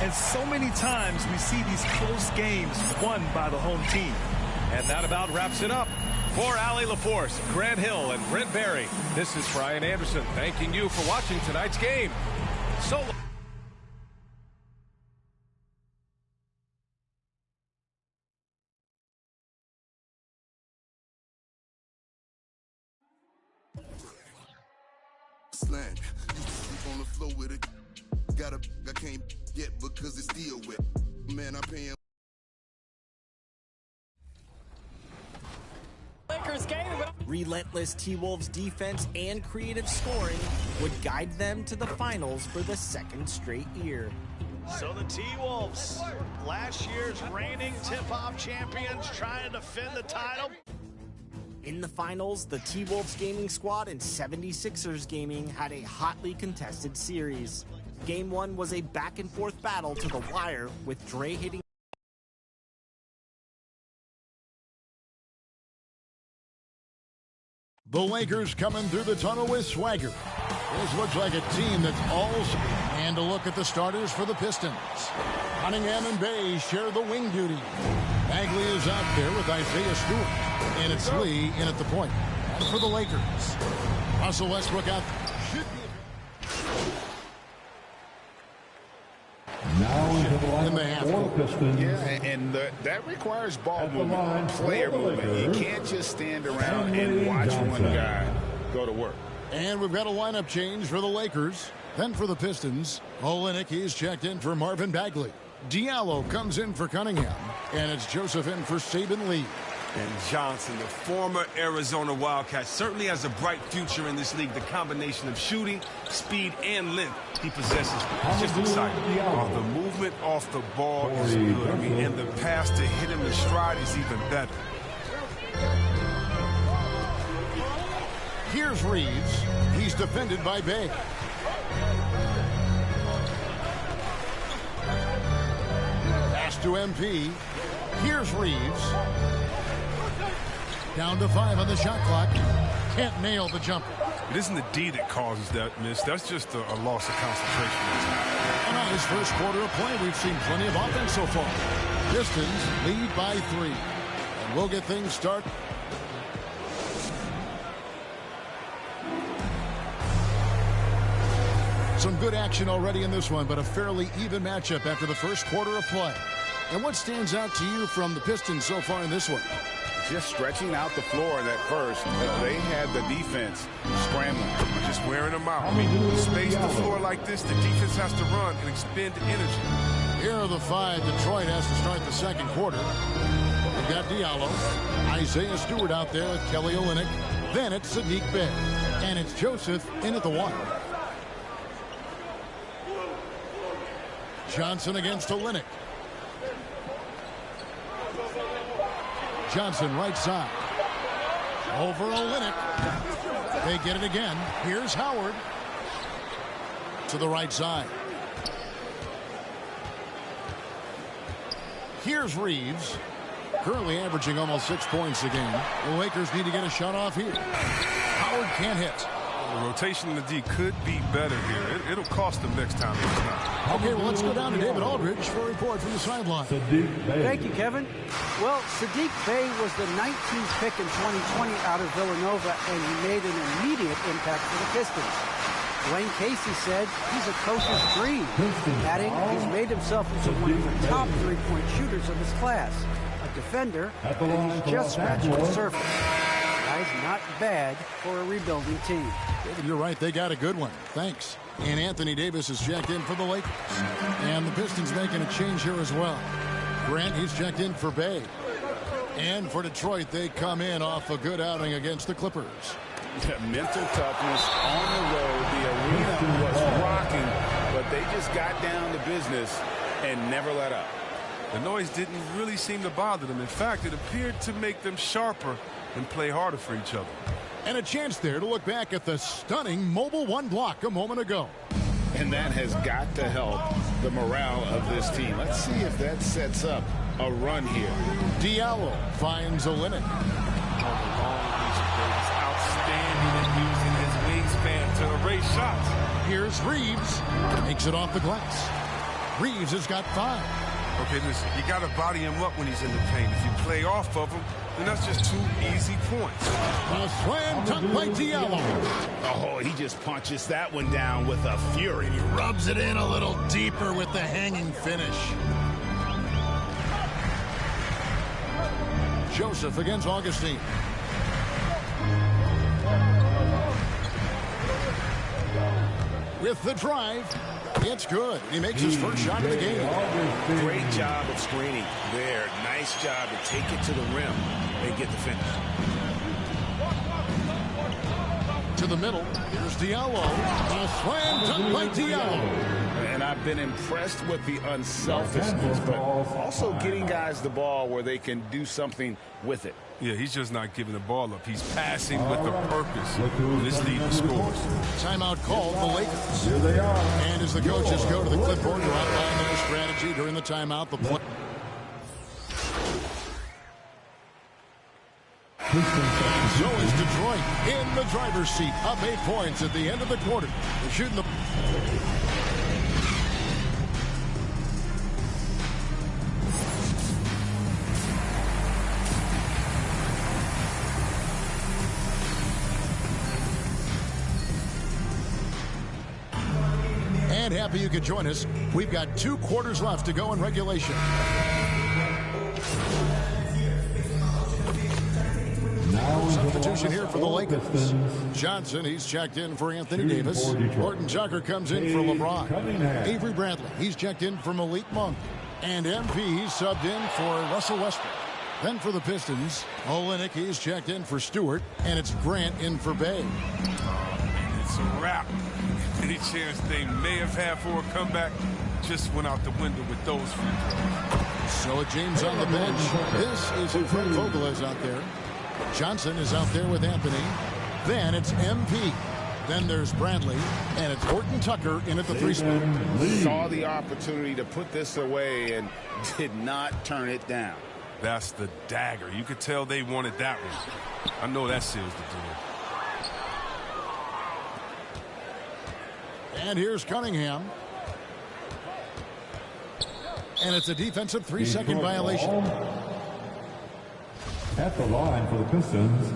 And so many times we see these close games won by the home team. And that about wraps it up. For Allie LaForce, Grant Hill, and Brent Barry, this is Brian Anderson thanking you for watching tonight's game. So slang. Used to sleep on the floor with it. Got a I can't get because it's still wet. Man, I pay him. Lakers game. relentless T-Wolves defense and creative scoring would guide them to the finals for the second straight year. So the T-Wolves, last year's reigning tip-off champions, trying to defend the title. In the finals, the T-Wolves gaming squad and 76ers gaming had a hotly contested series. Game 1 was a back-and-forth battle to the wire, with Dre hitting. The Lakers coming through the tunnel with swagger. This looks like a team that's all. And a look at the starters for the Pistons. Cunningham and Bay share the wing duty. Bagley is out there with Isaiah Stewart. And it's Lee in at the point. And for the Lakers, Russell Westbrook out there. Now in the half Pistons. Yeah, and that requires ball movement, player movement. You can't just stand around and watch one guy go to work. And we've got a lineup change for the Lakers. Then for the Pistons, Olynyk, he's checked in for Marvin Bagley. Diallo comes in for Cunningham. And it's Joseph in for Saban Lee. And Johnson, the former Arizona Wildcat, certainly has a bright future in this league. The combination of shooting, speed, and length he possesses is just exciting. The movement off the ball is good. I mean, and the pass to hit him in stride is even better. Here's Reeves. He's defended by Bay. Pass to MP. Here's Reeves. Down to 5 on the shot clock. Can't nail the jumper. It isn't the D that causes that miss. That's just a loss of concentration. And on his first quarter of play, we've seen plenty of offense so far. Pistons lead by 3. And we'll get things started. Some good action already in this one, but a fairly even matchup after the first quarter of play. And what stands out to you from the Pistons so far in this one? Just stretching out the floor in that first. They had the defense scrambling. Just wearing them out. Space the floor like this, the defense has to run and expend energy. Here are the 5 Detroit has to start the second quarter. We've got Diallo, Isaiah Stewart out there with Kelly Olynyk. Then it's Sadiq Bey. And it's Joseph in at the 1. Johnson against Olynyk. Johnson right side. Over Olynyk. They get it again. Here's Howard. To the right side. Here's Reeves. Currently averaging almost 6 points a game. The Lakers need to get a shot off here. Howard can't hit. The rotation in the D could be better here. It'll cost them next time. Okay, well, let's go down to David Aldridge for a report from the sideline. Thank you, Kevin. Well, Sadiq Bey was the 19th pick in 2020 out of Villanova, and he made an immediate impact for the Pistons. Dwayne Casey said he's a coach's dream, adding he's made himself into one of the top three-point shooters of his class, a defender, and he's just scratching the surface. Guy's not bad for a rebuilding team. David, you're right. They got a good one. Thanks. And Anthony Davis is checked in for the Lakers. And the Pistons making a change here as well. Grant, he's checked in for Bay. And for Detroit, they come in off a good outing against the Clippers. Mental toughness on the road. The arena was rocking, but they just got down to business and never let up. The noise didn't really seem to bother them. In fact, it appeared to make them sharper and play harder for each other. And a chance there to look back at the stunning Mobile One block a moment ago. And that has got to help the morale of this team. Let's see if that sets up a run here. Diallo finds Olynyk. Outstanding at using his wingspan to erase shots. Here's Reeves. Makes it off the glass. Reeves has got 5. Okay, listen, you got to body him up when he's in the paint. If you play off of him, then that's just 2 easy points. A slam dunk by Diallo. Oh, he just punches that one down with a fury. He rubs it in a little deeper with the hanging finish. Joseph against Augustine. With the drive, it's good. He makes his first shot of the game. Great job of screening there. Nice job to take it to the rim and get the finish. to the middle. Here's Diallo. A slam dunk by Diallo. And I've been impressed with the unselfishness, but also getting guys the ball where they can do something with it. Yeah, he's just not giving the ball up. He's passing with a purpose. This lead the scores. Timeout called the Lakers. Here they are. And as the coaches go to the clipboard to outline their strategy during the timeout, the play. So is Detroit in the driver's seat, up 8 points at the end of the quarter. They're shooting the... And happy you could join us. We've got 2 quarters left to go in regulation. Substitution here for the Lakers. Johnson, he's checked in for Anthony Davis. Horton Tucker comes in for LeBron. Avery Bradley, he's checked in for Malik Monk. And MP, he's subbed in for Russell Westbrook. Then for the Pistons, Olynyk, he's checked in for Stewart. And it's Grant in for Bay. It's a wrap. Any chance they may have had for a comeback just went out the window with those free throws. So James on the bench. This is who Fred Vogel is out there. Johnson is out there with Anthony. Then it's MP. Then there's Bradley. And it's Horton Tucker in at the 3 spot. Saw the opportunity to put this away and did not turn it down. That's the dagger. You could tell they wanted that one. I know that seals the deal. And here's Cunningham. And it's a defensive 3-second violation. At the line for the Pistons,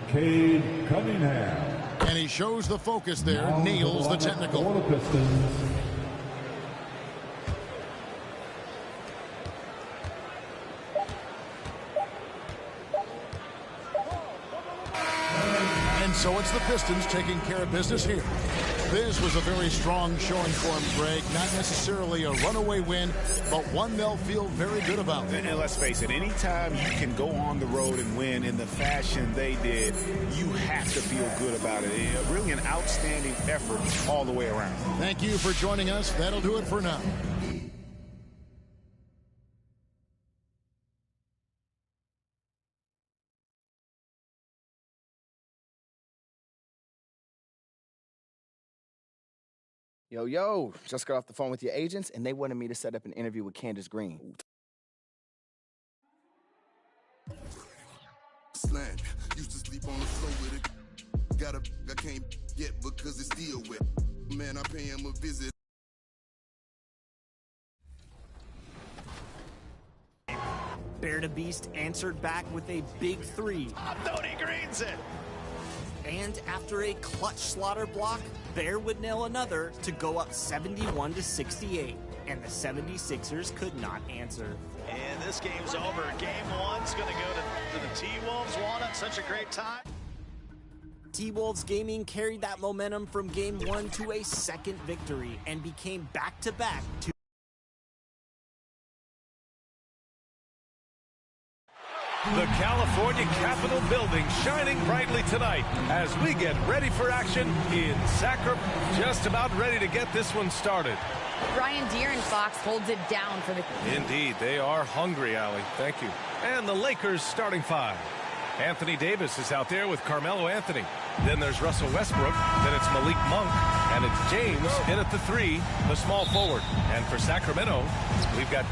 Cade Cunningham. And he shows the focus there, Now nails the technical. For the Pistons. And so it's the Pistons taking care of business here. This was a very strong showing for him, Greg. Not necessarily a runaway win, but one they'll feel very good about. And let's face it, anytime you can go on the road and win in the fashion they did, you have to feel good about it. Really an outstanding effort all the way around. Thank you for joining us. That'll do it for now. Yo, just got off the phone with your agents, and they wanted me to set up an interview with Candace Green. Slang, used to sleep on the floor with it. I can't get because it's still wet. Man, I pay him a visit. Bear to Beast answered back with a big 3. Tony Green's it. And after a clutch slaughter block, Bear would nail another to go up 71-68. And the 76ers could not answer. And this game's over. Game 1's going to go to the T-Wolves. Won at such a great time. T-Wolves Gaming carried that momentum from Game 1 to a second victory and became back-to-back to The California Capitol building shining brightly tonight as we get ready for action in Sacramento. Just about ready to get this one started. Ryan De'Aaron Fox holds it down for the... Indeed, they are hungry, Allie. Thank you. And the Lakers starting 5. Anthony Davis is out there with Carmelo Anthony. Then there's Russell Westbrook. Then it's Malik Monk. And it's James in at the 3, the small forward. And for Sacramento, we've got...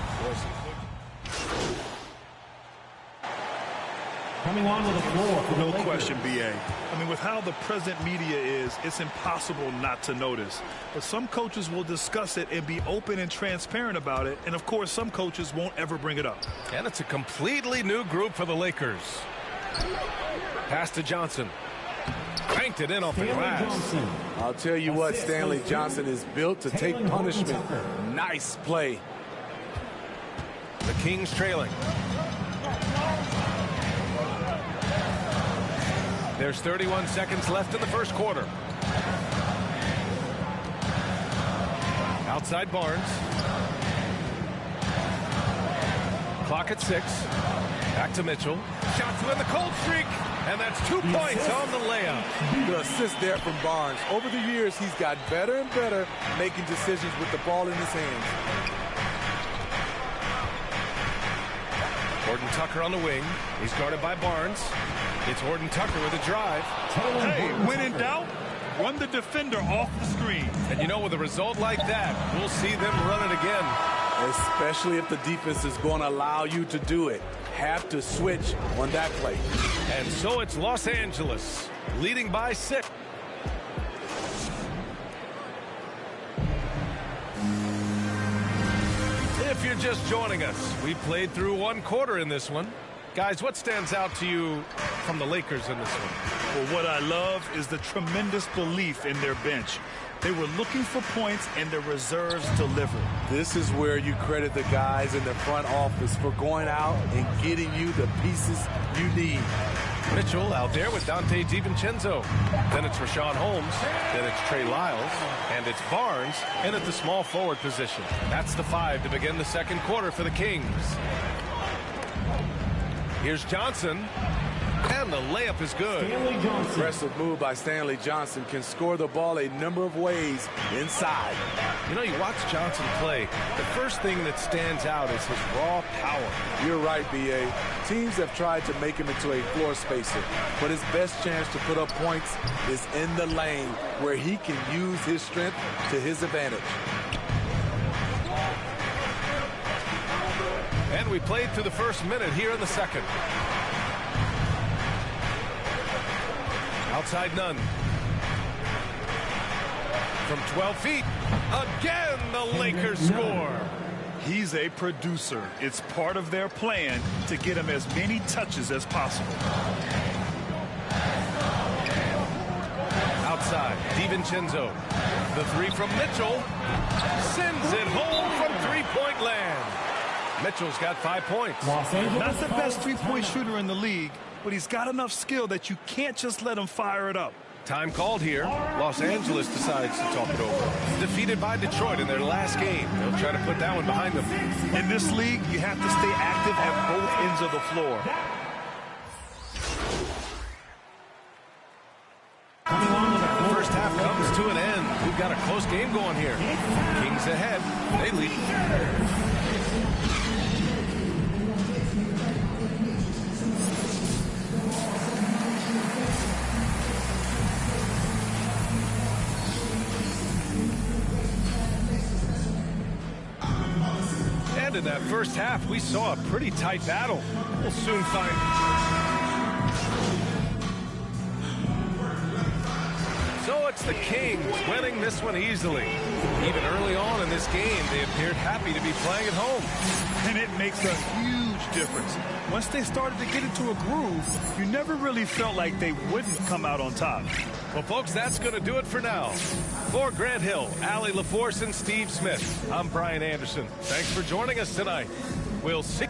Coming onto the floor for the No Lakers. question, B.A. I mean, with how the present media is, it's impossible not to notice. But some coaches will discuss it and be open and transparent about it. And, of course, some coaches won't ever bring it up. And it's a completely new group for the Lakers. Pass to Johnson. Banked it in off the glass. I'll tell you what, Stanley Johnson is built to take punishment. Nice play. The Kings trailing. There's 31 seconds left in the first quarter. Outside Barnes. Clock at 6. Back to Mitchell. Shot to end the cold streak. And that's 2 points on the layup. The assist there from Barnes. Over the years, he's gotten better and better making decisions with the ball in his hands. Horton Tucker on the wing. He's guarded by Barnes. It's Horton Tucker with a drive. Hey, when in doubt, run the defender off the screen. And you know, with a result like that, we'll see them run it again. Especially if the defense is going to allow you to do it. Have to switch on that play. And so it's Los Angeles leading by 6. If you're just joining us, we played through 1 quarter in this one. Guys, what stands out to you from the Lakers in this one? Well, what I love is the tremendous belief in their bench. They were looking for points, and their reserves delivered. This is where you credit the guys in the front office for going out and getting you the pieces you need. Mitchell out there with Dante DiVincenzo. Then it's Rashawn Holmes. Then it's Trey Lyles. And it's Barnes in at the small forward position. That's the 5 to begin the second quarter for the Kings. Here's Johnson. And the layup is good. Aggressive move by Stanley Johnson. Can score the ball a number of ways inside. You know, you watch Johnson play, the first thing that stands out is his raw power. You're right, B.A. Teams have tried to make him into a floor spacer, but his best chance to put up points is in the lane where he can use his strength to his advantage. And we played through the first minute here in the second. Outside none. From 12 feet. Again, the Lakers score. He's a producer. It's part of their plan to get him as many touches as possible. Outside, DiVincenzo. The 3 from Mitchell. Sends it home from three-point land. Mitchell's got 5 points. Not the best three-point shooter in the league, but he's got enough skill that you can't just let him fire it up. Time called here. Los Angeles decides to talk it over. Defeated by Detroit in their last game. They'll try to put that one behind them. In this league, you have to stay active at both ends of the floor. The first half comes to an end. We've got a close game going here. Kings ahead. They lead. And in that first half, we saw a pretty tight battle. We'll soon find. So it's the Kings winning this one easily. Even early on in this game, they appeared happy to be playing at home. And it makes a huge difference. Once they started to get into a groove, you never really felt like they wouldn't come out on top. Well, folks, that's going to do it for now. For Grant Hill, Allie LaForce, and Steve Smith, I'm Brian Anderson. Thanks for joining us tonight. We'll see.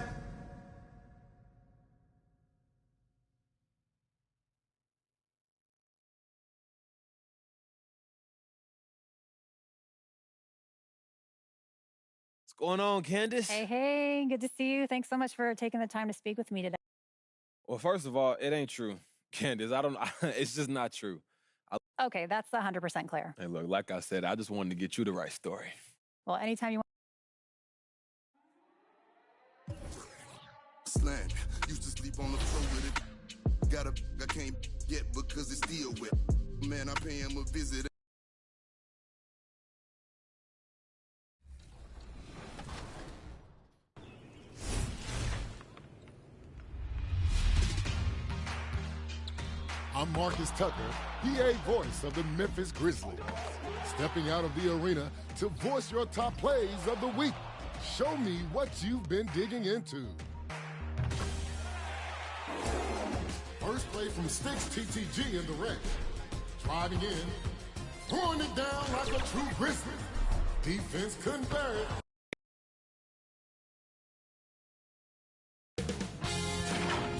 What's going on, Candace? Hey, good to see you. Thanks so much for taking the time to speak with me today. Well, first of all, it ain't true, Candace. It's just not true. Okay, that's 100% clear. Hey, look, like I said, I just wanted to get you the right story. Well, anytime you want. Slang. Used to sleep on the floor with it. I can't get because it's still wet. Man, I pay him a visit. I'm Marcus Tucker, PA voice of the Memphis Grizzlies. Stepping out of the arena to voice your top plays of the week. Show me what you've been digging into. First play from Sticks TTG in the wreck. Driving in, throwing it down like a true Grizzly. Defense couldn't bear it.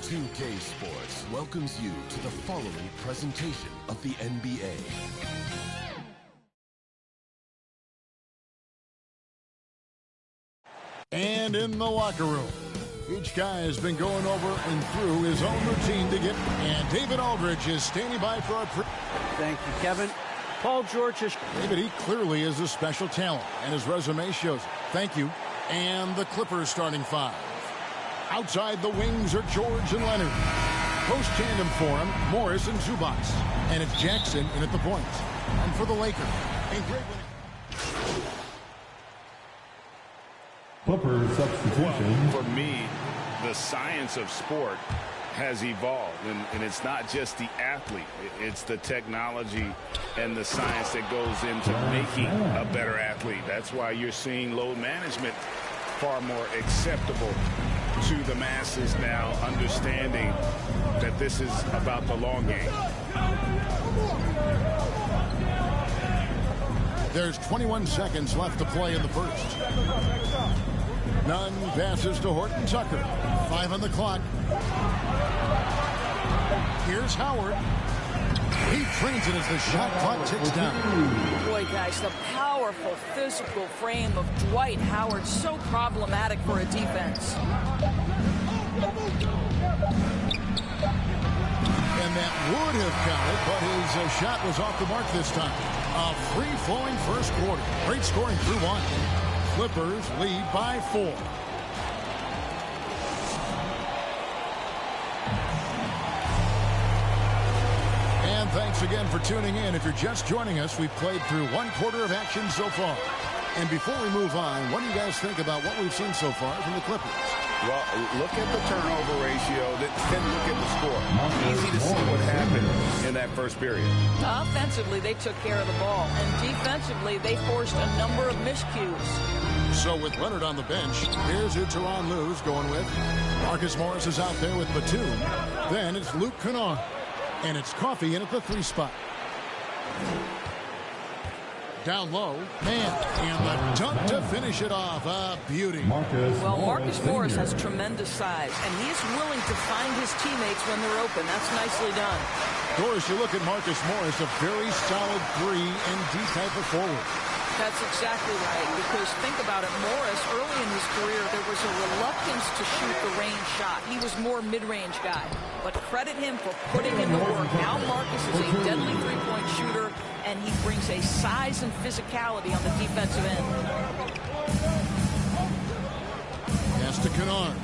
$2K Sports welcomes you to the following presentation of the NBA. And in the locker room, Each guy has been going over and through his own routine to get, and David Aldridge is standing by for our Thank you, Kevin. Paul George is... David, he clearly is a special talent, and his resume shows it. Thank you. And the Clippers starting five. Outside the wings are George and Leonard. Post tandem for him, Morris and Zubac. And it's Jackson in at the point. And for the Lakers, a great win. Clippers substitution. For me, the science of sport has evolved, and it's not just the athlete. It's the technology and the science that goes into making a better athlete. That's why you're seeing load management far more acceptable to the masses now, understanding that this is about the long game. There's 21 seconds left to play in the first. Nunn passes to Horton Tucker. 5 on the clock. Here's Howard. He trains it as the shot clock ticks down. Boy, guys, the powerful physical frame of Dwight Howard, so problematic for a defense. And that would have counted, but his shot was off the mark this time. A free-flowing first quarter. Great scoring through one. Clippers lead by 4. And thanks again for tuning in. If you're just joining us, we've played through one quarter of action so far. And before we move on, what do you guys think about what we've seen so far from the Clippers? Well, look at the turnover ratio, then look at the score. Easy to see what happened in that first period. Offensively, they took care of the ball, and defensively, they forced a number of miscues. So with Leonard on the bench, here's who Tyronn Lue's going with. Marcus Morris is out there with Batum. Then it's Luke Kennard. And it's Coffey in at the 3 spot. Down low, man, and the dunk to finish it off. A beauty. Well, Marcus Morris has tremendous size, and he is willing to find his teammates when they're open. That's nicely done. Doris, you look at Marcus Morris, a very solid 3-and-D type of forward. That's exactly right, because think about it, Morris, early in his career, there was a reluctance to shoot the range shot. He was more mid-range guy, but credit him for putting in the work. Now Marcus is a deadly three-point shooter, and he brings a size and physicality on the defensive end. Pass to Kennard.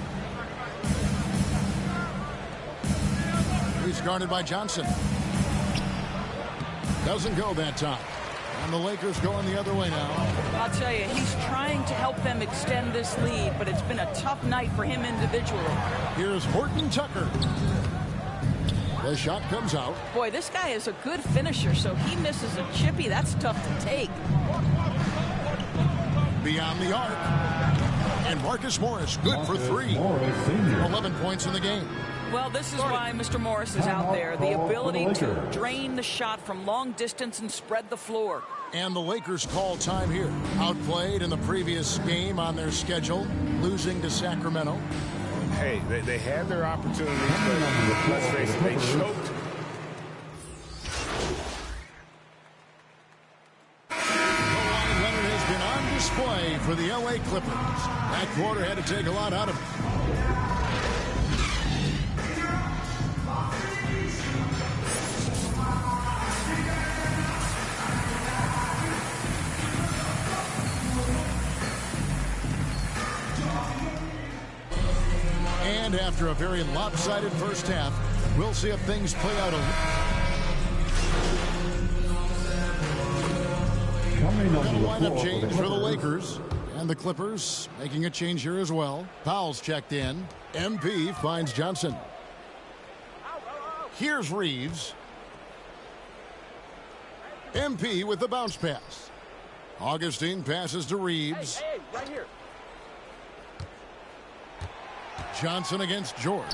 He's guarded by Johnson. Doesn't go that time. And the Lakers going the other way now. I'll tell you, he's trying to help them extend this lead, but it's been a tough night for him individually. Here's Horton Tucker. The shot comes out. Boy, this guy is a good finisher, so he misses a chippy. That's tough to take. Beyond the arc. And Marcus Morris, good for 3. 11 points in the game. Well, this is why Mr. Morris is out there. The ability to drain the shot from long distance and spread the floor. And the Lakers call time here. Outplayed in the previous game on their schedule, losing to Sacramento. Hey, they had their opportunities, but let's face it, they choked. Kawhi Leonard has been on display for the LA Clippers. That quarter had to take a lot out of him. And after a very lopsided first half, we'll see if things play out a lineup change for the Lakers. And the Clippers making a change here as well. Powell's checked in. MP finds Johnson. Here's Reeves. MP with the bounce pass. Augustine passes to Reeves. Hey, right here. Johnson against George.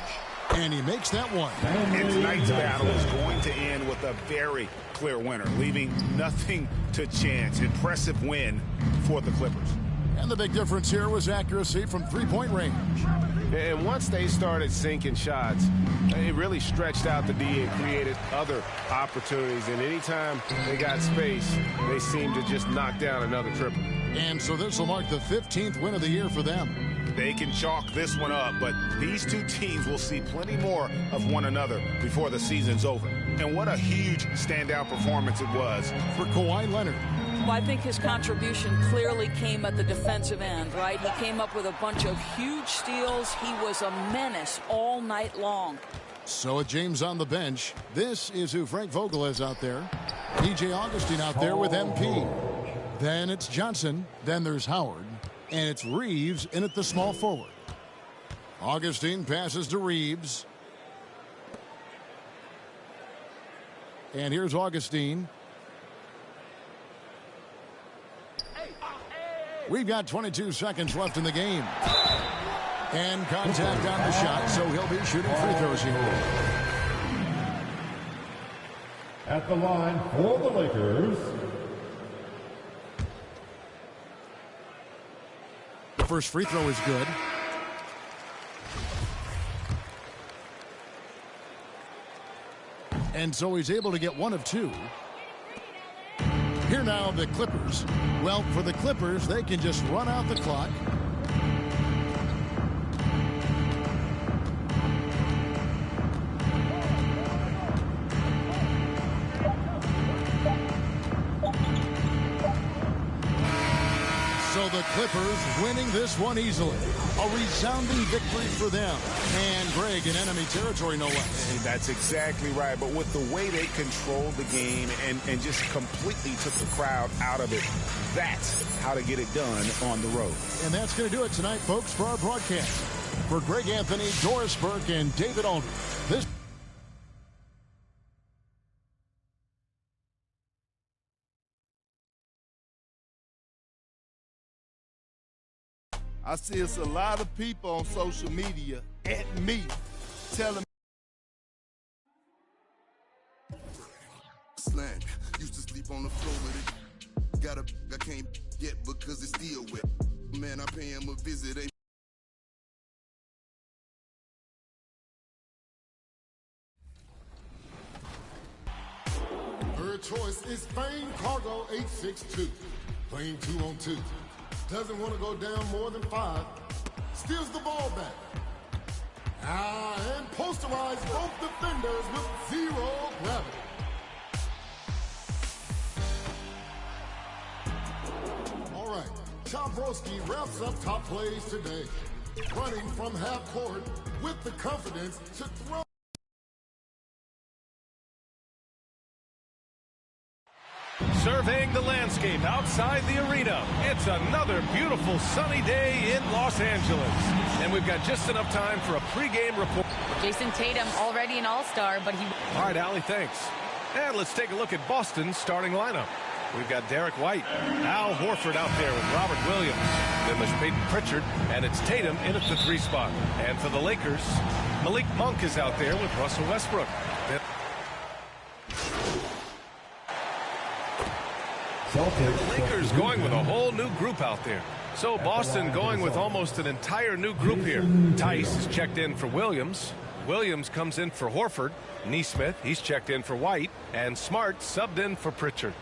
And he makes that one. And tonight's battle is going to end with a very clear winner, leaving nothing to chance. Impressive win for the Clippers. And the big difference here was accuracy from three-point range. And once they started sinking shots, it really stretched out the D and created other opportunities. And anytime they got space, they seemed to just knock down another triple. And so this will mark the 15th win of the year for them. they can chalk this one up, but these two teams will see plenty more of one another before the season's over. And what a huge standout performance it was for Kawhi Leonard. Well, I think his contribution clearly came at the defensive end, right? He came up with a bunch of huge steals. He was a menace all night long. So with James on the bench, this is who Frank Vogel has out there. DJ Augustine out there with MP. Then it's Johnson. Then there's Howard. And it's Reeves in at the small forward. Augustine passes to Reeves. And here's Augustine. We've got 22 seconds left in the game. And contact on the shot, so he'll be shooting free throws here. At the line for the Lakers, the first free throw is good. And so he's able to get one of two. Here now the Clippers. Well, for the Clippers, they can just run out the clock. So the Clippers winning this one easily. A resounding victory for them. And Greg in enemy territory, no less. And that's exactly right. But with the way they controlled the game and just completely took the crowd out of it, that's how to get it done on the road. And that's going to do it tonight, folks, for our broadcast. For Greg Anthony, Doris Burke, and David Aldridge, this I see it's a lot of people on social media at me telling me. Slang, used to sleep on the floor with it. I can't get because it's still wet. Man, I pay him a visit. Her choice is Spain Cargo 862. Playing 2-on-2. Doesn't want to go down more than 5. Steals the ball back. And posterize both defenders with zero gravity. All right, Chombrowski wraps up top plays today. Running from half court with the confidence to throw. Surveying the landscape outside the arena. It's another beautiful sunny day in Los Angeles. And we've got just enough time for a pregame report. Jason Tatum already an all-star, but he... All right, Allie, thanks. And let's take a look at Boston's starting lineup. We've got Derek White, Al Horford out there with Robert Williams. Then there's Peyton Pritchard, and it's Tatum in at the 3 spot. And for the Lakers, Malik Monk is out there with Russell Westbrook. The Lakers going with a whole new group out there. So Boston going with almost an entire new group here. Tice is checked in for Williams. Williams comes in for Horford. Nesmith, he's checked in for White. And Smart subbed in for Pritchard.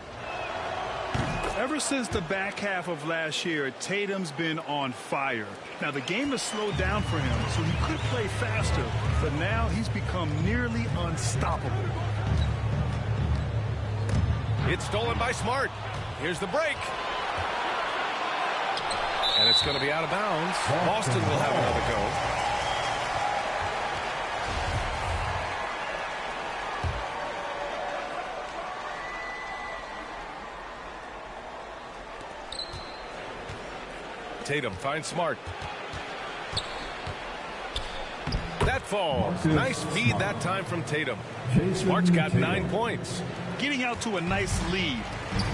Ever since the back half of last year, Tatum's been on fire. Now, the game has slowed down for him, so he could play faster. But now he's become nearly unstoppable. It's stolen by Smart. Here's the break. And it's going to be out of bounds. Boston will have another go. Tatum finds Smart. That falls. Nice feed that time from Tatum. Smart's got 9 points. Getting out to a nice lead.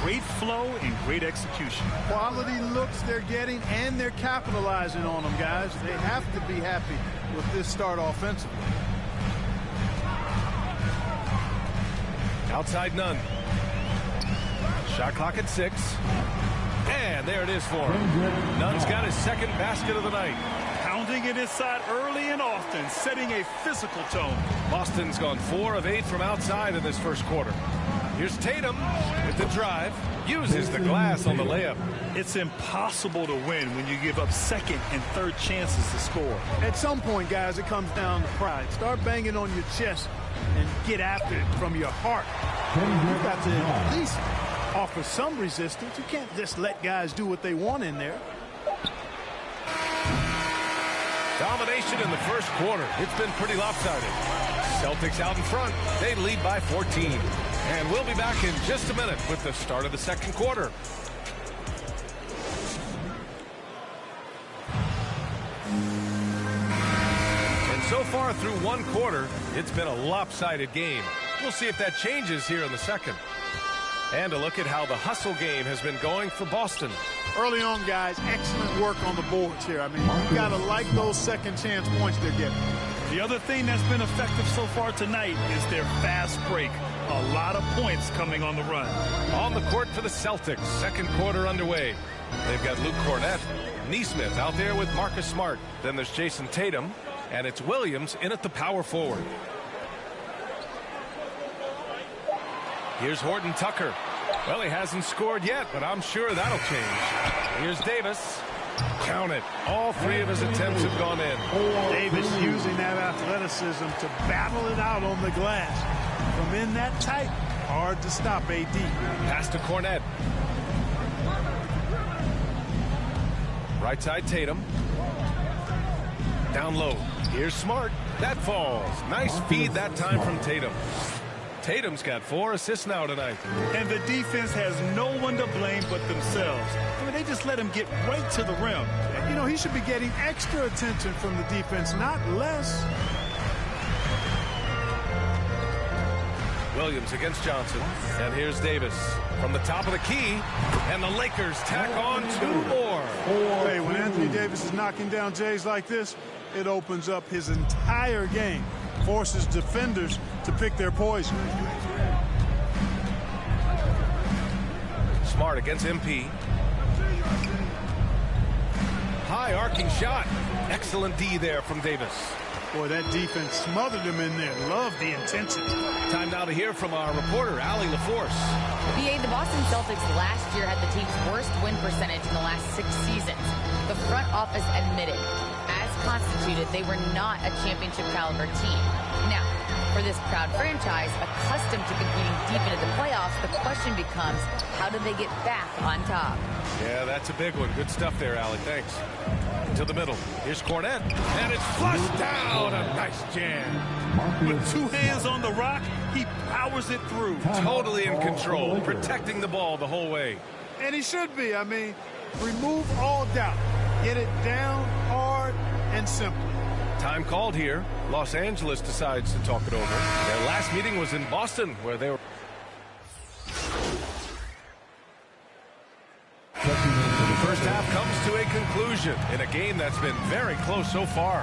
Great flow and great execution. Quality looks they're getting, and they're capitalizing on them, guys. They have to be happy with this start offensively. Outside none. Shot clock at 6. And there it is for him. Nunn's got his second basket of the night. Pounding it inside early and often, setting a physical tone. Boston's gone 4 of 8 from outside in this first quarter. Here's Tatum with the drive. Uses the glass on the layup. It's impossible to win when you give up second and third chances to score. At some point, guys, it comes down to pride. Start banging on your chest and get after it from your heart. You've got to at least offer some resistance. You can't just let guys do what they want in there. Domination in the first quarter. It's been pretty lopsided. Celtics out in front. They lead by 14. And we'll be back in just a minute with the start of the second quarter. And so far through one quarter, it's been a lopsided game. We'll see if that changes here in the second. And a look at how the hustle game has been going for Boston. Early on, guys, excellent work on the boards here. I mean, you got to like those second chance points they're getting. The other thing that's been effective so far tonight is their fast break. A lot of points coming on the run. On the court for the Celtics, second quarter underway. They've got Luke Cornett, Neesmith out there with Marcus Smart. Then there's Jason Tatum, and it's Williams in at the power forward. Here's Horton Tucker. Well, he hasn't scored yet, but I'm sure that'll change. Here's Davis. Count it. All three of his attempts have gone in. Davis using that athleticism to battle it out on the glass. From in that tight, hard to stop AD. Pass to Cornett. Right side Tatum. Down low. Here's Smart. That falls. Nice feed that time from Tatum. Tatum's got 4 assists now tonight. And the defense has no one to blame but themselves. I mean, they just let him get right to the rim. You know, he should be getting extra attention from the defense, not less. Williams against Johnson. And here's Davis from the top of the key. And the Lakers tack on 2 more. Hey, when Anthony Davis is knocking down Jays like this, it opens up his entire game. Forces defenders to pick their poison. Smart against MP. High arcing shot. Excellent D there from Davis. Boy, that defense smothered him in there. Love the intensity. Time now to hear from our reporter, Allie LaForce. BA, the Boston Celtics last year had the team's worst win percentage in the last 6 seasons. The front office admitted, as constituted, they were not a championship caliber team. Now, for this proud franchise, accustomed to competing deep into the playoffs, the question becomes, how do they get back on top? Yeah, that's a big one. Good stuff there, Allie. Thanks. To the middle. Here's Cornett. And it's flushed down. A nice jam. With 2 hands on the rock, he powers it through. Totally in control. Protecting the ball the whole way. And he should be. I mean, remove all doubt. Get it down hard and simple. Time called here. Los Angeles decides to talk it over. Their last meeting was in Boston, where they were. The first half comes to a conclusion in a game that's been very close so far.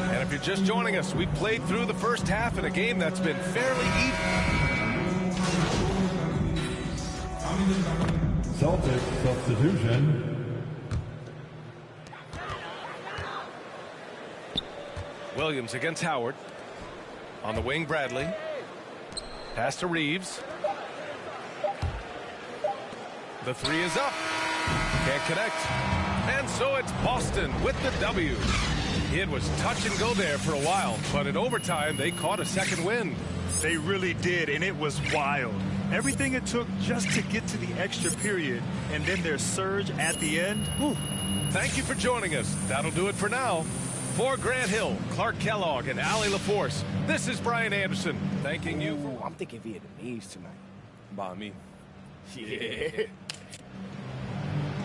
And if you're just joining us, we played through the first half in a game that's been fairly even. Celtics substitution. Williams against Howard. On the wing, Bradley. Pass to Reeves. The 3 is up. Can't connect. And so it's Boston with the W. It was touch and go there for a while, but in overtime, they caught a second win. They really did, and it was wild. Everything it took just to get to the extra period, and then their surge at the end. Whew. Thank you for joining us. That'll do it for now. For Grant Hill, Clark Kellogg, and Allie LaForce, this is Brian Anderson, thanking you for... I'm thinking Vietnamese tonight. By me. Yeah.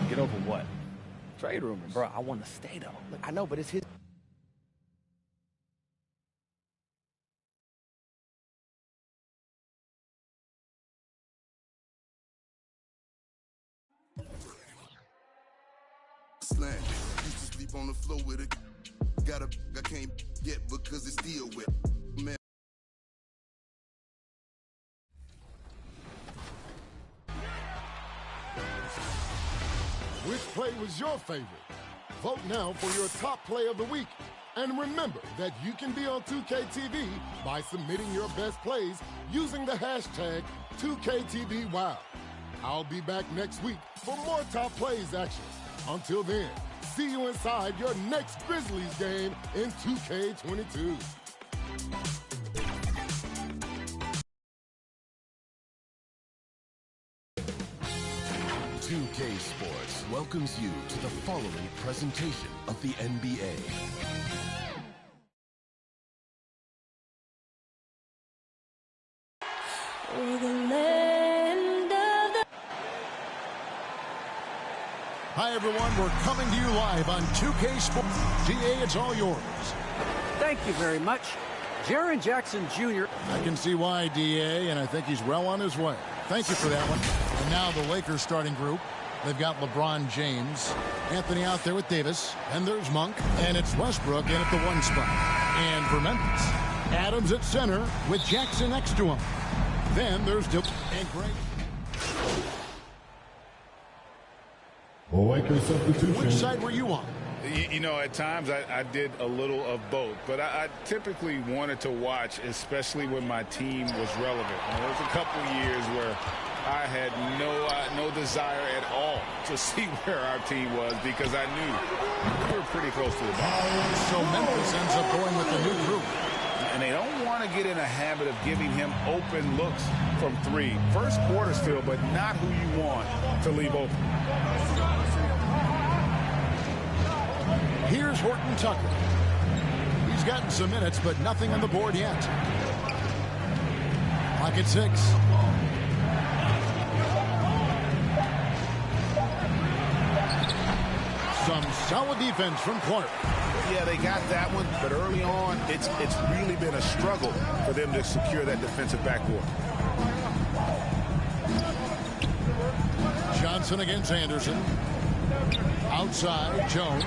Get over what? Trade rumors. Bro, I want to stay, though. Look, I know, but it's his... Slang. Used to sleep on the floor with it. Got a I can't get because it's still wet. Man. play was your favorite? Vote now for your top play of the week. And remember that you can be on 2KTV by submitting your best plays using the hashtag 2KTVWow. I'll be back next week for more top plays action. Until then, see you inside your next Grizzlies game in 2K22. 2K Sports welcomes you to the following presentation of the NBA. Hi, everyone. We're coming to you live on 2K Sports. DA, it's all yours. Thank you very much. Jaren Jackson Jr. I can see why, DA, and I think he's well on his way. Thank you for that one. And now the Lakers starting group. They've got LeBron James, Anthony out there with Davis, and there's Monk, and it's Westbrook in at the 1 spot. And for Memphis, Adams at center with Jackson next to him. Then there's Dip and Gray. Lakers substitution. Which side were you on? You know, at times I did a little of both, but I typically wanted to watch, especially when my team was relevant. There was a couple years where I had no desire at all to see where our team was because I knew we were pretty close to the bottom. So Memphis ends up going with the new group. And they don't want to get in a habit of giving him open looks from 3. First quarter still, but not who you want to leave open. Here's Horton Tucker. He's gotten some minutes, but nothing on the board yet. Clock at 6. Some solid defense from Clark. Yeah, they got that one, but early on, it's really been a struggle for them to secure that defensive backboard. Johnson against Anderson. Outside, Jones.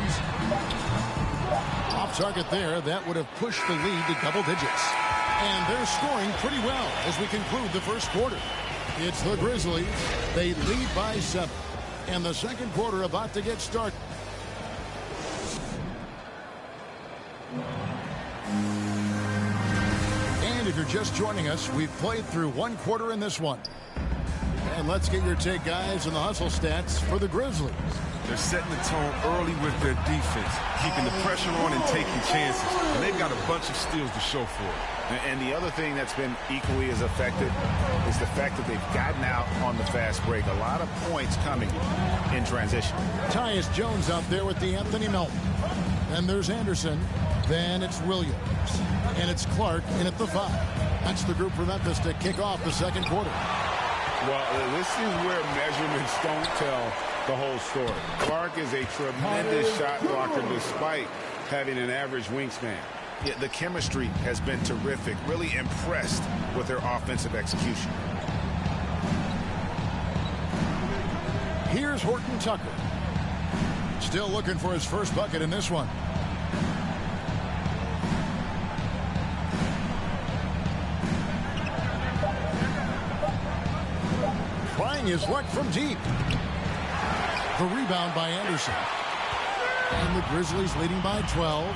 Off target there. That would have pushed the lead to double digits. And they're scoring pretty well as we conclude the first quarter. It's the Grizzlies. They lead by 7. And the second quarter about to get started. And if you're just joining us, we've played through 1 quarter in this one. And let's get your take, guys, on the hustle stats for the Grizzlies. They're setting the tone early with their defense, keeping the pressure on and taking chances. And they've got a bunch of steals to show for it. And the other thing that's been equally as effective is the fact that they've gotten out on the fast break. A lot of points coming in transition. Tyus Jones out there with the Anthony Melton. Then there's Anderson. Then it's Williams. And it's Clark in at the 5. That's the group for Memphis to kick off the second quarter. Well, this is where measurements don't tell the whole story. Clark is a tremendous shot blocker despite having an average wingspan. Yeah, the chemistry has been terrific. Really impressed with their offensive execution. Here's Horton Tucker. Still looking for his first bucket in this one. Trying his luck from deep. The rebound by Anderson. And the Grizzlies leading by 12.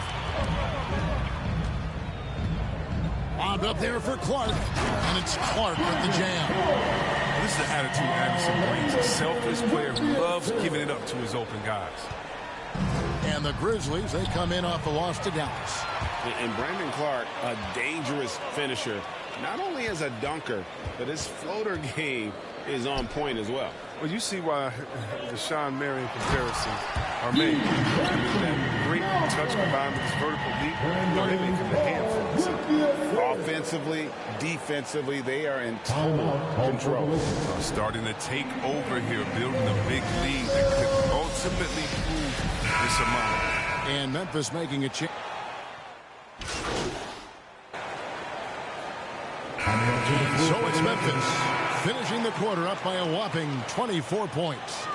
Lobbed up there for Clark. And it's Clark with the jam. This is the attitude Anderson brings. A selfless player who loves giving it up to his open guys. And the Grizzlies, they come in off the loss to Dallas. And Brandon Clark, a dangerous finisher, not only as a dunker, but his floater game is on point as well. Well, you see why the Sean Marion comparisons are made. I mean, that great touch combined with his vertical leap, they make him a handful. Offensively, defensively, they are in total control. Starting to take over here, building a big lead that could ultimately prove this amount. And Memphis making a change. So it's Memphis finishing the quarter up by a whopping 24 points.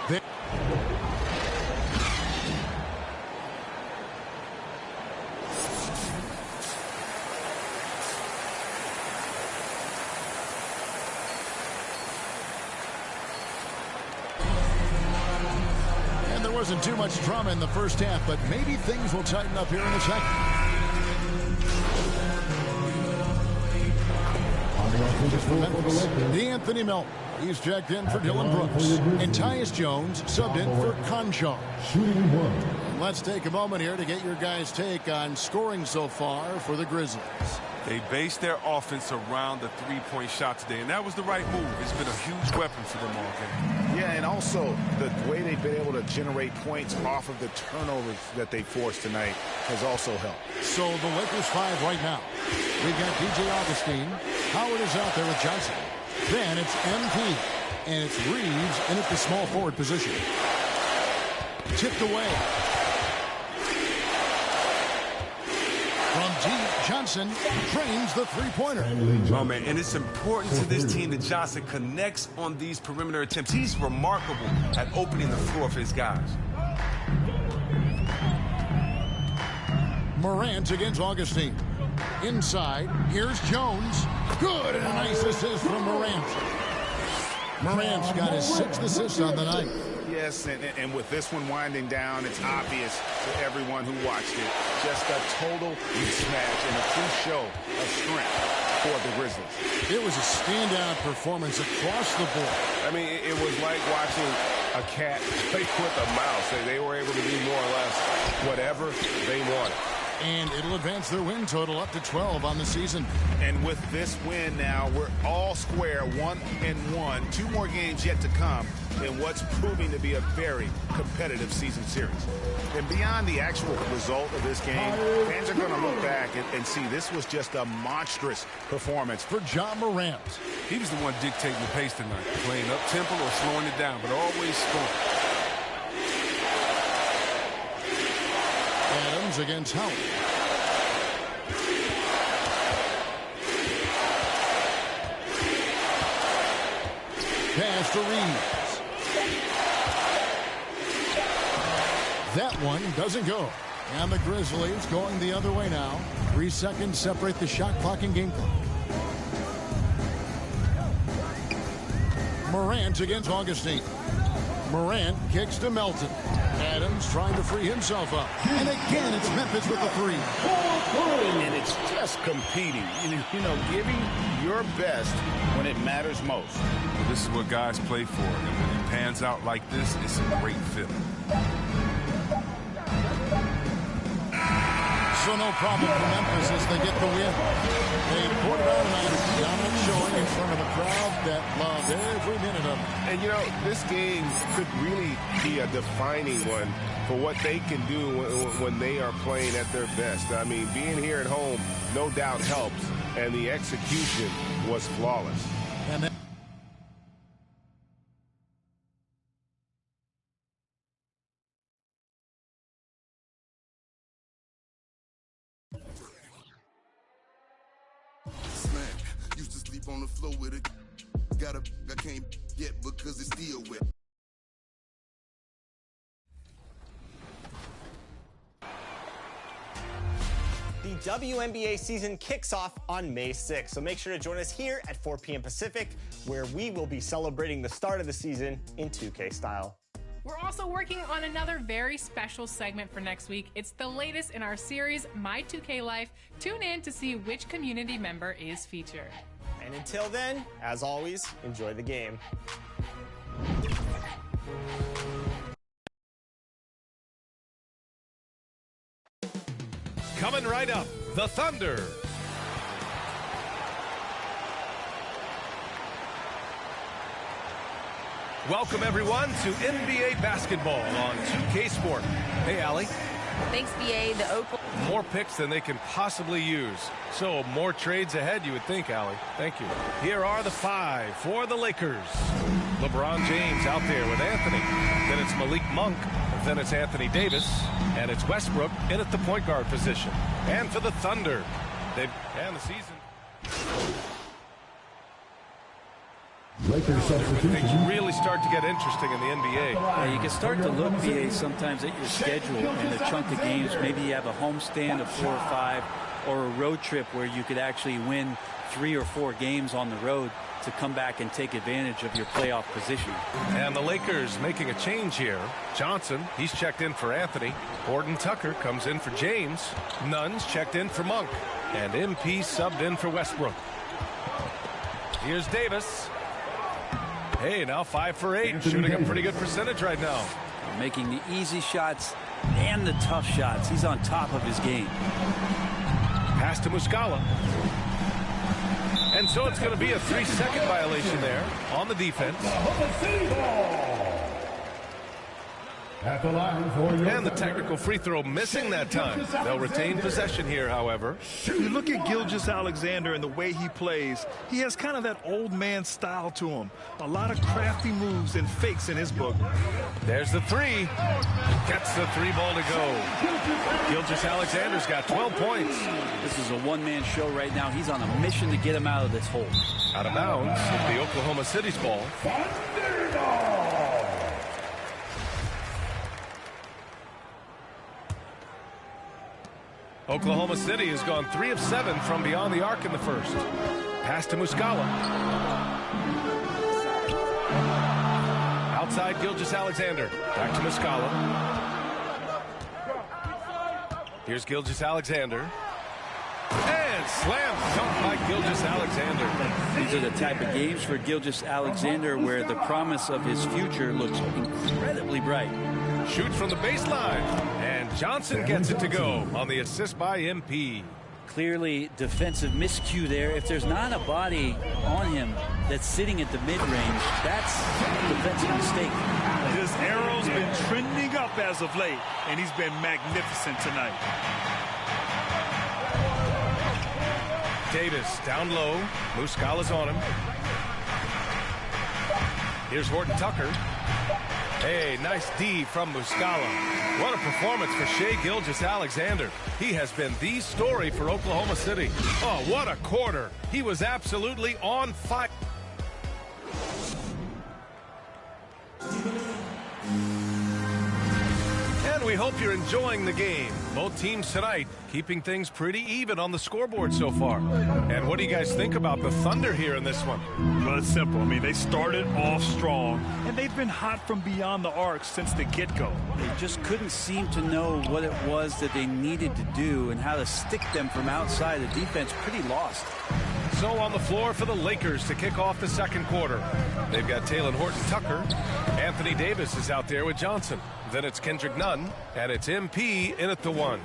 wasn't too much drama in the first half, but maybe things will tighten up here in the second. D'Anthony Melton. He's checked in for Dylan Brooks. And Tyus Jones subbed in for Conchar. Let's take a moment here to get your guys' take on scoring so far for the Grizzlies. They based their offense around the three-point shot today, and that was the right move. It's been a huge weapon for them all game. Yeah, and also the way they've been able to generate points off of the turnovers that they forced tonight has also helped. So the Lakers 5 right now. We've got DJ Augustine. Howard is out there with Johnson. Then it's MP. And it's Reeves in at the small forward position. Tipped away. From deep, Johnson drains the three-pointer. Oh, man, and it's important to this team that Johnson connects on these perimeter attempts. He's remarkable at opening the floor for his guys. Morant against Augustine. Inside, here's Jones. Good, and a nice assist from Morant. Morant's got his 6th assist on the night. Yes, and with this one winding down, it's obvious to everyone who watched it. Just a total mismatch and a true show of strength for the Grizzlies. It was a standout performance across the board. I mean, it was like watching a cat play with a mouse. They were able to do more or less whatever they wanted. And it'll advance their win total up to 12 on the season. And with this win now, we're all square, 1-1. 2 more games yet to come in what's proving to be a very competitive season series. And beyond the actual result of this game, fans are going to look back and see this was just a monstrous performance for Ja Morant. He was the one dictating the pace tonight, playing up-tempo or slowing it down, but always scoring. Adams against Howard. Pass to Reeves. That one doesn't go. And the Grizzlies going the other way now. 3 seconds separate the shot clock and game clock. Morant against Augustine. Morant kicks to Melton. Adams trying to free himself up. And again, it's Memphis with the 3. And it's just competing. You know, giving your best when it matters most. Well, this is what guys play for. And when it pans out like this, it's a great feeling. So no problem for Memphis as they get the win. They poured it on tonight. Dominant showing in front of a crowd that loved every minute of it. And, you know, this game could really be a defining one for what they can do when they are playing at their best. I mean, being here at home no doubt helps, and the execution was flawless. And then used to sleep on the floor with it. I can't get because it's still wet. The WNBA season kicks off on May 6th, so make sure to join us here at 4 p.m. Pacific, where we will be celebrating the start of the season in 2K style. We're also working on another very special segment for next week. It's the latest in our series, My 2K Life. Tune in to see which community member is featured. And until then, as always, enjoy the game. Coming right up, the Thunder. Welcome, everyone, to NBA basketball on 2K Sport. Hey, Allie. Thanks, BA. The Oakland. More picks than they can possibly use. So more trades ahead, you would think, Allie. Thank you. Here are the 5 for the Lakers. LeBron James out there with Anthony. Then it's Malik Monk. Then it's Anthony Davis. And it's Westbrook in at the point guard position. And for the Thunder, and the season. Things really start to get interesting in the NBA. Yeah, you can start to look, BA, sometimes at your schedule and a chunk of games. Maybe you have a homestand of 4 or 5. or a road trip where you could actually win 3 or 4 games on the road to come back and take advantage of your playoff position. And the Lakers making a change here. Johnson, he's checked in for Anthony. Horton Tucker comes in for James. Nunn's checked in for Monk. And MP subbed in for Westbrook. Here's Davis. Hey, now 5 for 8. Shooting a pretty good percentage right now. Making the easy shots and the tough shots. He's on top of his game. Pass to Muscala. And so it's going to be a 3-second violation there on the defense. At the line for your and the technical free throw missing that time. They'll retain possession here, however. You look at Gilgeous-Alexander and the way he plays, he has kind of that old man style to him. A lot of crafty moves and fakes in his book. There's the 3. Gets the 3 ball to go. Gilgeous-Alexander's got 12 points. This is a one-man show right now. He's on a mission to get him out of this hole. Out of bounds, the Oklahoma City's ball. Oklahoma City has gone 3 of 7 from beyond the arc in the first. Pass to Muscala. Outside Gilgeous-Alexander. Back to Muscala. Here's Gilgeous-Alexander. And slam dunk by Gilgeous-Alexander. These are the type of games for Gilgeous-Alexander where the promise of his future looks incredibly bright. Shoots from the baseline. And Johnson gets it to go on the assist by MP. Clearly defensive miscue there. If there's not a body on him that's sitting at the mid-range, that's a defensive mistake. His arrow's been trending up as of late, and he's been magnificent tonight. Davis down low. Muscala's on him. Here's Horton Tucker. Hey, nice D from Muscala. What a performance for Shai Gilgeous-Alexander. He has been the story for Oklahoma City. Oh, what a quarter. He was absolutely on fire. And we hope you're enjoying the game. Both teams tonight keeping things pretty even on the scoreboard so far. And what do you guys think about the Thunder here in this one? Well, it's simple. I mean, they started off strong, and they've been hot from beyond the arc since the get-go. They just couldn't seem to know what it was that they needed to do and how to stick them from outside. The defense pretty lost. So on the floor for the Lakers to kick off the second quarter. They've got Taylor Horton Tucker. Anthony Davis is out there with Johnson. Then it's Kendrick Nunn, and it's MP in at the 1.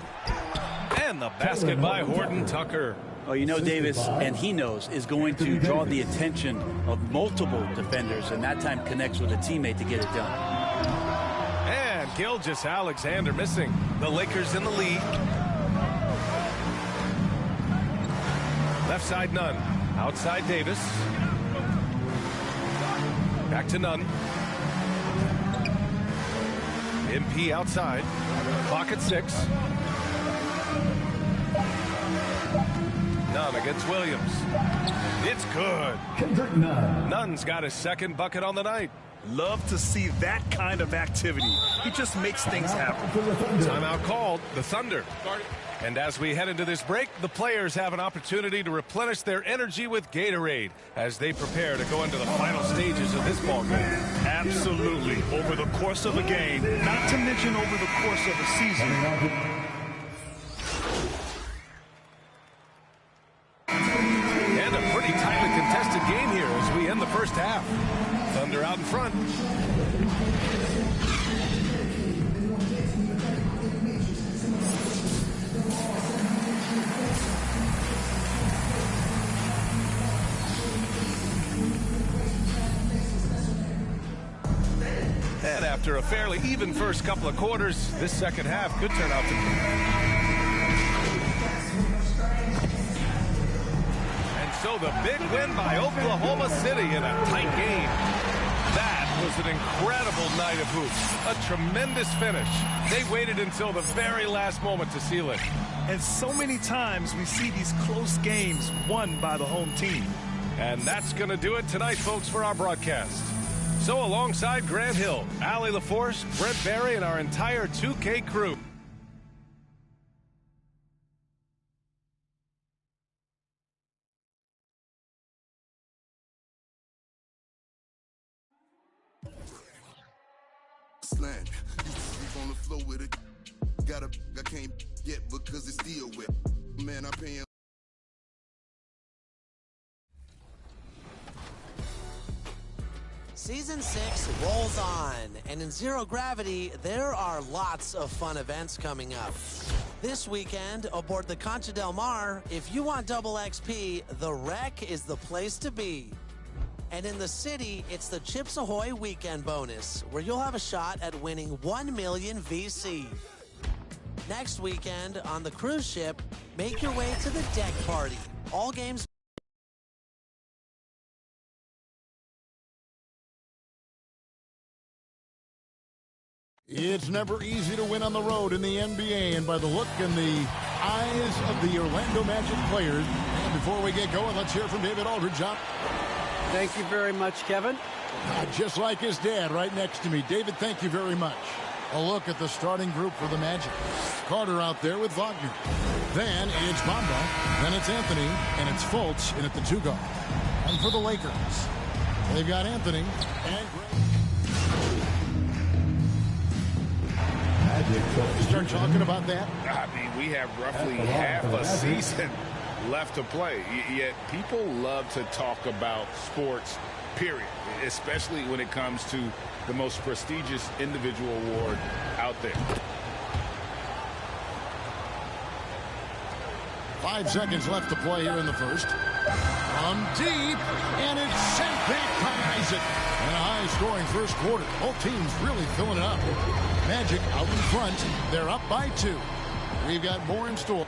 And the basket by Horton Tucker. Oh, you know Davis, and he knows, is going to draw the attention of multiple defenders, and that time connects with a teammate to get it done. And Gilgeous-Alexander missing. The Lakers in the lead. Left side Nunn. Outside Davis. Back to Nunn. MP outside. Clock at 6. Nunn against Williams. It's good. Nunn's got his second bucket on the night. Love to see that kind of activity. He just makes things happen. Timeout called. The Thunder. And as we head into this break, the players have an opportunity to replenish their energy with Gatorade as they prepare to go into the final stages of this ball game. Absolutely. Over the course of a game, not to mention over the course of a season. And a pretty tightly contested game here as we end the first half. Thunder out in front. And after a fairly even first couple of quarters, this second half could turn out to be. And so the big win by Oklahoma City in a tight game. That was an incredible night of hoops. A tremendous finish. They waited until the very last moment to seal it. And so many times we see these close games won by the home team. And that's going to do it tonight, folks, for our broadcast. So alongside Grant Hill, Allie LaForce, Brent Barry, and our entire 2K crew, Slang. Used to sleep on the floor with it. I can't get because it's still wet. Man, I pay him. Season 6 rolls on, and in Zero Gravity, there are lots of fun events coming up. This weekend, aboard the Concha del Mar, if you want double XP, the Wreck is the place to be. And in the city, it's the Chips Ahoy weekend bonus, where you'll have a shot at winning 1 million VC. Next weekend, on the cruise ship, make your way to the deck party. All games. It's never easy to win on the road in the NBA, and by the look in the eyes of the Orlando Magic players. And before we get going, let's hear from David Aldridge. Thank you very much, Kevin. Just like his dad right next to me. David, thank you very much. A look at the starting group for the Magic. Carter out there with Wagner. Then it's Bamba. Then it's Anthony. And it's Fultz in at the 2 guard. And for the Lakers, they've got Anthony and Greg. Start talking about that. I mean, we have roughly half a season left to play. Yet people love to talk about sports, period, especially when it comes to the most prestigious individual award out there. 5 seconds left to play here in the first. From deep, and it's sent back by Isaac. And a high-scoring first quarter. Both teams really filling it up. Magic out in front. They're up by 2. We've got more in store.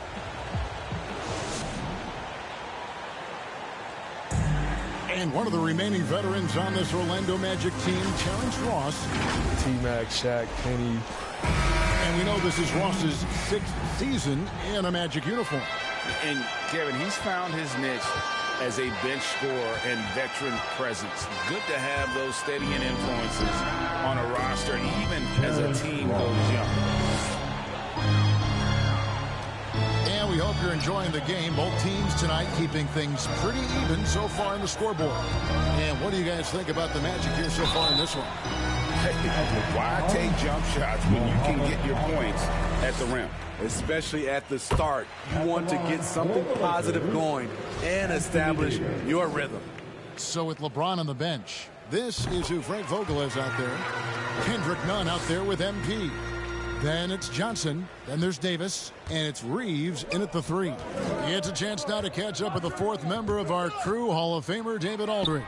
And one of the remaining veterans on this Orlando Magic team, Terrence Ross. T-Mac, Shaq, Kenny. And we know this is Ross's 6th season in a Magic uniform. And, Kevin, he's found his niche as a bench scorer and veteran presence. Good to have those steadying influences on a roster, even as a team goes young. And we hope you're enjoying the game. Both teams tonight keeping things pretty even so far in the scoreboard. And what do you guys think about the Magic here so far in this one? Why take jump shots when you can get your points at the rim? Especially at the start. You want to get something positive going and establish your rhythm. So with LeBron on the bench, this is who Frank Vogel is out there. Kendrick Nunn out there with MP. Then it's Johnson. Then there's Davis. And it's Reeves in at the 3. It's a chance now to catch up with the 4th member of our crew, Hall of Famer David Aldridge.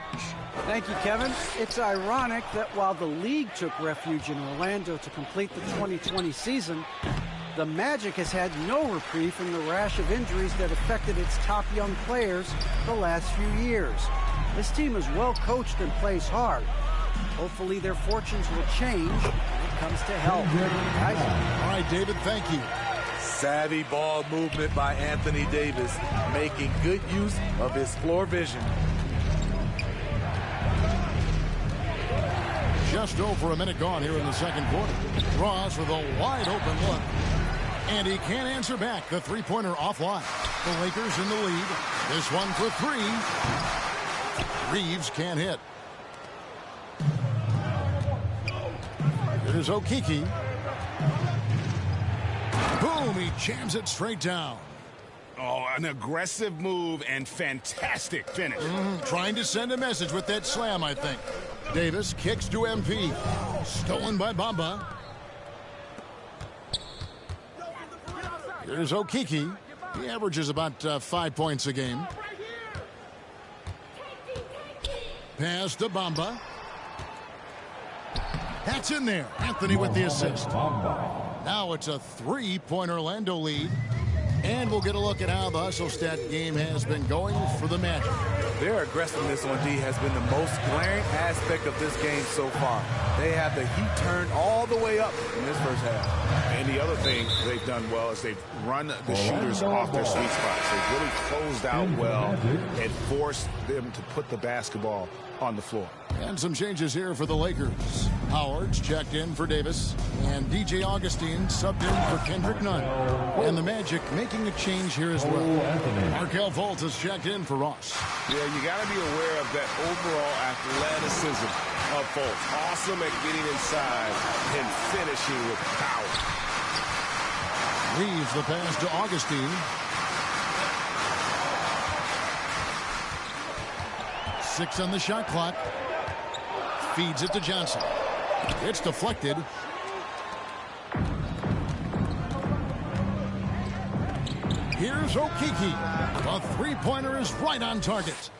Thank you, Kevin. It's ironic that while the league took refuge in Orlando to complete the 2020 season, the Magic has had no reprieve from the rash of injuries that affected its top young players the last few years. This team is well coached and plays hard. Hopefully their fortunes will change when it comes to health. All right, David, thank you. Savvy ball movement by Anthony Davis, making good use of his floor vision. Just over a minute gone here in the second quarter. Ross with a wide open look. And he can't answer back. The three-pointer offline. The Lakers in the lead. This one for 3. Reeves can't hit. Here's O'Qhhh. Boom, he jams it straight down. Oh, an aggressive move and fantastic finish. Trying to send a message with that slam, I think. Davis kicks to MP. Stolen by Bamba. Here's O'Qhhh. He averages about 5 points a game. Pass to Bamba. That's in there. Anthony with the assist. Now it's a 3-point Orlando lead. And we'll get a look at how the hustle stat game has been going for the Magic. Their aggressiveness on D has been the most glaring aspect of this game so far. They have the heat turned all the way up in this first half. And the other thing they've done well is they've run the shooters off their sweet spots. They've really closed out well and forced them to put the basketball on the floor. And some changes here for the Lakers. Howard's checked in for Davis, and DJ Augustine subbed in for Kendrick Nunn. And the Magic making a change here as well. Markelle Fultz has checked in for Ross. Yeah, you got to be aware of that overall athleticism of Fultz. Awesome at getting inside and finishing with power. Reeves the pass to Augustine. 6 on the shot clock. Feeds it to Johnson. It's deflected. Here's O'Qhhh. The three-pointer is right on target.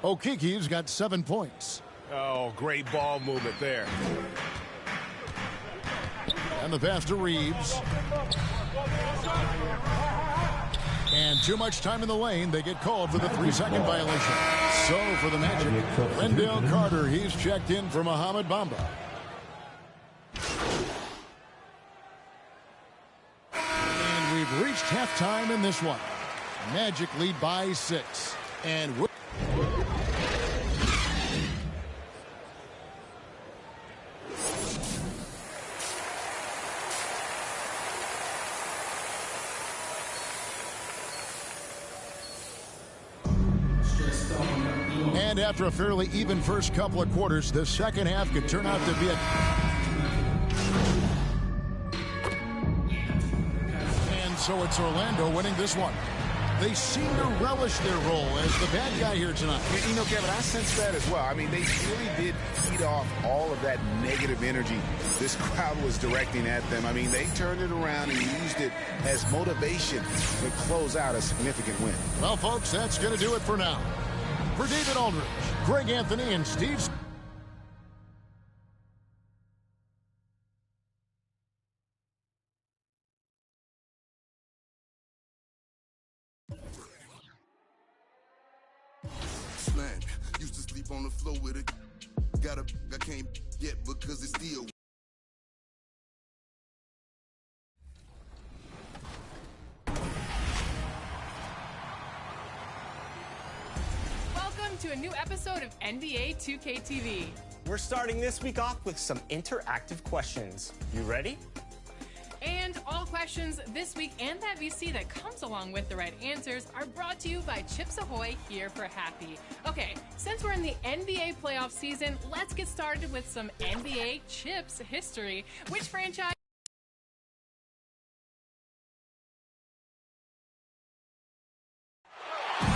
O'Qhhh's got 7 points. Oh, great ball movement there. And the pass to Reeves. And too much time in the lane. They get called for the 3-second violation. So for the Magic, Wendell Carter, he's checked in for Mohamed Bamba. And we've reached halftime in this one. Magic lead by 6. And we're and after a fairly even first couple of quarters, the second half could turn out to be And so it's Orlando winning this one. They seem to relish their role as the bad guy here tonight. You know, Kevin, I sense that as well. I mean, they really did feed off all of that negative energy this crowd was directing at them. I mean, they turned it around and used it as motivation to close out a significant win. Well, folks, that's going to do it for now. For David Aldridge, Greg Anthony, and Steve Slang. Used to sleep on the floor with it. I can't get because it's still. Welcome to a new episode of NBA 2K TV. We're starting this week off with some interactive questions. You ready? And all questions this week and that VC that comes along with the right answers are brought to you by Chips Ahoy, here for happy. Okay, since we're in the NBA playoff season, let's get started with some NBA Chips history. Which franchise?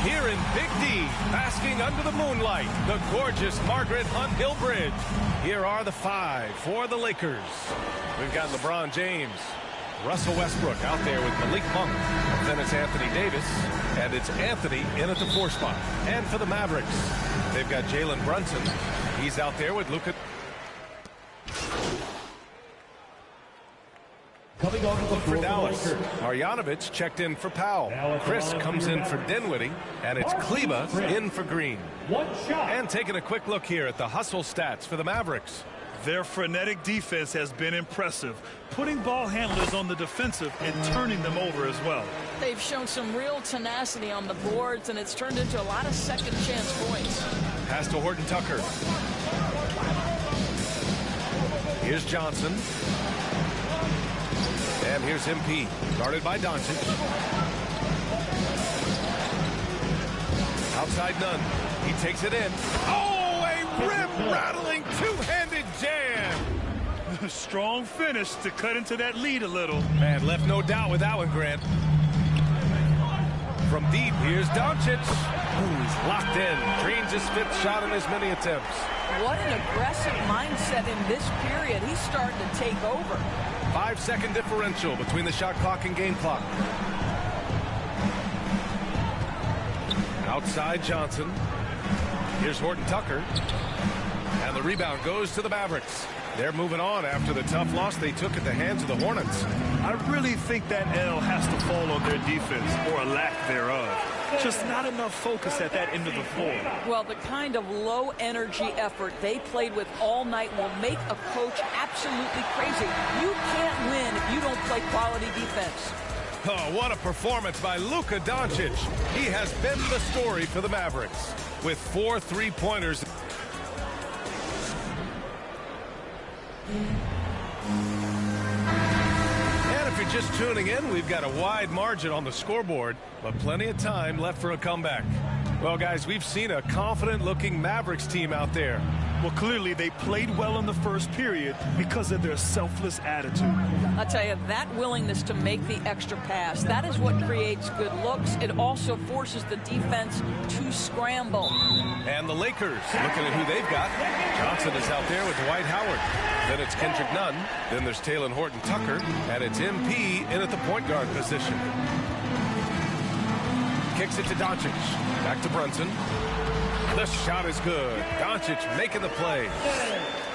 Here in Big D, basking under the moonlight, the gorgeous Margaret Hunt Hill Bridge. Here are the 5 for the Lakers. We've got LeBron James, Russell Westbrook out there with Malik Monk. Then it's Anthony Davis, and it's Anthony in at the 4 spot. And for the Mavericks, they've got Jalen Brunson. He's out there with Luka. Coming on the For Dallas, Marjanovic checked in for Powell. Chris comes in for Dinwiddie, and it's Kleba in for Green. And taking a quick look here at the hustle stats for the Mavericks. Their frenetic defense has been impressive, putting ball handlers on the defensive and turning them over as well. They've shown some real tenacity on the boards, and it's turned into a lot of second chance points. Pass to Horton Tucker. Here's Johnson. And here's MP, guarded by Doncic. Outside Nunn. He takes it in. Oh, a rim-rattling two-handed jam. Strong finish to cut into that lead a little. Man, left no doubt with that one, Grant. From deep, here's Doncic. Ooh, he's locked in. Drains his 5th shot in as many attempts. What an aggressive mindset in this period. He's starting to take over. 5-second differential between the shot clock and game clock. Outside Johnson. Here's Horton Tucker. And the rebound goes to the Mavericks. They're moving on after the tough loss they took at the hands of the Hornets. I really think that L has to fall on their defense, or a lack thereof. Just not enough focus at that end of the floor. Well, the kind of low-energy effort they played with all night will make a coach absolutely crazy. You can't win if you don't play quality defense. Oh, what a performance by Luka Doncic. He has been the story for the Mavericks with 4 3-pointers. And if you're just tuning in, we've got a wide margin on the scoreboard, but plenty of time left for a comeback. Well, guys, we've seen a confident-looking Mavericks team out there. Well, clearly they played well in the first period because of their selfless attitude. I'll tell you, that willingness to make the extra pass, that is what creates good looks. It also forces the defense to scramble. And the Lakers, looking at who they've got. Johnson is out there with Dwight Howard. Then it's Kendrick Nunn. Then there's Horton Tucker. And it's MP in at the point guard position. Kicks it to Doncic. Back to Brunson. The shot is good. Doncic making the play.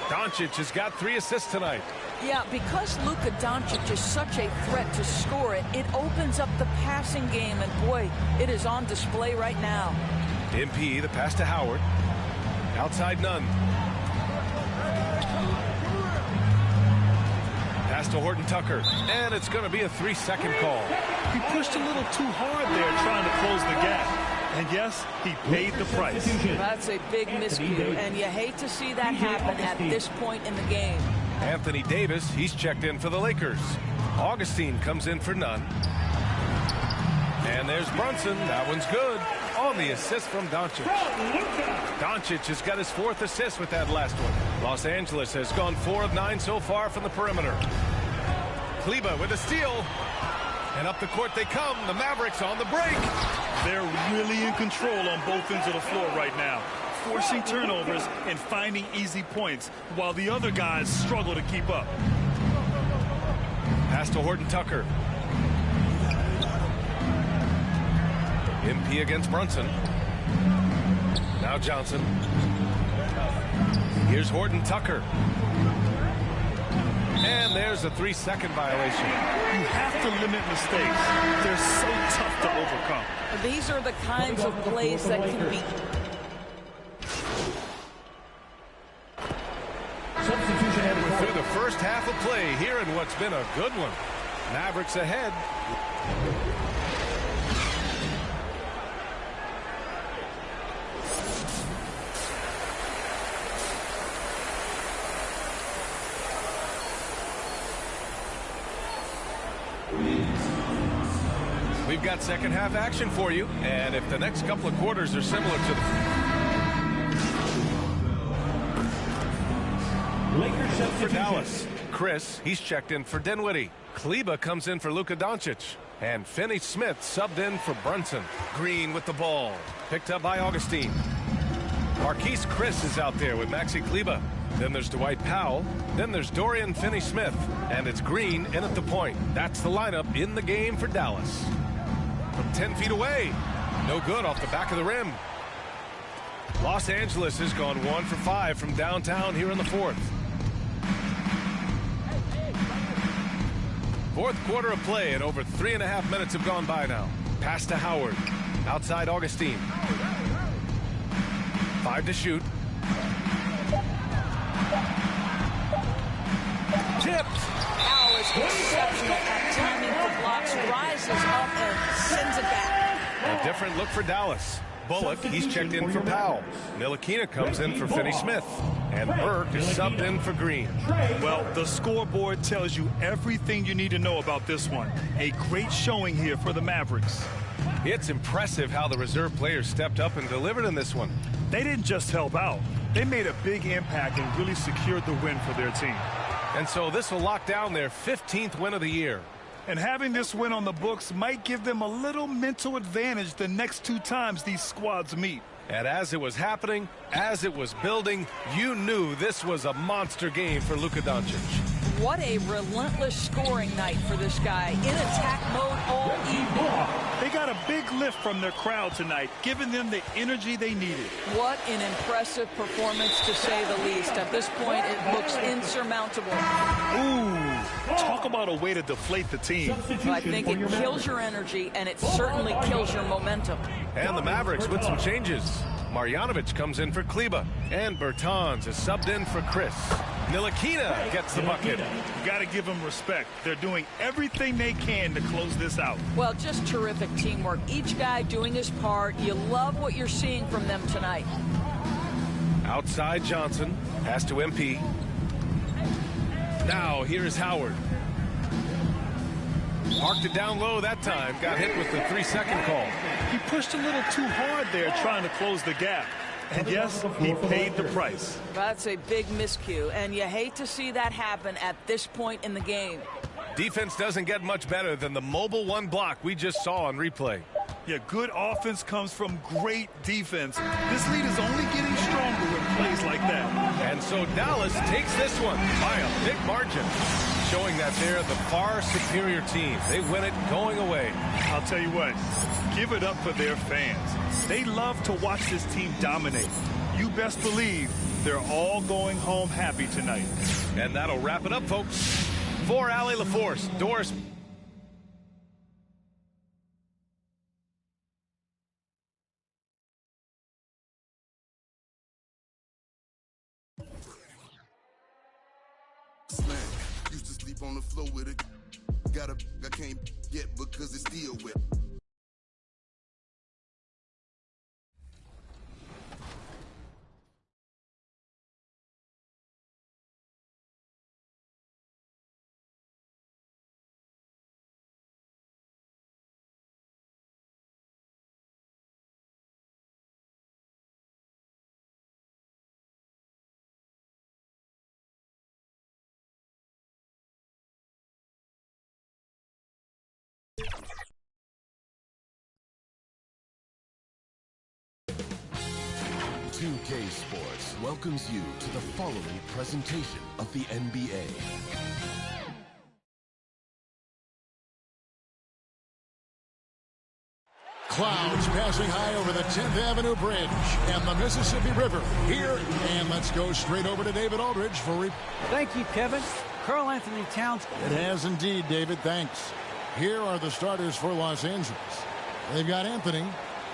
Doncic has got 3 assists tonight. Yeah, because Luka Doncic is such a threat to score it, it opens up the passing game, and boy, it is on display right now. MP, the pass to Howard. Outside Nunn. Pass to Horton Tucker. And it's going to be a 3-second call. He pushed a little too hard there trying to close the gap. And yes, he paid the price. That's a big miscue, and you hate to see that happen at this point in the game. Anthony Davis, he's checked in for the Lakers. Augustine comes in for Nunn. And there's Brunson. That one's good. On the assist from Doncic. Doncic has got his 4th assist with that last one. Los Angeles has gone 4 of 9 so far from the perimeter. Kleber with a steal. And up the court they come. The Mavericks on the break. They're really in control on both ends of the floor right now, forcing turnovers and finding easy points while the other guys struggle to keep up. Pass to Horton Tucker. MP against Brunson. Now Johnson. Here's Horton Tucker. And there's a 3-second violation. You have to limit mistakes. They're so tough to overcome. These are the kinds of plays that can be. We're through the first half of play here in what's been a good one. Mavericks ahead. We've got second half action for you, and if the next couple of quarters are similar to the Lakers for Dallas. Chris, he's checked in for Dinwiddie. Kleber comes in for Luka Doncic, and Finney Smith subbed in for Brunson. Green with the ball, picked up by Augustine. Marquise Chris is out there with Maxi Kleber. Then there's Dwight Powell. Then there's Dorian Finney-Smith, and it's Green in at the point. That's the lineup in the game for Dallas. From 10 feet away. No good off the back of the rim. Los Angeles has gone 1 for 5 from downtown here in the 4th. 4th quarter of play, and over 3.5 minutes have gone by now. Pass to Howard. Outside Augustine. 5 to shoot. Tipped. Powell is exceptional at timing for blocks, rises up and sends it back. A different look for Dallas. Bullock, he's checked in for Powell. Ntilikina comes in for Finney-Smith. And Burke is subbed in for Green. Well, the scoreboard tells you everything you need to know about this one. A great showing here for the Mavericks. It's impressive how the reserve players stepped up and delivered in this one. They didn't just help out. They made a big impact and really secured the win for their team. And so this will lock down their 15th win of the year. And having this win on the books might give them a little mental advantage the next 2 times these squads meet. And as it was happening, as it was building, you knew this was a monster game for Luka Doncic. What a relentless scoring night for this guy. In attack mode all evening. They got a big lift from their crowd tonight, giving them the energy they needed. What an impressive performance, to say the least. At this point, it looks insurmountable. Ooh, talk about a way to deflate the team. I think it kills your energy, and it certainly kills your momentum. And the Mavericks with some changes. Marjanovic comes in for Kleber, and Bertans is subbed in for Chris. Ntilikina gets the bucket. You got to give them respect. They're doing everything they can to close this out. Well, just terrific teamwork. Each guy doing his part. You love what you're seeing from them tonight. Outside Johnson, pass to MP. Now here's Howard. Marked it down low that time. Got hit with the 3-second call. He pushed a little too hard there trying to close the gap. And yes, he paid the price. That's a big miscue, and you hate to see that happen at this point in the game. Defense doesn't get much better than the mobile one block we just saw on replay. Yeah, good offense comes from great defense. This lead is only getting stronger with plays like that. And so Dallas takes this one by a big margin, showing that they're the far superior team. They win it going away. I'll tell you what, give it up for their fans. They love to watch this team dominate. You best believe they're all going home happy tonight. And that'll wrap it up, folks. For Allie LaForce, Doris. Slang. Used to sleep on the floor with it. Got a I can't get because it's still wet. $2K Sports welcomes you to the following presentation of the NBA. Clouds passing high over the 10th Avenue Bridge and the Mississippi River here. And let's go straight over to David Aldridge for Thank you, Kevin. Karl Anthony Towns. It has indeed, David. Thanks. Here are the starters for Los Angeles. They've got Anthony,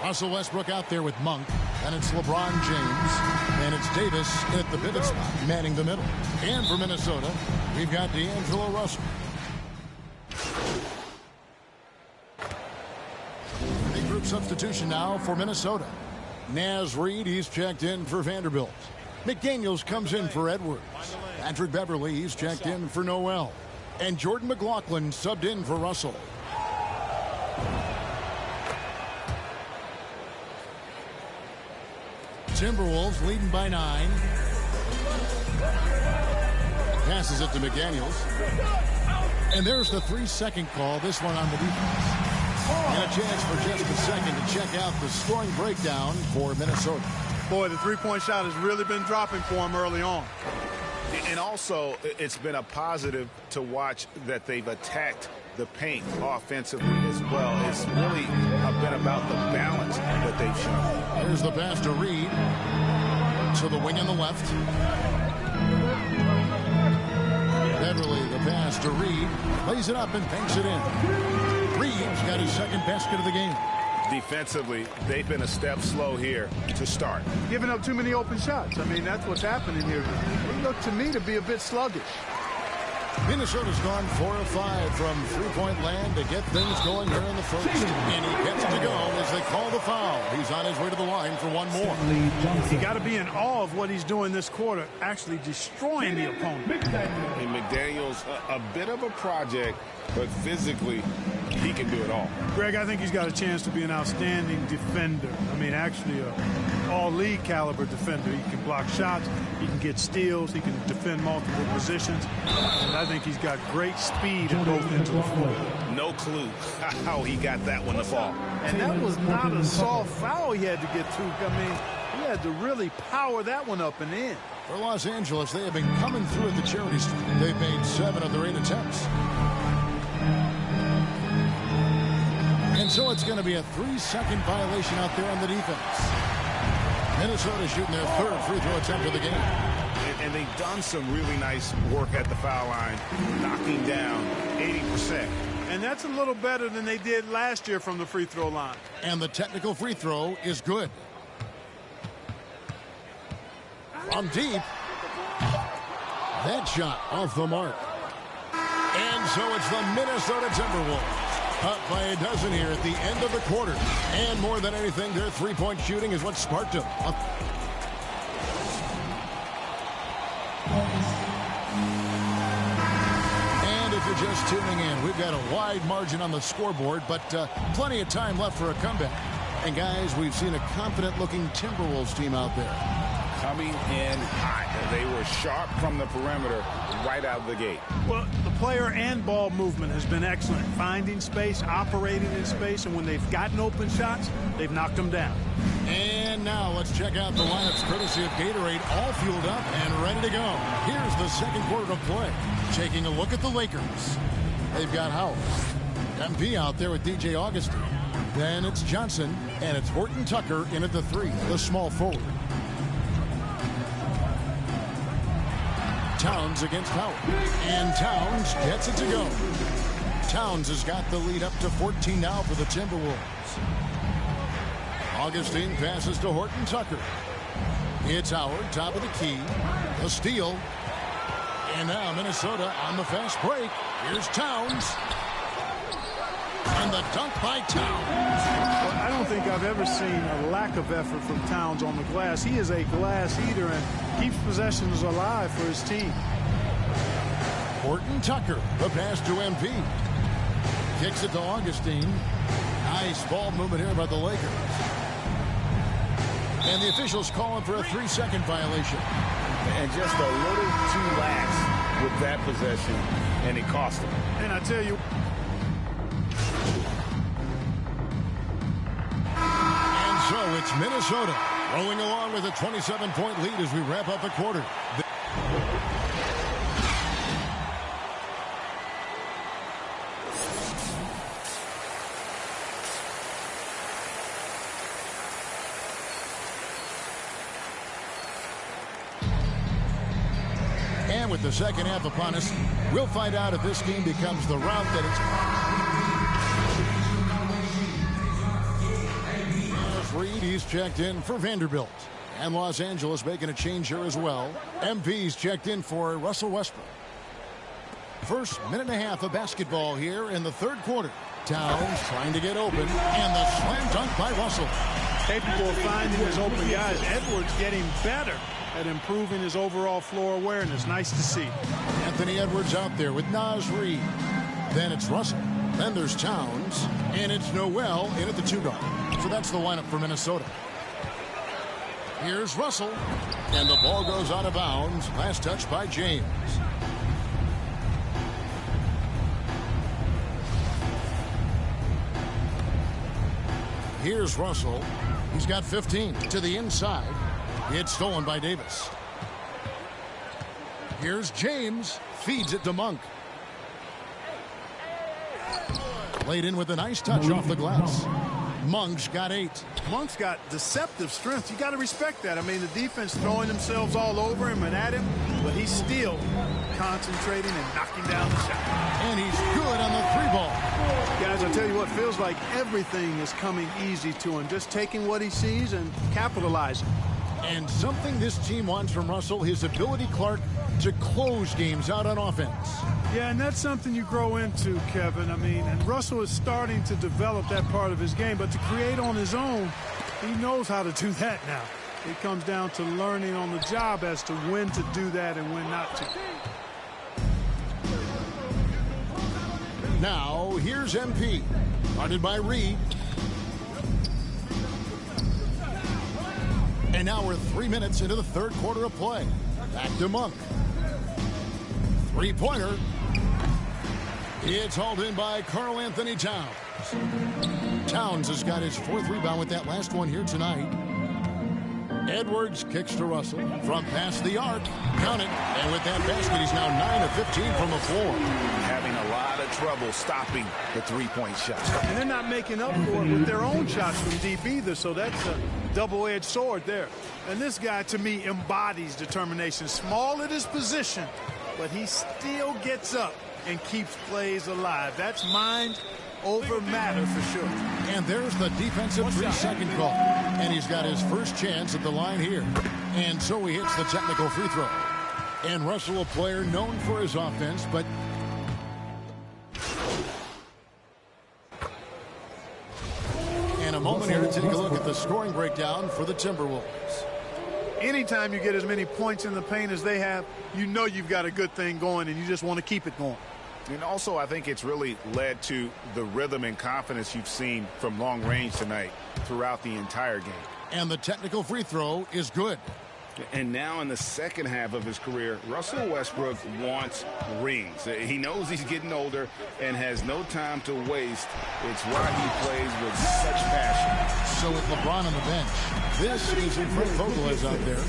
Russell Westbrook out there with Monk, and it's LeBron James, and it's Davis at the pivot spot, manning the middle. And for Minnesota, we've got D'Angelo Russell. Big group substitution now for Minnesota. Naz Reid, he's checked in for Vanderbilt. McDaniels comes in for Edwards. Patrick Beverly, he's checked in for Noel. And Jordan McLaughlin subbed in for Russell. Timberwolves leading by 9. Passes it to McDaniels. And there's the 3-second call, this one on the defense. And a chance for just a second to check out the scoring breakdown for Minnesota. Boy, the three-point shot has really been dropping for him early on. And also, it's been a positive to watch that they've attacked the paint offensively as well. It's really been about the balance that they've shown. Here's the pass to Reid. To the wing on the left. Beverly, the pass to Reid. Lays it up and banks it in. Reid's got his second basket of the game. Defensively, they've been a step slow here to start. Giving up too many open shots. I mean, that's what's happening here. They look to me to be a bit sluggish. Minnesota's gone 4 of 5 from three-point land to get things going here in the first. And he gets to go as they call the foul. He's on his way to the line for one more. You got to be in awe of what he's doing this quarter, actually destroying the opponent. And McDaniels, a bit of a project, but physically, he can do it all. Greg, I think he's got a chance to be an outstanding defender. I mean, actually, an all-league caliber defender. He can block shots, he can get steals, he can defend multiple positions. And I think he's got great speed at both ends of the floor. No clue how he got that one to fall. And that was not a soft foul he had to get to. I mean, he had to really power that one up and in. For Los Angeles, they have been coming through at the charity stripe. They've made 7 of their 8 attempts. And so it's going to be a 3-second violation out there on the defense. Minnesota shooting their 3rd free throw attempt of the game. And they've done some really nice work at the foul line, knocking down 80%. And that's a little better than they did last year from the free throw line. And the technical free throw is good. From deep. That shot off the mark. And so it's the Minnesota Timberwolves. Up by a dozen here at the end of the quarter. And more than anything, their three-point shooting is what sparked them. And if you're you're just tuning in, we've got a wide margin on the scoreboard, but plenty of time left for a comeback. And guys, we've seen a confident-looking Timberwolves team out there. Coming in hot. They were sharp from the perimeter right out of the gate. Well, the player and ball movement has been excellent. Finding space, operating in space, and when they've gotten open shots, they've knocked them down. And now let's check out the lineups courtesy of Gatorade, all fueled up and ready to go. Here's the second quarter of play. Taking a look at the Lakers. They've got Howard. MP out there with DJ Augustin. Then it's Johnson, and it's Horton Tucker in at the 3, the small forward. Towns against Howard. And Towns gets it to go. Towns has got the lead up to 14 now for the Timberwolves. Augustine passes to Horton Tucker. It's Howard, top of the key. A steal. And now Minnesota on the fast break. Here's Towns. And the dunk by Towns. Well, I don't think I've ever seen a lack of effort from Towns on the glass. He is a glass eater and keeps possessions alive for his team. Horton Tucker, the pass to MP. Kicks it to Augustine. Nice ball movement here by the Lakers. And the officials calling for a 3-second violation. And just a little too lax with that possession, and it cost them. And I tell you, so it's Minnesota rolling along with a 27-point lead as we wrap up the quarter. And with the second half upon us, we'll find out if this game becomes the route that it's... Reed, he's checked in for Vanderbilt. And Los Angeles making a change here as well. MP's checked in for Russell Westbrook. First minute and a half of basketball here in the third quarter. Towns trying to get open. And the slam dunk by Russell. Capable of finding his open guys. Edwards getting better at improving his overall floor awareness. Nice to see. Anthony Edwards out there with Naz Reid. Then it's Russell. Then there's Towns. And it's Noel in at the 2-guard. So that's the lineup for Minnesota. Here's Russell. And the ball goes out of bounds. Last touch by James. Here's Russell. He's got 15 to the inside. It's stolen by Davis. Here's James. Feeds it to Monk. Laid in with a nice touch off the glass. Monk's got 8. Monk's got deceptive strength. You got to respect that. I mean, the defense throwing themselves all over him and at him, but he's still concentrating and knocking down the shot. And he's good on the 3-ball. Guys, I tell you what, feels like everything is coming easy to him. Just taking what he sees and capitalizing. And something this team wants from Russell, his ability, Clark, to close games out on offense. Yeah, and that's something you grow into, Kevin. I mean, and Russell is starting to develop that part of his game, but to create on his own, he knows how to do that now. It comes down to learning on the job as to when to do that and when not to. Now, here's MP. Guarded by Reed. And now we're 3 minutes into the third quarter of play. Back to Monk. 3-pointer. It's hauled in by Karl Anthony Towns. Towns has got his 4th rebound with that last one here tonight. Edwards kicks to Russell from past the arc. Count it. And with that basket, he's now 9 of 15 from the floor. Having a lot of trouble stopping the 3-point shot. And they're not making up for it with their own shots from deep either, so that's a double-edged sword there. And this guy, to me, embodies determination. Small at his position, but he still gets up and keeps plays alive. That's mind over matter for sure. And there's the defensive 3-second call. And he's got his first chance at the line here. And so he hits the technical free throw. And Russell, a player known for his offense, but in a moment here to take a look at the scoring breakdown for the Timberwolves. Anytime you get as many points in the paint as they have, you know you've got a good thing going, and you just want to keep it going. And also, I think it's really led to the rhythm and confidence you've seen from long range tonight throughout the entire game. And the technical free throw is good. And now in the second half of his career, Russell Westbrook wants rings. He knows he's getting older and has no time to waste. It's why he plays with such passion. So with LeBron on the bench, this is Fred Vogel is out there.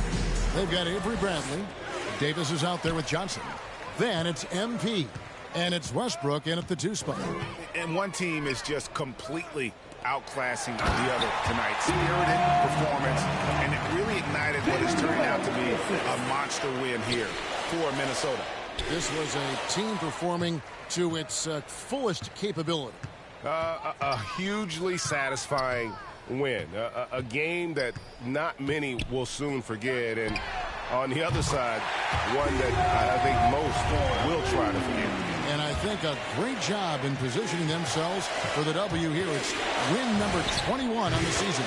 They've got Avery Bradley. Davis is out there with Johnson. Then it's MP. And it's Westbrook in at the 2 spot. And one team is just completely outclassing the other tonight. Spirited performance, and it really ignited what is turning out to be a monster win here for Minnesota. This was a team performing to its fullest capability. A hugely satisfying win. A game that not many will soon forget. And on the other side, one that I think most will try to forget. And I think a great job in positioning themselves for the W here. It's win number 21 on the season.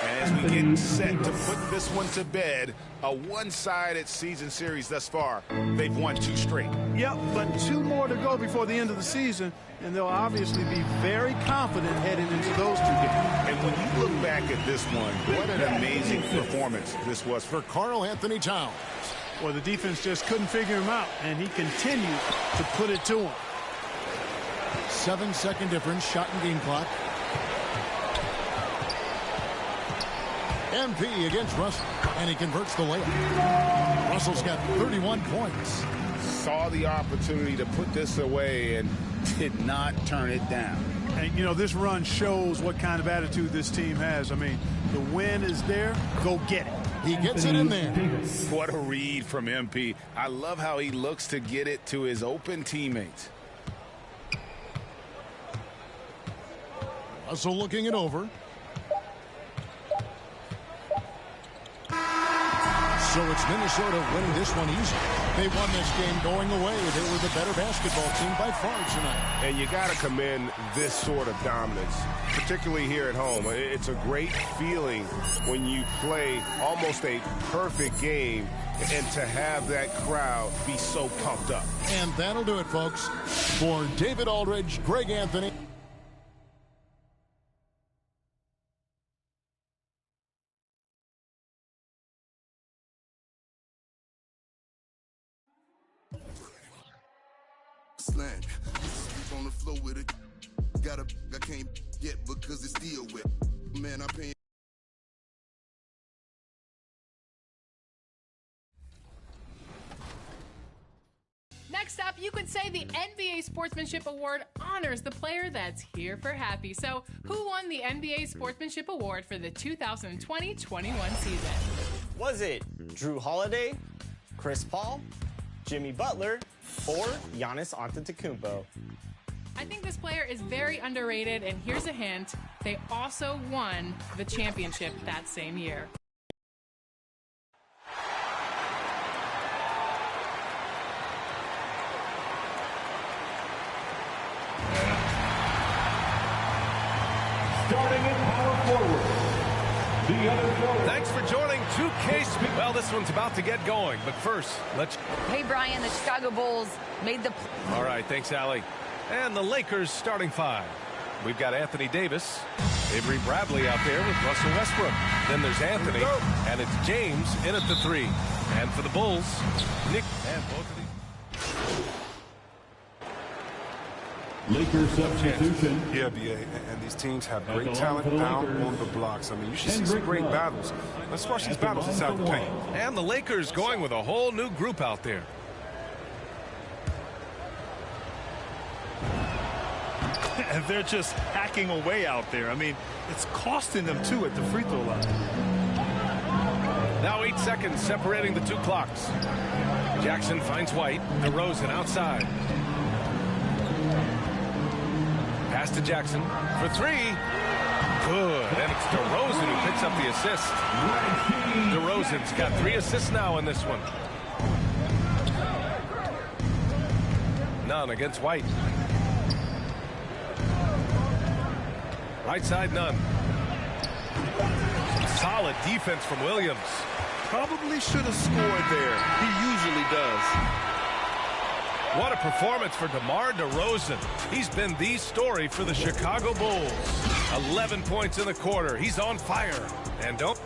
And as we get set to put this one to bed, a one-sided season series thus far. They've won 2 straight. Yep, but 2 more to go before the end of the season, and they'll obviously be very confident heading into those 2 games. And when you look back at this one, what an amazing performance this was for Karl Anthony Towns. Well, the defense just couldn't figure him out, and he continued to put it to him. 7-second difference, shot and game clock. MP against Russell, and he converts the layup. Russell's got 31 points. Saw the opportunity to put this away and did not turn it down. And, you know, this run shows what kind of attitude this team has. I mean, the win is there. Go get it. He gets it in there. What a read from MP. I love how he looks to get it to his open teammates. Russell looking it over. So it's Minnesota winning this one easy. They won this game going away. They were the better basketball team by far tonight. And you got to commend this sort of dominance, particularly here at home. It's a great feeling when you play almost a perfect game and to have that crowd be so pumped up. And that'll do it, folks. For David Aldridge, Greg Anthony. Slam. Sleep on the floor with it. I can't get because it's still wet. Man, I pay. Next up, you could say the NBA Sportsmanship Award honors the player that's here for happy. So, who won the NBA Sportsmanship Award for the 2020-21 season? Was it Drew Holiday, Chris Paul, Jimmy Butler, or Giannis Antetokounmpo? I think this player is very underrated, and here's a hint. They also won the championship that same year. Starting in power forward. Thanks for joining 2K. Well, this one's about to get going, but first, let's... Hey, Brian, the Chicago Bulls made the... All right, thanks, Allie. And the Lakers starting 5. We've got Anthony Davis, Avery Bradley out there with Russell Westbrook. Then there's Anthony, and it's James in at the 3. And for the Bulls, Nick and both of these... Lakers substitution. Yeah, BA, and these teams have great talent down on the blocks. I mean, you should see some great battles. Let's watch these battles inside the paint. And the Lakers going with a whole new group out there. And they're just hacking away out there. I mean, it's costing them, too, at the free throw line. Now 8 seconds separating the 2 clocks. Jackson finds White. DeRozan outside. Pass to Jackson for 3. Good. And it's DeRozan who picks up the assist. DeRozan's got 3 assists now in this one. None against White. Right side, none. Solid defense from Williams. Probably should have scored there. He usually does. What a performance for DeMar DeRozan. He's been the story for the Chicago Bulls. 11 points in the quarter. He's on fire. And don't...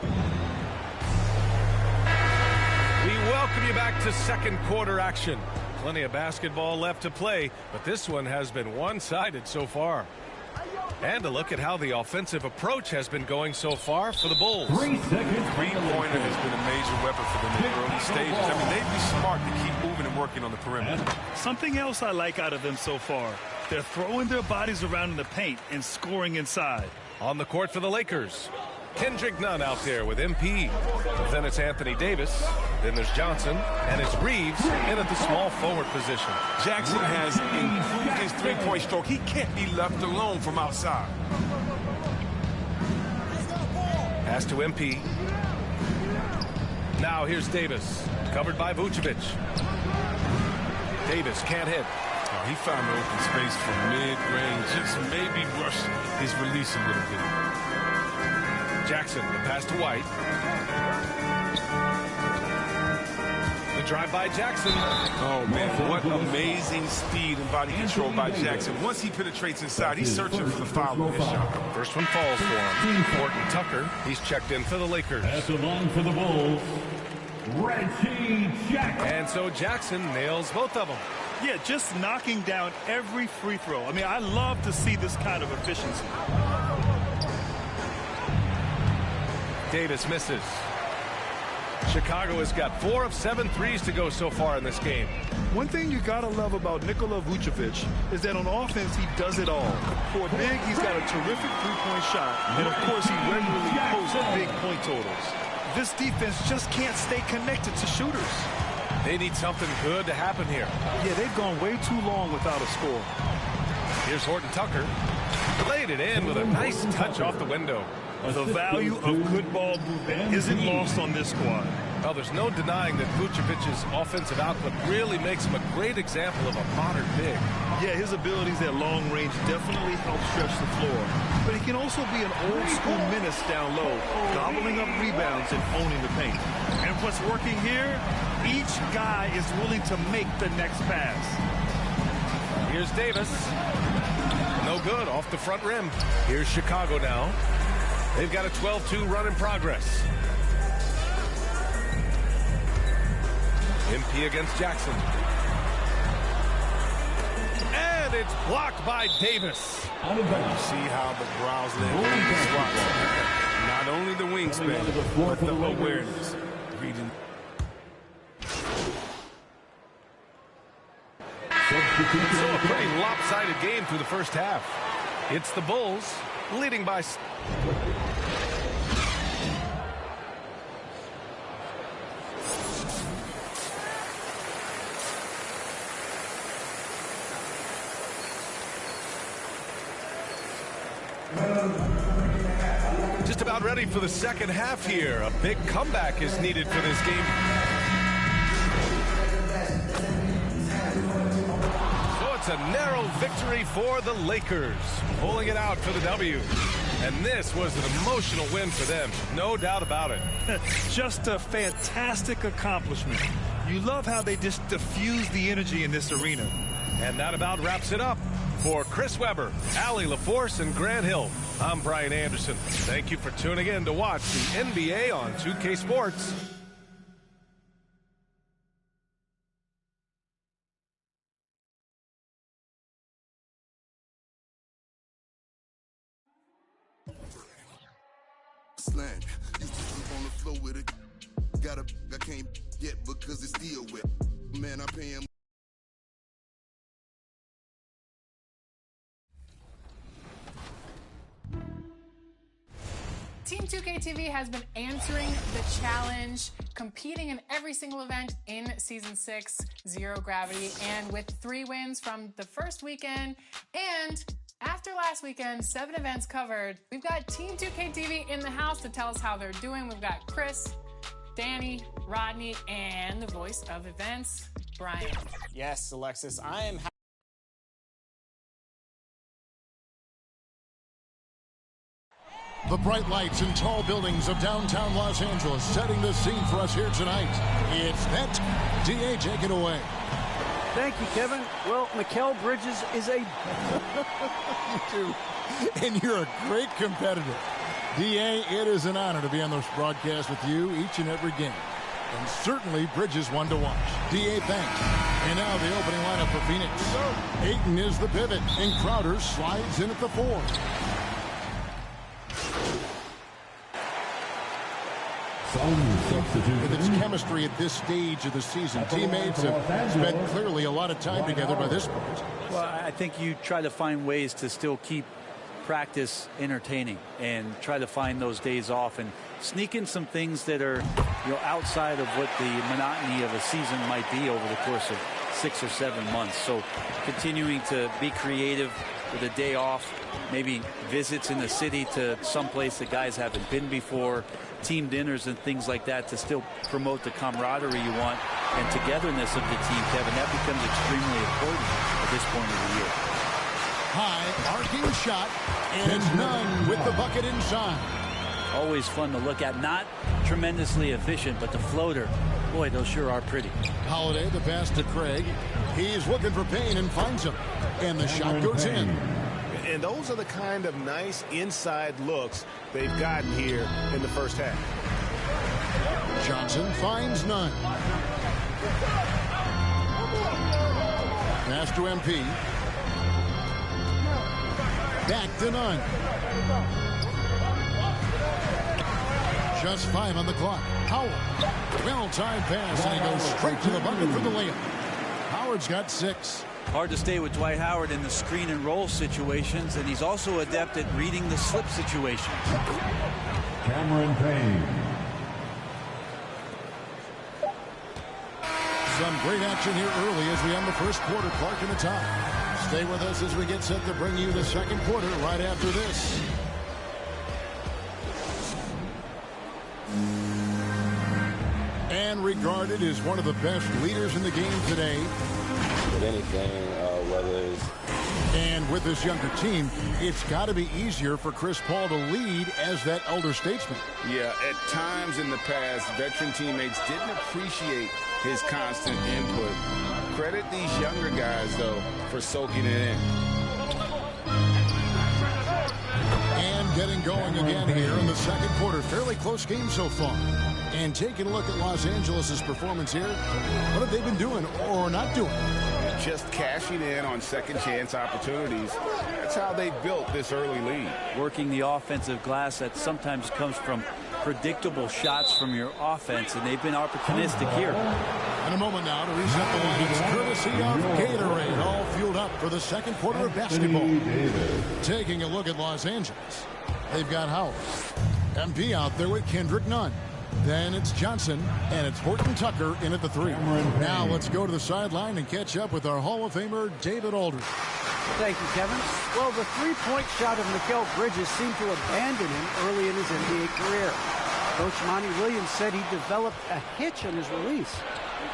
We welcome you back to second quarter action. Plenty of basketball left to play, but this one has been one-sided so far. And a look at how the offensive approach has been going so far for the Bulls. 3 seconds. Three-pointer has been a major weapon for them in the early stages. I mean, they'd be smart to keep moving and working on the perimeter. Something else I like out of them so far. They're throwing their bodies around in the paint and scoring inside. On the court for the Lakers, Kendrick Nunn out there with MP. But then it's Anthony Davis. Then there's Johnson. And it's Reeves in at the small forward position. Jackson has improved his three-point stroke. He can't be left alone from outside. Pass to MP. Now here's Davis. Covered by Vucevic. Davis can't hit. He found the open space for mid-range. Just maybe rush his release a little bit. Jackson, the pass to White. The drive by Jackson. Oh, man, what amazing speed and body control by Jackson. Once he penetrates inside, he's searching for the foul on his shot. First one falls for him. Horton Tucker, he's checked in for the Lakers. That's along for the Bulls, Reggie Jackson. And so Jackson nails both of them. Yeah, just knocking down every free throw. I mean, I love to see this kind of efficiency. Davis misses. Chicago has got 4 of 7 threes to go so far in this game. One thing you gotta love about Nikola Vucevic is that on offense he does it all. For a big, he's got a terrific three-point shot, and of course he regularly posts big point totals. This defense just can't stay connected to shooters. They need something good to happen here. Yeah, they've gone way too long without a score. Here's Horton Tucker. Laid it in with a nice touch off the window. The value of good ball movement isn't lost on this squad. Well, there's no denying that Vucevic's offensive output really makes him a great example of a modern big. Yeah, his abilities at long range definitely help stretch the floor. But he can also be an old-school menace down low, gobbling up rebounds and owning the paint. And what's working here, each guy is willing to make the next pass. Here's Davis. No good, off the front rim. Here's Chicago now. They've got a 12-2 run in progress. MP against Jackson. And it's blocked by Davis. You see how the Browns land the spots. Not only the wingspan, but the awareness. Reading. So a pretty lopsided game through the first half. It's the Bulls leading by... Just about ready for the second half here. A big comeback is needed for this game. So it's a narrow victory for the Lakers, pulling it out for the W. And this was an emotional win for them, no doubt about it. Just a fantastic accomplishment. You love how they just diffuse the energy in this arena. And that about wraps it up. For Chris Webber, Allie LaForce, and Grant Hill, I'm Brian Anderson. Thank you for tuning in to watch the NBA on 2K Sports. Slang. Used to sleep on the floor with it. Got a I can't get because it's still wet. Man, I pay him. Team 2K TV has been answering the challenge, competing in every single event in Season 6, Zero Gravity, and with 3 wins from the first weekend, and after last weekend, 7 events covered. We've got Team 2K TV in the house to tell us how they're doing. We've got Chris, Danny, Rodney, and the voice of events, Brian. Yes, Alexis, I am The bright lights and tall buildings of downtown Los Angeles setting the scene for us here tonight. It's net. D.A., take it away. Thank you, Kevin. Well, Mikal Bridges is a... You too. And you're a great competitor. D.A., it is an honor to be on this broadcast with you each and every game. And certainly Bridges one to watch. D.A., thanks. And now the opening lineup for Phoenix. Ayton is the pivot, and Crowder slides in at the 4. With its chemistry at this stage of the season, teammates have spent clearly a lot of time together by this point. Well, I think you try to find ways to still keep practice entertaining and try to find those days off and sneak in some things that are, outside of what the monotony of a season might be over the course of 6 or 7 months. So continuing to be creative with a day off, maybe visits in the city to someplace that guys haven't been before, team dinners and things like that to still promote the camaraderie you want and togetherness of the team, Kevin. That becomes extremely important at this point of the year. High, arcing shot, and it's none with the bucket inside. Always fun to look at. Not tremendously efficient, but the floater, boy, those sure are pretty. Holiday, the pass to Craig. He's looking for Payne and finds him. And the shot goes in. And those are the kind of nice inside looks they've gotten here in the first half. Johnson finds none. Pass to MP. Back to none. Just 5 on the clock. Howard. Well-timed pass, and he goes straight to the bucket for the layup. Howard's got 6. Hard to stay with Dwight Howard in the screen and roll situations, and he's also adept at reading the slip situations. Cameron Payne. Some great action here early as we end the first quarter. Clark in the top. Stay with us as we get set to bring you the second quarter right after this. And regarded as one of the best leaders in the game today. With anything, whether it's... And with this younger team, it's got to be easier for Chris Paul to lead as that elder statesman. Yeah, at times in the past, veteran teammates didn't appreciate his constant input. Credit these younger guys, though, for soaking it in. And getting going again here in the second quarter. Fairly close game so far. And taking a look at Los Angeles' performance here, what have they been doing or not doing? Just cashing in on second chance opportunities. That's how they built this early lead. Working the offensive glass that sometimes comes from predictable shots from your offense, and they've been opportunistic here. In a moment now to reset the lines, courtesy of Gatorade, all fueled up for the second quarter of basketball. Taking a look at Los Angeles, they've got Howard. MP out there with Kendrick Nunn. Then it's Johnson, and it's Horton Tucker in at the 3. Now let's go to the sideline and catch up with our Hall of Famer, David Aldridge. Thank you, Kevin. Well, the three-point shot of Mikal Bridges seemed to abandon him early in his NBA career. Coach Monty Williams said he developed a hitch on his release.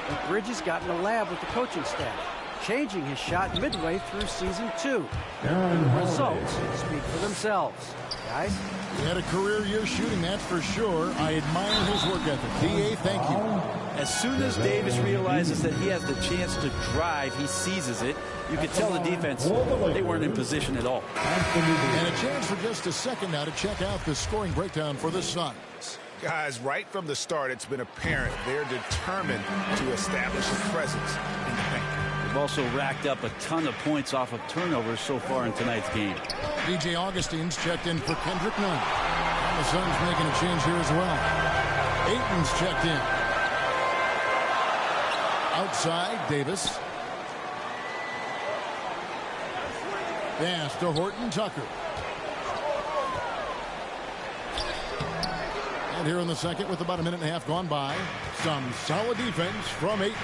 And Bridges got in the lab with the coaching staff, changing his shot midway through season 2. The results speak for themselves. Guys? He had a career year shooting, that's for sure. I admire his work ethic. D.A., thank you. As soon as Davis realizes that he has the chance to drive, he seizes it. You could tell the defense, they weren't in position at all. And a chance for just a second now to check out the scoring breakdown for the Suns. Guys, right from the start, it's been apparent they're determined to establish a presence in the paint. They've also racked up a ton of points off of turnovers so far in tonight's game. DJ Augustine's checked in for Kendrick Nunn. And the Suns making a change here as well. Ayton's checked in. Outside, Davis. Pass to Horton Tucker. And here in the second, with about a minute and a half gone by, some solid defense from Ayton.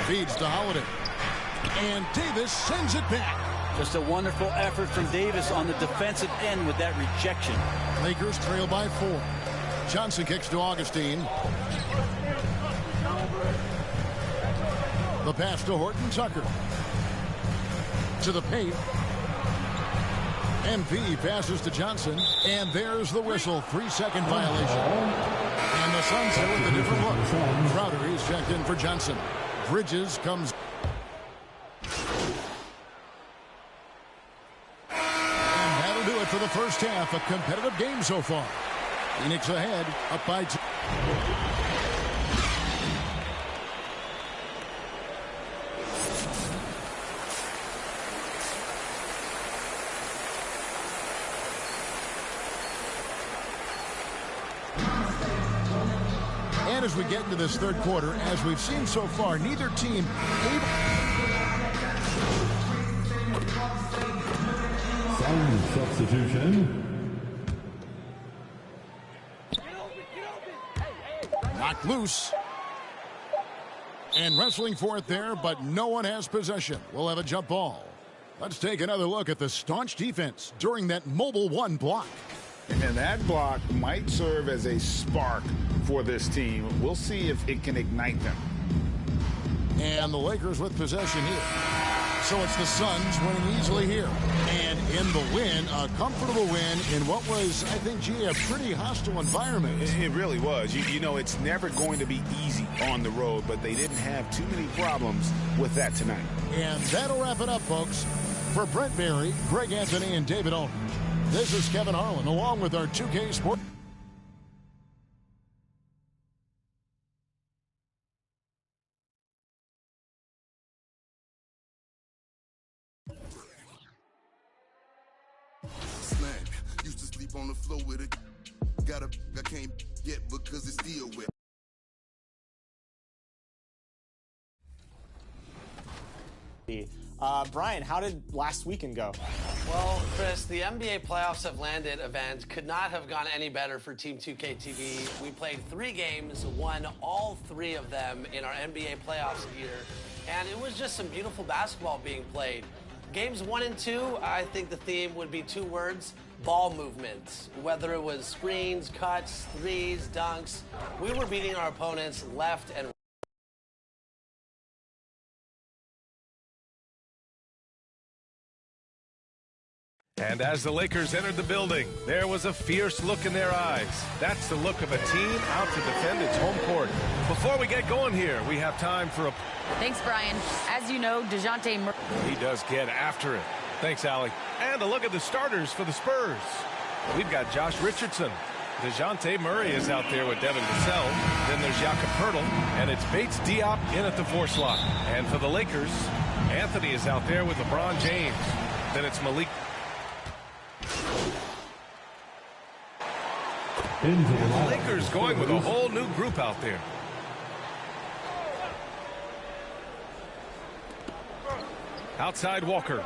Feeds to Holiday. And Davis sends it back. Just a wonderful effort from Davis on the defensive end with that rejection. Lakers trail by 4. Johnson kicks to Augustine. The pass to Horton Tucker. To the paint. MP passes to Johnson, and there's the whistle. 3-second violation. And the Suns here with a different look. Crowder is checked in for Johnson. Bridges comes. And that'll do it for the first half. A competitive game so far. Phoenix ahead, up by 2. And as we get into this third quarter, as we've seen so far, neither team able. Sound substitution. Knocked loose. And wrestling for it there, but no one has possession. We'll have a jump ball. Let's take another look at the staunch defense during that mobile 1 block. And that block might serve as a spark for this team. We'll see if it can ignite them. And the Lakers with possession here. So it's the Suns winning easily here. And in the win, a comfortable win in what was, I think, G, a pretty hostile environment. It really was. You know, it's never going to be easy on the road, but they didn't have too many problems with that tonight. And that'll wrap it up, folks. For Brent Berry, Greg Anthony, and David Aldridge, this is Kevin Harlan, along with our 2K Sports. Slang. Used to sleep on the floor with it. Got a I can't get because it's still wet. Brian, how did last weekend go? Well, Chris, the NBA Playoffs Have Landed event could not have gone any better for Team 2K TV. We played 3 games, won all 3 of them in our NBA playoffs year, and it was just some beautiful basketball being played. Games 1 and 2, I think the theme would be 2 words: ball movement. Whether it was screens, cuts, threes, dunks, we were beating our opponents left and right. And as the Lakers entered the building, there was a fierce look in their eyes. That's the look of a team out to defend its home court. Before we get going here, we have time for a... Thanks, Brian. As you know, DeJounte Murray... He does get after it. Thanks, Allie. And a look at the starters for the Spurs. We've got Josh Richardson. DeJounte Murray is out there with Devin Vassell. Then there's Jakob Poeltl. And it's Bates Diop in at the 4 slot. And for the Lakers, Anthony is out there with LeBron James. Then it's Malik... The Lakers going with a whole new group out there. Outside Walker.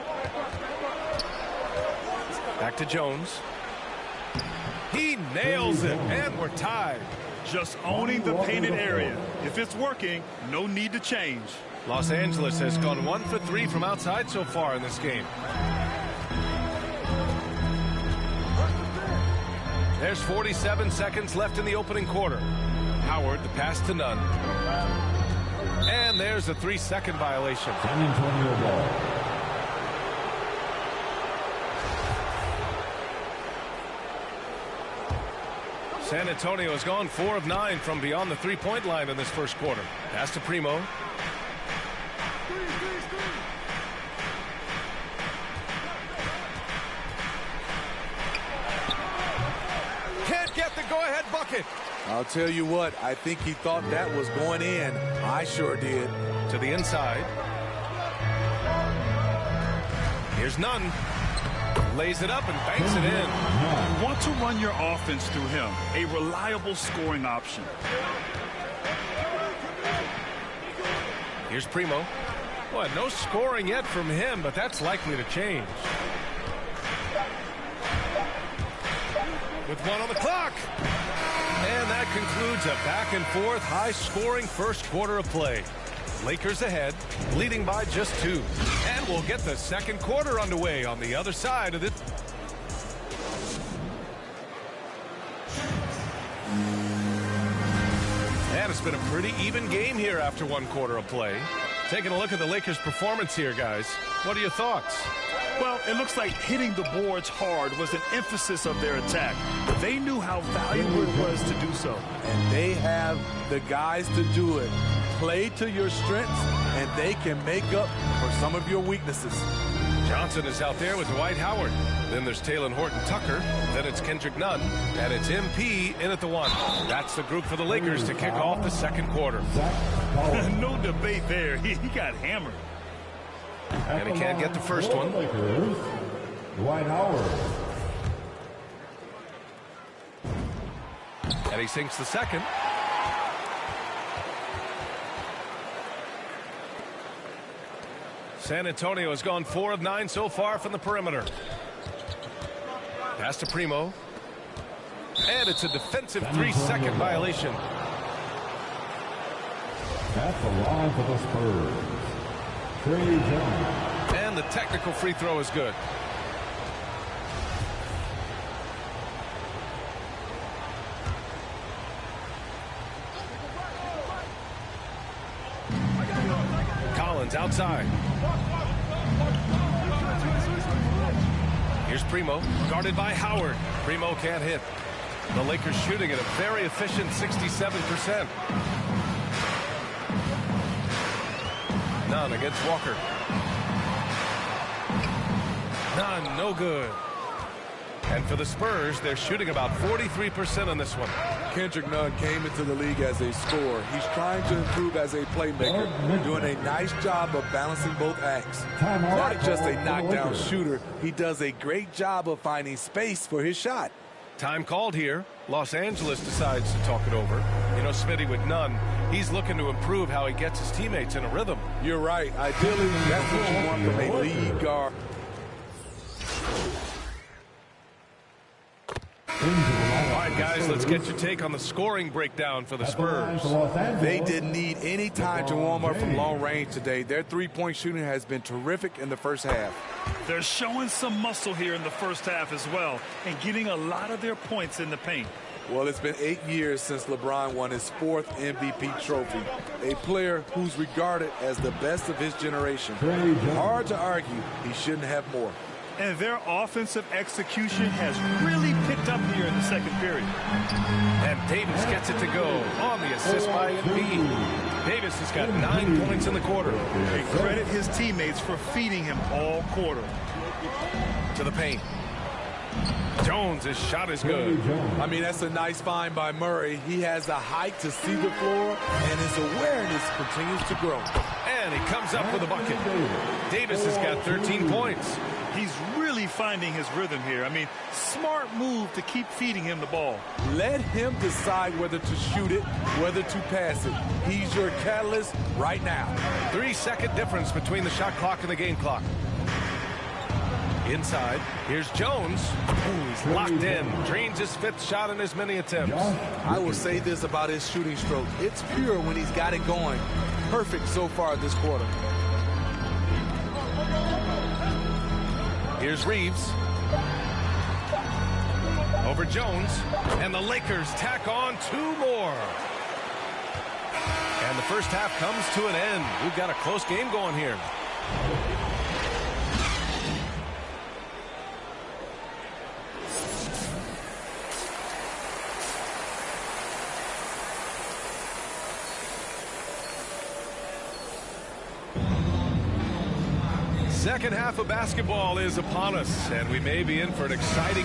Back to Jones. He nails it, and we're tied. Just owning the painted area. If it's working, no need to change. Los Angeles has gone 1 for 3 from outside so far in this game. There's 47 seconds left in the opening quarter. Howard, the pass to Nunn. And there's a 3-second violation. San Antonio ball. San Antonio has gone 4 of 9 from beyond the 3-point line in this first quarter. Pass to Primo. Get the go-ahead bucket. I'll tell you what, I think he thought that was going in. I sure did. To the inside. Here's Nunn. Lays it up and banks it in. You want to run your offense through him. A reliable scoring option. Here's Primo. Boy, no scoring yet from him, but that's likely to change. With 1 on the clock. And that concludes a back-and-forth, high-scoring first quarter of play. Lakers ahead, leading by just 2. And we'll get the second quarter underway on the other side of it. And it's been a pretty even game here after 1 quarter of play. Taking a look at the Lakers' performance here, guys. What are your thoughts? Well, it looks like hitting the boards hard was an emphasis of their attack. They knew how valuable it was to do so. And they have the guys to do it. Play to your strengths, and they can make up for some of your weaknesses. Johnson is out there with Dwight Howard. Then there's Taylor Horton Tucker. Then it's Kendrick Nunn. And it's MP in at the 1. That's the group for the Lakers to kick off the second quarter. No debate there. He got hammered. And he can't get the first one. Dwight Howard. And he sinks the second. San Antonio has gone 4 of 9 so far from the perimeter. Pass to Primo. And it's a defensive 3-second violation. That's the line for the Spurs. Trey Jones. And the technical free throw is good. Collins outside. Here's Primo, guarded by Howard. Primo can't hit. The Lakers shooting at a very efficient 67%. Nunn against Walker. Nunn, no good. And for the Spurs, they're shooting about 43% on this one. Kendrick Nunn came into the league as a scorer. He's trying to improve as a playmaker, doing a nice job of balancing both acts. Not just a knockdown shooter, he does a great job of finding space for his shot. Time called here. Los Angeles decides to talk it over. You know, Smitty with Nunn, he's looking to improve how he gets his teammates in a rhythm. You're right. Ideally, that's what you want from a lead guard. All right, guys, let's get your take on the scoring breakdown for the Spurs. They didn't need any time to warm up from long range today. Their three-point shooting has been terrific in the first half. They're showing some muscle here in the first half as well and getting a lot of their points in the paint. Well, it's been 8 years since LeBron won his 4th MVP trophy. A player who's regarded as the best of his generation. Hard to argue he shouldn't have more. And their offensive execution has really picked up here in the second period. And Davis gets it to go on the assist by Embiid. Davis has got 9 points in the quarter. They credit his teammates for feeding him all quarter. To the paint. Jones, his shot is good. I mean, that's a nice find by Murray. He has the height to see the floor, and his awareness continues to grow. And he comes up with a bucket. Davis has got 13 points. He's really finding his rhythm here. I mean, smart move to keep feeding him the ball. Let him decide whether to shoot it, whether to pass it. He's your catalyst right now. 3-second difference between the shot clock and the game clock. Inside, here's Jones. He's locked in. Drains his 5th shot in as many attempts. I will say this about his shooting stroke. It's pure when he's got it going. Perfect so far this quarter. Here's Reeves. Over Jones. And the Lakers tack on 2 more. And the first half comes to an end. We've got a close game going here. Second half of basketball is upon us, and we may be in for an exciting.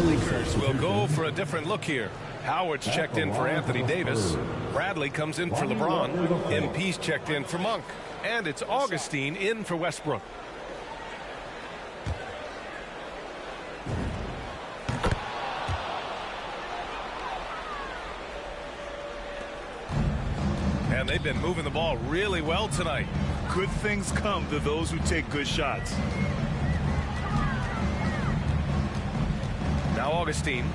Lakers will go for a different look here. Howard's checked in for Anthony Davis. Bradley comes in for LeBron. MP's checked in for Monk. And it's Augustine in for Westbrook. And they've been moving the ball really well tonight. Good things come to those who take good shots. Now Augustine.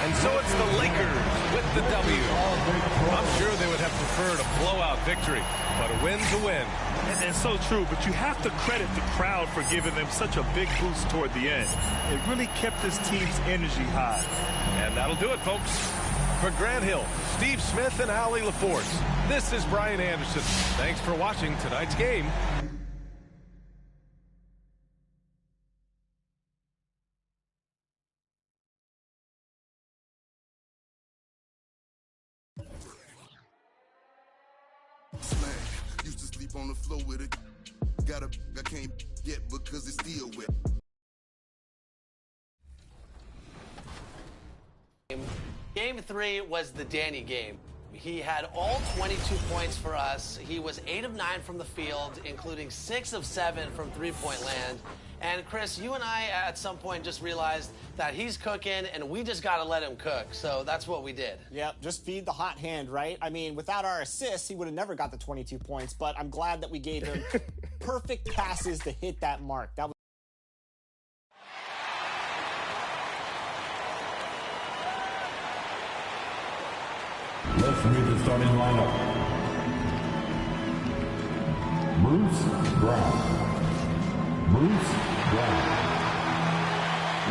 And so it's the Lakers with the W. I'm sure they would have preferred a blowout victory. but a win's a win. And so true, but you have to credit the crowd for giving them such a big boost toward the end. It really kept this team's energy high. And that'll do it, folks. For Grant Hill, Steve Smith, and Allie LaForce, this is Brian Anderson. Thanks for watching tonight's game. Slang. Used to sleep on the floor with it. I can't get because it's still wet. Game 3 was the Danny game. He had all 22 points for us. He was 8 of 9 from the field, including 6 of 7 from three-point land. And Chris, you and I at some point just realized that he's cooking and we just got to let him cook. So that's what we did. Yep, just feed the hot hand, right? I mean, without our assists, he would have never got the 22 points, but I'm glad that we gave him perfect passes to hit that mark. That was Let's meet the starting lineup. Bruce Brown.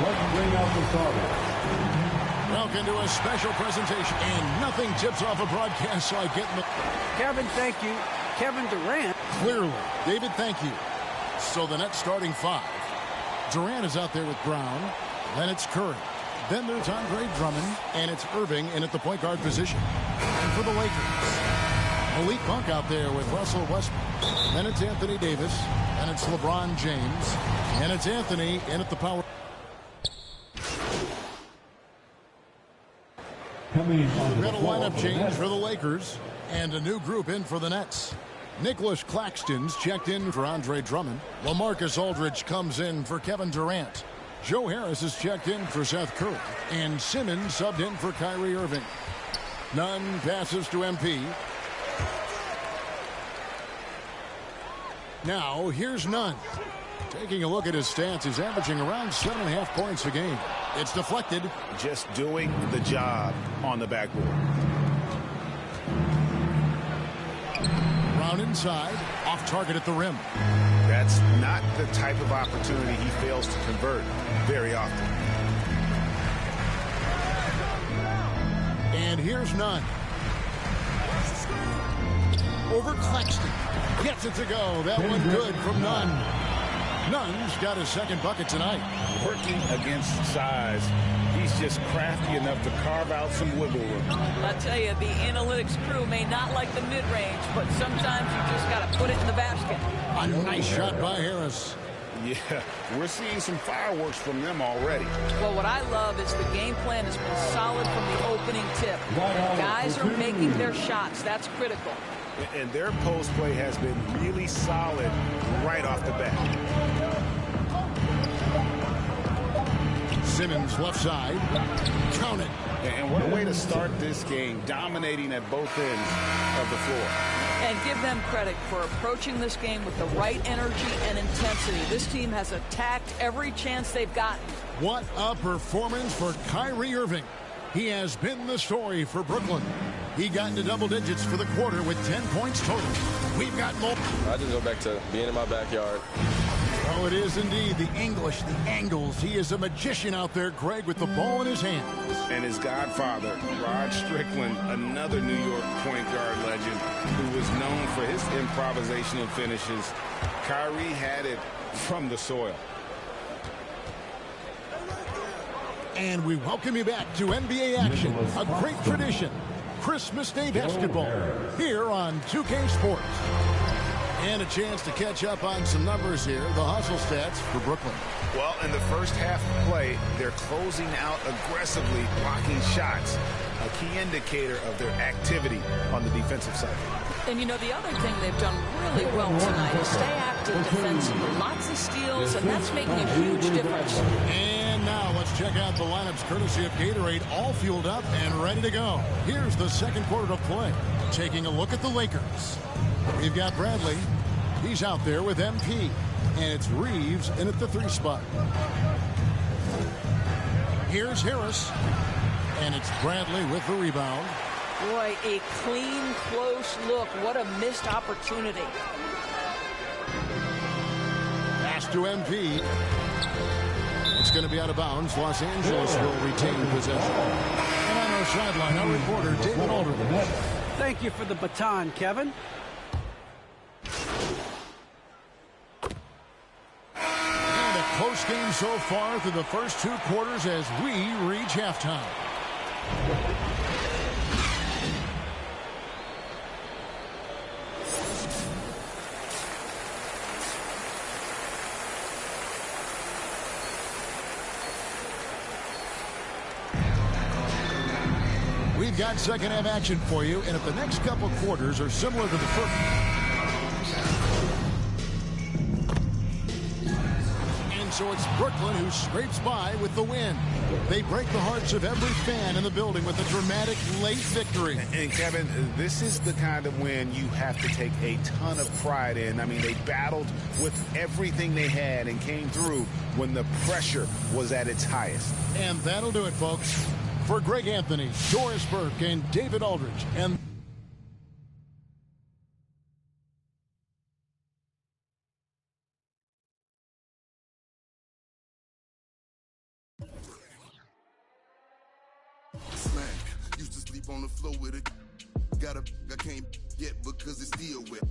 Let's bring out the starters. Welcome to a special presentation, and nothing tips off a broadcast like getting the... Kevin, thank you. Kevin Durant. Clearly. David, thank you. So the Nets starting 5. Durant is out there with Brown. Then it's Curry. Then there's Andre Drummond, and it's Irving in at the point guard position. And for the Lakers, Malik Monk out there with Russell Westbrook. Then it's Anthony Davis, and it's LeBron James, and it's Anthony in at the power. We got a lineup change for the Lakers, and a new group in for the Nets. Nicholas Claxton's checked in for Andre Drummond. LaMarcus Aldridge comes in for Kevin Durant. Joe Harris is checked in for Seth Curry. And Simmons subbed in for Kyrie Irving. Nunn passes to MP. Now, here's Nunn. Taking a look at his stats, he's averaging around 7.5 points a game. It's deflected. Just doing the job on the backboard. Brown inside, off target at the rim. That's not the type of opportunity he fails to convert very often. And here's Nunn. Over Claxton. Gets it to go. That one good from Nunn. Nunn's got his second bucket tonight. Working against size, he's just crafty enough to carve out some wiggle room. I tell you, the analytics crew may not like the mid-range, but sometimes you just got to put it in the basket. A nice shot by Harris. Yeah, we're seeing some fireworks from them already. Well, what I love is the game plan has been solid from the opening tip. Guys are making their shots. That's critical. And their post play has been really solid right off the bat. Simmons left side. Count it. And what a way to start this game, dominating at both ends of the floor. And give them credit for approaching this game with the right energy and intensity. This team has attacked every chance they've gotten. What a performance for Kyrie Irving. He has been the story for Brooklyn. He got into double digits for the quarter with 10 points total. We've got more. I just go back to being in my backyard. Oh, it is indeed the English, the angles. He is a magician out there, Greg, with the ball in his hands. And his godfather, Rod Strickland, another New York point guard legend who was known for his improvisational finishes. Kyrie had it from the soil. And we welcome you back to NBA action, a great tradition. Christmas Day basketball here on 2K Sports. And a chance to catch up on some numbers here, the hustle stats for Brooklyn. Well, in the first half of play, they're closing out aggressively, blocking shots, a key indicator of their activity on the defensive side. And, you know, the other thing they've done really well tonight is stay active defensively. Lots of steals, and that's making a huge difference. And now let's check out the lineups courtesy of Gatorade, all fueled up and ready to go. Here's the second quarter of play. Taking a look at the Lakers. We've got Bradley. He's out there with MP. And it's Reeves in at the 3 spot. Here's Harris. And it's Bradley with the rebound. Boy, a clean, close look. What a missed opportunity. Pass to MP. It's going to be out of bounds. Los Angeles will retain possession. And on our sideline, our reporter, David Aldridge. Thank you for the baton, Kevin. And a close game so far through the first 2 quarters as we reach halftime. We've got second half action for you, and if the next couple quarters are similar to the first, and so it's Brooklyn who scrapes by with the win. They break the hearts of every fan in the building with a dramatic late victory. And Kevin, this is the kind of win you have to take a ton of pride in. I mean, they battled with everything they had and came through when the pressure was at its highest. And that'll do it, folks. For Greg Anthony, Doris Burke, and David Aldridge, and Slang. Used to sleep on the floor with it. Got a I can't yet because it's still wet.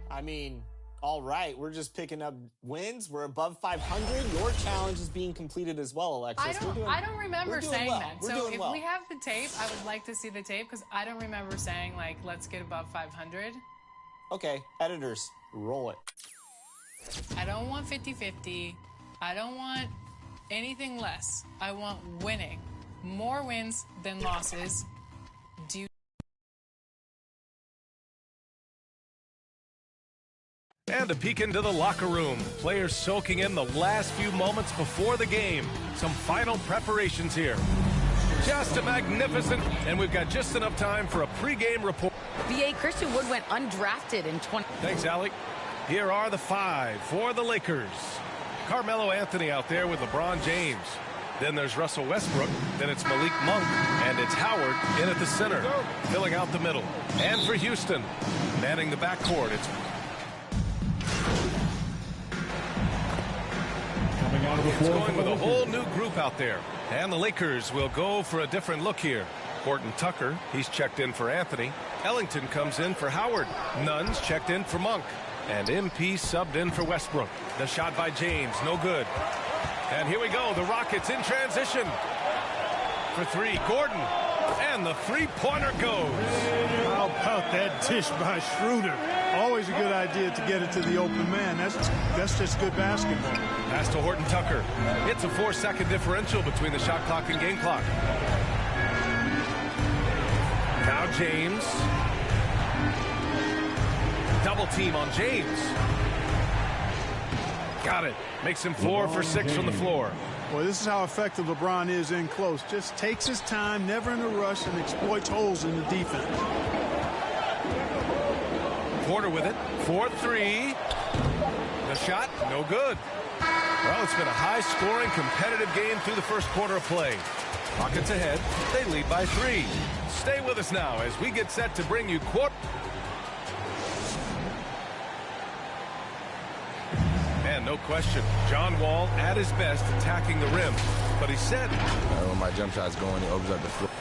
I mean, all right, we're just picking up wins. We're above 500. Your challenge is being completed as well, Alexis. I don't remember saying well. that. We're So doing if well. we have the tape, I would like to see the tape because I don't remember saying, like, let's get above 500. Okay, editors, roll it. I don't want 50-50. I don't want anything less. I want winning. More wins than losses. Do you And a peek into the locker room. Players soaking in the last few moments before the game. Some final preparations here. Just a magnificent, and we've got just enough time for a pregame report. VA Christian Wood went undrafted in 20. Thanks, Alec. Here are the 5 for the Lakers. Carmelo Anthony out there with LeBron James. Then there's Russell Westbrook. Then it's Malik Monk. And it's Howard in at the center, filling out the middle. And for Houston, manning the backcourt, it's going with a whole new group out there. And the Lakers will go for a different look here. Horton Tucker, he's checked in for Anthony. Ellington comes in for Howard. Nunn's checked in for Monk. And MP subbed in for Westbrook. The shot by James, no good. And here we go, the Rockets in transition. For 3, Gordon. And the three-pointer goes. How about that dish by Schroeder? Always a good idea to get it to the open man. That's just good basketball. Pass to Horton Tucker. It's a 4-second differential between the shot clock and game clock. Now James. Double team on James. Got it. Makes him 4 for 6 from the floor. Well, this is how effective LeBron is in close. Just takes his time, never in a rush, and exploits holes in the defense. Porter with it. 4-3. The shot, no good. Well, it's been a high-scoring, competitive game through the first quarter of play. Rockets ahead. They lead by 3. Stay with us now as we get set to bring you quarter. And no question, John Wall at his best attacking the rim. But he said, when my jump shot's going, he opens up the floor.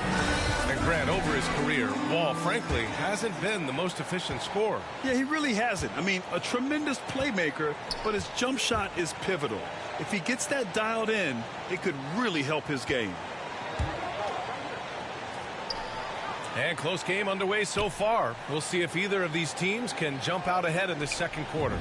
And Grant, over his career, Wall, frankly, hasn't been the most efficient scorer. Yeah, he really hasn't. I mean, a tremendous playmaker, but his jump shot is pivotal. If he gets that dialed in, it could really help his game. And close game underway so far. We'll see if either of these teams can jump out ahead in the second quarter.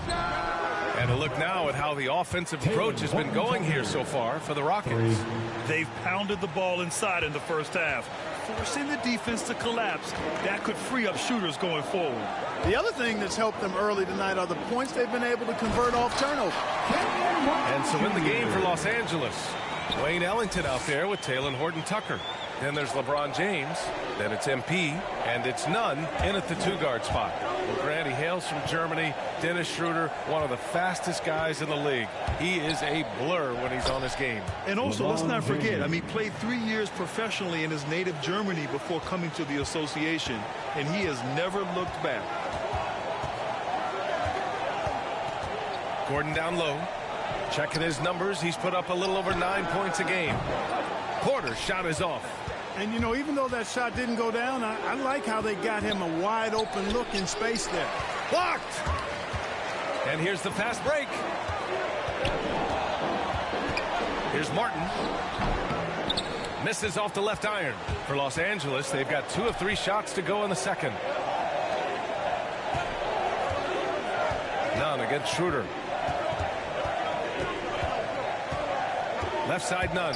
And a look now at how the offensive approach has been going here so far for the Rockets. They've pounded the ball inside in the first half, forcing the defense to collapse. That could free up shooters going forward. The other thing that's helped them early tonight are the points they've been able to convert off turnover. And so in the game for Los Angeles, Wayne Ellington out there with Taylor Horton Tucker. Then there's LeBron James. Then it's MP. And it's Nunn in at the 2-guard spot. Well, Grant, he hails from Germany. Dennis Schroeder, one of the fastest guys in the league. He is a blur when he's on his game. And also, let's not forget, I mean, he played 3 years professionally in his native Germany before coming to the association, and he has never looked back. Gordon down low. Checking his numbers, he's put up a little over 9 points a game. Porter's shot is off. And, you know, even though that shot didn't go down, I like how they got him a wide open look in space there. Blocked! And here's the fast break. Here's Martin. Misses off the left iron. For Los Angeles, they've got 2 of 3 shots to go in the second. None against Schroeder. Left side, none.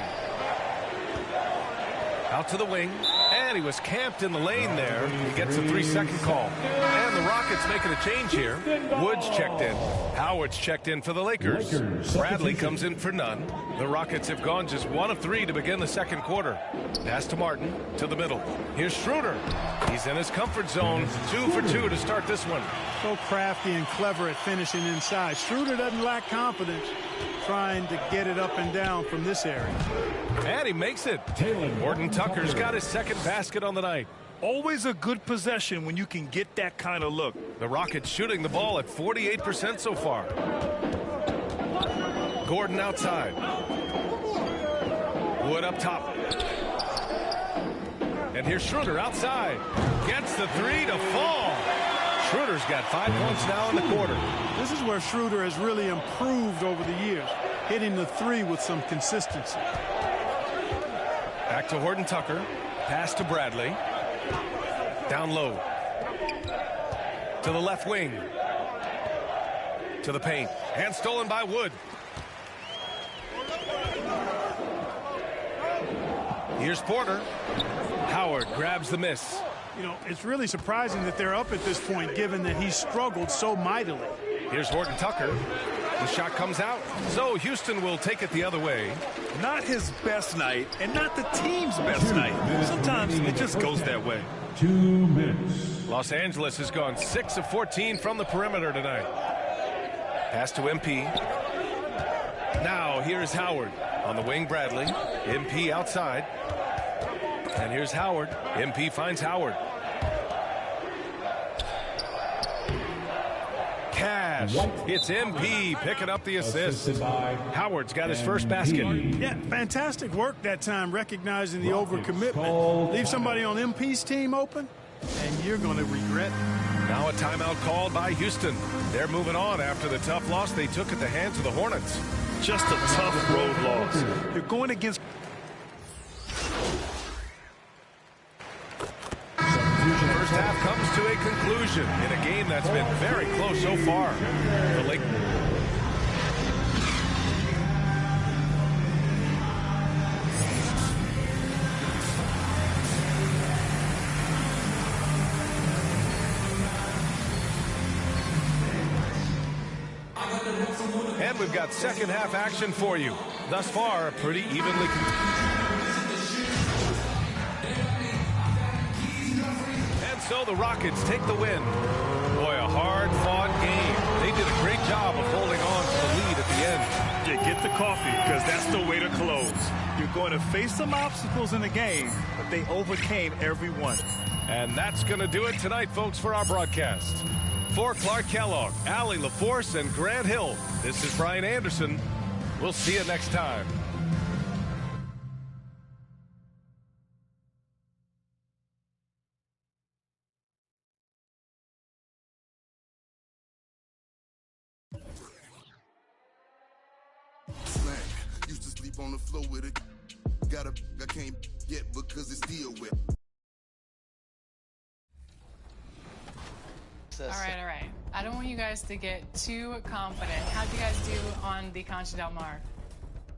Out to the wing, and he was camped in the lane there. He gets a 3-second call. And the Rockets making a change here. Woods checked in. Howard's checked in for the Lakers. Bradley comes in for none. The Rockets have gone just 1 of 3 to begin the second quarter. Pass to Martin, to the middle. Here's Schroeder. He's in his comfort zone. 2 for 2 to start this one. So crafty and clever at finishing inside. Schroeder doesn't lack confidence trying to get it up and down from this area. And he makes it. Horton Tucker's got his second basket on the night. Always a good possession when you can get that kind of look. The Rockets shooting the ball at 48% so far. Gordon outside. Wood up top. And here's Schroeder outside. Gets the 3 to fall. Schroeder's got 5 points now in the quarter. This is where Schroeder has really improved over the years, hitting the 3 with some consistency. Back to Horton Tucker. Pass to Bradley. Down low. To the left wing. To the paint. And stolen by Wood. Here's Porter. Howard grabs the miss. You know, it's really surprising that they're up at this point, given that he struggled so mightily. Here's Horton Tucker. The shot comes out. So Houston will take it the other way. Not his best night, and not the team's best night. Sometimes it just goes that way. 2 minutes. Los Angeles has gone 6 of 14 from the perimeter tonight. Pass to MP. Now here's Howard. On the wing, Bradley. MP outside. And here's Howard. MP finds Howard. Cash. It's MP picking up the assist. Howard's got his first basket. Yeah, fantastic work that time, recognizing the overcommitment. Leave somebody on MP's team open, and you're going to regret it. Now a timeout called by Houston. They're moving on after the tough loss they took at the hands of the Hornets. Just a tough road loss. You're going against... First half comes to a conclusion in a game that's been very close so far. The Lake. And we've got second half action for you. Thus far, pretty evenly. So the Rockets take the win. Boy, a hard-fought game. They did a great job of holding on to the lead at the end. Yeah, get the coffee, because that's the way to close. You're going to face some obstacles in the game, but they overcame every one. And that's going to do it tonight, folks, for our broadcast. For Clark Kellogg, Allie LaForce, and Grant Hill, this is Brian Anderson. We'll see you next time. Used to sleep on the floor with it. Got a I can't yet because it's still wet. All right. I don't want you guys to get too confident. How'd you guys do on the Concha Del Mar?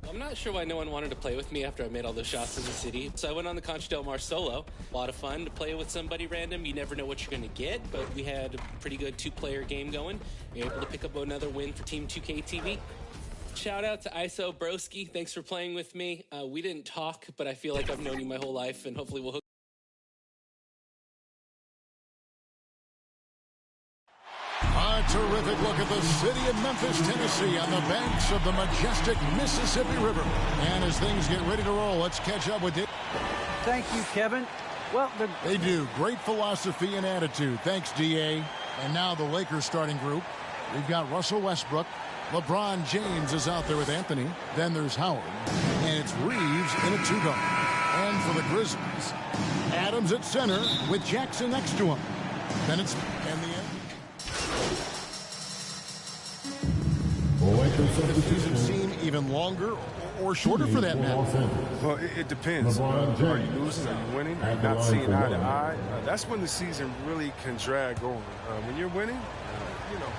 I'm not sure why no one wanted to play with me after I made all those shots in the city. So I went on the Concha Del Mar solo. A lot of fun to play with somebody random. You never know what you're going to get, but we had a pretty good 2-player game going. We were able to pick up another win for Team 2K TV. Shout out to xoRqhh's. Thanks for playing with me. We didn't talk, but I feel like I've known you my whole life, and hopefully we'll hook terrific look at the city of Memphis, Tennessee on the banks of the majestic Mississippi River. And as things get ready to roll, let's catch up with Dave. Thank you, Kevin. Well, they do. Great philosophy and attitude. Thanks, D.A. And now the Lakers starting group. We've got Russell Westbrook. LeBron James is out there with Anthony. Then there's Howard. And it's Reeves in a two-guard. And for the Grizzlies, Adams at center with Jackson next to him. Then it's and the end. Does it seem even longer or shorter for that matter? Well, it depends. Are you losing? Are you winning? Are you not seeing eye to eye? That's when the season really can drag on. When you're winning, you know,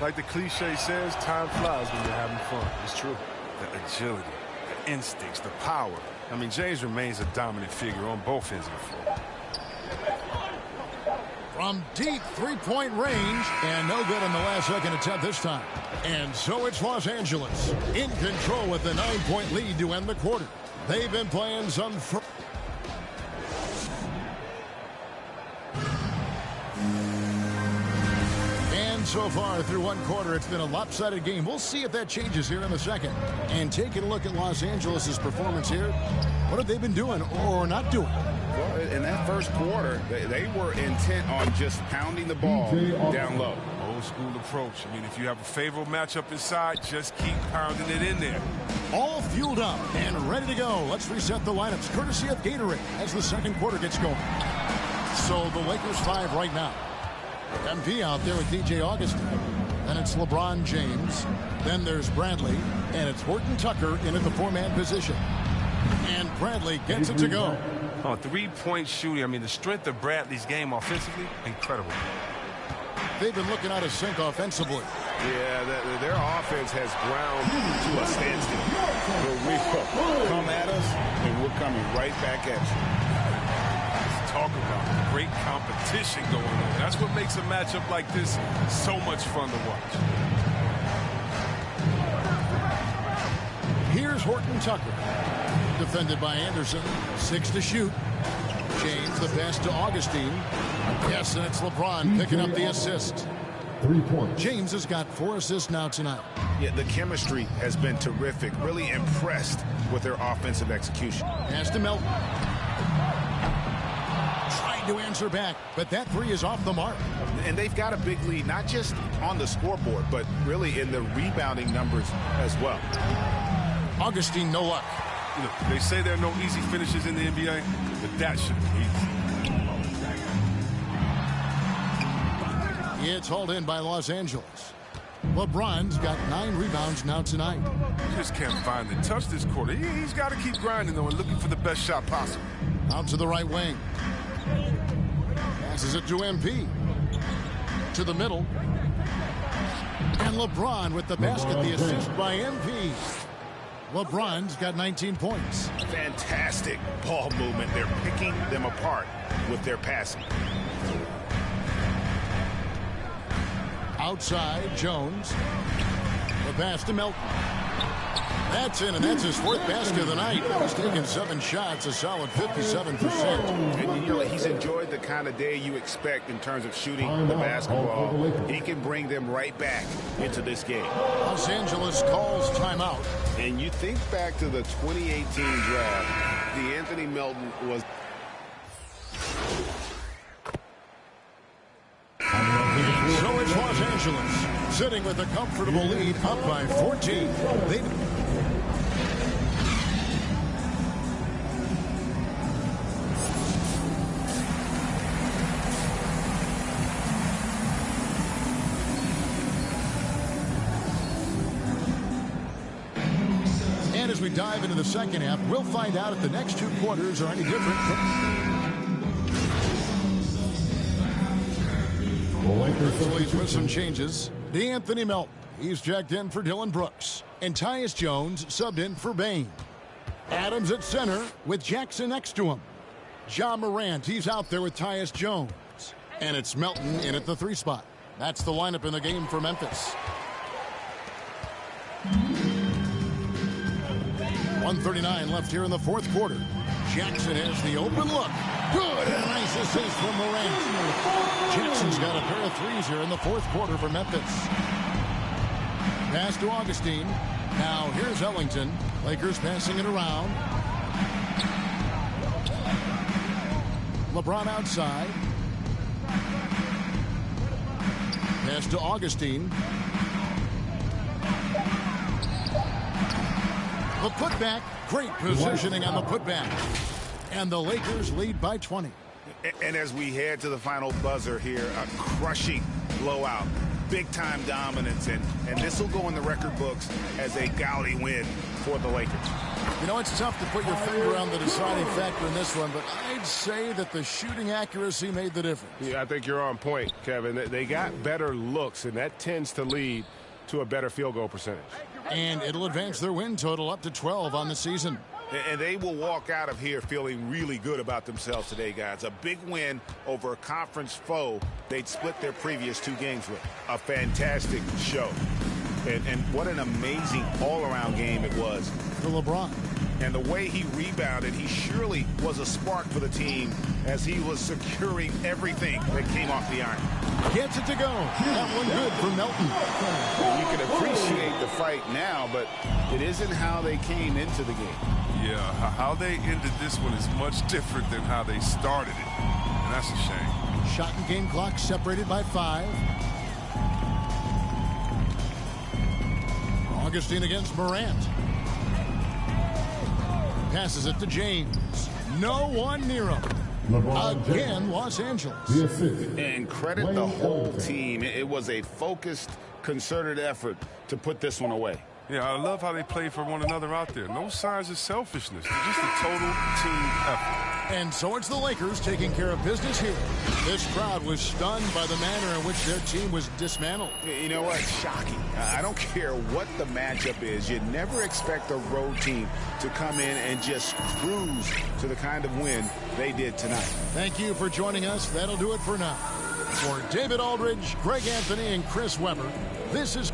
like the cliche says, time flies when you're having fun. It's true. The agility, the instincts, the power. I mean, James remains a dominant figure on both ends of the floor. From deep three-point range, and no good on the last-second attempt this time. And so it's Los Angeles in control with the 9-point lead to end the quarter. They've been playing some... And so far through one quarter, it's been a lopsided game. We'll see if that changes here in the second. And taking a look at Los Angeles' performance here, what have they been doing or not doing? Well, in that first quarter, they were intent on just pounding the ball down low. Old school approach. I mean, if you have a favorable matchup inside, just keep pounding it in there. All fueled up and ready to go. Let's reset the lineups, courtesy of Gatorade, as the second quarter gets going. So the Lakers 5 right now. MP out there with DJ Augustin. Then it's LeBron James. Then there's Bradley. And it's Horton Tucker in at the four-man position. And Bradley gets it to go. Oh, three-point shooting. I mean, the strength of Bradley's game offensively, incredible. They've been looking out of sync offensively. Yeah, their offense has ground to a standstill. But we come at us, and we're coming right back at you. Let's talk about great competition going on. That's what makes a matchup like this so much fun to watch. Here's Horton Tucker. Defended by Anderson. 6 to shoot. James the pass to Augustine. Yes, and it's LeBron picking up the assist. 3 points. James has got 4 assists now tonight. Yeah, the chemistry has been terrific. Really impressed with their offensive execution. Pass to Melton. Trying to answer back, but that three is off the mark. And they've got a big lead, not just on the scoreboard, but really in the rebounding numbers as well. Augustine, no luck. You know, they say there are no easy finishes in the NBA, but that should be easy. It's hauled in by Los Angeles. LeBron's got 9 rebounds now tonight. Just can't find the touch this quarter. He's got to keep grinding, though, and looking for the best shot possible. Out to the right wing. Passes it to MP. To the middle. And LeBron with the basket, the assist by MP. LeBron's got 19 points. Fantastic ball movement. They're picking them apart with their passing. Outside, Jones. The pass to Melton. That's in, and that's his 4th basket of the night. He's taken 7 shots, a solid 57%. And you know, he's enjoyed the kind of day you expect in terms of shooting the basketball. He can bring them right back into this game. Los Angeles calls timeout. And you think back to the 2018 draft, the Anthony Melton was... So it's Los Angeles, sitting with a comfortable lead, up by 14. And as we dive into the second half, we'll find out if the next 2 quarters are any different. Grizzlies with some changes. D'Anthony Melton, he's checked in for Dylan Brooks. And Tyus Jones subbed in for Bane. Adams at center with Jackson next to him. Ja Morant, he's out there with Tyus Jones. And it's Melton in at the 3 spot. That's the lineup in the game for Memphis. 1:39 left here in the 4th quarter. Jackson has the open look. Good, and a nice assist from Morant. Jackson's got a pair of threes here in the fourth quarter for Memphis. Pass to Augustine. Now here's Ellington. Lakers passing it around. LeBron outside. Pass to Augustine. The putback. Great positioning on the putback. And the Lakers lead by 20. And as we head to the final buzzer here, a crushing blowout. Big-time dominance, and this will go in the record books as a gaudy win for the Lakers. You know, it's tough to put your finger on the deciding factor in this one, but I'd say that the shooting accuracy made the difference. Yeah, I think you're on point, Kevin. They got better looks, and that tends to lead to a better field goal percentage. And it'll advance their win total up to 12 on the season. And they will walk out of here feeling really good about themselves today, guys. A big win over a conference foe they'd split their previous 2 games with. A fantastic show. And what an amazing all-around game it was. For LeBron. And the way he rebounded, he surely was a spark for the team as he was securing everything that came off the iron. Gets it to go. That one good for Melton. You can appreciate the fight now, but it isn't how they came into the game. Yeah, how they ended this one is much different than how they started it. And that's a shame. Shot and game clock separated by 5. Augustine against Morant. Passes it to James. No one near him. Again, Los Angeles. And credit the whole team. It was a focused, concerted effort to put this one away. Yeah, I love how they play for one another out there. No signs of selfishness. It's just a total team effort. And so it's the Lakers taking care of business here. This crowd was stunned by the manner in which their team was dismantled. You know what? Shocking. I don't care what the matchup is. You never expect a road team to come in and just cruise to the kind of win they did tonight. Thank you for joining us. That'll do it for now. For David Aldridge, Greg Anthony, and Chris Webber, this is...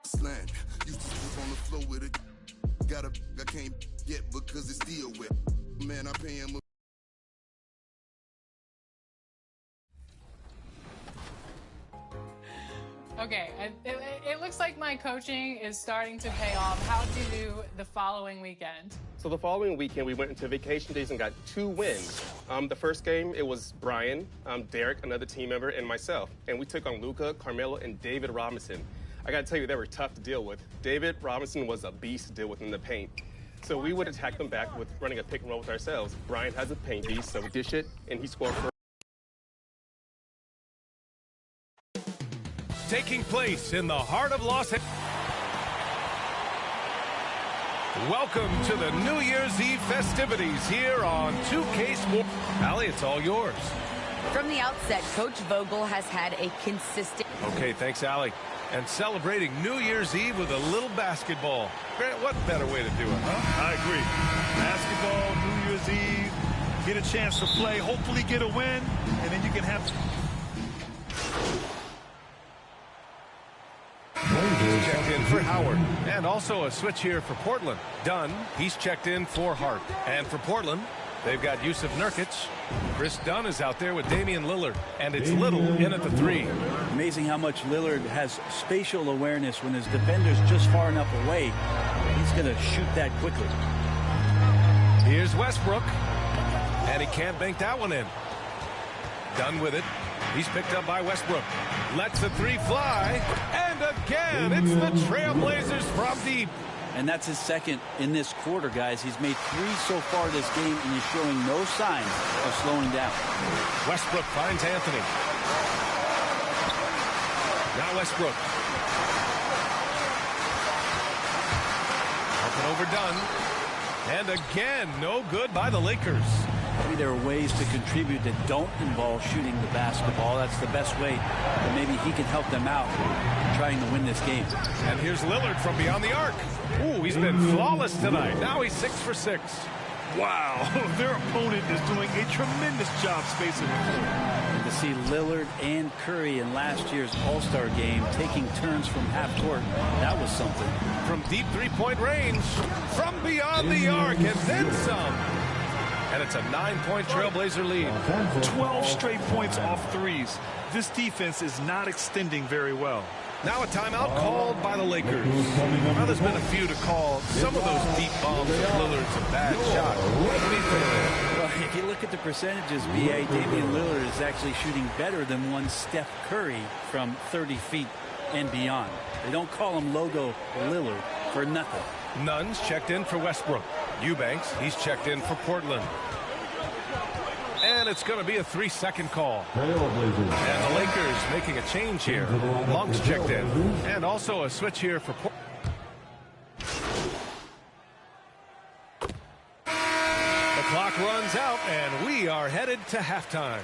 Slang. Used to sleep on the floor with it. I can't get because it's still wet. Man, I pay him. Okay, it looks like my coaching is starting to pay off. How'd you do the following weekend? So the following weekend, we went into vacation days and got 2 wins. The first game, it was Brian, Derek, another team member, and myself. And we took on Luka, Carmelo, and David Robinson. I got to tell you, they were tough to deal with. David Robinson was a beast to deal with in the paint. So we would attack them back with running a pick and roll with ourselves. Brian has a paint beast, so we dish it, and he scored for. Taking place in the heart of Los Angeles. Welcome to the New Year's Eve festivities here on 2K Sports. Allie, it's all yours. From the outset, Coach Vogel has had a consistent... Okay, thanks, Allie. And celebrating New Year's Eve with a little basketball. Grant, what better way to do it, huh? I agree. Basketball, New Year's Eve, get a chance to play, hopefully get a win, and then you can have... Checked in for Howard. And also a switch here for Portland. Dunn, he's checked in for Hart. And for Portland, they've got Yusuf Nurkic. Chris Dunn is out there with Damian Lillard. And it's Little in at the 3. Amazing how much Lillard has spatial awareness when his defender's just far enough away. He's going to shoot that quickly. Here's Westbrook. And he can't bank that one in. Dunn with it. He's picked up by Westbrook. Lets the 3 fly. And again, it's the Trailblazers from deep. And that's his second in this quarter, guys. He's made 3 so far this game, and he's showing no signs of slowing down. Westbrook finds Anthony. Now Westbrook. Up and over Dunn. And again, no good by the Lakers. Maybe there are ways to contribute that don't involve shooting the basketball. That's the best way that maybe he can help them out trying to win this game. And here's Lillard from beyond the arc. Ooh, he's been flawless tonight. Now he's 6 for 6. Wow, their opponent is doing a tremendous job spacing the floor. To see Lillard and Curry in last year's All-Star game taking turns from half court, that was something. From deep three-point range, from beyond the arc, and then some. And it's a 9-point Trailblazer lead. 12 straight points off threes. This defense is not extending very well. Now a timeout called by the Lakers. Now there's been a few to call. Some of those deep bombs of Lillard's a bad shot. What do you think? Well, if you look at the percentages, B.A., Damian Lillard is actually shooting better than one Steph Curry from 30 feet and beyond. They don't call him Logo Lillard for nothing. Nunn's checked in for Westbrook. Eubanks, he's checked in for Portland. And it's going to be a 3-second call. And the Lakers making a change here. Monk's checked in. And also a switch here for Portland. The clock runs out, and we are headed to halftime.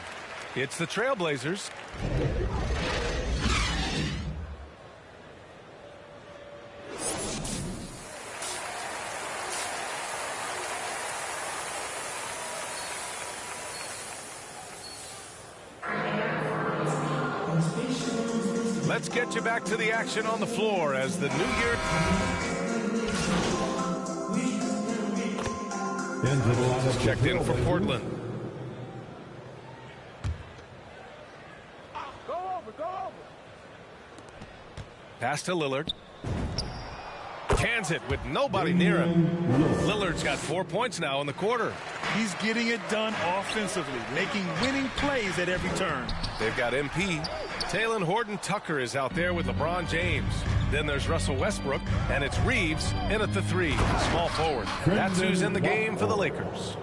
It's the Trailblazers. Let's get you back to the action on the floor as the new year. Checked in for Portland. Pass to Lillard. Cans it with nobody near him. Lillard's got 4 points now in the quarter. He's getting it done offensively, making winning plays at every turn. They've got MP. Taylor Horton Tucker is out there with LeBron James. Then there's Russell Westbrook, and it's Reeves in at the 3, small forward. That's who's in the game for the Lakers.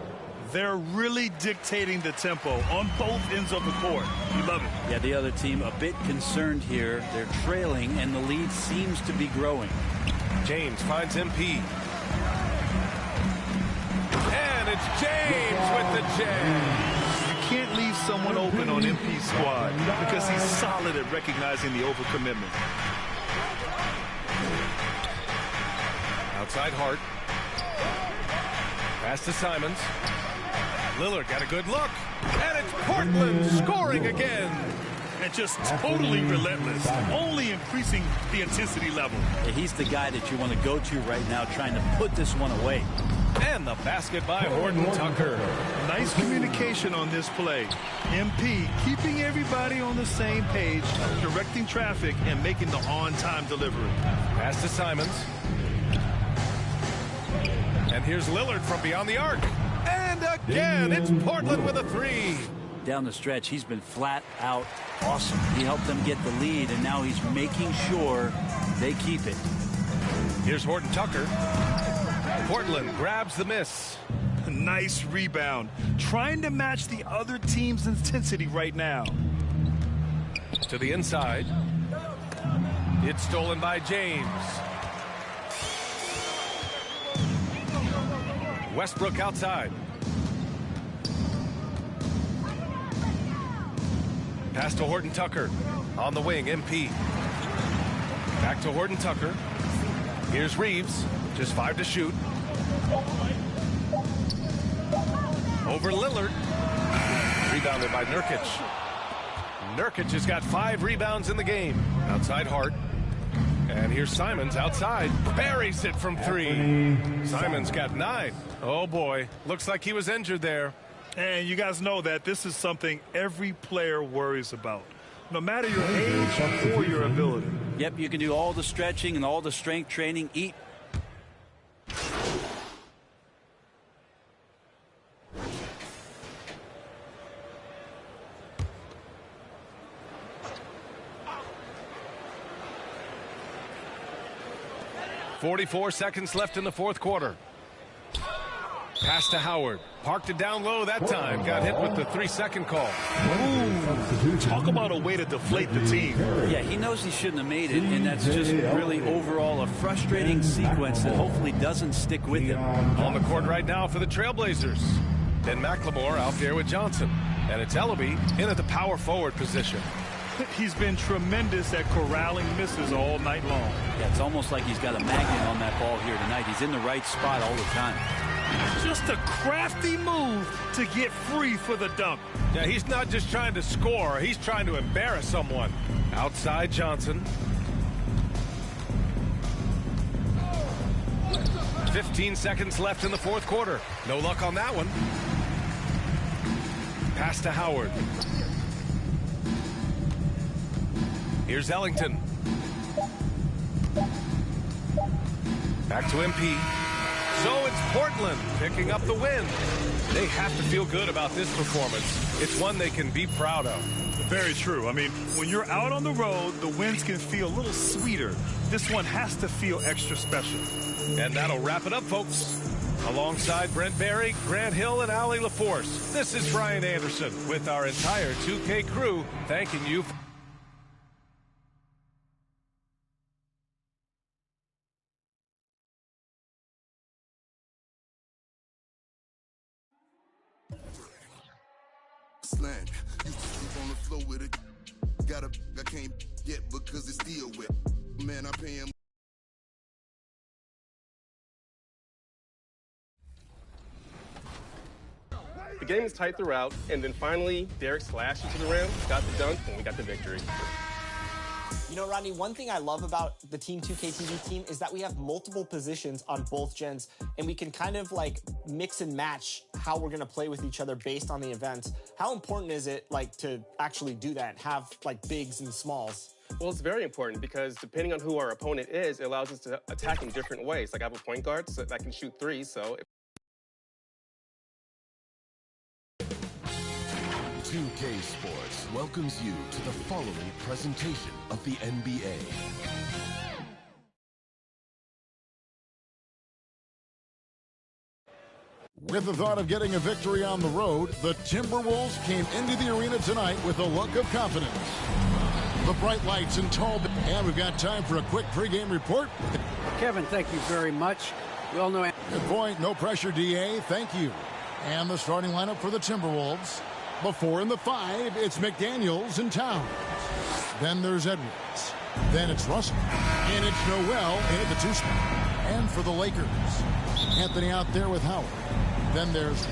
They're really dictating the tempo on both ends of the court. You love it. Yeah, the other team a bit concerned here. They're trailing, and the lead seems to be growing. James finds MP. And it's James with the jam. You can't leave someone open on MP's squad because he's solid at recognizing the overcommitment. Outside Hart. Pass to Simons. Lillard got a good look. And it's Portland scoring again. And just totally relentless, only increasing the intensity level. Yeah, he's the guy that you want to go to right now trying to put this one away. And the basket by Horton Tucker. Nice communication on this play. MP keeping everybody on the same page, directing traffic, and making the on-time delivery. Pass to Simons. And here's Lillard from beyond the arc. And again, it's Portland with a 3. Down the stretch, he's been flat out awesome. He helped them get the lead, and now he's making sure they keep it. Here's Horton Tucker. Portland grabs the miss. Nice rebound. Trying to match the other team's intensity right now. To the inside. It's stolen by James. Westbrook outside. Pass to Horton Tucker. On the wing, MP. Back to Horton Tucker. Here's Reeves. Just 5 to shoot. Over Lillard. Rebounded by Nurkic. Nurkic has got 5 rebounds in the game. Outside Hart. And here's Simons outside. Buries it from 3. Simons got 9. Oh, boy. Looks like he was injured there. And you guys know that this is something every player worries about, no matter your age or your ability. Yep, you can do all the stretching and all the strength training. Eat. .44 seconds left in the fourth quarter. Pass to Howard. Parked it down low that time. Got hit with the 3-second call. Ooh, talk about a way to deflate the team. Yeah, he knows he shouldn't have made it, and that's just really overall a frustrating sequence that hopefully doesn't stick with him. On the court right now for the Trailblazers. Then McLemore out there with Johnson. And it's Ellaby in at the power forward position. He's been tremendous at corralling misses all night long. Yeah, it's almost like he's got a magnet on that ball here tonight. He's in the right spot all the time. Just a crafty move to get free for the dunk. Yeah, he's not just trying to score. He's trying to embarrass someone. Outside Johnson. 15 seconds left in the fourth quarter. No luck on that one. Pass to Howard. Here's Ellington. Back to MP. So it's Portland picking up the win. They have to feel good about this performance. It's one they can be proud of. Very true. I mean, when you're out on the road, the wins can feel a little sweeter. This one has to feel extra special. And that'll wrap it up, folks. Alongside Brent Barry, Grant Hill, and Allie LaForce, this is Brian Anderson with our entire 2K crew thanking you. Slang. Used to sleep on the floor with it. I can't get because it's still wet. Man, I pay him. The game is tight throughout, and then finally, Derek slashed into the rim, got the dunk, and we got the victory. You know, Rodney, one thing I love about the Team 2K TV team is that we have multiple positions on both gens, and we can kind of like mix and match how we're going to play with each other based on the event. How important is it like to actually do that, have like bigs and smalls? Well, it's very important because depending on who our opponent is, it allows us to attack in different ways. Like I have a point guard that can shoot threes, so... 2K Sports welcomes you to the following presentation of the NBA. With the thought of getting a victory on the road, the Timberwolves came into the arena tonight with a look of confidence. The bright lights and tall... And we've got time for a quick pregame report. Kevin, thank you very much. We all know... Good point. No pressure, DA. Thank you. And the starting lineup for the Timberwolves. Before in the 5, it's McDaniels and Towns. Then there's Edwards. Then it's Russell. And it's Noel in at the 2 spot. And for the Lakers, Anthony out there with Howard. Then there's...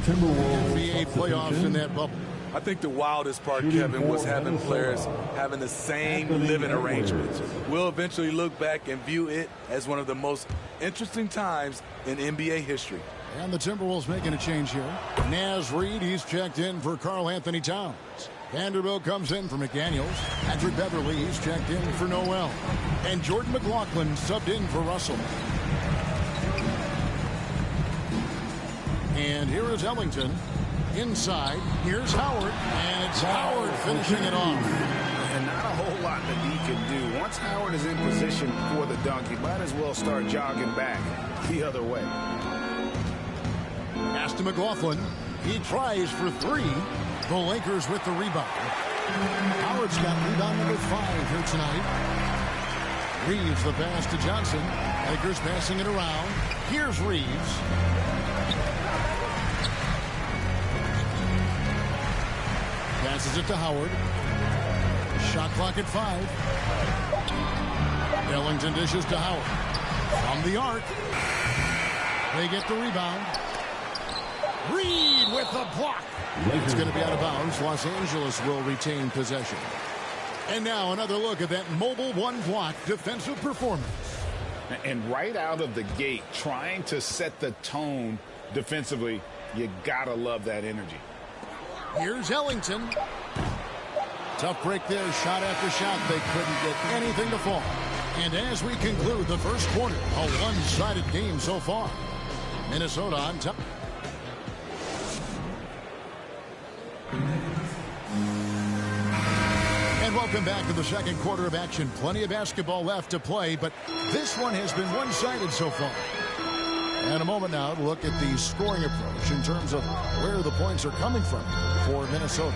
Timberwolves NBA playoffs in that bubble. I think the wildest part, Kevin, was having players having the same living arrangements. We'll eventually look back and view it as one of the most interesting times in NBA history. And the Timberwolves making a change here. Naz Reid, he's checked in for Karl Anthony Towns. Vanderbilt comes in for McDaniels. Patrick Beverly, he's checked in for Noel. And Jordan McLaughlin subbed in for Russell. And here is Ellington. Inside, here's Howard, and it's Howard finishing it off. And not a whole lot that he can do. Once Howard is in position for the dunk, he might as well start jogging back the other way. Pass to McLaughlin. He tries for 3. The Lakers with the rebound. Howard's got rebound number 5 here tonight. Reeves the pass to Johnson. Lakers passing it around. Here's Reeves. Passes it to Howard. Shot clock at 5. Ellington dishes to Howard. From the arc. They get the rebound. Reed with the block. It's going to be out of bounds. Los Angeles will retain possession. And now another look at that mobile one-block defensive performance. And right out of the gate, trying to set the tone defensively, you got to love that energy. Here's Ellington. Tough break there, shot after shot. They couldn't get anything to fall. And as we conclude the first quarter, a one-sided game so far. Minnesota on top. And welcome back to the second quarter of action. Plenty of basketball left to play, but this one has been one-sided so far. And a moment now to look at the scoring approach in terms of where the points are coming from for Minnesota.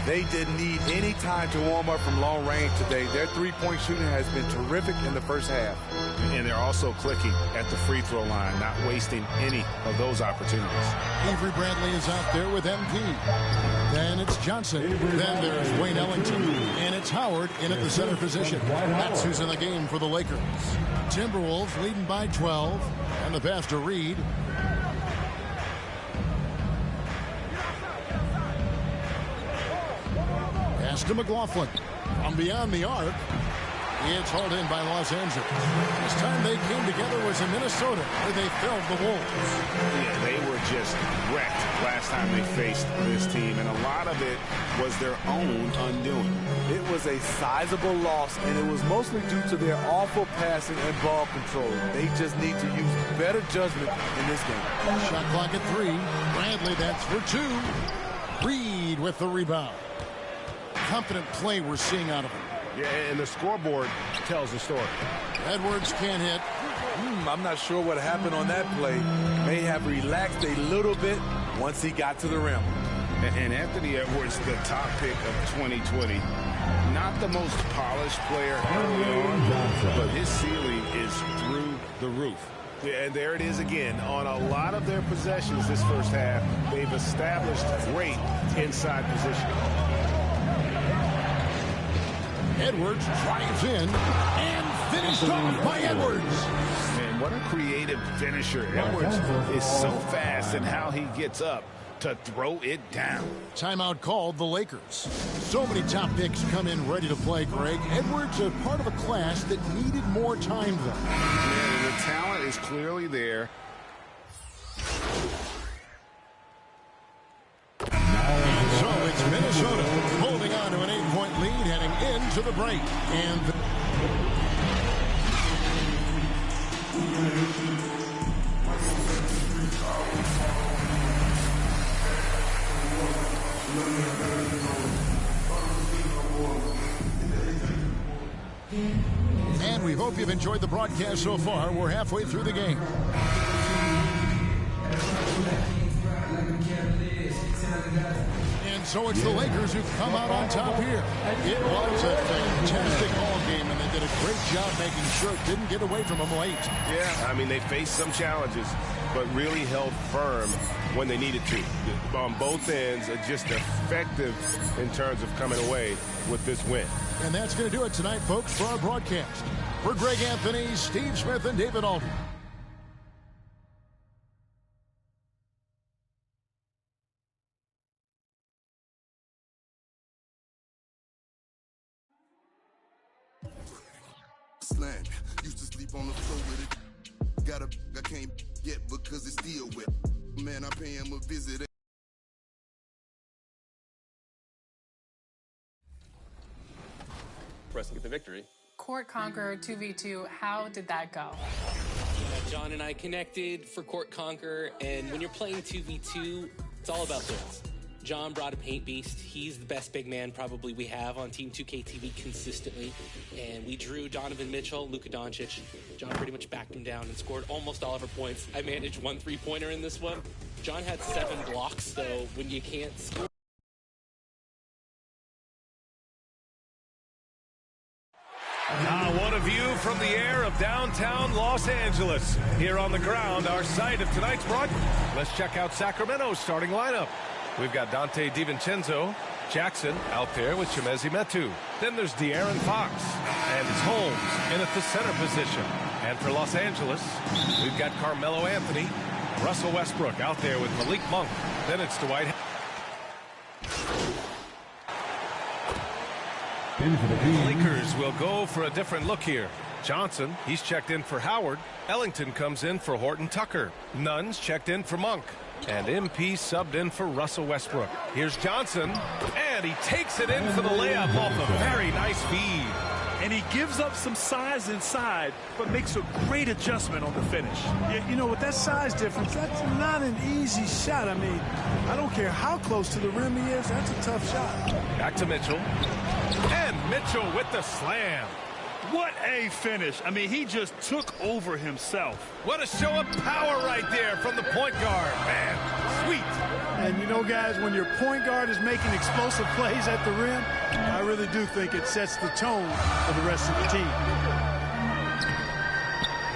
They didn't need any time to warm up from long range today. Their three-point shooting has been terrific in the first half. And they're also clicking at the free throw line, not wasting any of those opportunities. Avery Bradley is out there with MP. Then it's Johnson. Then there's Wayne Ellington. And it's Howard in at the center position. That's who's in the game for the Lakers. Timberwolves leading by 12. And the pass to Reed. Pass to McLaughlin. From beyond the arc. It's hauled in by Los Angeles. This time they came together was in Minnesota, where they felled the Wolves. Yeah, they were just wrecked last time they faced this team, and a lot of it was their own undoing. It was a sizable loss, and it was mostly due to their awful passing and ball control. They just need to use better judgment in this game. Shot clock at 3. Bradley, that's for 2. Reed with the rebound. Confident play we're seeing out of him. Yeah, and the scoreboard tells the story. Edwards can't hit. I'm not sure what happened on that play. May have relaxed a little bit once he got to the rim. And Anthony Edwards, the top pick of 2020. Not the most polished player early on, but his ceiling is through the roof. And there it is again. On a lot of their possessions this first half, they've established great inside position. Edwards drives in and finished off by Edwards. Man, what a creative finisher. Edwards is so fast in how he gets up to throw it down. Timeout called the Lakers. So many top picks come in ready to play, Greg. Edwards is part of a class that needed more time, though. Yeah, the talent is clearly there. So it's Minnesota holding on to an 8-point lead heading into the break. And we hope you've enjoyed the broadcast so far. We're halfway through the game. And so it's the Lakers who come out on top here. It was a fantastic ball game, and they did a great job making sure it didn't get away from them late. Yeah, I mean, they faced some challenges, but really held firm when they needed to. On both ends, just effective in terms of coming away with this win. And that's going to do it tonight, folks, for our broadcast. For Greg Anthony, Steve Smith, and David Aldridge. Slang. Used to sleep on the floor with it. Got a I can't get because it's still wet. Man, I pay him a visit. For us to get the victory. Court Conqueror 2v2, how did that go? John and I connected for Court Conqueror, and when you're playing 2v2, it's all about this. John brought a paint beast. He's the best big man probably we have on Team 2K TV consistently. And we drew Donovan Mitchell, Luka Doncic. John pretty much backed him down and scored almost all of our points. I managed 1 3-pointer in this one. John had 7 blocks, so when you can't score. Now, what a view from the air of downtown Los Angeles. Here on the ground, our site of tonight's broadcast. Let's check out Sacramento's starting lineup. We've got Dante DiVincenzo, Jackson out there with Chimezie Metu. Then there's De'Aaron Fox, and it's Holmes in at the center position. And for Los Angeles, we've got Carmelo Anthony, Russell Westbrook out there with Malik Monk. Then it's Dwight. The Lakers will go for a different look here. Johnson, he's checked in for Howard. Ellington comes in for Horton Tucker. Nunn's checked in for Monk. And MP subbed in for Russell Westbrook. Here's Johnson, and he takes it in for the layup off a very nice feed. And he gives up some size inside, but makes a great adjustment on the finish. Yeah, you know, with that size difference, that's not an easy shot. I mean, I don't care how close to the rim he is, that's a tough shot. Back to Mitchell. And Mitchell with the slam. What a finish. I mean, he just took over himself. What a show of power right there from the point guard. Man, sweet. And you know, guys, when your point guard is making explosive plays at the rim, I really do think it sets the tone for the rest of the team.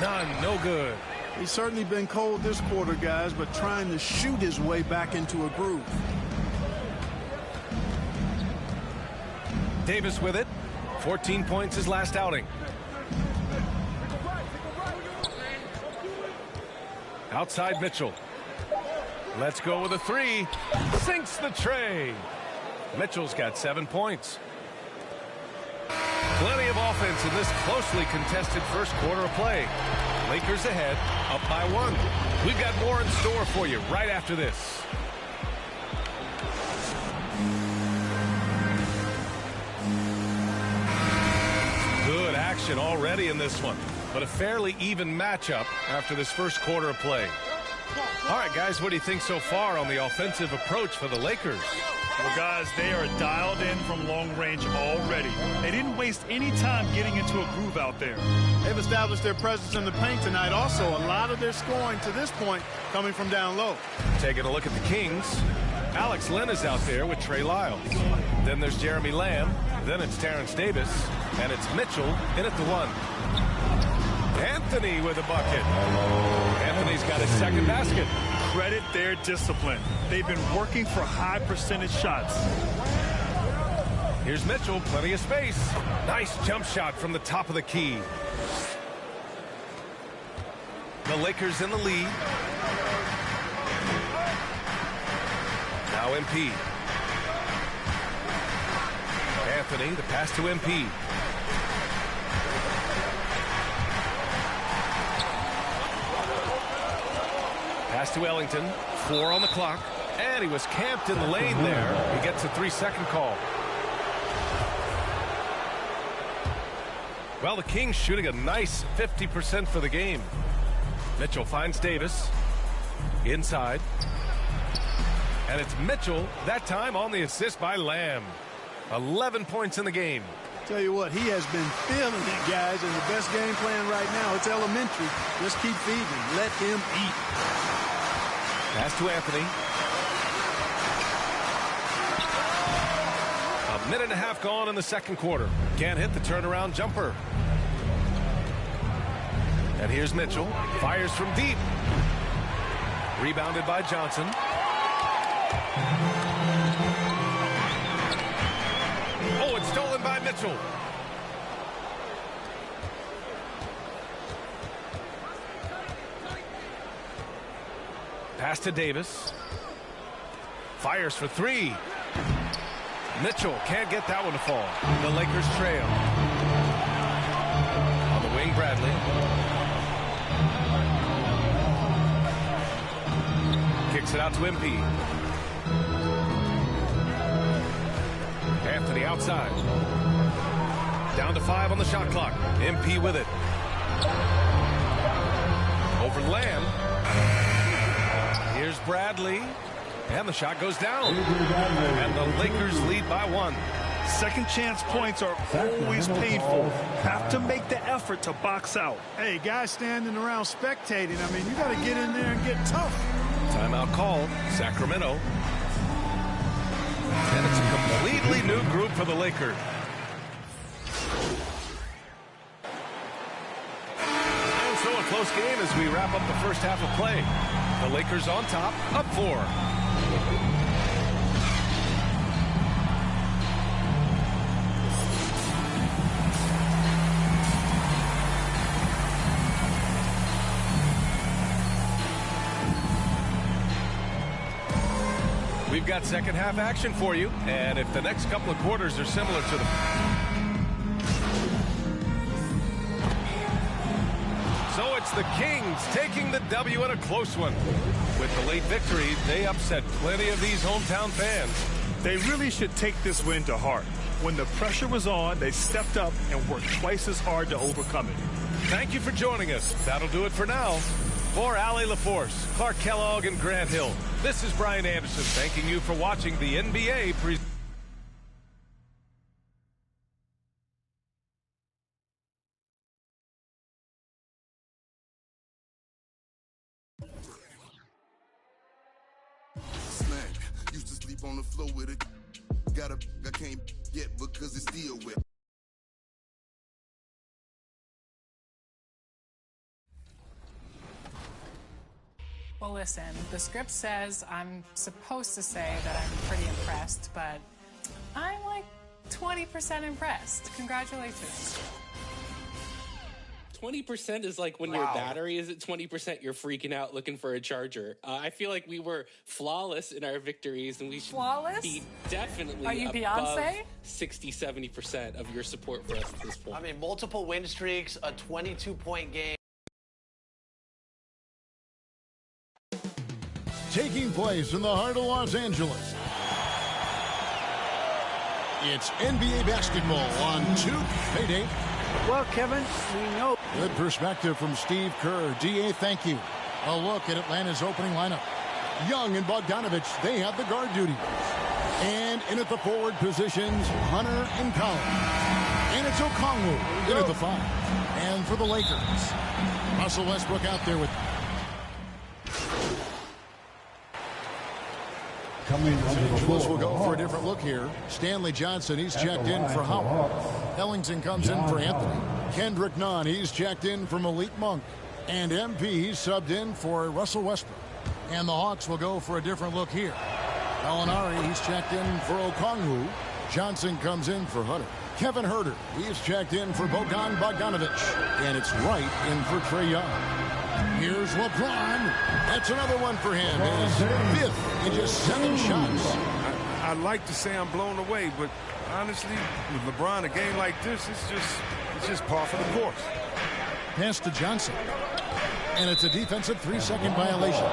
None, no good. He's certainly been cold this quarter, guys, but trying to shoot his way back into a groove. Davis with it. 14 points his last outing. Outside Mitchell. Let's go with a three. Sinks the tray. Mitchell's got 7 points. Plenty of offense in this closely contested first quarter of play. Lakers ahead, up by 1. We've got more in store for you right after this. Good action already in this one, but a fairly even matchup after this first quarter of play. All right, guys, what do you think so far on the offensive approach for the Lakers? Well, guys, they are dialed in from long range already. They didn't waste any time getting into a groove out there. They've established their presence in the paint tonight. Also, a lot of their scoring to this point coming from down low. Taking a look at the Kings. Alex Len is out there with Trey Lyles. Then there's Jeremy Lamb. Then it's Terrence Davis. And it's Mitchell in at the 1. Anthony with a bucket. Anthony's got his second basket. Credit their discipline. They've been working for high percentage shots. Here's Mitchell, plenty of space. Nice jump shot from the top of the key. The Lakers in the lead. Now MP. Anthony, the pass to MP. Pass to Ellington. 4 on the clock. And he was camped in the lane there. He gets a 3-second call. Well, the Kings shooting a nice 50% for the game. Mitchell finds Davis. Inside. And it's Mitchell, that time on the assist by Lamb. 11 points in the game. Tell you what, he has been feeling it, guys, and the best game plan right now, it's elementary. Just keep feeding him. Let him eat. Pass to Anthony. A minute and a half gone in the second quarter. Can't hit the turnaround jumper. And here's Mitchell. Fires from deep. Rebounded by Johnson. Oh, it's stolen by Mitchell. Pass to Davis. Fires for 3. Mitchell can't get that one to fall. The Lakers trail. On the wing, Bradley. Kicks it out to MP. Anthony outside. Down to 5 on the shot clock. MP with it. Over Lamb. Here's Bradley. And the shot goes down. And the Lakers lead by 1. Second chance points are always painful. Have to make the effort to box out. Hey, guys standing around spectating. I mean, you got to get in there and get tough. Timeout called. Sacramento. And it's a completely new group for the Lakers. And so a close game as we wrap up the first half of play. The Lakers on top, up 4. We've got second half action for you, and if the next couple of quarters are similar to the... So it's the Kings taking the W in a close one. With the late victory, they upset plenty of these hometown fans. They really should take this win to heart. When the pressure was on, they stepped up and worked twice as hard to overcome it. Thank you for joining us. That'll do it for now. For Allie LaForce, Clark Kellogg, and Grant Hill, this is Brian Anderson thanking you for watching the NBA presentation. sleep on the floor with it. I can't get because it's still wet. Well, listen, the script says I'm supposed to say that I'm pretty impressed, but I'm like 20% impressed. Congratulations. 20% is like when your battery is at 20%, you're freaking out looking for a charger. I feel like we were flawless in our victories, and we should be definitely Are you above Beyonce? 60-70% of your support for us at this point. I mean, multiple win streaks, a 22-point game. Taking place in the heart of Los Angeles. It's NBA basketball on 2K8. Well, Kevin, we know. Good perspective from Steve Kerr. DA, thank you. A look at Atlanta's opening lineup. Young and Bogdanovich, they have the guard duties. And in at the forward positions, Hunter and Collins. And it's Okongwu in at the 5. And for the Lakers, Russell Westbrook out there with Angeles will go for a different look here. Stanley Johnson, he's checked in for Howard. Ellington comes in for Anthony. Kendrick Nunn, he's checked in for Malik Monk. And MP, he's subbed in for Russell Westbrook. And the Hawks will go for a different look here. Gallinari, he's checked in for Okongwu. Johnson comes in for Hunter. Kevin Huerter, he's checked in for Bogdanovich. And it's Wright in for Trae Young. Here's LeBron. That's another one for him. His 5th in just 7 shots. I'd like to say I'm blown away, but honestly, with LeBron, a game like this, it's just par for the course. Pass to Johnson. And it's a defensive 3-second violation.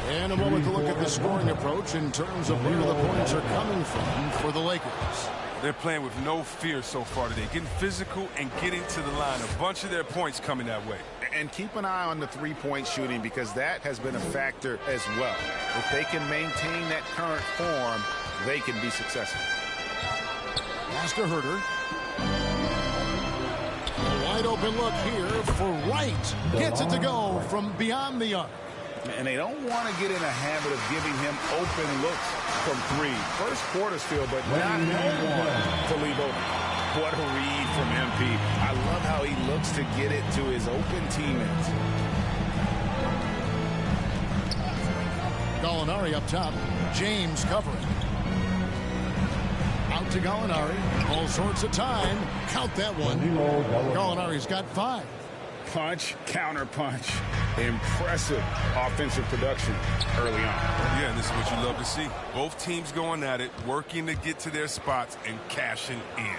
And a moment to look at the scoring approach in terms of where the points are coming from for the Lakers. They're playing with no fear so far today, getting physical and getting to the line. A bunch of their points coming that way. And keep an eye on the three-point shooting because that has been a factor as well. If they can maintain that current form, they can be successful. Pass to Huerter. A wide open look here for Wright. Gets it to go from beyond the arc. And they don't want to get in a habit of giving him open looks from 3. First quarter still, but not one to leave open. What a read from MP. I love how he looks to get it to his open teammates. Gallinari up top. James covering. Out to Gallinari. All sorts of time. Count that one. Gallinari's got 5. Punch, counter punch. Impressive offensive production early on. Yeah, this is what you love to see. Both teams going at it, working to get to their spots and cashing in.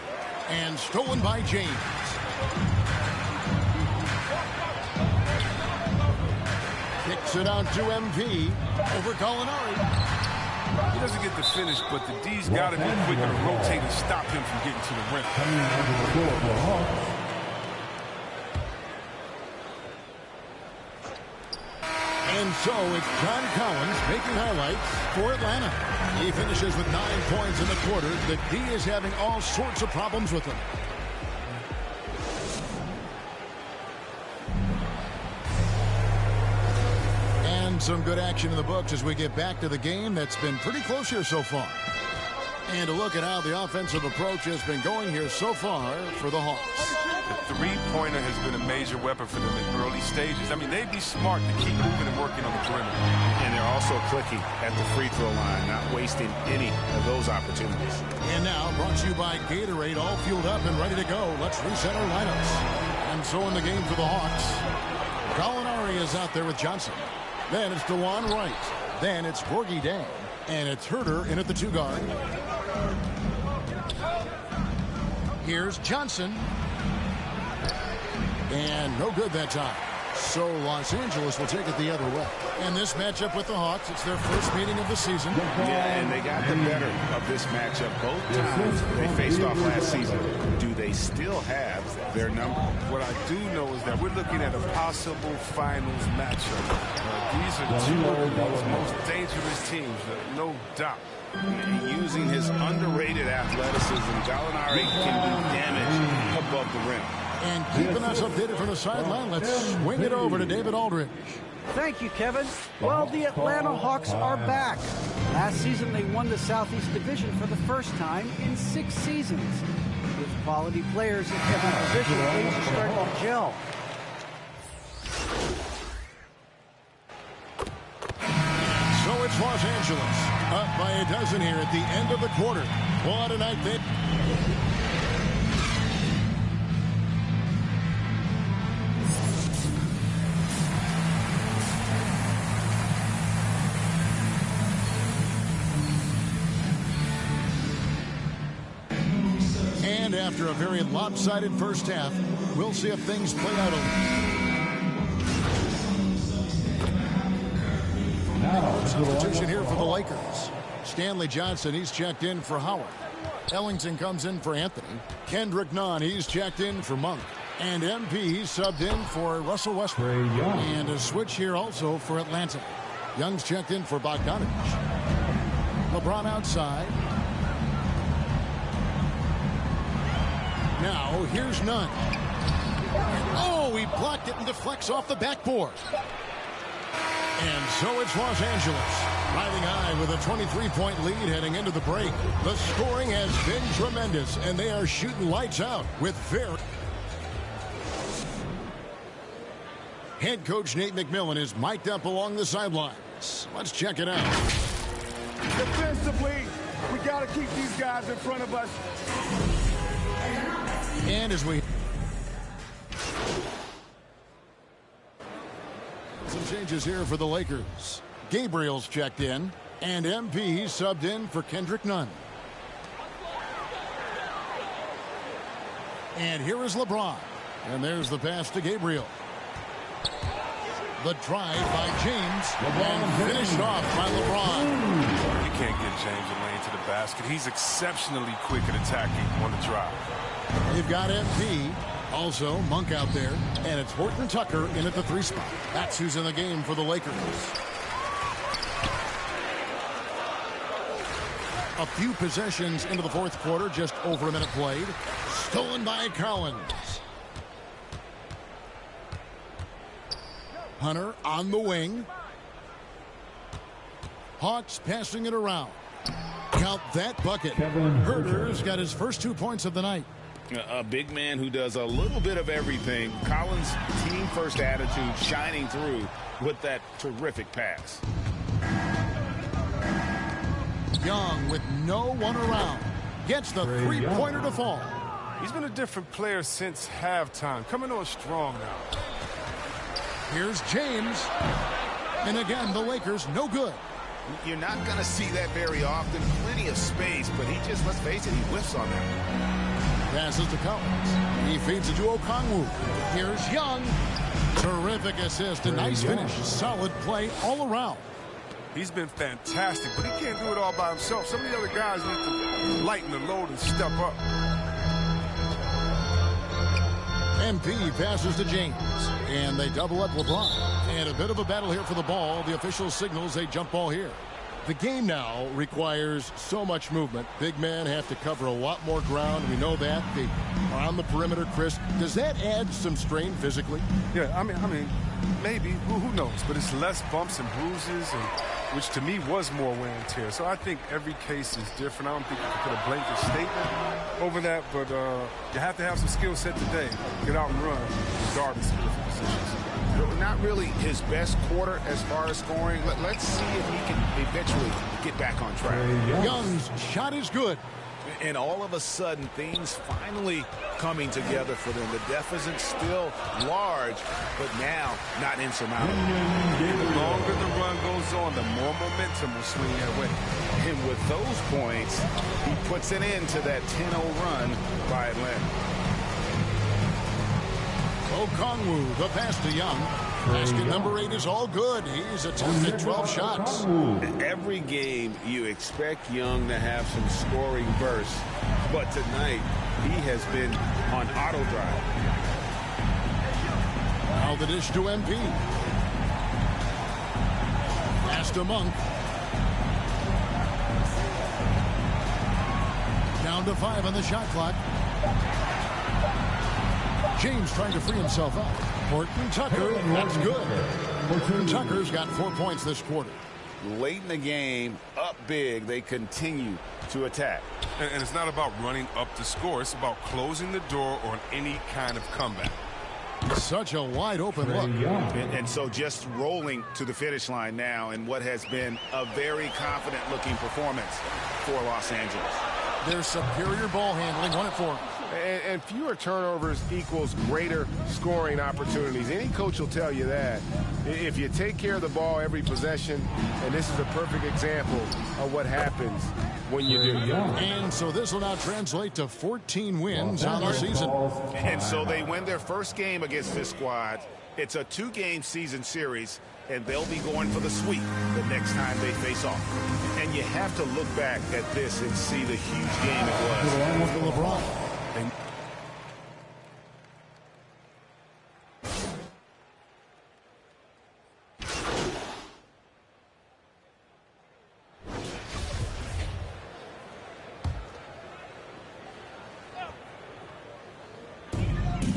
And stolen by James. Kicks it out to MP. Over Gallinari. He doesn't get the finish, but the D's got to be quicker to rotate and stop him from getting to the rim. And so it's John Collins making highlights for Atlanta. He finishes with 9 points in the quarter. The D is having all sorts of problems with him. And some good action in the books as we get back to the game that's been pretty close here so far. And to look at how the offensive approach has been going here so far for the Hawks. The three-pointer has been a major weapon for them in early stages. I mean, they'd be smart to keep moving and working on the perimeter. And they're also clicking at the free throw line, not wasting any of those opportunities. And now, brought to you by Gatorade, all fueled up and ready to go. Let's reset our lineups. And so in the game for the Hawks, Gallinari is out there with Johnson. Then it's DeJuan Wright. Then it's Gorgie Dang. And it's Huerter in at the 2 guard. Here's Johnson. And no good that time. So Los Angeles will take it the other way. And this matchup with the Hawks, it's their first meeting of the season. Yeah, and they got the better of this matchup both times they faced off last season. Do they still have their number? What I do know is that we're looking at a possible finals matchup. These are 2 of the league's most dangerous teams, no doubt. Using his underrated athleticism, Gallinari can do damage above the rim. And keeping us updated from the sideline, let's swing it over to David Aldridge. Thank you, Kevin. Well, the Atlanta Hawks are back. Last season, they won the Southeast Division for the first time in 6 seasons. With quality players at every position, things are starting to gel. So it's Los Angeles, up by a dozen here at the end of the quarter. What a night they... And after a very lopsided first half, we'll see if things play out a little. Substitution here for the Lakers. Stanley Johnson, he's checked in for Howard. Ellington comes in for Anthony. Kendrick Nunn, he's checked in for Monk. And MP, he's subbed in for Russell Westbrook. And a switch here also for Atlanta. Young's checked in for Bogdanovich. LeBron outside. Now, here's Nunn. Oh, he blocked it and deflects off the backboard. And so it's Los Angeles, riding high with a 23-point lead heading into the break. The scoring has been tremendous, and they are shooting lights out with very... Head coach Nate McMillan is mic'd up along the sidelines. Let's check it out. Defensively, we got to keep these guys in front of us. And as we... Some changes here for the Lakers. Gabriel's checked in, and MP subbed in for Kendrick Nunn. And here is LeBron. And there's the pass to Gabriel. The drive by James. And finished off by LeBron. You can't get James a lane to the basket. He's exceptionally quick at attacking on the drive. You've got MP, also Monk out there, and it's Horton Tucker in at the 3 spot. That's who's in the game for the Lakers. A few possessions into the fourth quarter, just over a minute played. Stolen by Collins. Hunter on the wing. Hawks passing it around. Count that bucket. Herter's got his first 2 points of the night. A big man who does a little bit of everything. Collins' team-first attitude shining through with that terrific pass. Young with no one around. Gets the three-pointer to fall. He's been a different player since halftime. Coming on strong now. Here's James. And again, the Lakers no good. You're not going to see that very often. Plenty of space, but he just, let's face it, he whiffs on that. Passes to Collins. He feeds it to Okongwu. Here's Young. Terrific assist. A nice finish. Solid play all around. He's been fantastic, but he can't do it all by himself. Some of the other guys need to lighten the load and step up. MP passes to James. And they double up LeBron. And a bit of a battle here for the ball. The official signals a jump ball here. The game now requires so much movement. Big men have to cover a lot more ground. We know that. They are on the perimeter, Chris. Does that add some strain physically? Yeah, I mean, maybe. Who knows? But it's less bumps and bruises, and which to me was more wear and tear. So I think every case is different. I don't think you can put a blanket statement over that, but you have to have some skill set today. Get out and run, regardless of different positions. Not really his best quarter as far as scoring. Let's see if he can eventually get back on track. Young's shot is good. And all of a sudden, things finally coming together for them. The deficit still large, but now not insurmountable. The longer the run goes on, the more momentum will swing their way. And with those points, he puts an end to that 10-0 run by Atlanta. Okongwu, the pass to Young. Basket number 8 is all good. He's attempted 12 shots. Every game, you expect Young to have some scoring bursts, but tonight, he has been on auto drive. Now the dish to MP. Pass to Monk. Down to 5 on the shot clock. James trying to free himself up. Horton Tucker, that's good. Horton Tucker's got 4 points this quarter. late in the game, up big, they continue to attack. And it's not about running up the score. It's about closing the door on any kind of comeback. Such a wide open look. And so just rolling to the finish line now in what has been a very confident looking performance for Los Angeles. Their superior ball handling, 1-4. And fewer turnovers equals greater scoring opportunities. Any coach will tell you that. If you take care of the ball every possession, and this is a perfect example of what happens when you do. And so this will now translate to 14 wins on the season. And so they win their first game against this squad. It's a 2-game season series, and they'll be going for the sweep the next time they face off. And you have to look back at this and see the huge game it was. For LeBron.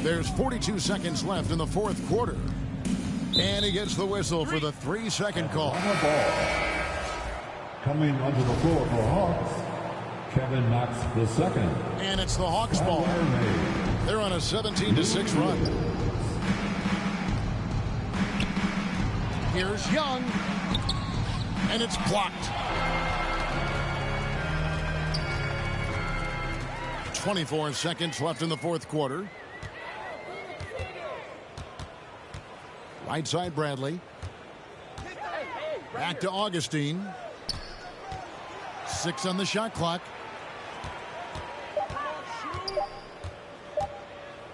There's 42 seconds left in the fourth quarter. And he gets the whistle for the 3-second call. Coming onto the floor for Hawks, Kevin Knox II. And it's the Hawks ball. They're on a 17-6 run. Here's Young. And it's blocked. 24 seconds left in the fourth quarter. Right side Bradley. Back to Augustine. 6 on the shot clock.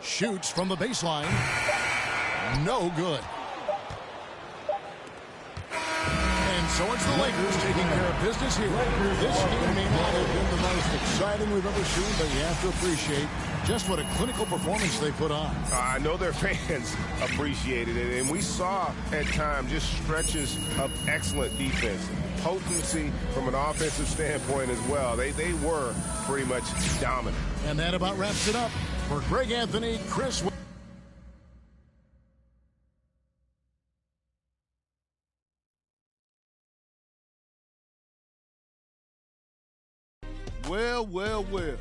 Shoots from the baseline. No good. And so it's the Lakers taking care of business here. This game may not have been the most exciting we've ever seen, but you have to appreciate just what a clinical performance they put on. I know their fans appreciated it, and we saw at times just stretches of excellent defense. Potency from an offensive standpoint as well. They were pretty much dominant. And that about wraps it up. For Greg Anthony, Chris. Well, well, well.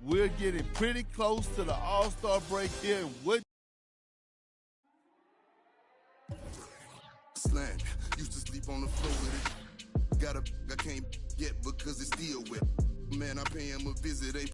We're getting pretty close to the All-Star break here. Slang. Used to sleep on the floor with it. I can't get because it's still wet. Man, I pay him a visit.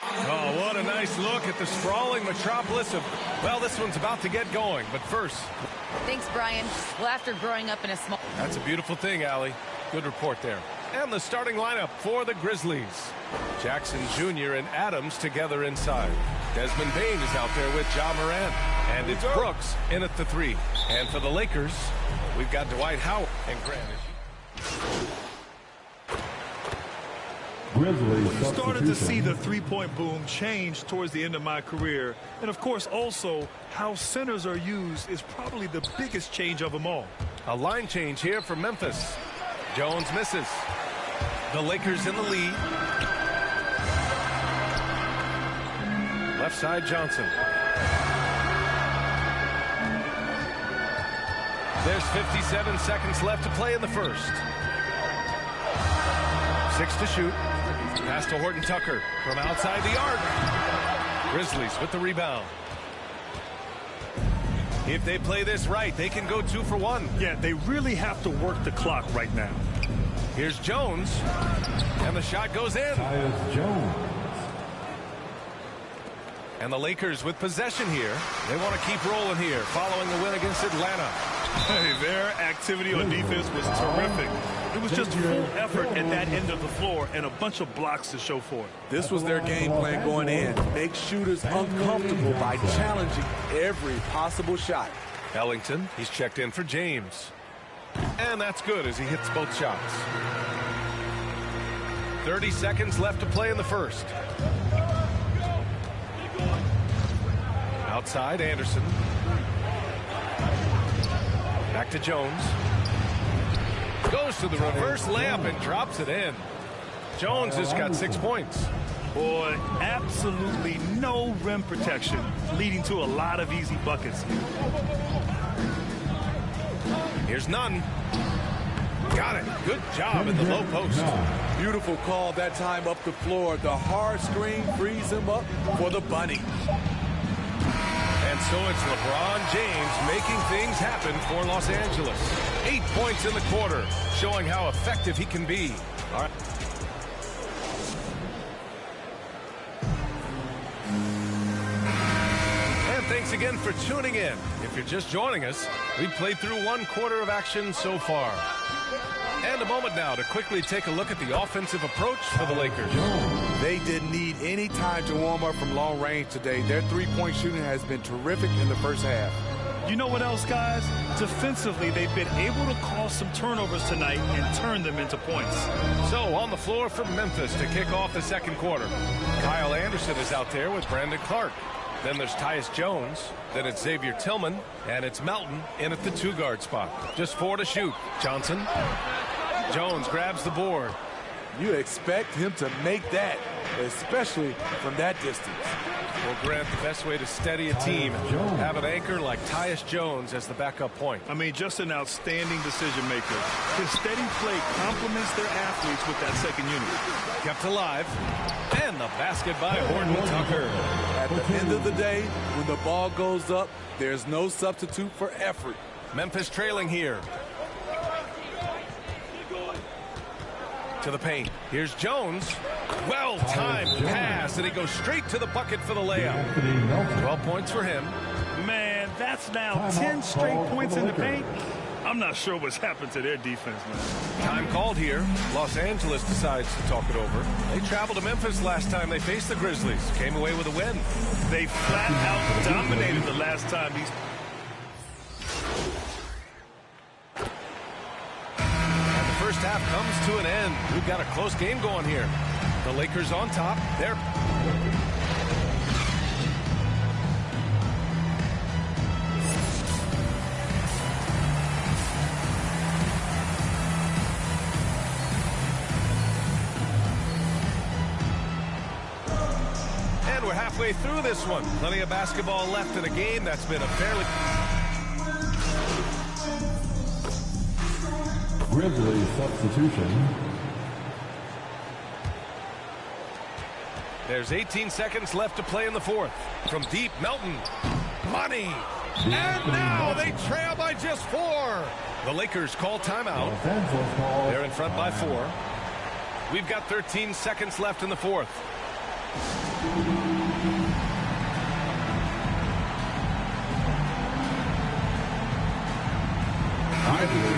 Oh, what a nice look at the sprawling metropolis of, well, this one's about to get going. But first. Thanks, Brian. Well, after growing up in a small... That's a beautiful thing, Allie. Good report there. And the starting lineup for the Grizzlies. Jackson Jr. and Adams together inside. Desmond Bain is out there with Ja Morant. And it's Brooks in at the 3. And for the Lakers, we've got Dwight Howard and Grant. We started to see the three-point boom change towards the end of my career. And, of course, also how centers are used is probably the biggest change of them all. A line change here for Memphis. Jones misses. The Lakers in the lead. Left side Johnson. There's 57 seconds left to play in the first. 6 to shoot. Pass to Horton Tucker from outside the arc. Grizzlies with the rebound. If they play this right, they can go 2 for 1. Yeah, they really have to work the clock right now. Here's Jones. And the shot goes in. Jones. And the Lakers with possession here. They want to keep rolling here following the win against Atlanta. Hey, their activity on defense was terrific. It was just full effort at that end of the floor and a bunch of blocks to show for it. This was their game plan going in. Make shooters uncomfortable by challenging every possible shot. Ellington, he's checked in for James. And that's good as he hits both shots. 30 seconds left to play in the first. Outside, Anderson. Back to Jones. Goes to the reverse layup and drops it in. Jones has got 6 points. Boy, absolutely no rim protection, leading to a lot of easy buckets. Here's Nunn. Got it. Good job in the low post. Beautiful call that time up the floor. The hard screen frees him up for the bunny. And so it's LeBron James making things happen for Los Angeles. 8 points in the quarter, showing how effective he can be. All right. And thanks again for tuning in. If you're just joining us, we've played through 1 quarter of action so far. And a moment now to quickly take a look at the offensive approach for the Lakers. They didn't need any time to warm up from long range today. Their three-point shooting has been terrific in the first half. You know what else, guys? Defensively, they've been able to cause some turnovers tonight and turn them into points. So on the floor for Memphis to kick off the second quarter. Kyle Anderson is out there with Brandon Clark. Then there's Tyus Jones. Then it's Xavier Tillman. And it's Melton in at the 2-guard spot. Just 4 to shoot. Johnson. Jones grabs the board. You expect him to make that, especially from that distance. Well, Grant, the best way to steady a team, have an anchor like Tyus Jones as the backup point. I mean, just an outstanding decision maker. His steady play complements their athletes with that second unit. Kept alive. And the basket by Horton Tucker. At the end of the day, when the ball goes up, there's no substitute for effort. Memphis trailing here. To the paint. Here's Jones. Well-timed pass, and he goes straight to the bucket for the layup. 12 points for him. Man, that's now 10 straight points in the paint. I'm not sure what's happened to their defense, man. Time called here. Los Angeles decides to talk it over. They traveled to Memphis last time they faced the Grizzlies. Came away with a win. They flat out dominated the last time these... First half comes to an end. We've got a close game going here. The Lakers on top. They're... And we're halfway through this one. Plenty of basketball left in a game that's been a fairly... Grizzlies substitution. There's 18 seconds left to play in the fourth. From deep, Melton. Money. And now they trail by just 4. The Lakers call timeout. They're in front by 4. We've got 13 seconds left in the fourth.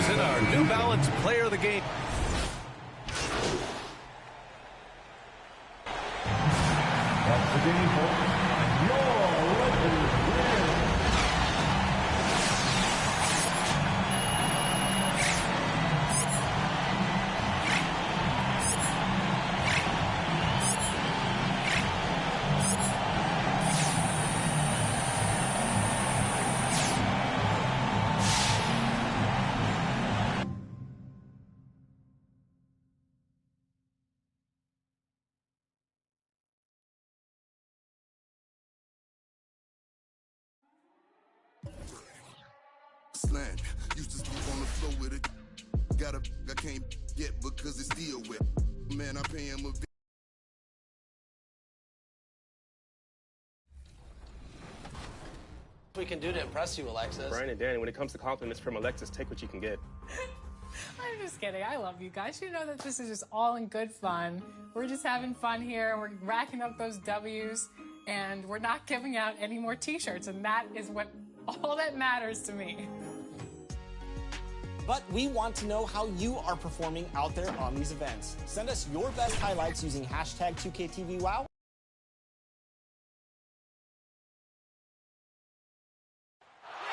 In our New Balance Player of the Game. That's the game, folks. Your Lakers win. Slant. Used to sleep on the floor with it. Got a I can't get because it's still wet. Man, I pay him a we can do to impress you, Alexis. Brian and Danny, when it comes to compliments from Alexis, take what you can get. I'm just kidding. I love you guys. You know that this is just all in good fun. We're just having fun here. We're racking up those W's, and we're not giving out any more T-shirts, and that is what all that matters to me. But we want to know how you are performing out there on these events. Send us your best highlights using hashtag 2KTVWow.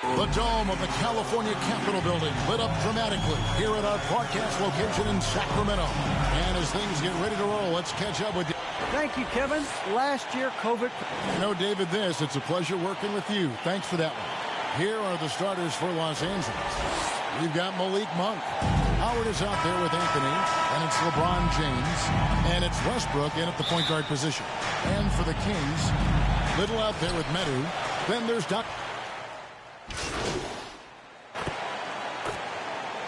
The dome of the California Capitol building lit up dramatically here at our broadcast location in Sacramento. And as things get ready to roll, let's catch up with you. Thank you, Kevin. Last year, COVID... You know, David, it's a pleasure working with you. Thanks for that one. Here are the starters for Los Angeles. We've got Malik Monk. Howard is out there with Anthony, and it's LeBron James, and it's Westbrook in at the point guard position. And for the Kings, Little out there with Medu. Then there's Doc.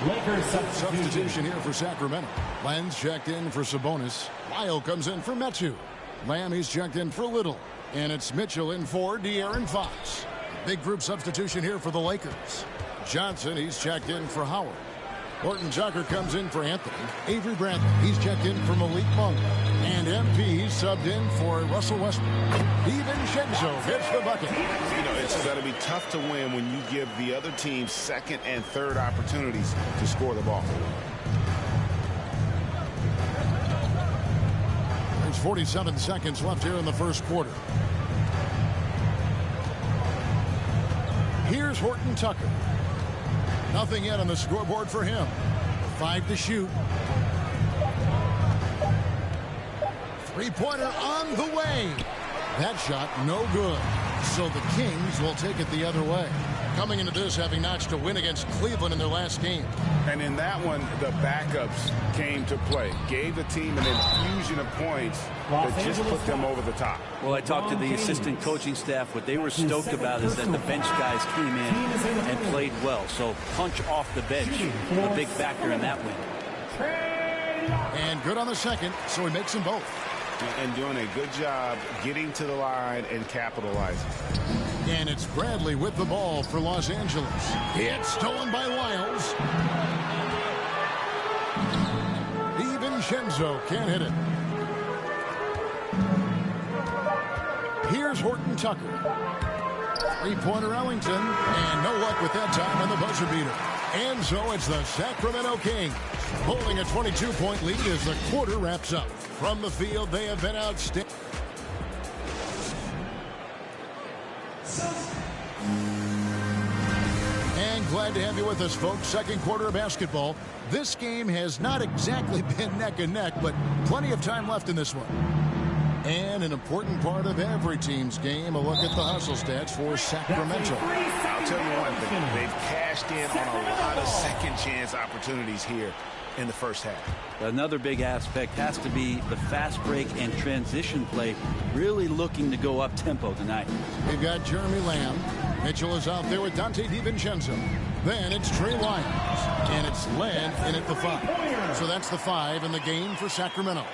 Lakers Substitution here for Sacramento. Lenz checked in for Sabonis. Lyle comes in for Metu. Lamb, he's checked in for Little. And it's Mitchell in for De'Aaron Fox. Big group substitution here for the Lakers. Johnson, he's checked in for Howard. Horton Tucker comes in for Anthony. Avery Bradley, he's checked in for Malik Monk. And MP, he's subbed in for Russell Westbrook. DiVincenzo hits the bucket. You know, it's going to be tough to win when you give the other team second and third opportunities to score the ball. There's 47 seconds left here in the first quarter. Here's Horton Tucker. Nothing yet on the scoreboard for him. 5 to shoot. Three-pointer on the way. That shot no good. So the Kings will take it the other way. Coming into this, having notched a win against Cleveland in their last game. And in that one, the backups came to play. Gave the team an infusion of points that just put them over the top. Well, I talked to the assistant coaching staff. What they were stoked about is that the bench guys came in and played well. So punch off the bench, a big factor in that win. And good on the second, so he makes them both. And doing a good job getting to the line and capitalizing. And it's Bradley with the ball for Los Angeles. It's stolen by Lyles. DiVincenzo can't hit it. Here's Horton Tucker. Three-pointer Ellington. And no luck with that time on the buzzer beater. And so it's the Sacramento Kings holding a 22-point lead as the quarter wraps up. From the field, they have been outstanding. And glad to have you with us, folks. Second quarter of basketball. This game has not exactly been neck and neck, but plenty of time left in this one. And an important part of every team's game, a look at the hustle stats for Sacramento. I'll tell you one thing. They've cashed in on a lot of second chance opportunities here in the first half. Another big aspect has to be the fast break and transition play, really looking to go up tempo tonight. We've got Jeremy Lamb. Mitchell is out there with Dante DiVincenzo. Then it's Trey Lyons. And it's Len in at the 5. So that's the 5 in the game for Sacramento.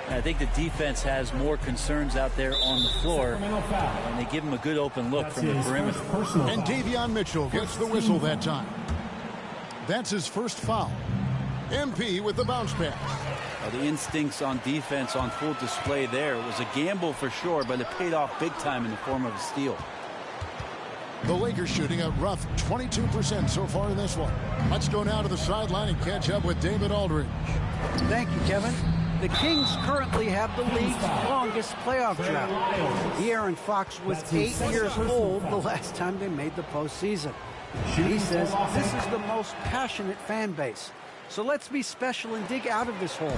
I think the defense has more concerns out there on the floor, and they give him a good open look from the perimeter. And Davion Mitchell gets the whistle that time. That's his first foul. MP with the bounce pass. Well, the instincts on defense on full display there. It was a gamble for sure, but it paid off big time in the form of a steal. The Lakers shooting a rough 22% so far in this one. Let's go now to the sideline and catch up with David Aldridge. Thank you, Kevin. The Kings currently have the league's longest playoff drought. De'Aaron Fox was 8 years old the last time they made the postseason. He says this is the most passionate fan base. So let's be special and dig out of this hole.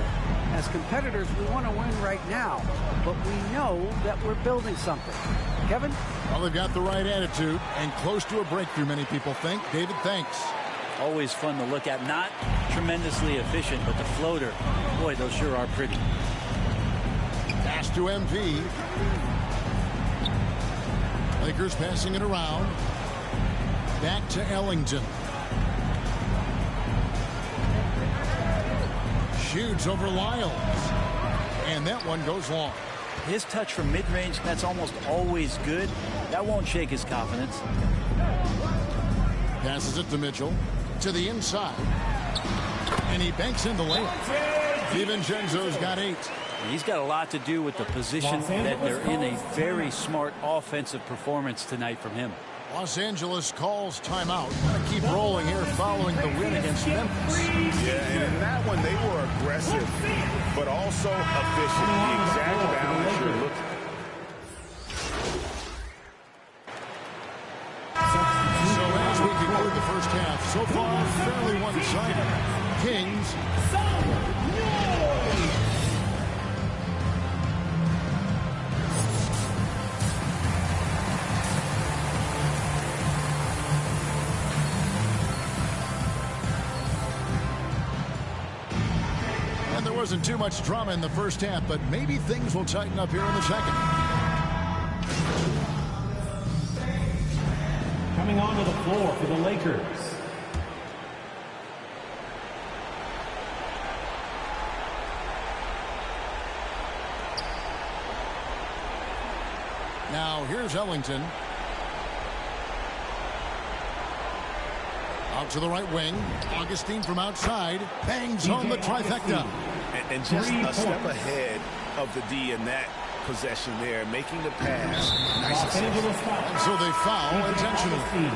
As competitors, we want to win right now, but we know that we're building something. Kevin? Well, they've got the right attitude and close to a breakthrough, many people think. David, thanks. Always fun to look at. Not tremendously efficient, but the floater, boy, those sure are pretty. Pass to MP. Lakers passing it around. Back to Ellington. Shoots over Lyles. And that one goes long. His touch from mid-range, that's almost always good. That won't shake his confidence. Passes it to Mitchell. To the inside. And he banks in the layup. DiVincenzo's got 8. He's got a lot to do with the position that they're in. A very smart offensive performance tonight from him. Los Angeles calls timeout. Going to keep rolling here following the win against Memphis. Yeah, and in that one, they were aggressive, but also efficient. The exact balance you're looking for. So wasn't too much drama in the first half, but maybe things will tighten up here in the second. Coming onto the floor for the Lakers. Now here's Ellington. Out to the right wing. Augustine from outside. Bangs on the trifecta. And just a step ahead of the D in that possession there, making the pass. Nice assist. And so they foul intentionally.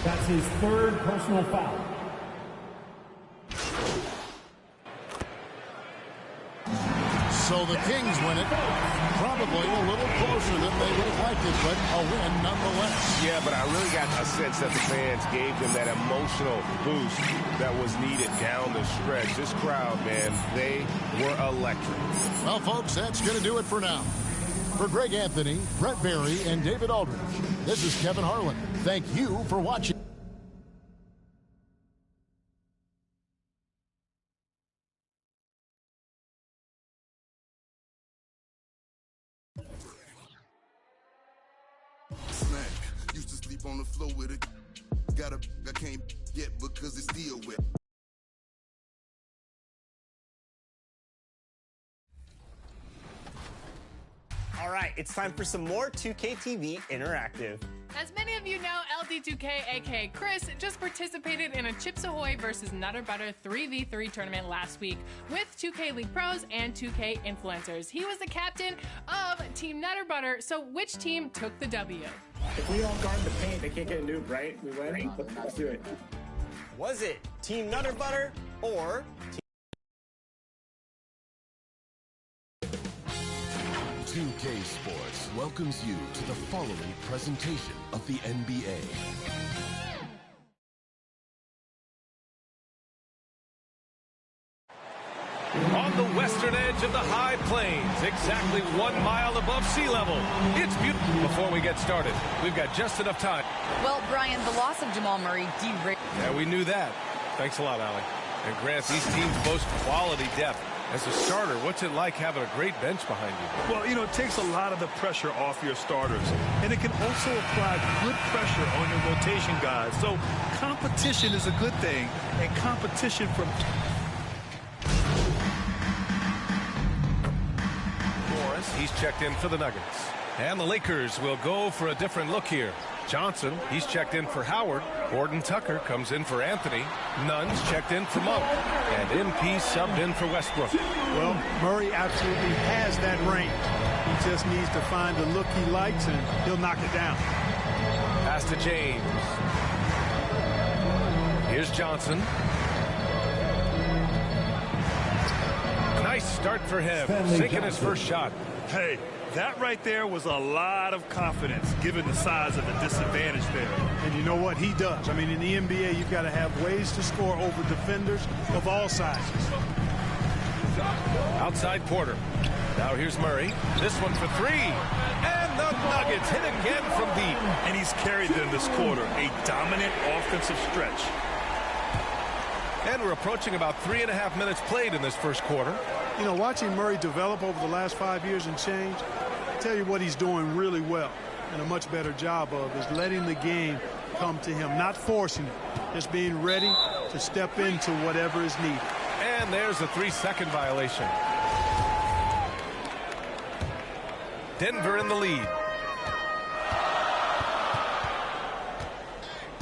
That's his third personal foul. So the Kings win it. Probably a little closer than they would have liked it, but a win nonetheless. Yeah, but I really got a sense that the fans gave them that emotional boost that was needed down the stretch. This crowd, man, they were electric. Well, folks, that's going to do it for now. For Greg Anthony, Brett Barry, and David Aldridge, this is Kevin Harlan. Thank you for watching. Used to sleep on the floor with it. I can't get because it's still wet. All right, it's time for some more 2K TV Interactive. As many of you know, LD2K, aka Chris, just participated in a Chips Ahoy versus Nutter Butter 3v3 tournament last week with 2K League Pros and 2K Influencers. He was the captain of Team Nutter Butter, so which team took the W? If we all guard the paint, they can't get a noob, right? We win? Let's do it. Was it Team Nutter Butter or Team 2K Sports welcomes you to the following presentation of the NBA. On the western edge of the high plains, exactly 1 mile above sea level. It's beautiful. Before we get started, we've got just enough time. Well, Brian, the loss of Jamal Murray derailed. Yeah, we knew that. Thanks a lot, Allie. And Grant, these teams boast quality depth. As a starter, what's it like having a great bench behind you? Well, you know, it takes a lot of the pressure off your starters. And it can also apply good pressure on your rotation guys. So competition is a good thing. And competition from... Morris, he's checked in for the Nuggets. And the Lakers will go for a different look here. Johnson, he's checked in for Howard. Horton Tucker comes in for Anthony. Nunn's checked in for Monk. And MP subbed in for Westbrook. Well, Murray absolutely has that range. He just needs to find the look he likes, and he'll knock it down. Pass to James. Here's Johnson. Nice start for him. Sinking his first shot. Hey, that right there was a lot of confidence, given the size of the disadvantage there. And you know what? He does. I mean, in the NBA, you've got to have ways to score over defenders of all sizes. Outside Porter. Now here's Murray. This one for three. And the Nuggets hit again from deep. And he's carried them this quarter. A dominant offensive stretch. And we're approaching about 3.5 minutes played in this first quarter. You know, watching Murray develop over the last 5 years and change, I tell you what he's doing really well and a much better job of is letting the game come to him, not forcing it, just being ready to step into whatever is needed. And there's a 3-second violation. Denver in the lead.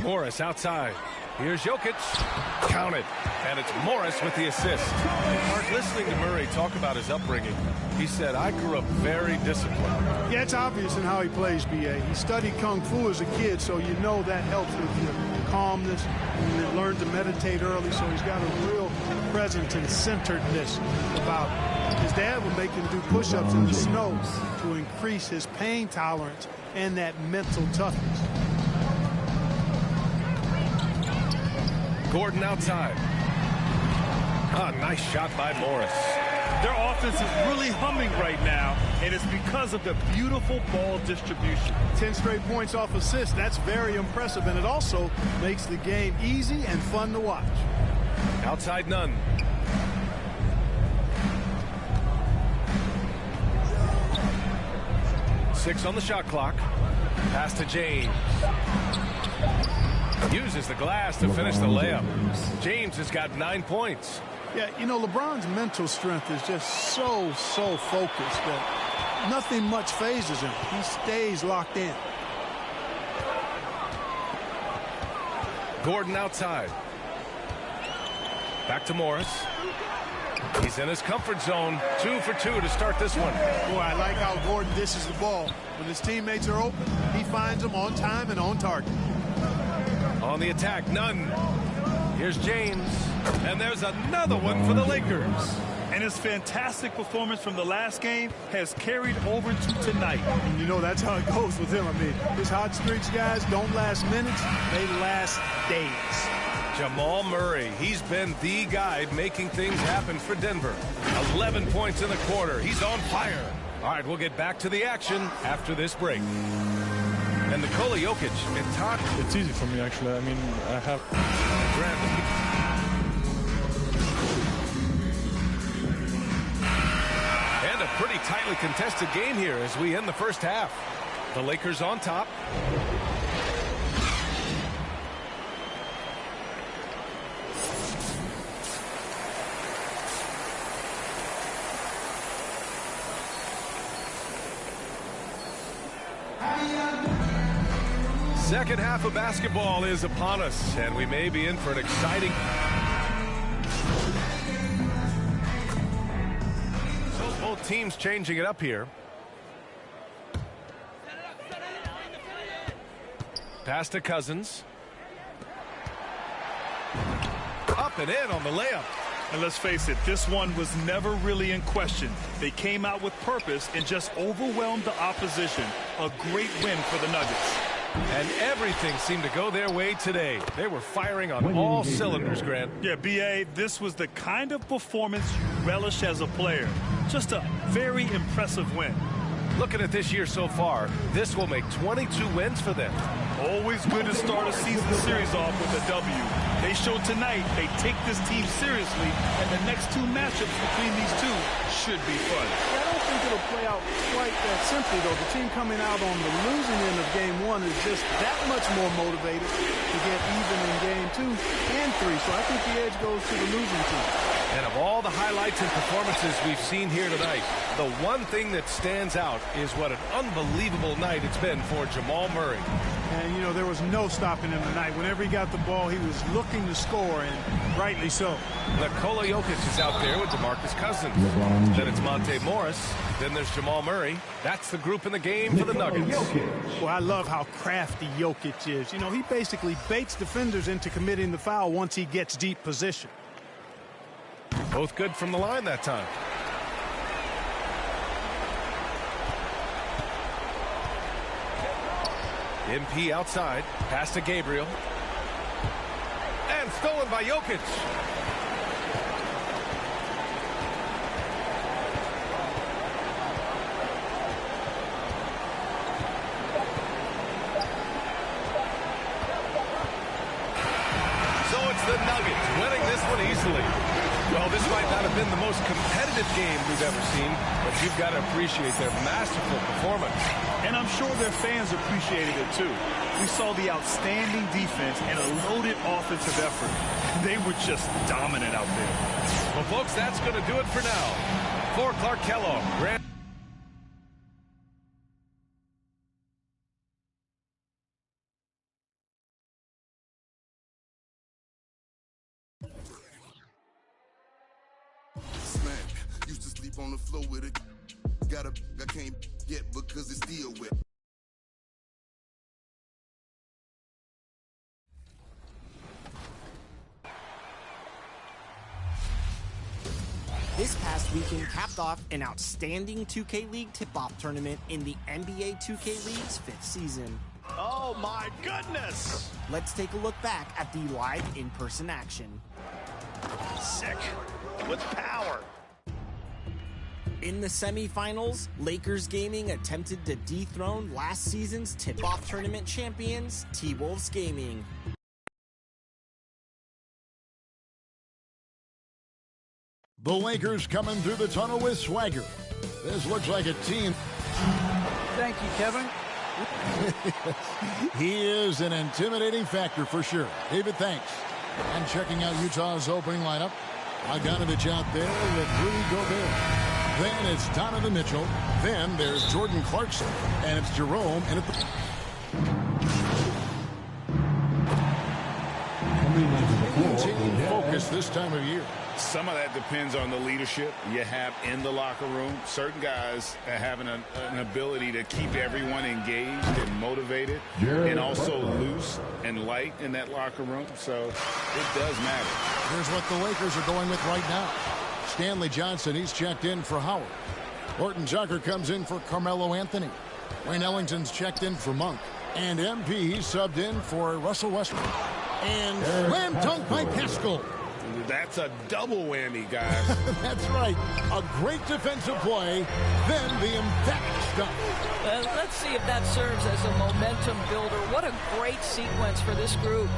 Morris outside. Here's Jokic. Count it. And it's Morris with the assist. Mark, listening to Murray talk about his upbringing, he said, I grew up very disciplined. Yeah, it's obvious in how he plays, B.A. He studied Kung Fu as a kid, so you know that helps with your calmness. And then learned to meditate early, so he's got a real presence and centeredness about him. His dad would make him do push-ups in the snow to increase his pain tolerance and that mental toughness. Gordon outside. Ah, nice shot by Morris. Their offense is really humming right now, and it's because of the beautiful ball distribution. 10 straight points off assists. That's very impressive, and it also makes the game easy and fun to watch. Outside Nunn. 6 on the shot clock. Pass to James. Uses the glass to finish the layup. James has got 9 points. Yeah, you know, LeBron's mental strength is just so focused that nothing much phases him. He stays locked in. Gordon outside. Back to Morris. He's in his comfort zone. 2 for 2 to start this one. Boy, I like how Gordon dishes the ball. When his teammates are open, he finds them on time and on target. On the attack, none. Here's James. And there's another one for the Lakers. And his fantastic performance from the last game has carried over to tonight. And you know, that's how it goes with him. I mean, his hot streaks, guys, don't last minutes. They last days. Jamal Murray, he's been the guy making things happen for Denver. 11 points in the quarter. He's on fire. All right, we'll get back to the action after this break. And Nikola Jokic and Todd. It's easy for me, actually. I mean, I have... And a pretty tightly contested game here as we end the first half. The Lakers on top. Second half of basketball is upon us, and we may be in for an exciting... So both teams changing it up here. Pass to Cousins. Up and in on the layup. And let's face it, this one was never really in question. They came out with purpose and just overwhelmed the opposition. A great win for the Nuggets. And everything seemed to go their way today. They were firing on all cylinders, Grant. Yeah, B.A., this was the kind of performance you relish as a player. Just a very impressive win. Looking at this year so far, this will make 22 wins for them. Always good to start a season series off with a W. They showed tonight they take this team seriously, and the next 2 matchups between these two should be fun. I don't think it'll play out quite that simply, though. The team coming out on the losing end of game 1 is just that much more motivated to get even in game 2 and 3. So I think the edge goes to the losing team. And of all the highlights and performances we've seen here tonight, the one thing that stands out is what an unbelievable night it's been for Jamal Murray. And, you know, there was no stopping him tonight. Whenever he got the ball, he was looking to score, and rightly so. Nikola Jokic is out there with DeMarcus Cousins. Then it's Monte Morris. Then there's Jamal Murray. That's the group in the game for the Nuggets. Well, I love how crafty Jokic is. You know, he basically baits defenders into committing the foul once he gets deep position. Both good from the line that time. MP outside. Pass to Gabriel. And stolen by Jokic. So it's the Nuggets winning this one easily. Well, this might not have been the most competitive game we've ever seen, but you've got to appreciate their masterful performance. And I'm sure their fans appreciated it, too. We saw the outstanding defense and a loaded offensive effort. They were just dominant out there. Well, folks, that's going to do it for now. For Clark Kellogg, Grant. Used to sleep on the floor with it. I can't get because it's still wet. This past weekend capped off an outstanding 2K League tip-off tournament in the NBA 2K League's 5th season. Oh my goodness! Let's take a look back at the live in-person action. Sick with power. In the semifinals, Lakers Gaming attempted to dethrone last season's tip-off tournament champions, T-Wolves Gaming. The Lakers coming through the tunnel with swagger. This looks like a team. The Thank you, Kevin. He is an intimidating factor for sure. David, thanks. And checking out Utah's opening lineup. Bogdanovich out there with Rudy Gobert. Then it's Donovan Mitchell. Then there's Jordan Clarkson. And it's Jerome. And maintaining focus this time of year. Some of that depends on the leadership you have in the locker room. Certain guys have an ability to keep everyone engaged and motivated and also loose and light in that locker room. So it does matter. Here's what the Lakers are going with right now. Stanley Johnson, he's checked in for Howard. Horton Tucker comes in for Carmelo Anthony. Wayne Ellington's checked in for Monk. And MP, he's subbed in for Russell Westbrook. And slam dunk by Pascal. That's a double whammy, guys. That's right. A great defensive play, then the emphatic stuff. Let's see if that serves as a momentum builder. What a great sequence for this group.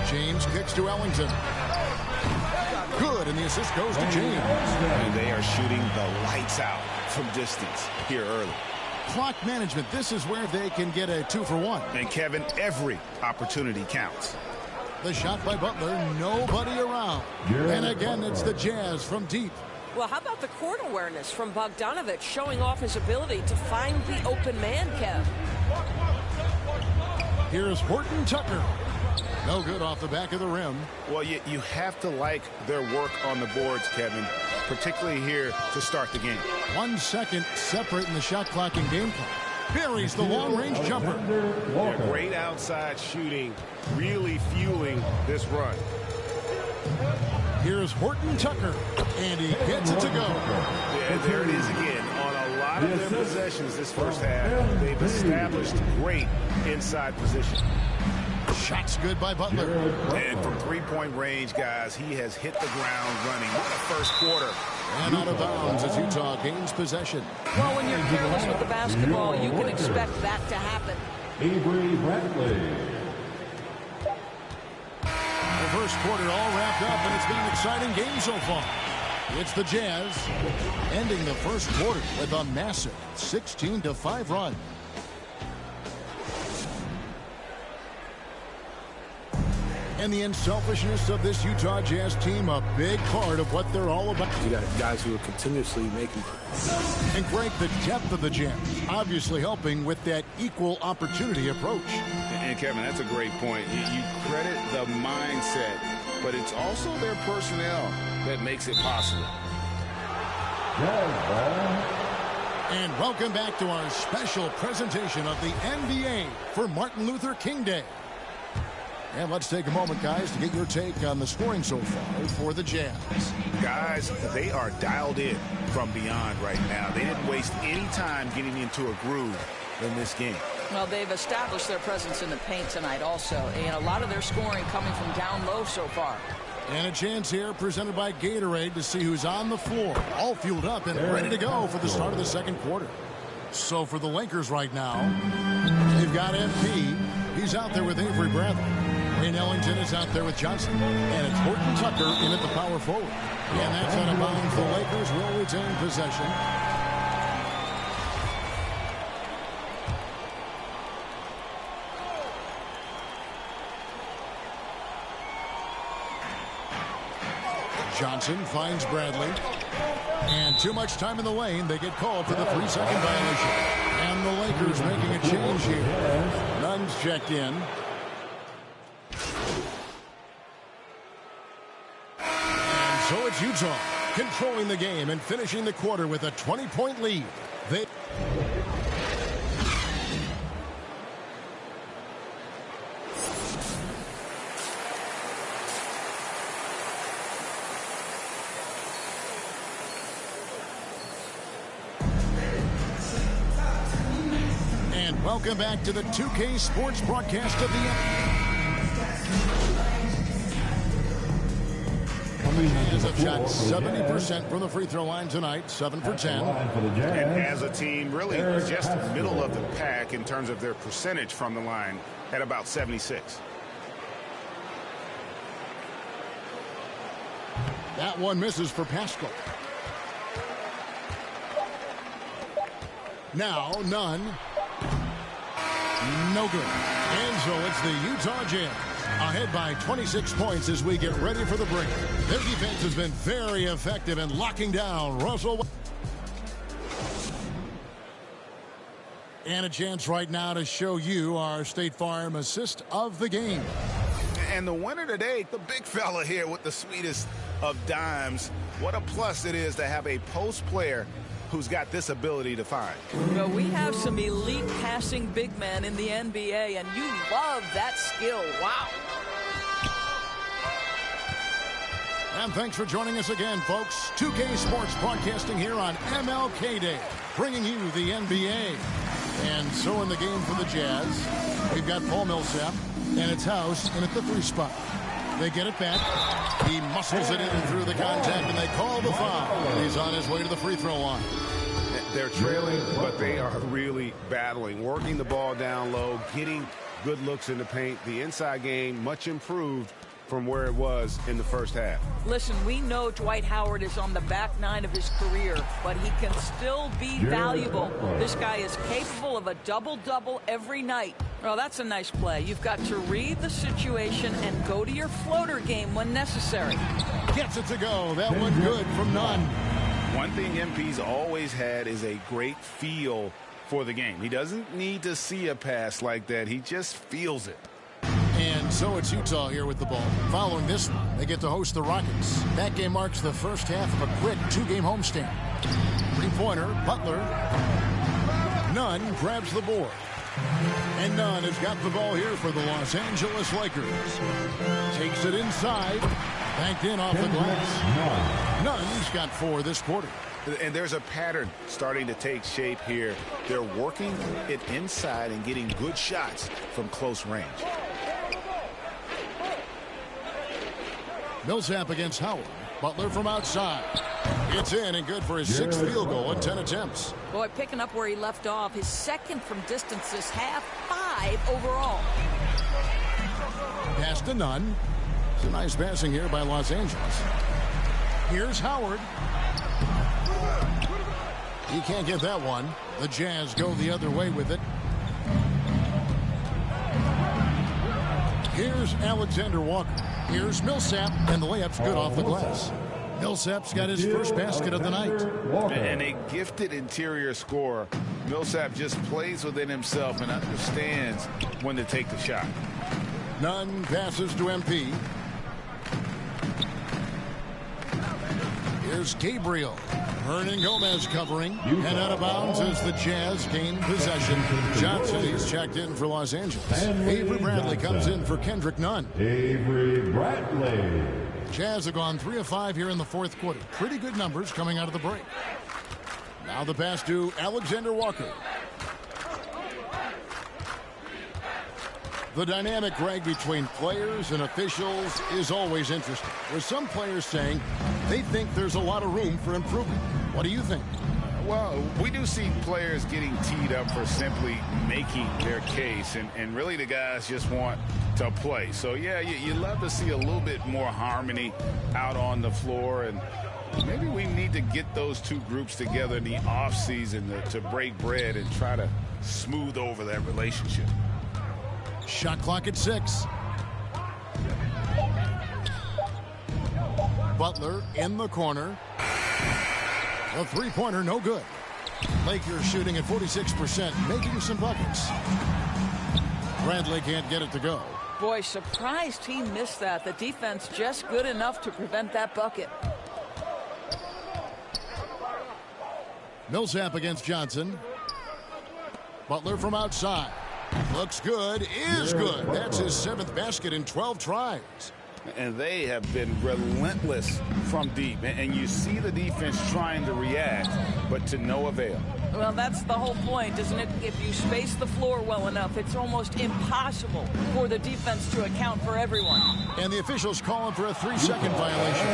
James kicks to Ellington. Good, and the assist goes to James. And they are shooting the lights out from distance here early. Clock management, this is where they can get a 2-for-1. And Kevin, every opportunity counts. The shot by Butler, nobody around. And again, it's the Jazz from deep. Well, how about the court awareness from Bogdanovich showing off his ability to find the open man, Kev? Here's Horton Tucker. No good off the back of the rim. Well, you have to like their work on the boards, Kevin, particularly here to start the game. 1 second separating the shot clock and game clock. Buries the long-range jumper. Yeah, great outside shooting, really fueling this run. Here's Horton Tucker, and he gets it to go. Yeah, there it is again. On a lot of their possessions this first half, they've established great inside position. Shot's good by Butler. And from three-point range, guys, he has hit the ground running. What a first quarter. And out of bounds as Utah gains possession. Well, when you're careless with the basketball, you can expect that to happen. Avery Bradley. The first quarter all wrapped up, and it's been an exciting game so far. It's the Jazz ending the first quarter with a massive 16-5 run. And the unselfishness of this Utah Jazz team, a big part of what they're all about. You got guys who are continuously making. And Greg, the depth of the Jazz, obviously helping with that equal opportunity approach. And Kevin, that's a great point. You credit the mindset, but it's also their personnel that makes it possible. And welcome back to our special presentation of the NBA for Martin Luther King Day. And let's take a moment, guys, to get your take on the scoring so far for the Jazz. Guys, they are dialed in from beyond right now. They didn't waste any time getting into a groove in this game. Well, they've established their presence in the paint tonight also, and a lot of their scoring coming from down low so far. And a chance here presented by Gatorade to see who's on the floor, all fueled up and ready to go for the start of the second quarter. So for the Lakers right now, they've got MP. He's out there with Avery Bradley. Wayne Ellington is out there with Johnson. And it's Horton Tucker in at the power forward. And that's out of bounds. The Lakers will retain possession. Johnson finds Bradley. And too much time in the lane. They get called for the 3-second violation. And the Lakers making a change here. Nunn's checked in. And so it's Utah controlling the game and finishing the quarter with a 20-point lead. Welcome back to the 2K Sports Broadcast of the Jazz have shot 70% from the free throw line tonight, 7 for 10. And as a team, really just middle of the pack in terms of their percentage from the line at about 76. That one misses for Pascal. Now, none. No good. And so it's the Utah Jazz ahead by 26 points as we get ready for the break. Their defense has been very effective in locking down Russell. And a chance right now to show you our State Farm assist of the game. And the winner today, the big fella here with the sweetest of dimes. What a plus it is to have a post player who's got this ability to find. Well, we have some elite passing big men in the NBA, and you love that skill. Wow. And thanks for joining us again, folks. 2K Sports Broadcasting here on MLK Day, bringing you the NBA. And so in the game for the Jazz, we've got Paul Millsap, and it's House in at the 3 spot. They get it back. He muscles it in through the contact, and they call the foul. He's on his way to the free throw line. They're trailing, but they are really battling, working the ball down low, getting good looks in the paint. The inside game much improved from where it was in the first half. Listen, we know Dwight Howard is on the back 9 of his career, but he can still be valuable. This guy is capable of a double-double every night. Well, that's a nice play. You've got to read the situation and go to your floater game when necessary. Gets it to go. That one good from none. One thing MP's always had is a great feel for the game. He doesn't need to see a pass like that. He just feels it. And so it's Utah here with the ball. Following this one, they get to host the Rockets. That game marks the first half of a quick 2-game homestand. 3-pointer, Butler. Nunn grabs the board. And Nunn has got the ball here for the Los Angeles Lakers. Takes it inside. Banked in off the glass. Nunn's got 4 this quarter. And there's a pattern starting to take shape here. They're working it inside and getting good shots from close range. Millsap against Howard. Butler from outside. It's in and good for his 6th field goal in 10 attempts. Boy, picking up where he left off. His 2nd from distance this half, 5 overall. Pass to Nunn. It's a nice passing here by Los Angeles. Here's Howard. He can't get that one. The Jazz go the other way with it. Here's Alexander Walker. Here's Millsap, and the layup's good off the glass. Millsap's got his first basket of the night. And a gifted interior scorer. Millsap just plays within himself and understands when to take the shot. Nunn passes to MP. Here's Gabriel. Hernan Gomez covering. And out of bounds as the Jazz gain possession. Johnson, he's checked in for Los Angeles. Avery Bradley comes in for Kendrick Nunn. Avery Bradley. Jazz have gone 3 of 5 here in the 4th quarter. Pretty good numbers coming out of the break. Now the pass to Alexander Walker. The dynamic, Greg, between players and officials is always interesting. With some players saying they think there's a lot of room for improvement. What do you think? Well, we do see players getting teed up for simply making their case, and really the guys just want to play. So, yeah, you love to see a little bit more harmony out on the floor, and maybe we need to get those two groups together in the offseason to break bread and try to smooth over that relationship. Shot clock at 6. Butler in the corner. A 3-pointer, no good. Lakers shooting at 46%, making some buckets. Bradley can't get it to go. Boy, surprised he missed that. The defense just good enough to prevent that bucket. Millsap against Johnson. Butler from outside. Looks good, is good. That's his 7th basket in 12 tries. And they have been relentless from deep. And you see the defense trying to react, but to no avail. Well, that's the whole point, isn't it? If you space the floor well enough, it's almost impossible for the defense to account for everyone. And the officials calling for a 3-second violation.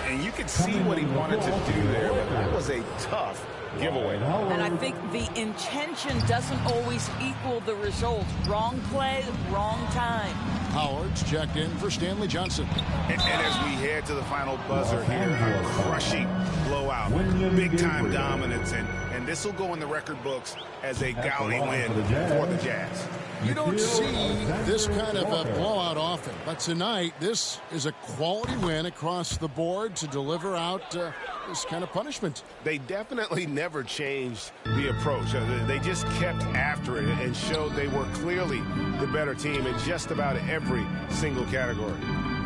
And you could see what he wanted to do there, but that was a tough giveaway. And I think the intention doesn't always equal the result. Wrong play, wrong time. Howard's checked in for Stanley Johnson. And as we head to the final buzzer here, a crushing blowout, big-time dominance, and and this will go in the record books as a gaudy win for the Jazz. You don't see this kind of a blowout often, but tonight this is a quality win across the board to deliver out this kind of punishment. They definitely never changed the approach. They just kept after it and showed they were clearly the better team in just about every single category.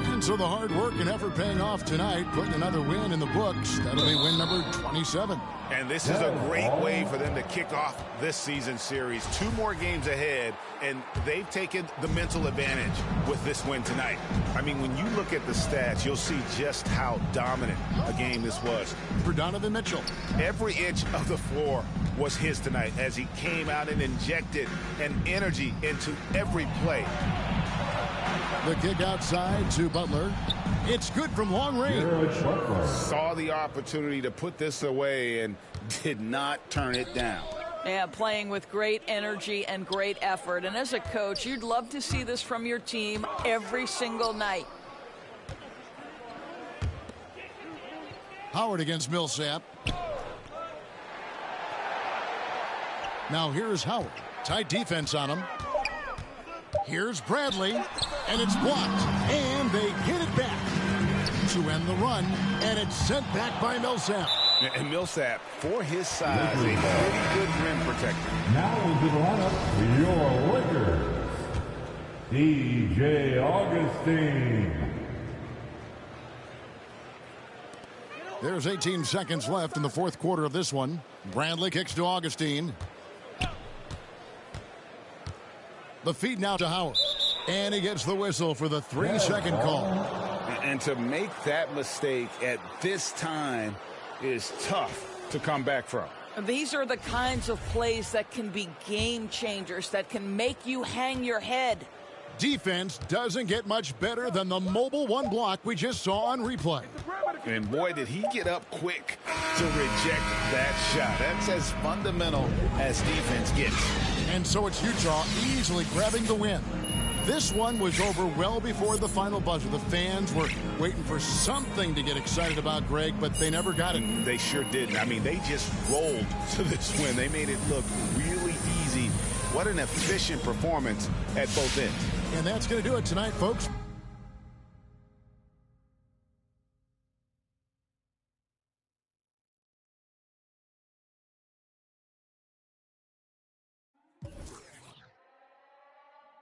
And so the hard work and effort paying off tonight, putting another win in the books. That'll be win number 27. And this is a great way for them to kick off this season series. 2 more games ahead, and they've taken the mental advantage with this win tonight. I mean, when you look at the stats, you'll see just how dominant a game this was. For Donovan Mitchell. Every inch of the floor was his tonight as he came out and injected an energy into every play. The kick outside to Butler. It's good from long range. Saw the opportunity to put this away and did not turn it down. Yeah, playing with great energy and great effort. And as a coach, you'd love to see this from your team every single night. Howard against Millsap. Now here's Howard. Tight defense on him. Here's Bradley, and it's blocked, and they get it back to end the run, and it's sent back by Millsap. And Millsap, for his size, a pretty good rim protector. Now into the lineup, your Lakers, DJ Augustine. There's 18 seconds left in the fourth quarter of this one. Bradley kicks to Augustine. The feed now to Howard. And he gets the whistle for the 3-second call. And to make that mistake at this time is tough to come back from. These are the kinds of plays that can be game changers, that can make you hang your head. Defense doesn't get much better than the mobile one block we just saw on replay. And boy, did he get up quick to reject that shot. That's as fundamental as defense gets. And so it's Utah easily grabbing the win. This one was over well before the final buzzer. The fans were waiting for something to get excited about, Greg, but they never got it. They sure didn't. I mean, they just rolled to this win. They made it look really easy. What an efficient performance at both ends. And that's going to do it tonight, folks.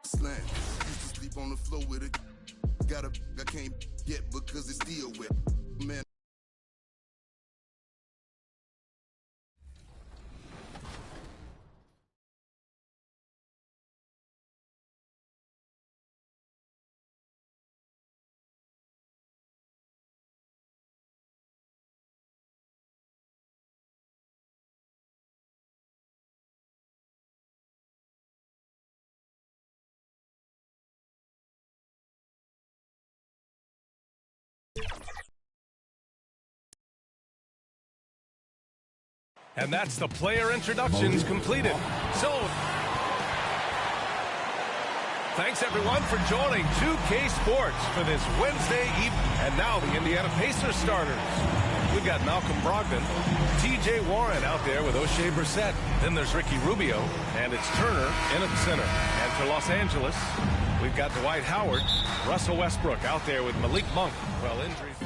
Slam. Used to sleep on the floor with it. Got a I can't get because it's still wet. Man. And that's the player introductions completed. So, thanks everyone for joining 2K Sports for this Wednesday evening. And now the Indiana Pacers starters. We've got Malcolm Brogdon, TJ Warren out there with O'Shea Brissett. Then there's Ricky Rubio, and it's Turner in at the center. And for Los Angeles, we've got Dwight Howard, Russell Westbrook out there with Malik Monk. Well, injuries.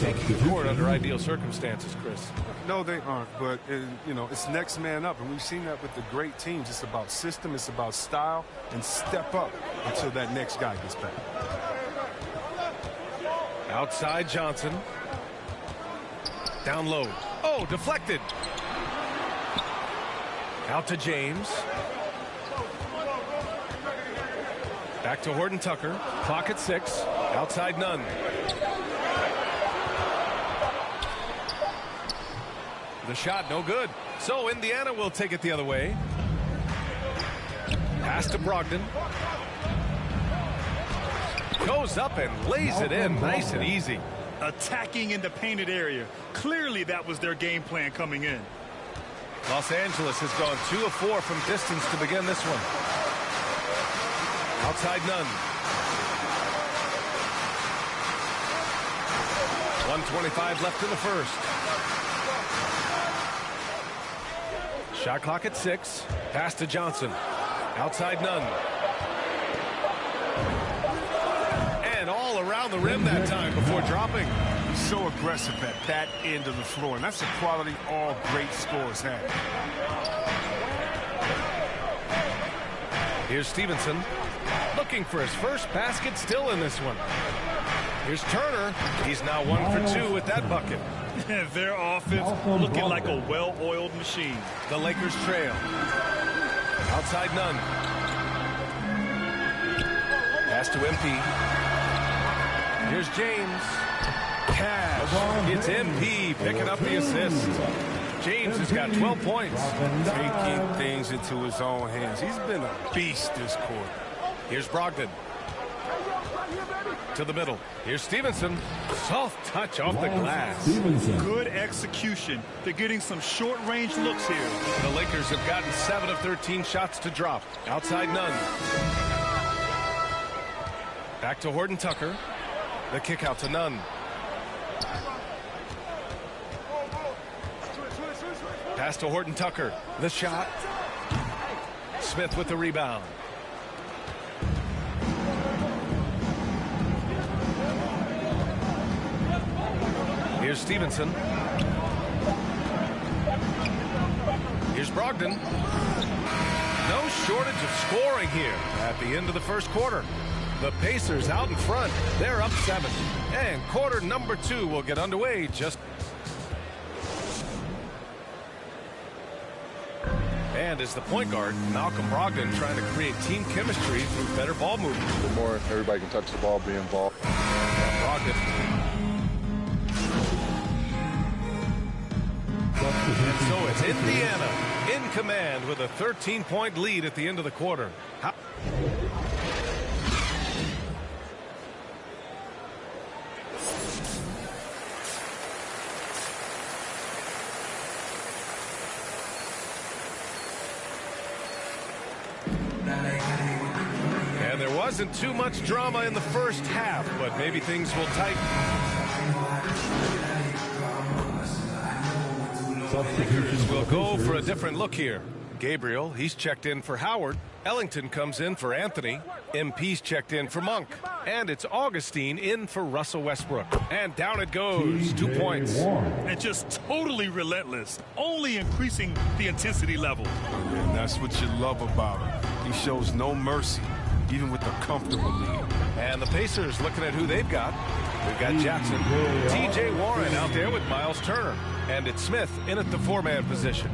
Taking the court under ideal circumstances, Chris. No, they aren't, but it's next man up, and we've seen that with the great teams. It's about system, it's about style, and step up until that next guy gets back. Outside Johnson. Down low. Oh, deflected. Out to James. Back to Horton Tucker. Clock at 6. Outside Nunn. The shot no good. So Indiana will take it the other way. Pass to Brogdon. Goes up and lays it in nice and easy. Attacking in the painted area. Clearly that was their game plan coming in. Los Angeles has gone 2 of 4 from distance to begin this one. Outside Nunn. 1:25 left in the first. Shot clock at 6. Pass to Johnson. Outside Nunn. And all around the rim that time before dropping. He's so aggressive at that end of the floor, and that's a quality all great scorers have. Here's Stevenson. Looking for his first basket, still in this one. Here's Turner. He's now 1 for 2 with that bucket. Their offense looking like a well-oiled machine. The Lakers trail. Outside Nunn. Pass to MP. Here's James. Cash. It's MP picking up the assist. James has got 12 points. Taking things into his own hands. He's been a beast this quarter. Here's Brogdon. To the middle. Here's Stevenson. Soft touch off the glass. Good execution. They're getting some short-range looks here. The Lakers have gotten 7 of 13 shots to drop. Outside Nunn. Back to Horton Tucker. The kick out to Nunn. Pass to Horton Tucker. The shot. Smith with the rebound. Here's Stevenson. Here's Brogdon. No shortage of scoring here at the end of the first quarter. The Pacers out in front. They're up 7. And quarter number 2 will get underway just. And as the point guard, Malcolm Brogdon trying to create team chemistry through better ball movement. The more everybody can touch the ball, be involved. Brogdon. And so it's Indiana in command with a 13-point lead at the end of the quarter. And there wasn't too much drama in the first half, but maybe things will tighten. Lakers will go for a different look here. Gabriel, he's checked in for Howard. Ellington comes in for Anthony. MP's checked in for Monk. And it's Augustine in for Russell Westbrook. And down it goes. 2 points. And just totally relentless. Only increasing the intensity level. And that's what you love about him. He shows no mercy, even with a comfortable lead. And the Pacers looking at who they've got. We've got Jackson. T.J. Warren out there with Miles Turner. And it's Smith in at the 4-man position.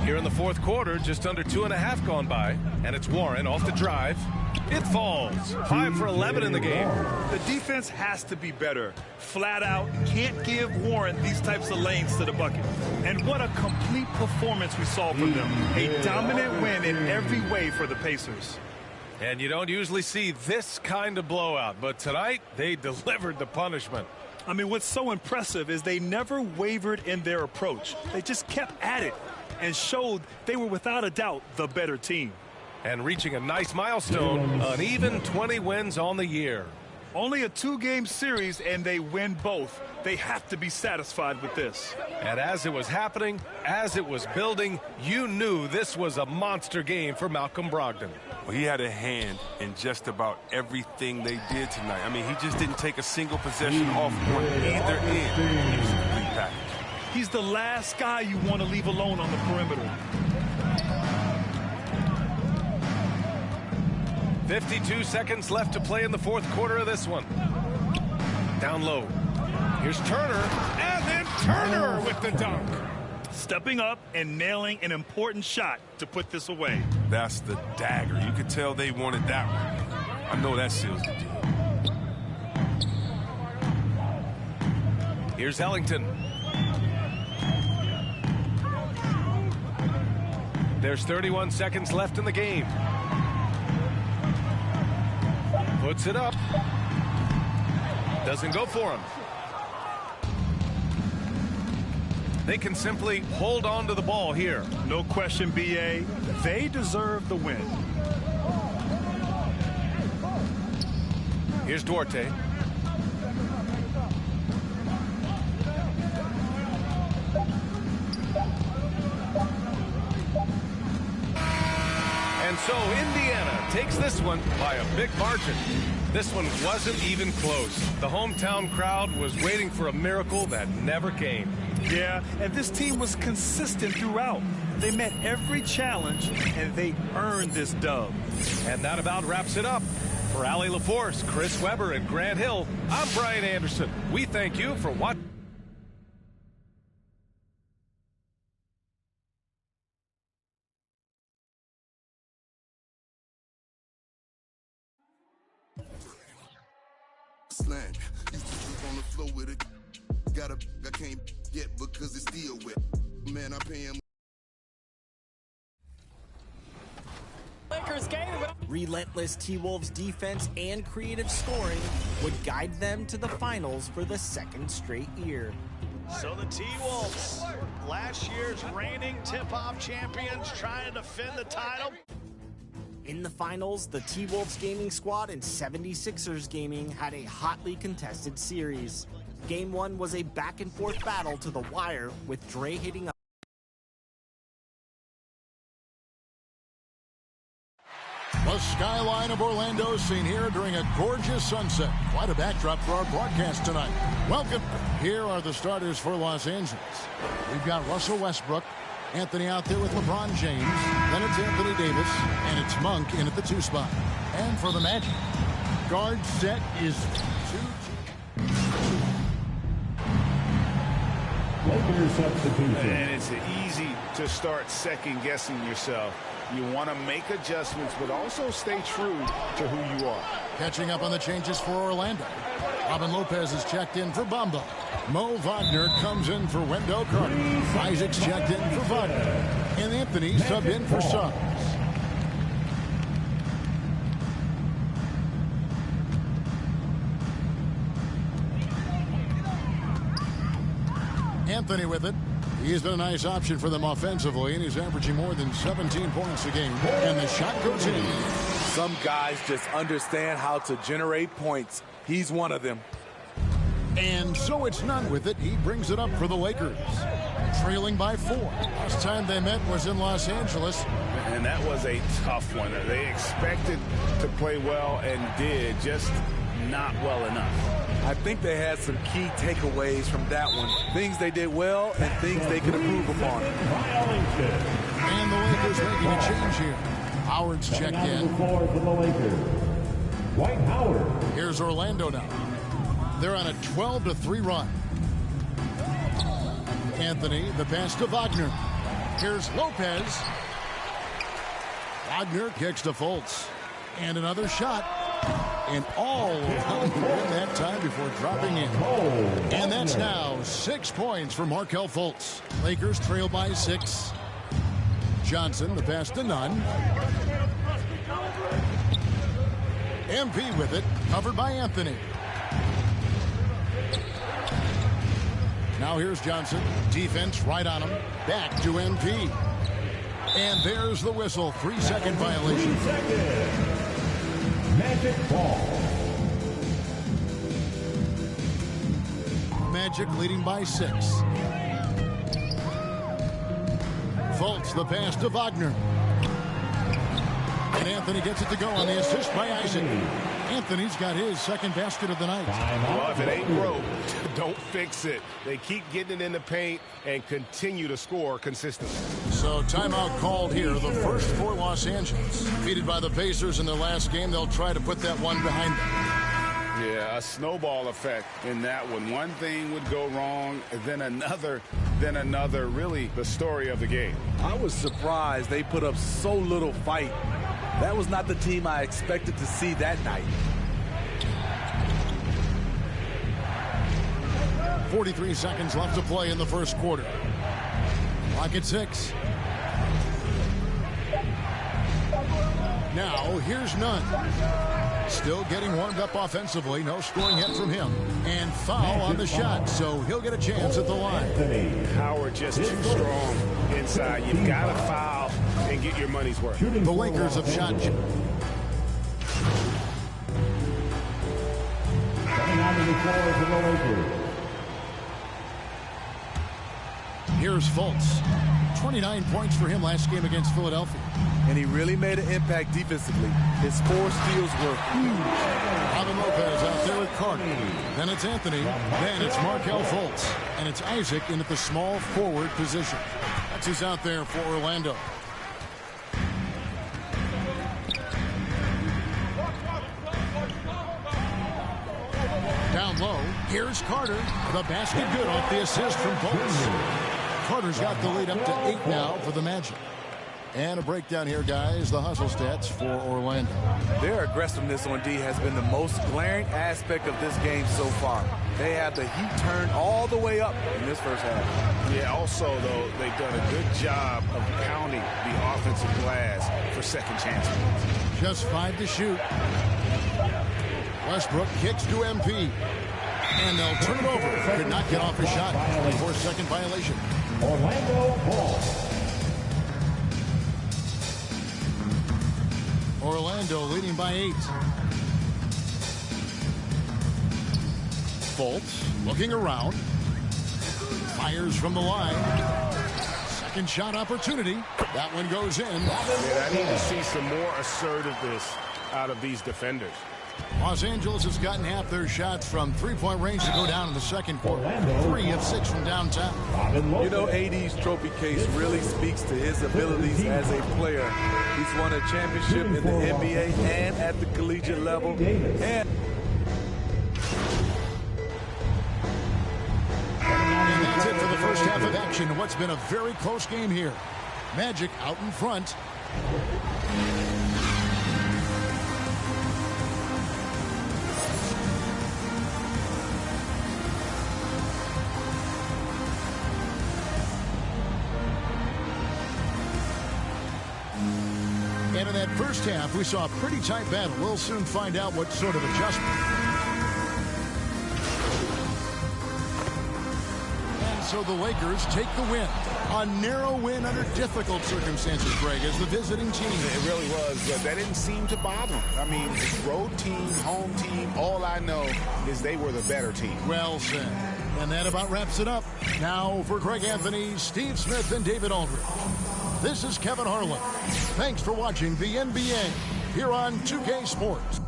Here in the fourth quarter, just under 2.5 gone by. And it's Warren off the drive. It falls. 5 for 11 in the game. The defense has to be better. Flat out, can't give Warren these types of lanes to the bucket. And what a complete performance we saw from them. A dominant win in every way for the Pacers. And you don't usually see this kind of blowout, but tonight they delivered the punishment. I mean, what's so impressive is they never wavered in their approach. They just kept at it and showed they were without a doubt the better team. And reaching a nice milestone, an even 20 wins on the year. Only a 2-game series, and they win both. They have to be satisfied with this. And as it was happening, as it was building, you knew this was a monster game for Malcolm Brogdon. Well, he had a hand in just about everything they did tonight. I mean, he just didn't take a single possession off on either end. He was a complete package. He's the last guy you want to leave alone on the perimeter. 52 seconds left to play in the fourth quarter of this one. Down low. Here's Turner, and then Turner with the dunk. Stepping up and nailing an important shot to put this away. That's the dagger. You could tell they wanted that one. I know that seals the deal. Here's Ellington. There's 31 seconds left in the game. Puts it up. Doesn't go for him. They can simply hold on to the ball here. No question, B.A. They deserve the win. Here's Duarte. And so Indiana takes this one by a big margin. This one wasn't even close. The hometown crowd was waiting for a miracle that never came. Yeah, and this team was consistent throughout. They met every challenge, and they earned this dub. And that about wraps it up. For Allie LaForce, Chris Webber, and Grant Hill, I'm Brian Anderson. We thank you for watching. Slang. Used to sleep on the floor with it. Got a I can't get because it's still wet. Man, I pay him. Lakers game. Relentless T-Wolves defense and creative scoring would guide them to the finals for the second straight year. So the T-Wolves, last year's reigning tip-off champions, trying to defend the title. In the finals, the T-Wolves gaming squad and 76ers gaming had a hotly contested series. Game 1 was a back-and-forth battle to the wire, with Dre hitting up. The skyline of Orlando seen here during a gorgeous sunset. Quite a backdrop for our broadcast tonight. Welcome. Here are the starters for Los Angeles. We've got Russell Westbrook, Anthony out there with LeBron James. Then it's Anthony Davis, and it's Monk in at the 2 spot. And for the Magic, guard set is 2. Lakers substitution. And it's easy to start second-guessing yourself. You want to make adjustments, but also stay true to who you are. Catching up on the changes for Orlando. Robin Lopez is checked in for Bamba. Mo Wagner comes in for Wendell Carter. Isaac's checked in for Wagner. And Anthony subbed in for Suggs. Anthony with it. He's been a nice option for them offensively, and he's averaging more than 17 points a game. And the shot goes in. Some guys just understand how to generate points. He's one of them. And so it's none with it. He brings it up for the Lakers. Trailing by 4. Last time they met was in Los Angeles. And that was a tough one. They expected to play well and did, just not well enough. I think they had some key takeaways from that one. Things they did well and things they could improve upon. And the Lakers making a change here. Howard's checked in. For the Lakers, Dwight Howard. Here's Orlando now. They're on a 12-3 run. Anthony, the pass to Wagner. Here's Lopez. Wagner kicks to Fultz. And another shot. And all in that time before dropping in. And that's now 6 points for Markelle Fultz. Lakers trail by 6. Johnson, the pass to Nunn. MP with it, covered by Anthony. Now here's Johnson. Defense right on him. Back to MP. And there's the whistle. 3-second violation. Magic ball. Magic leading by 6. Fultz the pass to Wagner. And Anthony gets it to go on the assist by Isaac. Anthony's got his second basket of the night. Well, if it ain't broke, don't fix it. They keep getting it in the paint and continue to score consistently. So timeout called here. The first for Los Angeles. Defeated by the Pacers in their last game. They'll try to put that one behind them. Yeah, a snowball effect in that one. One thing would go wrong, then another, really the story of the game. I was surprised they put up so little fight. That was not the team I expected to see that night. 43 seconds left to play in the first quarter. Clock at 6. Now, here's Nunn. Still getting warmed up offensively. No scoring yet from him. And foul on the shot, so he'll get a chance at the line. Howard just too strong inside. You've got to foul and get your money's worth. The Lakers have shot. onto the floor for the Lakers. Here's Fultz. 29 points for him last game against Philadelphia. And he really made an impact defensively. His 4 steals were huge. Robin Lopez out there with Carter. Then it's Anthony. Then it's Markelle Fultz. And it's Isaac in at the small forward position. That's who's out there for Orlando. Down low, here's Carter. The basket good off the assist from Fultz. Carter's got the lead up to 8 now for the Magic. And a breakdown here, guys. The hustle stats for Orlando. Their aggressiveness on D has been the most glaring aspect of this game so far. They have the heat turned all the way up in this first half. Yeah, also, though, they've done a good job of pounding the offensive glass for second chances. Just 5 to shoot. Westbrook kicks to MP. And they'll turn it over. Could not get off a shot. 24-second violation. Orlando ball. Orlando leading by 8. Fultz looking around. Fires from the line. Second shot opportunity. That one goes in. Yeah, I need to see some more assertiveness out of these defenders. Los Angeles has gotten half their shots from three-point range to go down in the second quarter. 3 of 6 from downtown. You know, AD's trophy case really speaks to his abilities as a player. He's won a championship in the NBA and at the collegiate level. And that's it for the first half of action. What's been a very close game here. Magic out in front. And in that first half, we saw a pretty tight battle. We'll soon find out what sort of adjustment. And so the Lakers take the win. A narrow win under difficult circumstances, Greg, as the visiting team. It really was, but that didn't seem to bother them. I mean, road team, home team, all I know is they were the better team. Well said. And that about wraps it up. Now for Greg Anthony, Steve Smith, and David Aldridge. This is Kevin Harlan. Thanks for watching the NBA here on 2K Sports.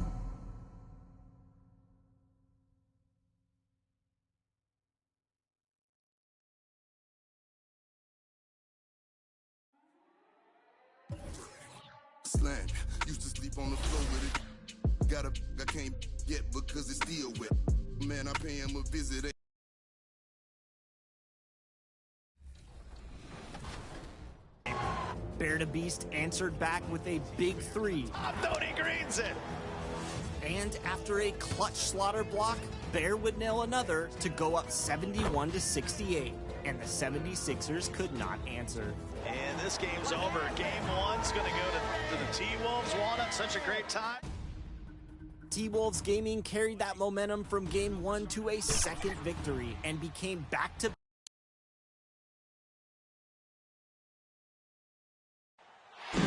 Slang. Used to sleep on the floor with it. Got a I can't get because it's still wet. Man, I pay him a visit. Bear to Beast answered back with a big 3. Tony Green's it. And after a clutch slaughter block, Bear would nail another to go up 71-68. And the 76ers could not answer. And this game's over. Game 1's going to go to the T-Wolves. Walnut, such a great time. T-Wolves Gaming carried that momentum from Game 1 to a second victory and became back-to-back.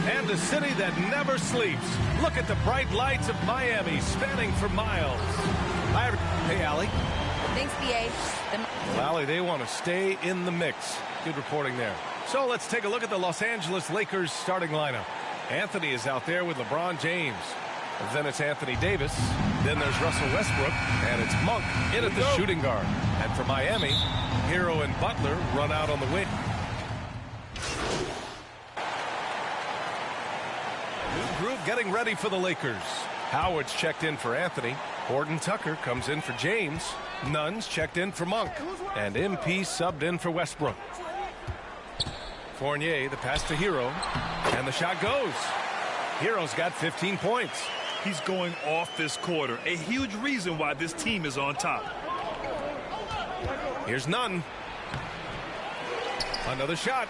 And the city that never sleeps. Look at the bright lights of Miami spanning for miles. Hey, Allie. Thanks, BA. Well, Allie, they want to stay in the mix. Good reporting there. So let's take a look at the Los Angeles Lakers starting lineup. Anthony is out there with LeBron James. And then it's Anthony Davis. Then there's Russell Westbrook. And it's Monk in at the shooting guard. And for Miami, Hero and Butler run out on the wing. New group getting ready for the Lakers. Howard's checked in for Anthony. Horton Tucker comes in for James. Nunn's checked in for Monk. And MP subbed in for Westbrook. Fournier, the pass to Hero. And the shot goes. Hero's got 15 points. He's going off this quarter. A huge reason why this team is on top. Here's Nunn. Another shot.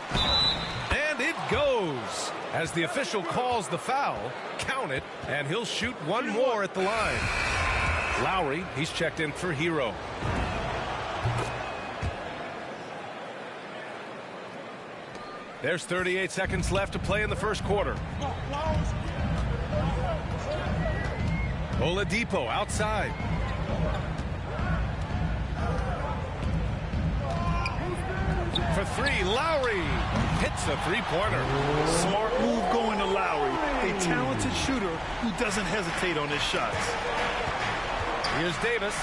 And it goes. As the official calls the foul, count it, and he'll shoot one more at the line. Lowry, he's checked in for Hero. There's 38 seconds left to play in the first quarter. Oladipo outside. for three. Lowry hits a three-pointer. Smart move going to Lowry, a talented shooter who doesn't hesitate on his shots. Here's Davis.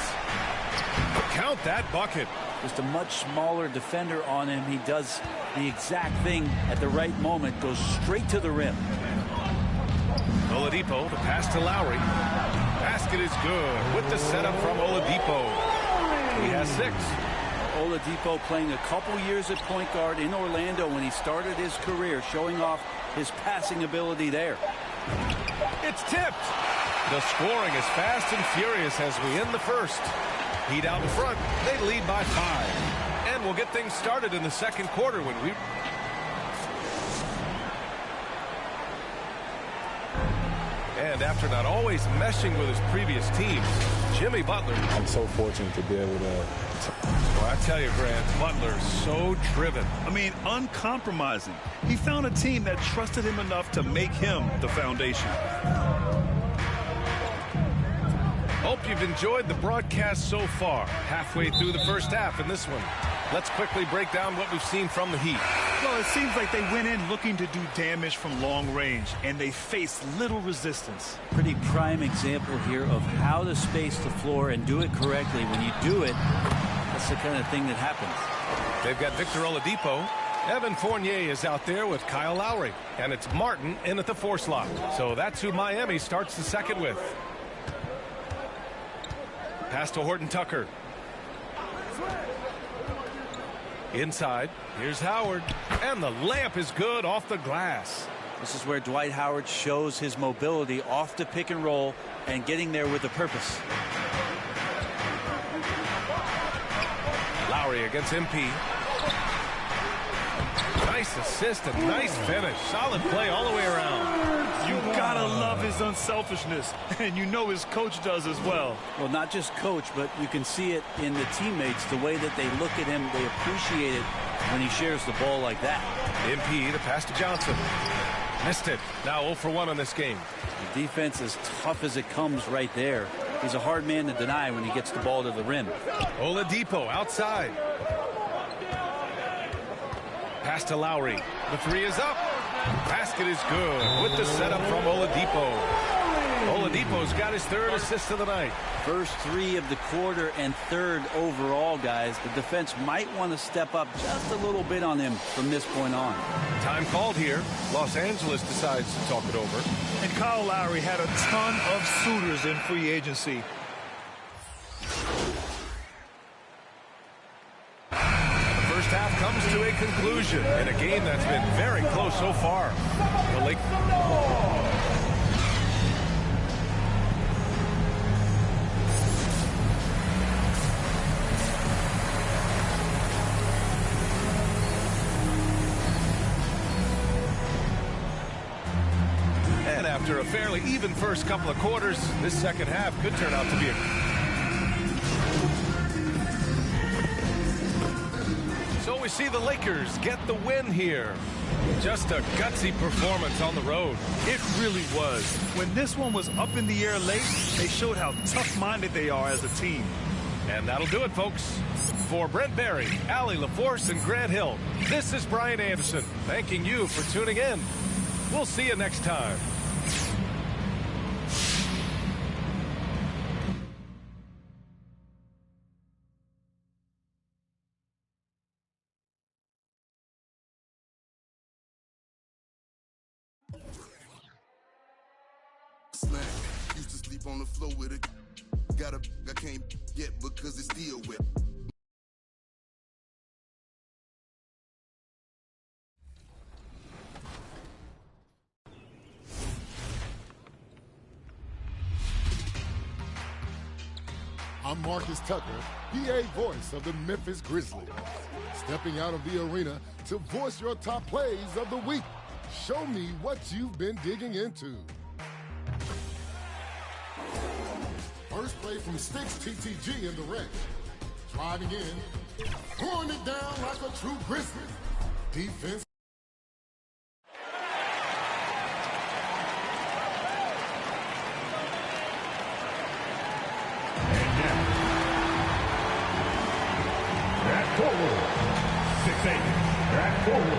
Count that bucket. Just a much smaller defender on him. He does the exact thing at the right moment, goes straight to the rim. Oladipo, the pass to Lowry. Basket is good with the setup from Oladipo. He has 6. Oladipo playing a couple years at point guard in Orlando when he started his career, showing off his passing ability there. It's tipped. The scoring is fast and furious as we end the first. Heat out in front. They lead by 5. And we'll get things started in the second quarter when we... And after not always meshing with his previous teams, Jimmy Butler... I'm so fortunate to be able to... Well, I tell you, Grant, Butler's so driven. I mean, uncompromising. He found a team that trusted him enough to make him the foundation. Hope you've enjoyed the broadcast so far. Halfway through the first half in this one. Let's quickly break down what we've seen from the Heat. Well, it seems like they went in looking to do damage from long range, and they faced little resistance. Pretty prime example here of how to space the floor and do it correctly. When you do it, that's the kind of thing that happens. They've got Victor Oladipo. Evan Fournier is out there with Kyle Lowry. And it's Martin in at the 4 slot. So that's who Miami starts the second with. Pass to Horton Tucker. Inside, here's Howard, and the layup is good off the glass. This is where Dwight Howard shows his mobility off the pick and roll and getting there with a purpose. Lowry against MP. Nice assist and nice finish. Solid play all the way around. You gotta love his unselfishness, and you know his coach does as well. Well, not just coach, but you can see it in the teammates, the way that they look at him. They appreciate it when he shares the ball like that. MP, the pass to Johnson. Missed it. Now 0 for 1 on this game. The defense is tough as it comes right there. He's a hard man to deny when he gets the ball to the rim. Oladipo outside. Pass to Lowry. The 3 is up. Basket is good with the setup from Oladipo. Oladipo's got his 3rd assist of the night. First 3 of the quarter and 3rd overall, guys. The defense might want to step up just a little bit on him from this point on. Time called here. Los Angeles decides to talk it over. And Kyle Lowry had a ton of suitors in free agency. Half comes to a conclusion in a game that's been very close so far. The Lakers. And after a fairly even first couple of quarters, this second half could turn out to be a... So we see the Lakers get the win here. Just a gutsy performance on the road. It really was. When this one was up in the air late, they showed how tough-minded they are as a team. And that'll do it, folks. For Brent Barry, Allie LaForce, and Grant Hill, this is Brian Anderson, thanking you for tuning in. We'll see you next time. Used to sleep on the floor with it. Got a I can't get because it's still wet. I'm Marcus Tucker, PA voice of the Memphis Grizzlies. Stepping out of the arena to voice your top plays of the week. Show me what you've been digging into. First play from Sticks TTG in the wreck. Driving in, pouring it down like a true Grizzly. Defense. At total,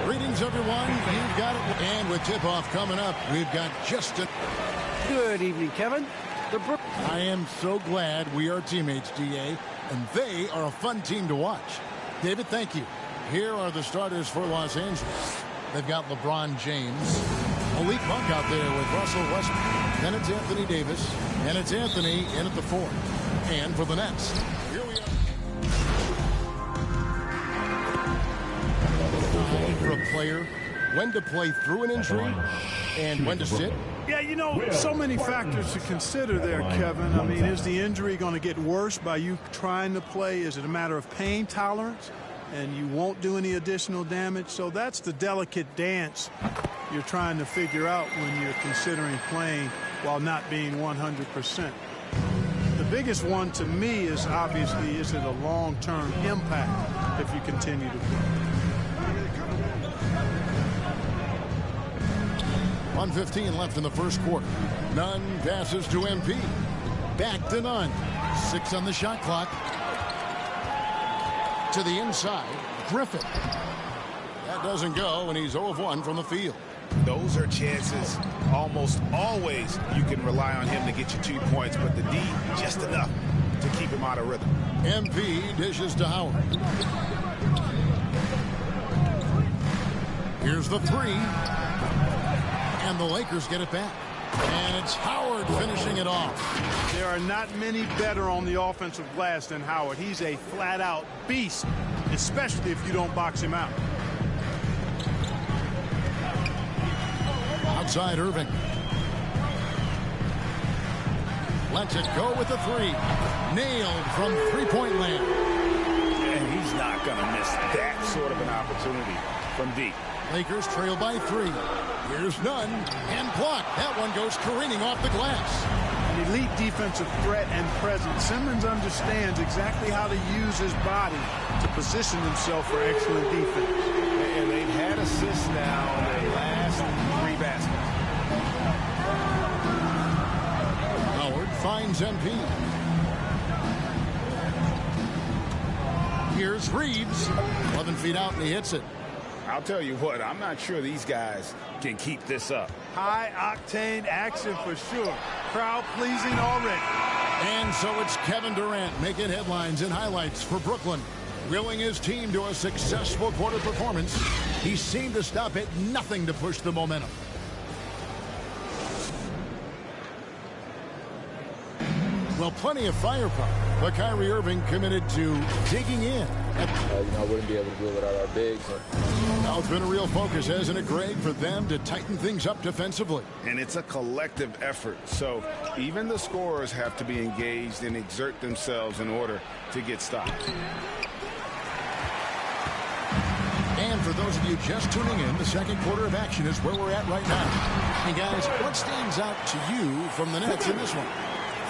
Greetings, everyone. You've got it. And with tip-off coming up, we've got just a... Good evening, Kevin. I am so glad we are teammates, DA, and they are a fun team to watch. David, thank you. Here are the starters for Los Angeles. They've got LeBron James, Malik Monk out there with Russell Westbrook. Then it's Anthony Davis, and it's Anthony in at the 4. And for the Nets, here we are. For a player, when to play through an injury and when to sit. Yeah, you know, so many factors to consider there, Kevin. I mean, is the injury going to get worse by you trying to play? Is it a matter of pain tolerance and you won't do any additional damage? So that's the delicate dance you're trying to figure out when you're considering playing while not being 100%. The biggest one to me is obviously, is it a long-term impact if you continue to play? 1:15 left in the first quarter. Nunn passes to MP. Back to Nunn. 6 on the shot clock. To the inside, Griffin. That doesn't go, and he's 0 of 1 from the field. Those are chances almost always you can rely on him to get you 2 points, but the D, just enough to keep him out of rhythm. MP dishes to Howard. Here's the 3. And the Lakers get it back. And it's Howard finishing it off. There are not many better on the offensive glass than Howard. He's a flat-out beast, especially if you don't box him out. Outside Irving. Lets it go with the 3. Nailed from three-point land. And he's not going to miss that sort of an opportunity from deep. Lakers trail by 3. Here's Nunn, and blocked. That one goes careening off the glass. An elite defensive threat and presence. Simmons understands exactly how to use his body to position himself for excellent defense. And they've had assists now in their last 3 baskets. Howard finds MP. Here's Reeves. 11 feet out, and he hits it. I'll tell you what, I'm not sure these guys can keep this up. High-octane action for sure. Crowd-pleasing already. And so it's Kevin Durant making headlines and highlights for Brooklyn. Willing his team to a successful quarter performance. He seemed to stop at nothing to push the momentum. Well, plenty of firepower, but Kyrie Irving committed to digging in. I wouldn't be able to do it without our bigs. Now it's been a real focus, hasn't it, Greg, for them to tighten things up defensively. And it's a collective effort. So even the scorers have to be engaged and exert themselves in order to get stops. And for those of you just tuning in, the second quarter of action is where we're at right now. And guys, what stands out to you from the Nets in this one?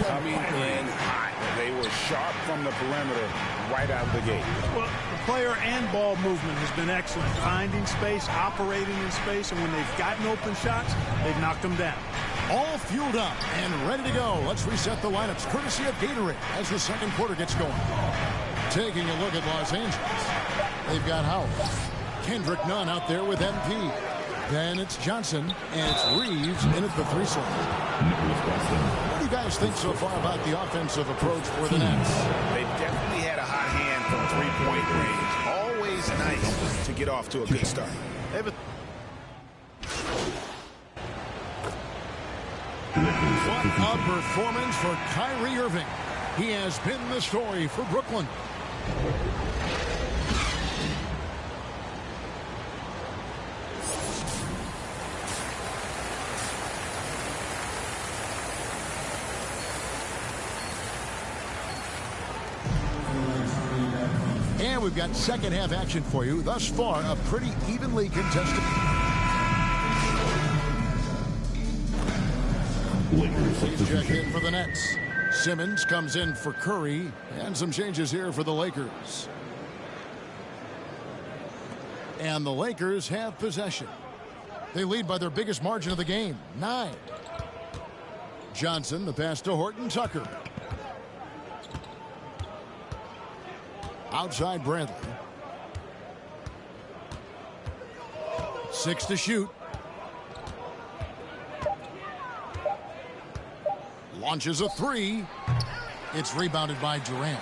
Coming in hot. They were sharp from the perimeter right out of the gate. Well, the player and ball movement has been excellent. Finding space, operating in space, and when they've gotten open shots, they've knocked them down. All fueled up and ready to go. Let's reset the lineups, courtesy of Gatorade, as the second quarter gets going. Taking a look at Los Angeles. They've got Howard. Kendrick Nunn out there with MP. Then it's Johnson, and it's Reeves in at the 3 slot. What do you guys think so far about the offensive approach for the Nets? They've definitely had a hot hand from three-point range. Always nice to get off to a good start. What a performance for Kyrie Irving. He has been the story for Brooklyn. And we've got second half action for you. Thus far, a pretty evenly contested. Please check in for the Nets. Simmons comes in for Curry, and some changes here for the Lakers. And the Lakers have possession. They lead by their biggest margin of the game, 9. Johnson, the pass to Horton Tucker. Outside Bradley. 6 to shoot. Launches a 3. It's rebounded by Durant.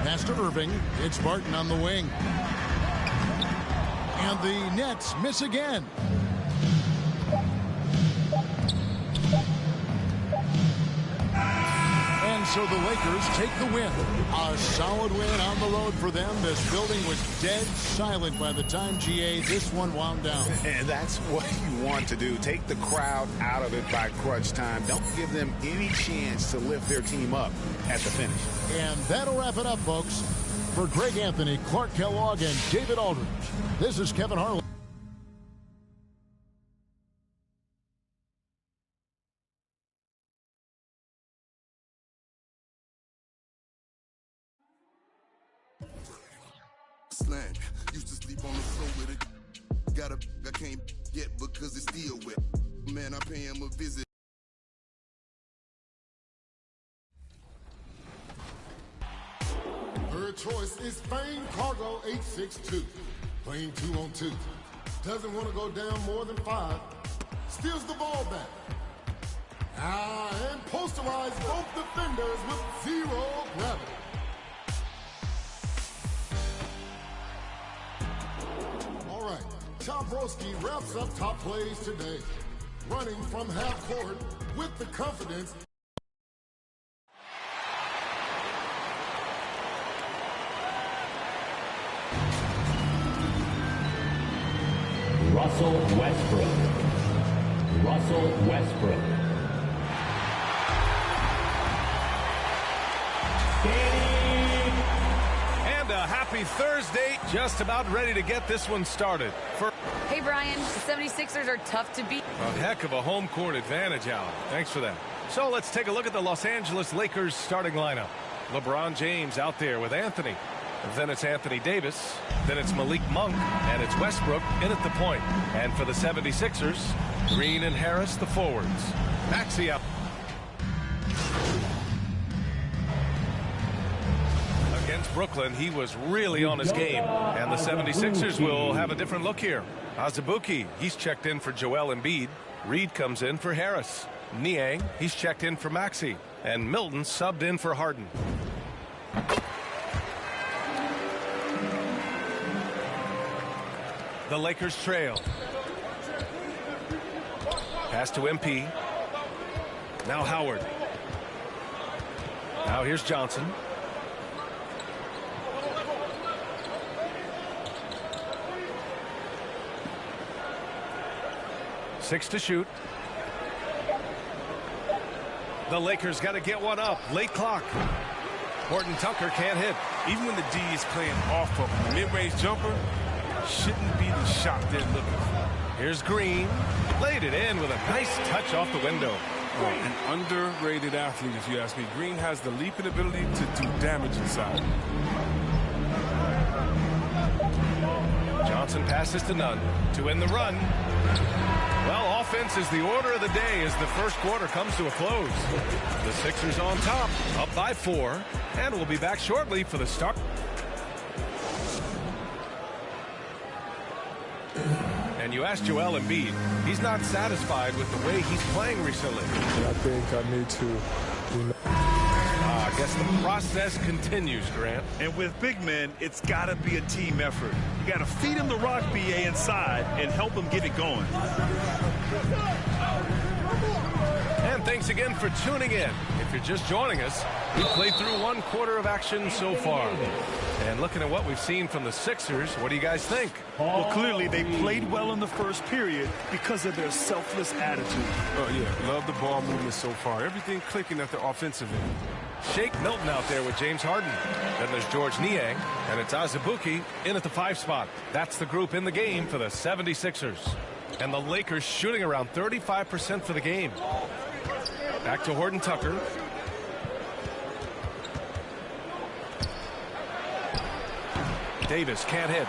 Pass to Irving. It's Barton on the wing. And the Nets miss again. And so the Lakers take the win. A solid win on the road for them. This building was dead silent by the time, GA, this one wound down. And that's what you want to do. Take the crowd out of it by crunch time. Don't give them any chance to lift their team up at the finish. And that'll wrap it up, folks. For Greg Anthony, Clark Kellogg, and David Aldridge, this is Kevin Harlan. Slang. Used to sleep on the floor with it. Got a I can't get because it's still wet. Man, I pay him a visit. Her choice is Fame Cargo 862. Playing 2-on-2. Doesn't want to go down more than 5. Steals the ball back. And posterize both defenders with 0 gravity. All right, Chombrowski wraps up top plays today. Running from half court with the confidence. Russell Westbrook. Russell Westbrook. And a happy Thursday. Just about ready to get this one started. Hey, Brian, the 76ers are tough to beat. A heck of a home court advantage, Alan. Thanks for that. So let's take a look at the Los Angeles Lakers starting lineup. LeBron James out there with Anthony. Then it's Anthony Davis. Then it's Malik Monk. And it's Westbrook in at the point. And for the 76ers, Green and Harris, the forwards. Maxey out. Against Brooklyn, he was really on his game. And the 76ers will have a different look here. Azubuike, he's checked in for Joel Embiid. Reed comes in for Harris. Niang, he's checked in for Maxey. And Milton subbed in for Harden. The Lakers trail. Pass to MP. Now Howard. Now here's Johnson. Six to shoot. The Lakers got to get one up. Late clock. Horton Tucker can't hit. Even when the D is playing off of a mid-range jumper, shouldn't be the shot they're looking for. Here's Green. Laid it in with a nice touch off the window. An underrated athlete, if you ask me. Green has the leaping ability to do damage inside. Johnson passes to Nunn to end the run. Well, offense is the order of the day as the first quarter comes to a close. The Sixers on top, up by 4, and we'll be back shortly for the start. And you asked Joel Embiid, he's not satisfied with the way he's playing recently. I think I need to. I guess the process continues, Grant. And with big men, it's got to be a team effort. You got to feed him the rock, BA, inside and help him get it going. And thanks again for tuning in. If you're just joining us, we've played through 1 quarter of action so far. And looking at what we've seen from the Sixers, what do you guys think? Well, clearly they played well in the first period because of their selfless attitude. Oh, yeah. Love the ball movement so far. Everything clicking at the offensive end. Shake Milton out there with James Harden. Then there's George Niang, and it's Azubuike in at the 5 spot. That's the group in the game for the 76ers. And the Lakers shooting around 35% for the game. Back to Horton Tucker. Davis can't hit.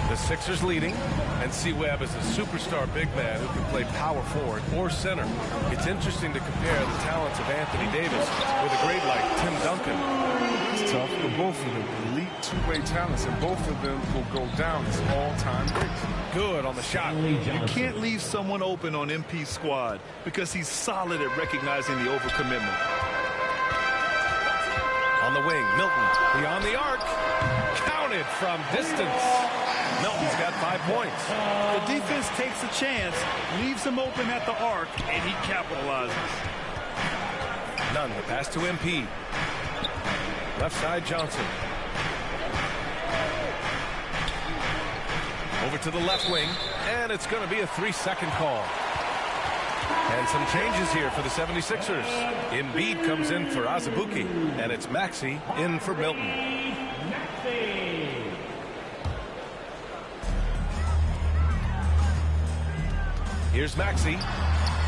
The Sixers leading, and C. Webb is a superstar big man who can play power forward or center. It's interesting to compare the talents of Anthony Davis with a great like Tim Duncan. is tough, but both of them elite two-way talents, and both of them will go down as all-time greats. Good on the shot. You can't leave someone open on MP's squad because he's solid at recognizing the overcommitment. On the wing, Milton beyond the arc. Counted from distance. Milton's got 5 points. The defense takes a chance, leaves him open at the arc, and he capitalizes. Nunn, the pass to MP. Left side, Johnson. Over to the left wing, and it's going to be a 3-second call. And some changes here for the 76ers. Embiid comes in for Azubuike, and it's Maxey in for Milton. Here's Maxey.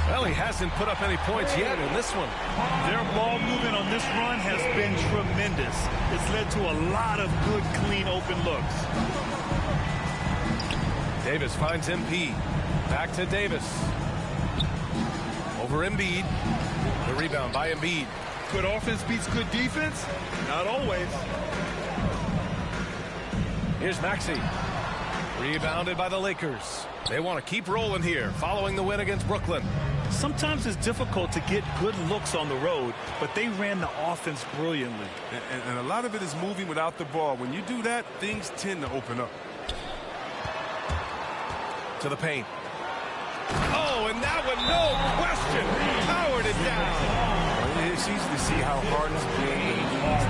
Well, he hasn't put up any points yet in this one. Their ball movement on this run has been tremendous. It's led to a lot of good, clean, open looks. Davis finds MP. Back to Davis. Over Embiid. The rebound by Embiid. Good offense beats good defense? Not always. Here's Maxey. Rebounded by the Lakers. They want to keep rolling here following the win against Brooklyn. Sometimes it's difficult to get good looks on the road, but they ran the offense brilliantly. And a lot of it is moving without the ball. When you do that, things tend to open up. To the paint. Oh, and that one, no question, powered it down. It's easy to see how Harden's been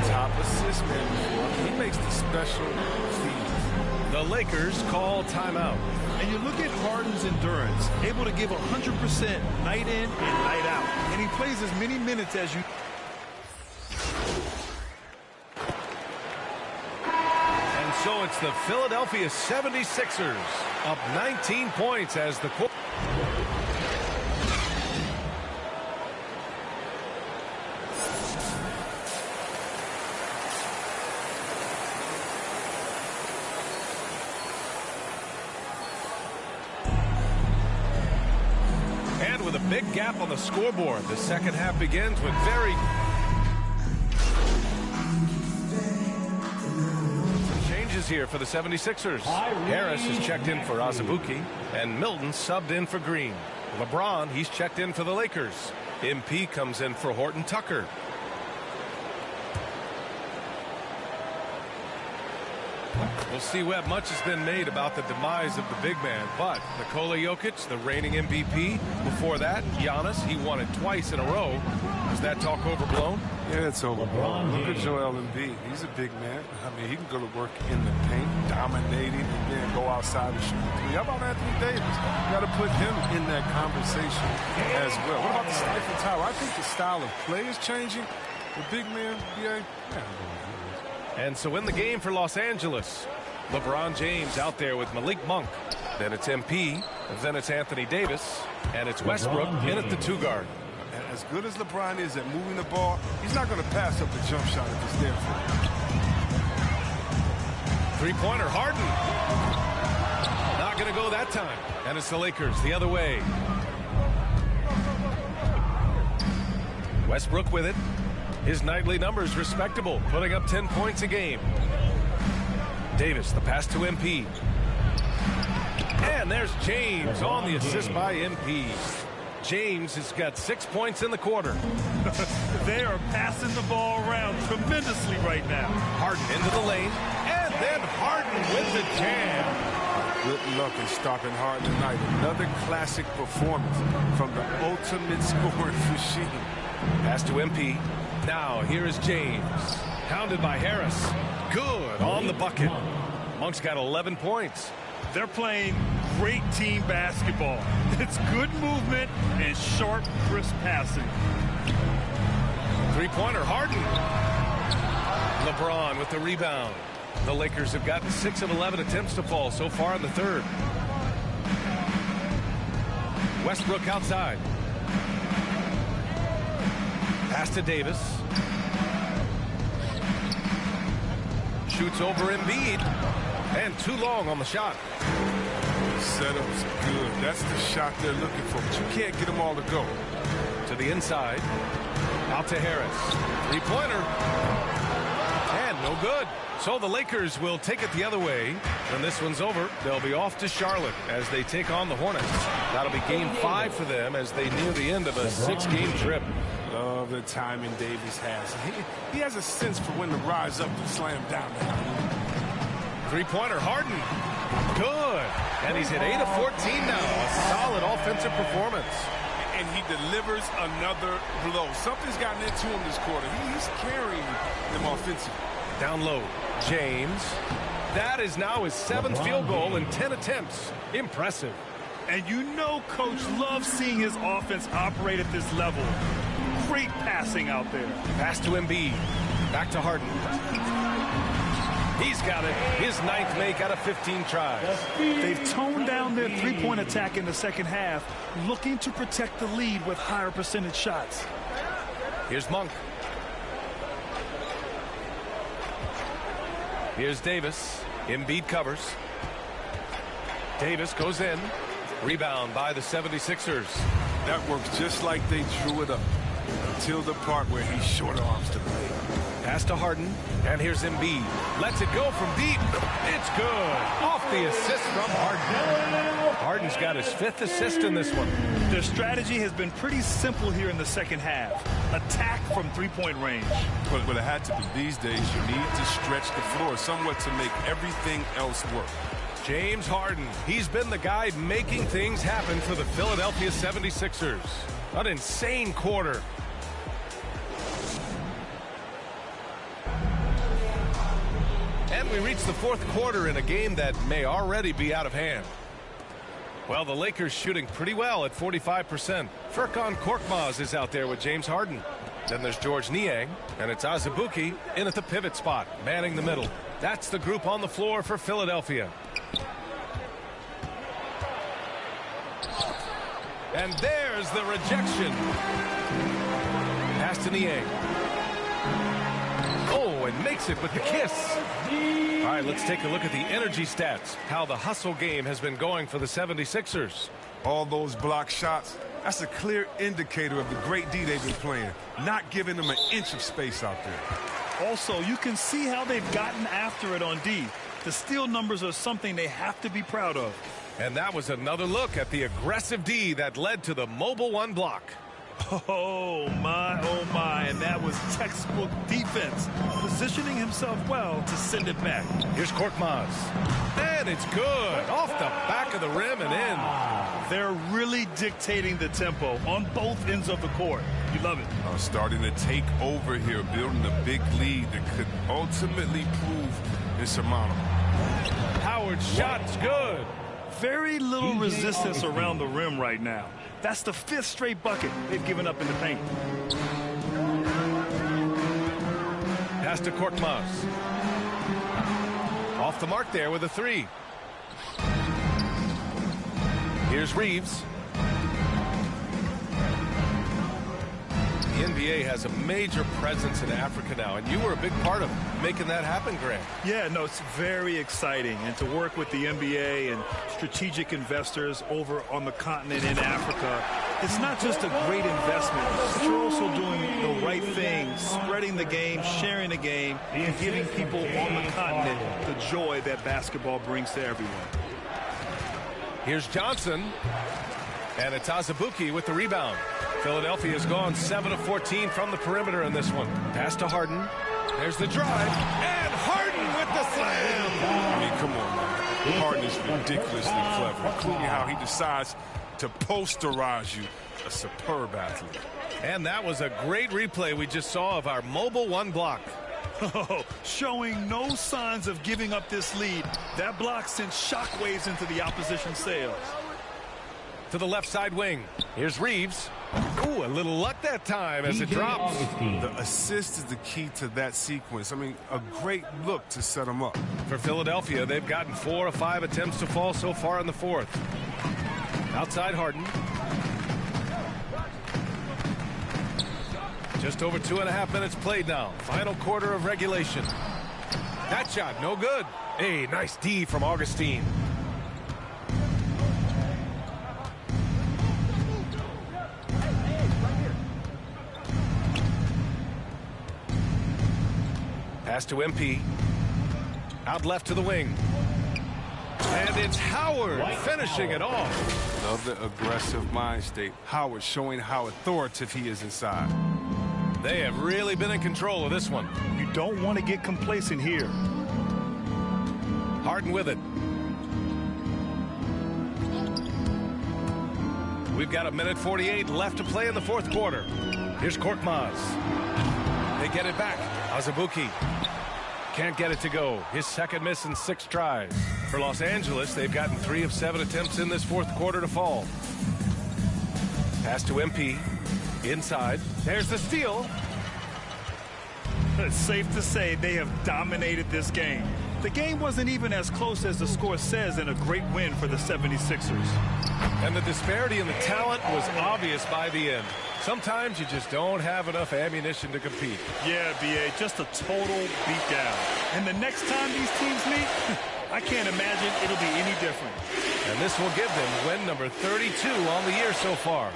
the top assist man before. He makes the special feeds. The Lakers call timeout. And you look at Harden's endurance, able to give 100% night in and night out. And he plays as many minutes as you... And so it's the Philadelphia 76ers up 19 points as the... With a big gap on the scoreboard, the second half begins with very changes here for the 76ers. Harris is checked in for Azubuike, and Milton subbed in for Green. LeBron, he's checked in for the Lakers. MP comes in for Horton Tucker. We'll see, Webb. Much has been made about the demise of the big man, but Nikola Jokic, the reigning MVP, before that, Giannis, he won it twice in a row. Is that talk overblown? Yeah, it's overblown. Look at Joel Embiid. He's a big man. I mean, he can go to work in the paint, dominating, and then go outside and shoot three. How about Anthony Davis? You got to put him in that conversation as well. What about the Stephen Tower? I think the style of play is changing. The big man, BA, And so in the game for Los Angeles, LeBron James out there with Malik Monk. Then it's MP, then it's Anthony Davis, and it's Westbrook in at the 2-guard. As good as LeBron is at moving the ball, he's not going to pass up the jump shot if it's there for him. Three-pointer, Harden. Not going to go that time. And it's the Lakers the other way. Westbrook with it. His nightly numbers respectable, putting up 10 points a game. Davis, the pass to MP. And there's James on the assist by MP. James has got 6 points in the quarter. They are passing the ball around tremendously right now. Harden into the lane, and then Harden with the jam. Good luck in stopping Harden tonight. Another classic performance from the ultimate scoring machine. Pass to MP. Now, here is James. Pounded by Harris. Good on the bucket. Monk's got 11 points. They're playing great team basketball. It's good movement and sharp, crisp passing. Three-pointer, Harden. LeBron with the rebound. The Lakers have gotten 6 of 11 attempts to fall so far in the third. Westbrook outside. Pass to Davis. Shoots over Embiid. And too long on the shot. Setup's good. That's the shot they're looking for, but you can't get them all to go. To the inside. Out to Harris. Three-pointer. good. So the Lakers will take it the other way. When this one's over, they'll be off to Charlotte as they take on the Hornets. That'll be game 5 for them as they near the end of a 6-game trip. Love the timing Davis has. He has a sense for when to rise up and slam down. Three-pointer, Harden. Good. And he's hit 8 of 14 now. A solid offensive performance. And he delivers another blow. Something's gotten into him this quarter. He's carrying them offensively. Down low, James. That is now his 7th field goal in 10 attempts. Impressive. And you know Coach loves seeing his offense operate at this level. Great passing out there. Pass to Embiid. Back to Harden. He's got it. His 9th make out of 15 tries. They've toned down their three-point attack in the second half, looking to protect the lead with higher percentage shots. Here's Monk. Here's Davis. Embiid covers. Davis goes in. Rebound by the 76ers. That works just like they drew it up until the part where he short arms the play. Pass to Harden, and here's Embiid. Lets it go from deep. It's good. Off the assist from Harden. Harden's got his 5th assist in this one. Their strategy has been pretty simple here in the second half. Attack from three-point range. But it had to be. These days, you need to stretch the floor somewhat to make everything else work. James Harden. He's been the guy making things happen for the Philadelphia 76ers. An insane quarter. And we reach the 4th quarter in a game that may already be out of hand. Well, the Lakers shooting pretty well at 45%. xoRqhh's is out there with James Harden. Then there's George Niang, and it's Azubuike in at the pivot spot, manning the middle. That's the group on the floor for Philadelphia. And there's the rejection. Pass to Niang. Oh, and makes it with the kiss. All right, let's take a look at the energy stats, how the hustle game has been going for the 76ers. All those block shots, that's a clear indicator of the great D they've been playing, not giving them an inch of space out there. Also, you can see how they've gotten after it on D. The steal numbers are something they have to be proud of. And that was another look at the aggressive D that led to the mobile 1 block. Oh my, and that was textbook defense, positioning himself well to send it back. Here's xoRqhh's, and it's good, off the back of the rim and in. They're really dictating the tempo on both ends of the court. You love it. Starting to take over here, building a big lead that could ultimately prove insurmountable. Howard's shot's good. Very little resistance around the rim right now. That's the 5th straight bucket they've given up in the paint. Pass to xoRqhh's. Off the mark there with a 3. Here's Reeves. The NBA has a major presence in Africa now, and you were a big part of making that happen, Grant. Yeah, no, it's very exciting. And to work with the NBA and strategic investors over on the continent in Africa, it's not just a great investment, but you're also doing the right thing, spreading the game, sharing the game, and giving people on the continent the joy that basketball brings to everyone. Here's Johnson, and it's Azubuike with the rebound. Philadelphia has gone 7 of 14 from the perimeter in this one. Pass to Harden. There's the drive, and Harden with the slam. I mean, come on, man. Harden is ridiculously clever, including how he decides to posterize you. A superb athlete. And that was a great replay we just saw of our mobile 1 block. Oh, showing no signs of giving up this lead. That block sent shockwaves into the opposition sails. To the left side wing. Here's Reeves. Ooh, a little luck that time as it drops. The assist is the key to that sequence. I mean, a great look to set them up. For Philadelphia, they've gotten 4 of 5 attempts to fall so far in the 4th. Outside Harden. Just over 2.5 minutes played now. Final quarter of regulation. That shot, no good. Hey, nice D from Augustine. Pass to MP. Out left to the wing. And it's Howard finishing it off. Love the aggressive mind state. Howard showing how authoritative he is inside. They have really been in control of this one. You don't want to get complacent here. Harden with it. We've got 1:48 left to play in the fourth quarter. Here's xoRqhh's. They get it back. Azubuike can't get it to go. His second miss in 6 tries. For Los Angeles, they've gotten 3 of 7 attempts in this fourth quarter to fall. Pass to MP. Inside. There's the steal. It's safe to say they have dominated this game. The game wasn't even as close as the score says in a great win for the 76ers. And the disparity in the talent was obvious by the end. Sometimes you just don't have enough ammunition to compete. Yeah, B.A., just a total beatdown. And the next time these teams meet, I can't imagine it'll be any different. And this will give them win number 32 on the year so far.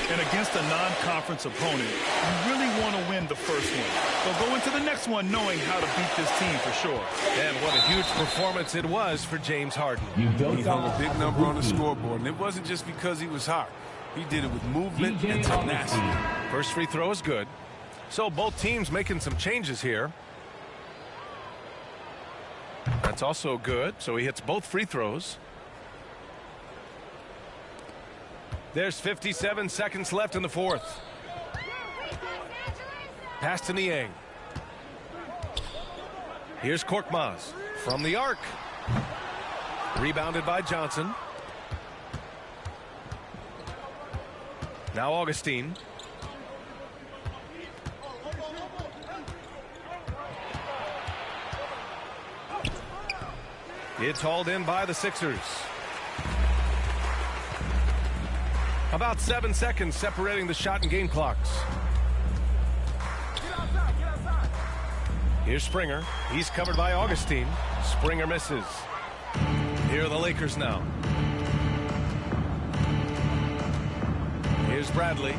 And against a non-conference opponent, you really want to win the first one. So go into the next one knowing how to beat this team for sure. And what a huge performance it was for James Harden. He hung a big number on the scoreboard, and it wasn't just because he was hot. He did it with movement and tenacity. First free throw is good. So both teams making some changes here. That's also good. So he hits both free throws. There's 57 seconds left in the fourth. Pass to Niang. Here's xoRqhh's from the arc. Rebounded by Johnson. Now Augustine. It's hauled in by the Sixers. About 7 seconds separating the shot and game clocks. Here's Springer. He's covered by Augustine. Springer misses. Here are the Lakers now. Here's Bradley.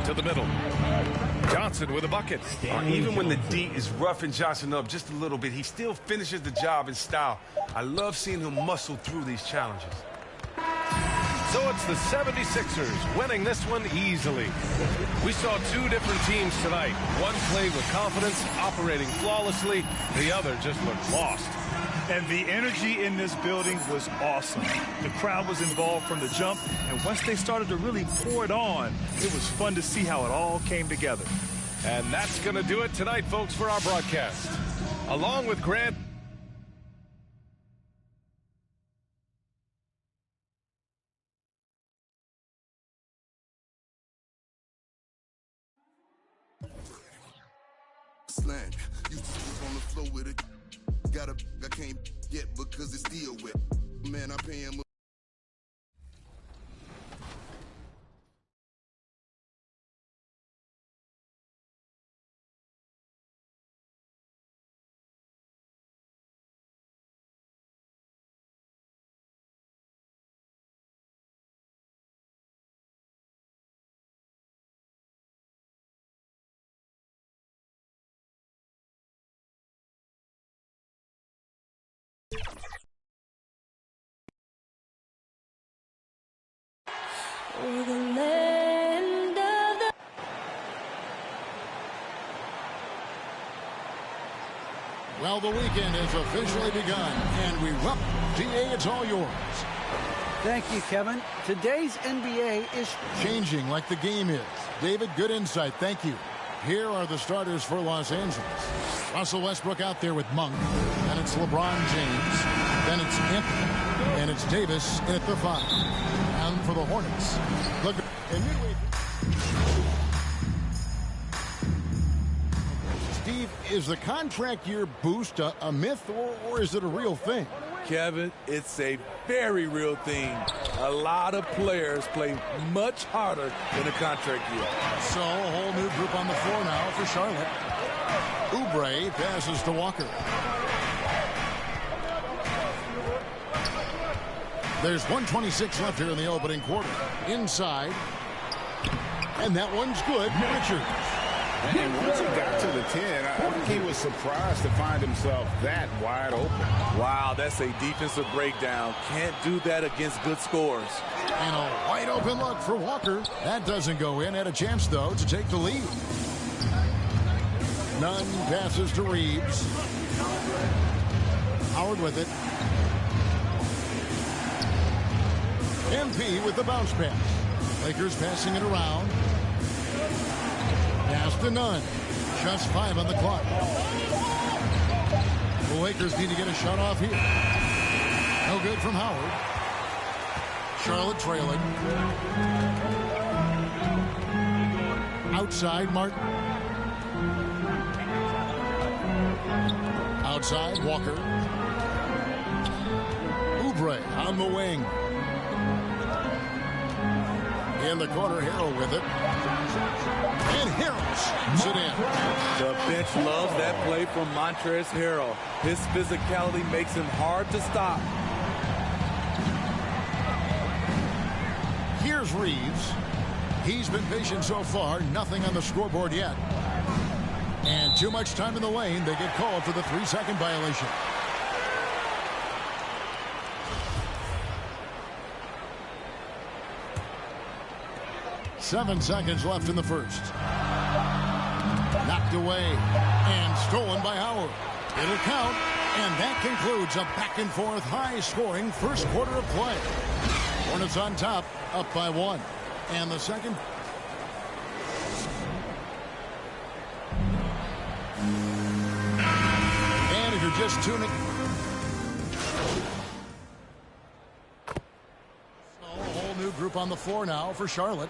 To the middle. Johnson with a bucket. Even when the D is roughing Johnson up just a little bit, he still finishes the job in style. I love seeing him muscle through these challenges. So it's the 76ers winning this one easily. We saw 2 different teams tonight. One played with confidence, operating flawlessly. The other just looked lost. And the energy in this building was awesome. The crowd was involved from the jump, and once they started to really pour it on, it was fun to see how it all came together. And that's going to do it tonight, folks, for our broadcast. Along with Grant. Slang. Used to sleep on the floor with it. I can't get because it's still wet. Man, I pay him. Well, the weekend has officially begun, and we welcome GA. It's all yours. Thank you, Kevin. Today's NBA is changing like the game is. David, good insight. Thank you. Here are the starters for Los Angeles. Russell Westbrook out there with Monk. Then it's LeBron James. Then it's Anthony. And it's Davis at the 5. And for the Hornets, and midway. Steve, is the contract year boost a myth or is it a real thing? Kevin, it's a very real thing. A lot of players play much harder than a contract year. So a whole new group on the floor now for Charlotte. Oubre passes to Walker. There's 1:26 left here in the opening quarter. Inside. And that one's good. Richards. And once he got to the 10, I think he was surprised to find himself that wide open. Wow, that's a defensive breakdown. Can't do that against good scores. And a wide open look for Walker. That doesn't go in. Had a chance, though, to take the lead. Nunn passes to Reeves. Howard with it. MP with the bounce pass. Lakers passing it around. Pass to Nunn. Just 5 on the clock. The Lakers need to get a shot off here. No good from Howard. Charlotte trailing. Outside, Martin. Outside, Walker. Oubre on the wing. In the corner, Harrell with it. And Harrell sit in. The bench loves that play from Montrezl Harrell. His physicality makes him hard to stop. Here's Reeves. He's been patient so far. Nothing on the scoreboard yet. And too much time in the lane. They get called for the 3-second violation. Seven seconds left in the first. Knocked away and stolen by Howard. It'll count, and that concludes a back-and-forth, high-scoring first quarter of play. Hornets on top, up by 1. And the second. And if you're just tuning. A whole new group on the floor now for Charlotte.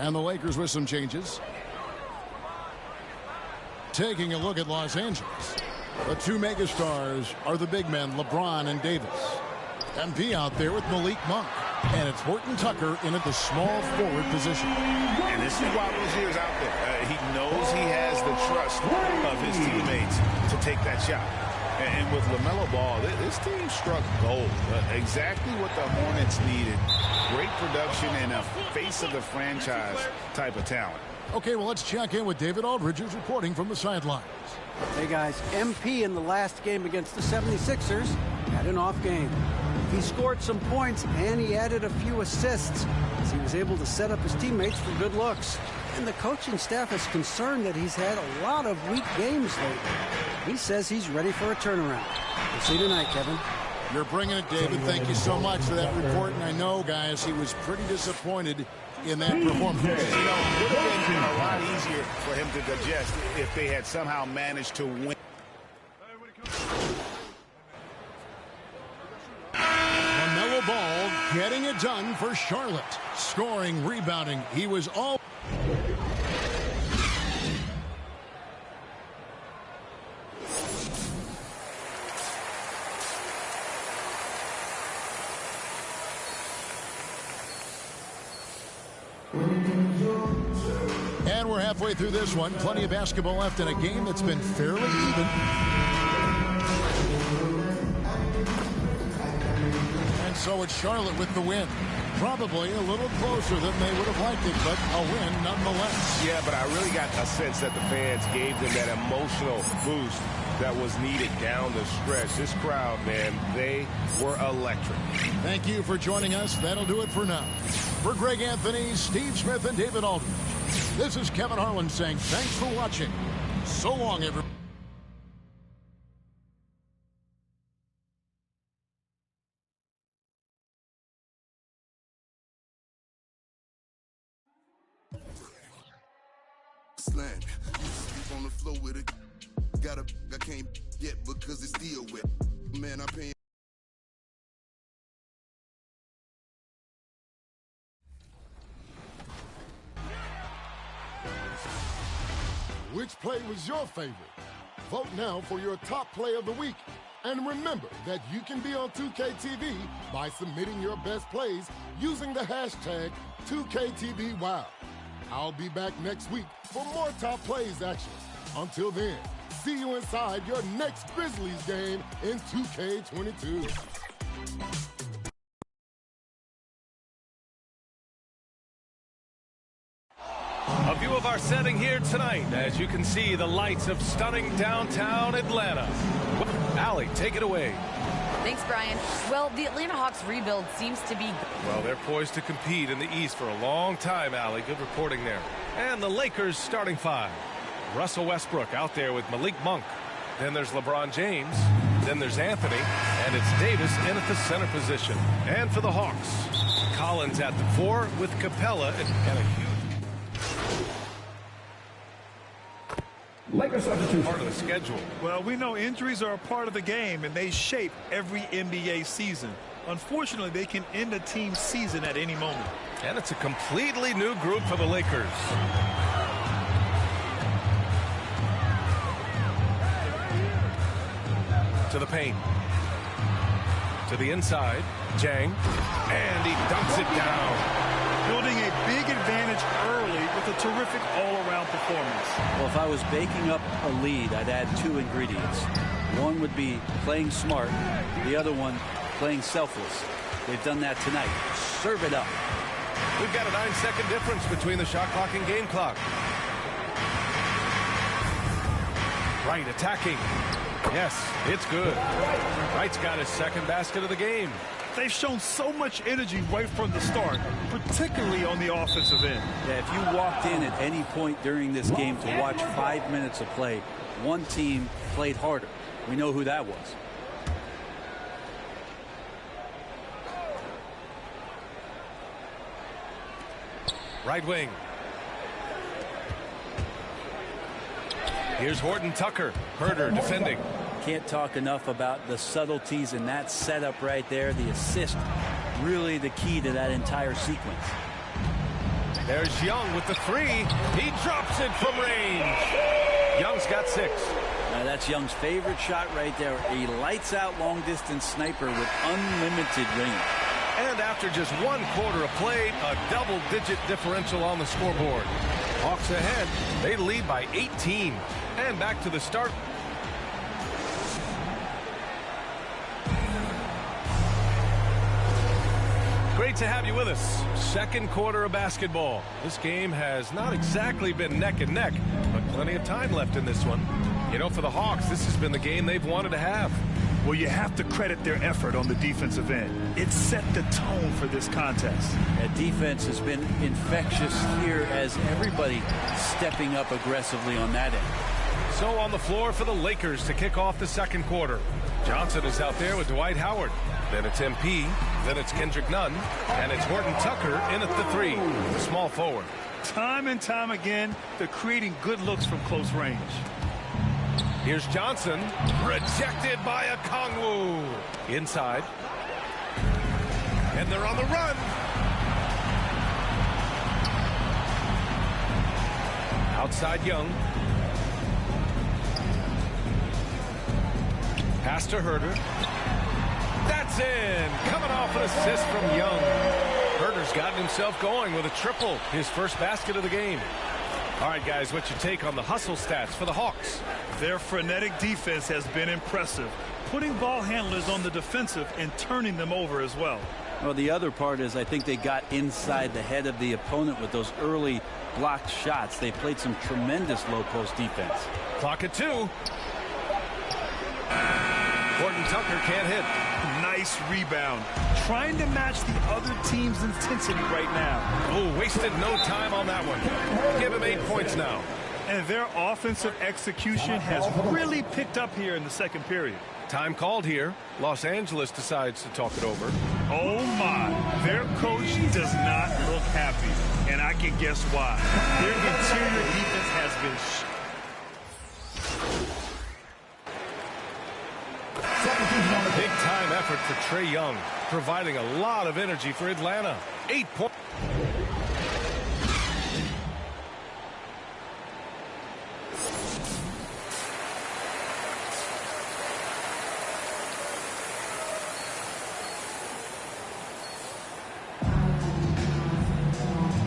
And the Lakers with some changes. Taking a look at Los Angeles. The two megastars are the big men, LeBron and Davis. MP out there with Malik Monk. And it's Horton Tucker in at the small forward position. And this is why Rozier's out there. He knows he has the trust of his teammates to take that shot. And with LaMelo Ball, this team struck gold. Exactly what the Hornets needed. Great production and a face of the franchise type of talent. Okay, well, let's check in with David Aldridge, who's reporting from the sidelines. Hey, guys, MP in the last game against the 76ers had an off game. He scored some points, and he added a few assists as he was able to set up his teammates for good looks. And the coaching staff is concerned that he's had a lot of weak games lately. He says he's ready for a turnaround. We'll see you tonight, Kevin. You're bringing it, David. Thank you so much for that report. And I know, guys, he was pretty disappointed in that performance. You know, it would have been a lot easier for him to digest if they had somehow managed to win. LaMelo Ball getting it done for Charlotte. Scoring, rebounding. He was all... And we're halfway through this one. Plenty of basketball left in a game that's been fairly even. And so it's Charlotte with the win. Probably a little closer than they would have liked it, but a win nonetheless. Yeah, but I really got a sense that the fans gave them that emotional boost that was needed down the stretch. This crowd, man, they were electric. Thank you for joining us. That'll do it for now. For Greg Anthony, Steve Smith, and David Aldridge, this is Kevin Harlan saying thanks for watching. So long, everyone. Slang. You sleep on the floor with it. I can't yet because it's still wet. Man, I pay. Which play was your favorite? Vote now for your top play of the week. And remember that you can be on 2KTV by submitting your best plays using the hashtag 2KTVWow. I'll be back next week for more top plays action. Until then, see you inside your next Grizzlies game in 2K22. A view of our setting here tonight. As you can see, the lights of stunning downtown Atlanta. Allie, take it away. Thanks, Brian. Well, the Atlanta Hawks rebuild seems to be... Well, they're poised to compete in the East for a long time, Allie. Good reporting there. And the Lakers starting five. Russell Westbrook out there with Malik Monk. Then there's LeBron James. Then there's Anthony. And it's Davis in at the center position. And for the Hawks, Collins at the 4 with Capella and a huge... Lakers substitution. Part of the schedule. Well, we know injuries are a part of the game, and they shape every NBA season. Unfortunately, they can end a team's season at any moment. And it's a completely new group for the Lakers. To the paint. To the inside. Jang. And he dunks it down. Building a big advantage early with a terrific all-around performance. Well, if I was baking up a lead, I'd add two ingredients. One would be playing smart. The other one, playing selfless. They've done that tonight. Serve it up. We've got a 9-second difference between the shot clock and game clock. Wright attacking. Yes, it's good. Wright's got his second basket of the game. They've shown so much energy right from the start, particularly on the offensive end. Yeah, if you walked in at any point during this game to watch 5 minutes of play, one team played harder. We know who that was. Right wing. Here's Horton Tucker. Herder defending. Can't talk enough about the subtleties in that setup right there. The assist, really the key to that entire sequence. There's Young with the 3. He drops it from range. Young's got 6. Now that's Young's favorite shot right there. A lights-out long-distance sniper with unlimited range. And after just 1 quarter of play, a double-digit differential on the scoreboard. Hawks ahead. They lead by 18. And back to the start. Great to have you with us. Second quarter of basketball. This game has not exactly been neck and neck, but plenty of time left in this one. You know, for the Hawks, this has been the game they've wanted to have. Well, you have to credit their effort on the defensive end. It set the tone for this contest. That defense has been infectious here as everybody stepping up aggressively on that end. So on the floor for the Lakers to kick off the second quarter. Johnson is out there with Dwight Howard. Then it's MP. Then it's Kendrick Nunn. And it's Horton Tucker in at the 3. The small forward. Time and time again, they're creating good looks from close range. Here's Johnson. Rejected by Okongwu. Inside. And they're on the run. Outside Young. Pass to Herder. That's in. Coming off an assist from Young. Herder's gotten himself going with a triple. His first basket of the game. All right, guys, what's your take on the hustle stats for the Hawks? Their frenetic defense has been impressive, putting ball handlers on the defensive and turning them over as well. Well, the other part is I think they got inside the head of the opponent with those early blocked shots. They played some tremendous low-post defense. Clock at 2. Horton Tucker can't hit. Nice rebound. Trying to match the other team's intensity right now. Oh, wasted no time on that one. Give him 8 points now. And their offensive execution has really picked up here in the second period. Time called here. Los Angeles decides to talk it over. Oh, my. Their coach does not look happy. And I can guess why. Their interior defense has been... Big-time effort for Trae Young, providing a lot of energy for Atlanta. 8 points.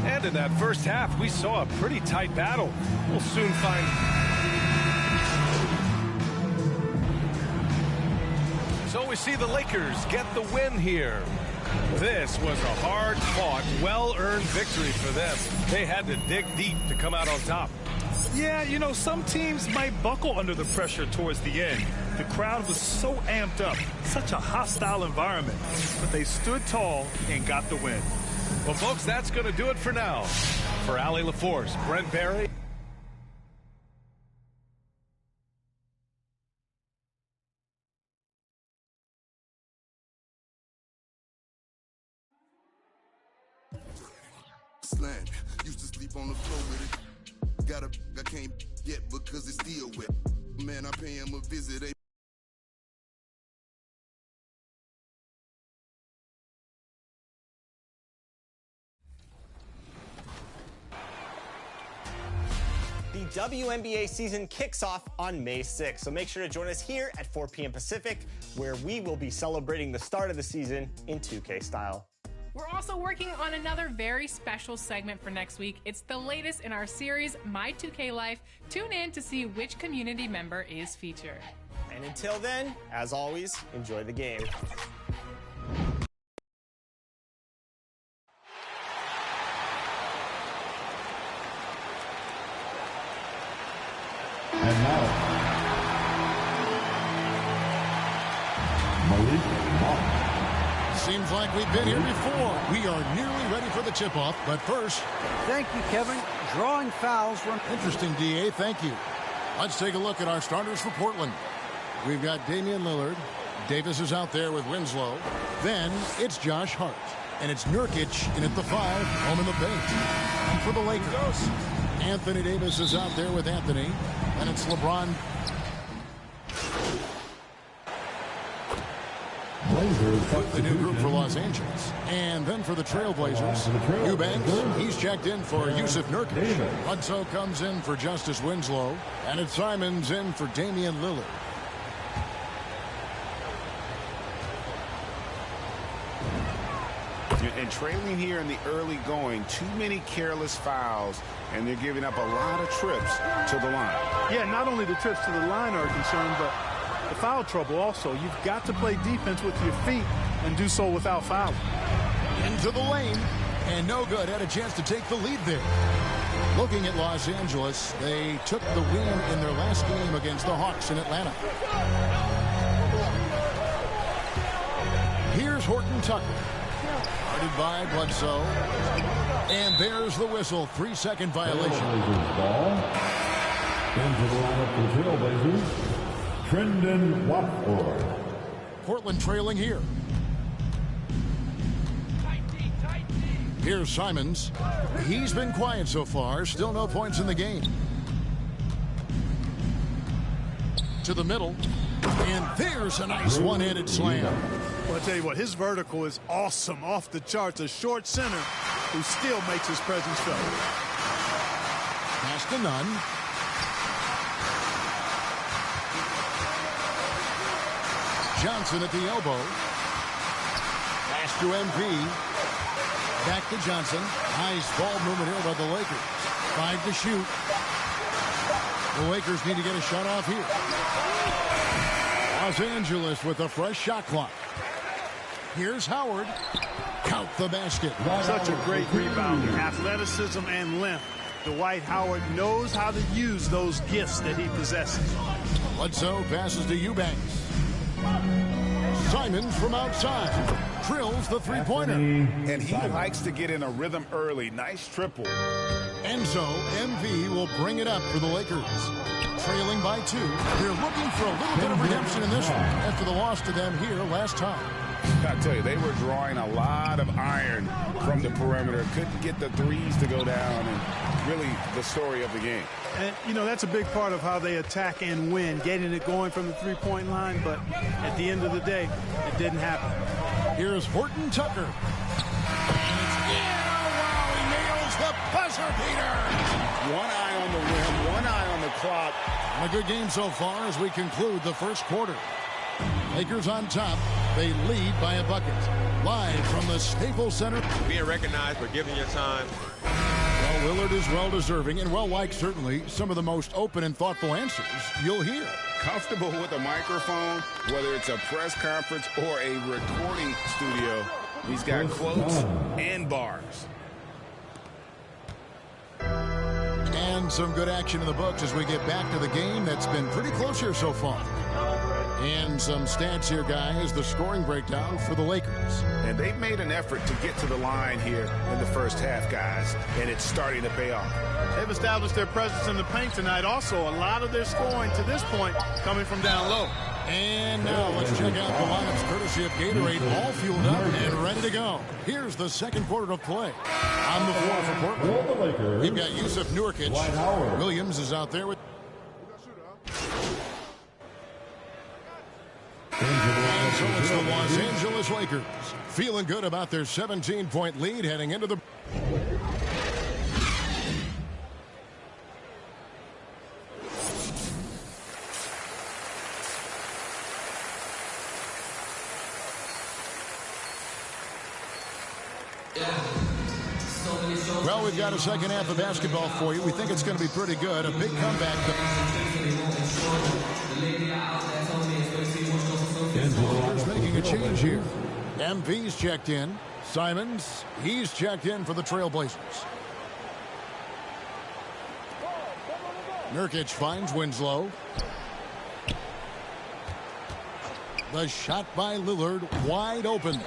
And in that first half, we saw a pretty tight battle. We'll soon find... So we see the Lakers get the win here. This was a hard-fought, well-earned victory for them. They had to dig deep to come out on top. Yeah, you know, some teams might buckle under the pressure towards the end. The crowd was so amped up, such a hostile environment. But they stood tall and got the win. Well, folks, that's going to do it for now. For Allie LaForce, Brent Barry. Slant. Used to sleep on the floor with it. I can't yet because it's still wet. Man, I pay him a visit. The WNBA season kicks off on May 6th, so make sure to join us here at 4 p.m. Pacific, where we will be celebrating the start of the season in 2K style. We're also working on another very special segment for next week. It's the latest in our series, My 2K Life. Tune in to see which community member is featured. And until then, as always, enjoy the game. And now, Malik Monk. Seems like we've been here before. We are nearly ready for the tip-off, but first... Thank you, Kevin. Drawing fouls from... Interesting, D.A. Thank you. Let's take a look at our starters for Portland. We've got Damian Lillard. Davis is out there with Winslow. Then it's Josh Hart. And it's Nurkic in at the 5, home in the paint. And for the Lakers, Anthony Davis is out there with Anthony. And it's LeBron... the new group for Los Angeles. And then for the Trailblazers, Eubanks, he's checked in for Yusuf Nurkic. Hudso comes in for Justice Winslow. And it's Simons in for Damian Lillard. And trailing here in the early going, too many careless fouls, and they're giving up a lot of trips to the line. Yeah, not only the trips to the line are concerned, but the foul trouble also. You've got to play defense with your feet and do so without fouling. Into the lane, and no good. Had a chance to take the lead there. Looking at Los Angeles, they took the win in their last game against the Hawks in Atlanta. Here's Horton Tucker. Guarded by Bledsoe. And there's the whistle. 3-second violation. Ball. Into the lineup for Trailblazers. Trendon Watford. Portland trailing here. Here's Simons. He's been quiet so far. Still no points in the game. To the middle. And there's a nice one-handed slam. Well, I'll tell you what, his vertical is awesome, off the charts. A short center who still makes his presence felt. Pass to Nunn. Johnson at the elbow. Pass to MP. Back to Johnson. Nice ball movement here by the Lakers. 5 to shoot. The Lakers need to get a shot off here. Los Angeles with a fresh shot clock. Here's Howard. Count the basket. Such a great rebounder. Athleticism and length. Dwight Howard knows how to use those gifts that he possesses. Bledsoe passes to Eubanks. Simons from outside drills the three-pointer. And he likes to get in a rhythm early. Nice triple. Enzo MV will bring it up for the Lakers. Trailing by 2. They're looking for a little bit of redemption in this one after the loss to them here last time. I tell you, they were drawing a lot of iron from the perimeter. Couldn't get the threes to go down, and really the story of the game. And, you know, that's a big part of how they attack and win, getting it going from the three-point line, but at the end of the day, it didn't happen. Here's Horton Tucker. And it's in. Oh, wow, he nails the buzzer beater. One eye on the rim, one eye on the clock. And a good game so far as we conclude the first quarter. Lakers on top. They lead by a bucket. Live from the Staples Center. Being recognized for giving your time. Well, Lillard is well-deserving and well-liked, certainly. Some of the most open and thoughtful answers you'll hear. Comfortable with a microphone, whether it's a press conference or a recording studio. He's got quotes and bars. And some good action in the books as we get back to the game that's been pretty close here so far. And some stats here, guys, the scoring breakdown for the Lakers. And they've made an effort to get to the line here in the first half, guys, and it's starting to pay off. They've established their presence in the paint tonight. Also, a lot of their scoring to this point coming from down low. And now let's check out the lineups courtesy of Gatorade, all fueled up and ready to go. Here's the second quarter of play. On the floor for Portland, we've got Yusuf Nurkic. Williams is out there with... And so it's the Los Angeles Lakers feeling good about their 17-point lead heading into the... Well, we've got a second half of basketball for you. We think it's going to be pretty good. A big comeback. Lakers making a change here. MP's checked in. Simons, he's checked in for the Trailblazers. Nurkic finds Winslow. The shot by Lillard wide open.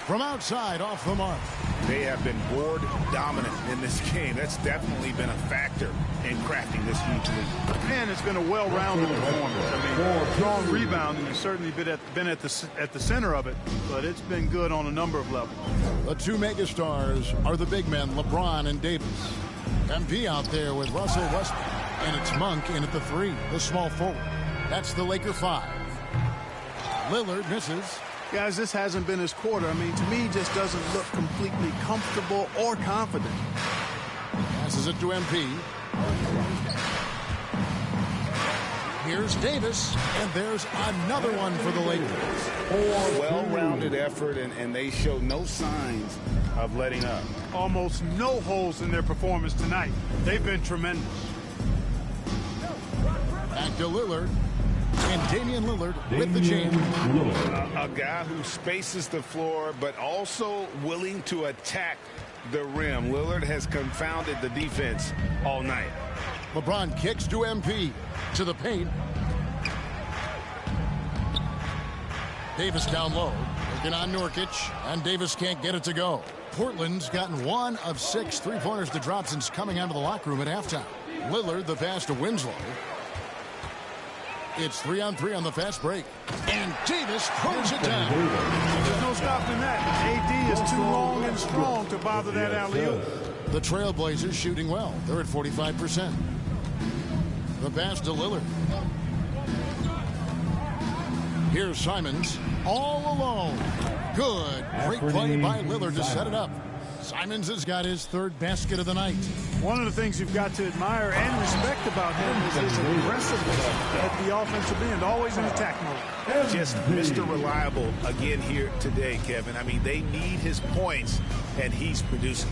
From outside, off the mark. They have been board dominant in this game. That's definitely been a factor in crafting this huge lead. And it's been a well-rounded performance. I mean, strong rebounding has certainly been at the center of it, but it's been good on a number of levels. The two megastars are the big men, LeBron and Davis. MP out there with Russell Westbrook, and it's Monk in at the 3, the small forward. That's the Laker 5. Lillard misses. Guys, this hasn't been his quarter. I mean, to me, just doesn't look completely comfortable or confident. Passes it to MP. Here's Davis, and there's another one for the Lakers. Well-rounded effort, and they show no signs of letting up. Almost no holes in their performance tonight. They've been tremendous. Back to Lillard. And Damian Lillard with the jam. A guy who spaces the floor, but also willing to attack the rim. Lillard has confounded the defense all night. LeBron kicks to MP. To the paint. Davis down low. Looking on Nurkic. And Davis can't get it to go. Portland's gotten 1 of 6 3-pointers to drop since coming out of the locker room at halftime. Lillard the pass to Winslow. It's 3-on-3 on the fast break. And Davis throws it down. There's no stopping that. AD is too long and strong to bother that alley-oop. The Trailblazers shooting well. They're at 45%. The pass to Lillard. Here's Simons all alone. Good. Great play by Lillard to set it up. Simons has got his 3rd basket of the night. One of the things you've got to admire and respect about him is his aggressiveness at the offensive end, always in attack mode. Just Mr. Reliable again here today, Kevin. I mean, they need his points, and he's producing.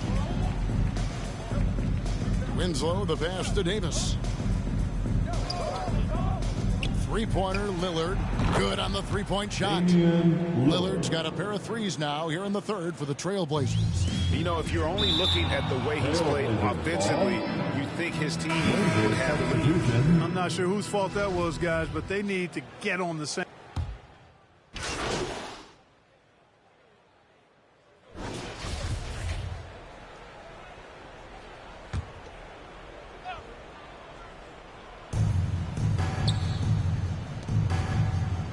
Winslow, the pass to Davis. 3-pointer, Lillard. Good on the 3-point shot. Lillard's got a pair of 3s now here in the 3rd for the Trailblazers. You know, if you're only looking at the way he's played offensively, you think his team would have the lead. I'm not sure whose fault that was, guys, but they need to get on the same.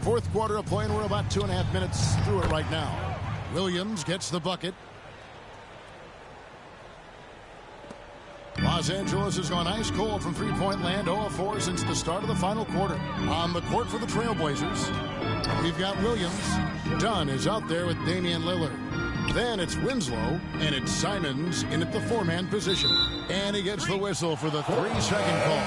Fourth quarter of play, and we're about 2.5 minutes through it right now. Williams gets the bucket. Los Angeles has gone ice cold from 3-point land, 0-4 since the start of the final quarter. On the court for the Trailblazers, we've got Williams. Dunn is out there with Damian Lillard. Then it's Winslow, and it's Simons in at the 4-man position. And he gets the whistle for the 3-second call.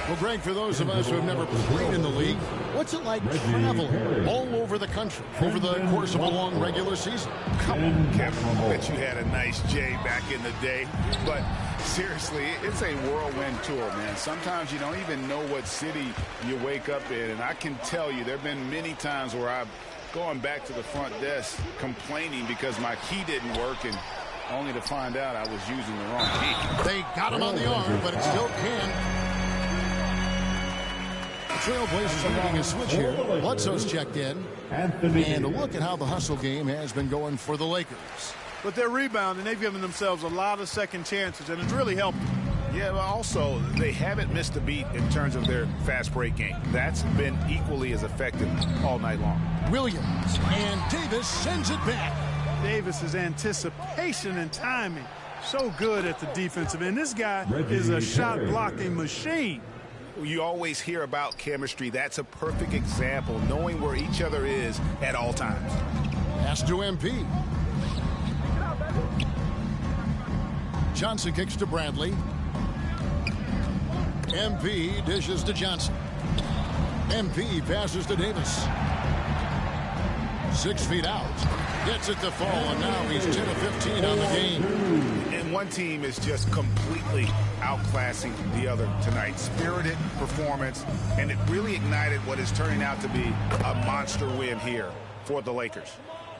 Well, Greg, for those of us who have never played in the league, what's it like traveling all over the country over the course of a long regular season? Come on, Kevin. I bet you had a nice J back in the day. But seriously, it's a whirlwind tour, man. Sometimes you don't even know what city you wake up in. And I can tell you there have been many times where I've going back to the front desk complaining because my key didn't work, and only to find out I was using the wrong key. They got him on the arm, but it still can. The Trailblazers are making a switch here. Bledsoe's checked in. And look at how the hustle game has been going for the Lakers. But they're rebounding. They've given themselves a lot of second chances, and it's really helped them. Yeah, but also, they haven't missed a beat in terms of their fast break game. That's been equally as effective all night long. Williams, and Davis sends it back. Davis's anticipation and timing, so good at the defensive end. This guy is a shot-blocking machine. You always hear about chemistry. That's a perfect example, knowing where each other is at all times. Pass to MP. Johnson kicks to Bradley. MP dishes to Johnson. MP passes to Davis. 6 feet out. Gets it to fall, and now he's 10 of 15 on the game. And one team is just completely outclassing the other tonight. Spirited performance, and it really ignited what is turning out to be a monster win here for the Lakers.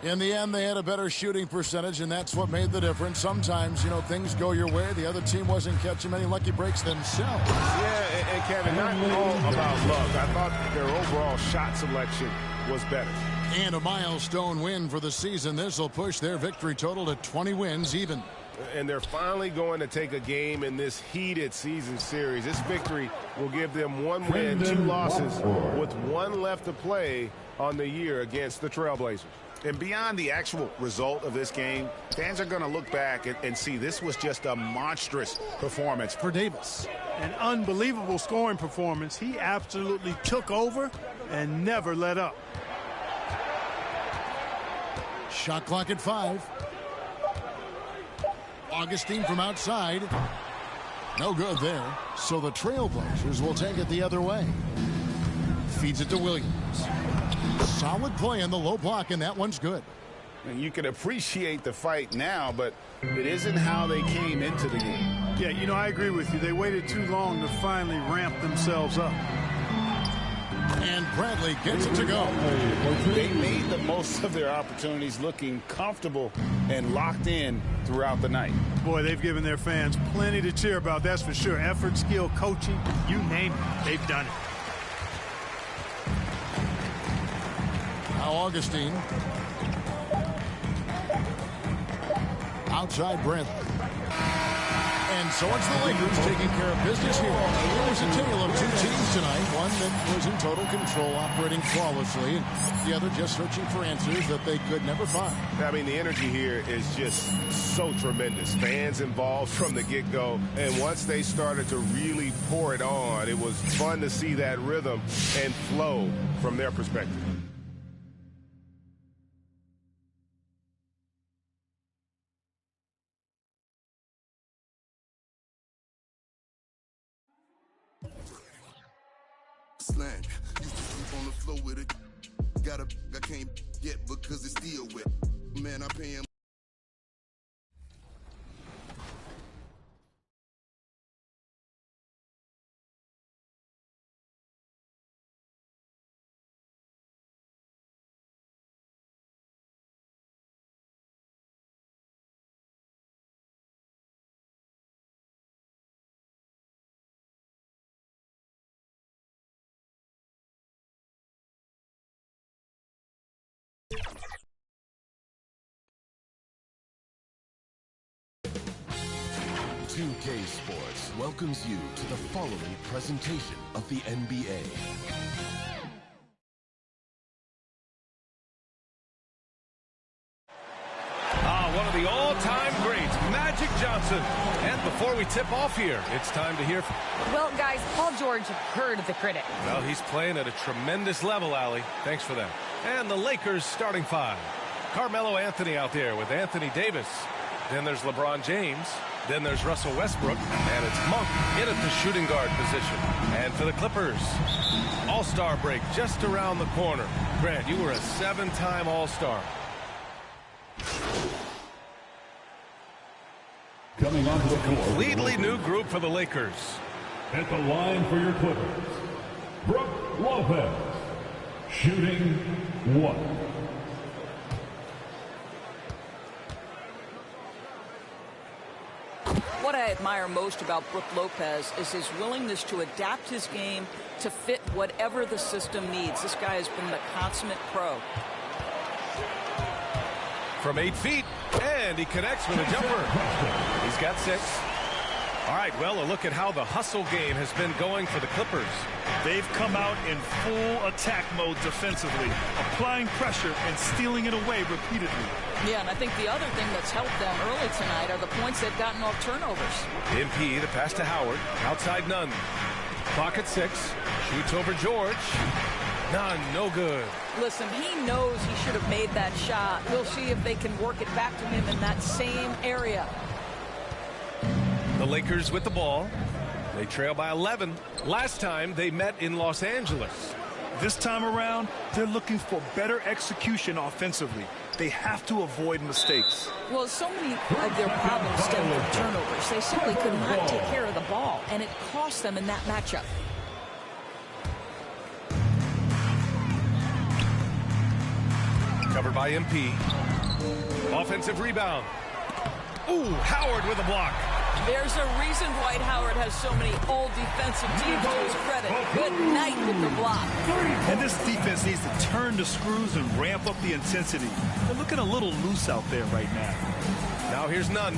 In the end, they had a better shooting percentage, and that's what made the difference. Sometimes, you know, things go your way. The other team wasn't catching many lucky breaks themselves. Yeah, and Kevin, not all about luck. I thought their overall shot selection was better. And a milestone win for the season. This will push their victory total to 20 wins even. And they're finally going to take a game in this heated season series. This victory will give them 1 win, 2 losses, with 1 left to play on the year against the Trailblazers. And beyond the actual result of this game, fans are going to look back and see this was just a monstrous performance for Davis. An unbelievable scoring performance. He absolutely took over and never let up. Shot clock at 5. Augustine from outside. No good there. So the Trailblazers will take it the other way. Feeds it to Williams. Solid play in the low block, and that one's good. And you can appreciate the fight now, but it isn't how they came into the game. Yeah, you know, I agree with you. They waited too long to finally ramp themselves up. And Bradley gets it to go. They made the most of their opportunities, looking comfortable and locked in throughout the night. Boy, they've given their fans plenty to cheer about, that's for sure. Effort, skill, coaching, you name it, they've done it. Now Augustine. Outside Bradley. And so it's the Lakers taking care of business here. It was a tale of 2 teams tonight. One that was in total control, operating flawlessly, and the other just searching for answers that they could never find. I mean, the energy here is just so tremendous. Fans involved from the get-go, and once they started to really pour it on, it was fun to see that rhythm and flow from their perspective. Slang. Used to sleep on the floor with it. Got a I can't get because it's still wet. Man, I pay him. $2K Sports welcomes you to the following presentation of the NBA. One of the all-time greats, Magic Johnson. And before we tip off here, it's time to hear from... Well, guys, Paul George heard the critic. Well, he's playing at a tremendous level, Allie. Thanks for that. And the Lakers starting 5. Carmelo Anthony out there with Anthony Davis. Then there's LeBron James. Then there's Russell Westbrook. And it's Monk in at the shooting guard position. And for the Clippers, All-Star break just around the corner. Grant, you were a 7-time All-Star. Coming onto the floor. Completely new group for the Lakers. At the line for your Clippers, Brook Lopez. Shooting 1. I admire most about Brook Lopez is his willingness to adapt his game to fit whatever the system needs. This guy has been the consummate pro. From 8 feet, and he connects with a jumper. He's got 6. All right, well, a look at how the hustle game has been going for the Clippers. They've come out in full attack mode defensively, applying pressure and stealing it away repeatedly. Yeah, and I think the other thing that's helped them early tonight are the points they've gotten off turnovers. MP, the pass to Howard. Outside Nunn. Clock at 6. Shoots over George. Nunn, no good. Listen, he knows he should have made that shot. We'll see if they can work it back to him in that same area. The Lakers with the ball. They trail by 11. Last time they met in Los Angeles. This time around, they're looking for better execution offensively. They have to avoid mistakes. Well, so many of their problems stem from turnovers. They simply could not take care of the ball, and it cost them in that matchup. Covered by MP. Offensive rebound. Ooh, Howard with a block. There's a reason Dwight Howard has so many all defensive teams to his credit. Good night with the block. And this defense needs to turn the screws and ramp up the intensity. They're looking a little loose out there right now. Now here's Nunn.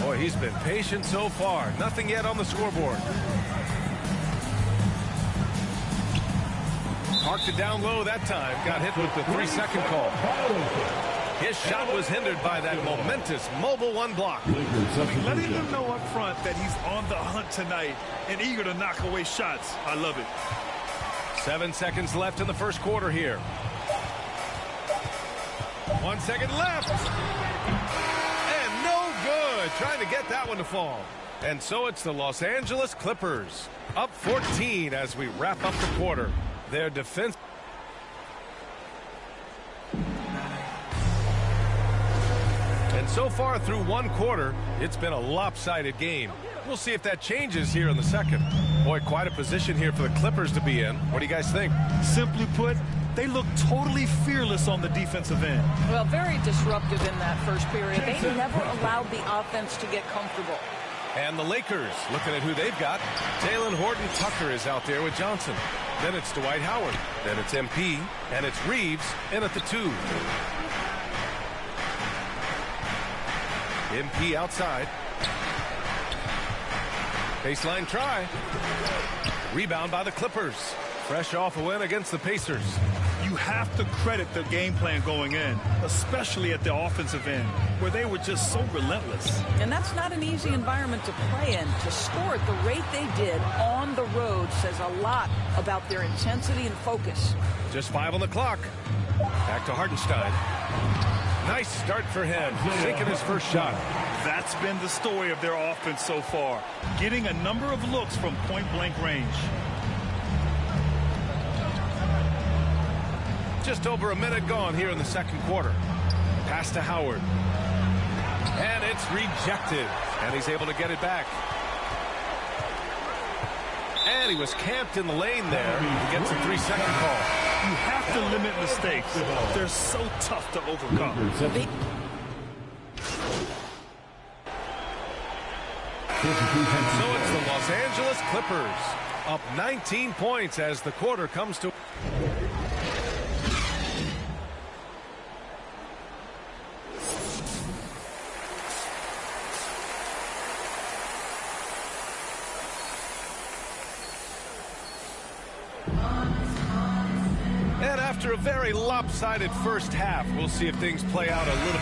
Boy, he's been patient so far. Nothing yet on the scoreboard. Parked it down low that time. Got hit with the 3-second call. His shot was hindered by that momentous mobile 1 block. Letting them know up front that he's on the hunt tonight and eager to knock away shots. I love it. 7 seconds left in the first quarter here. 1 second left. And no good. Trying to get that one to fall. And so it's the Los Angeles Clippers. Up 14 as we wrap up the quarter. Their defense. And so far through 1 quarter, it's been a lopsided game. We'll see if that changes here in the second. Boy, quite a position here for the Clippers to be in. What do you guys think? Simply put, they look totally fearless on the defensive end. Well, very disruptive in that first period. They never allowed the offense to get comfortable. And the Lakers, looking at who they've got. Horton Tucker is out there with Johnson. Then it's Dwight Howard. Then it's MP. And it's Reeves in at the 2. MP outside. Baseline try. Rebound by the Clippers. Fresh off a win against the Pacers. You have to credit the game plan going in, especially at the offensive end, where they were just so relentless. And that's not an easy environment to play in. To score at the rate they did on the road says a lot about their intensity and focus. Just 5 on the clock. Back to Hartenstein. Nice start for him, sinking his first shot. That's been the story of their offense so far, getting a number of looks from point-blank range. Just over a minute gone here in the second quarter. Pass to Howard. And it's rejected. And he's able to get it back. And he was camped in the lane there. He gets a 3-second call. You have to limit mistakes. They're so tough to overcome. So it's the Los Angeles Clippers up 19 points as the quarter comes to. And after a very lopsided first half, we'll see if things play out a little.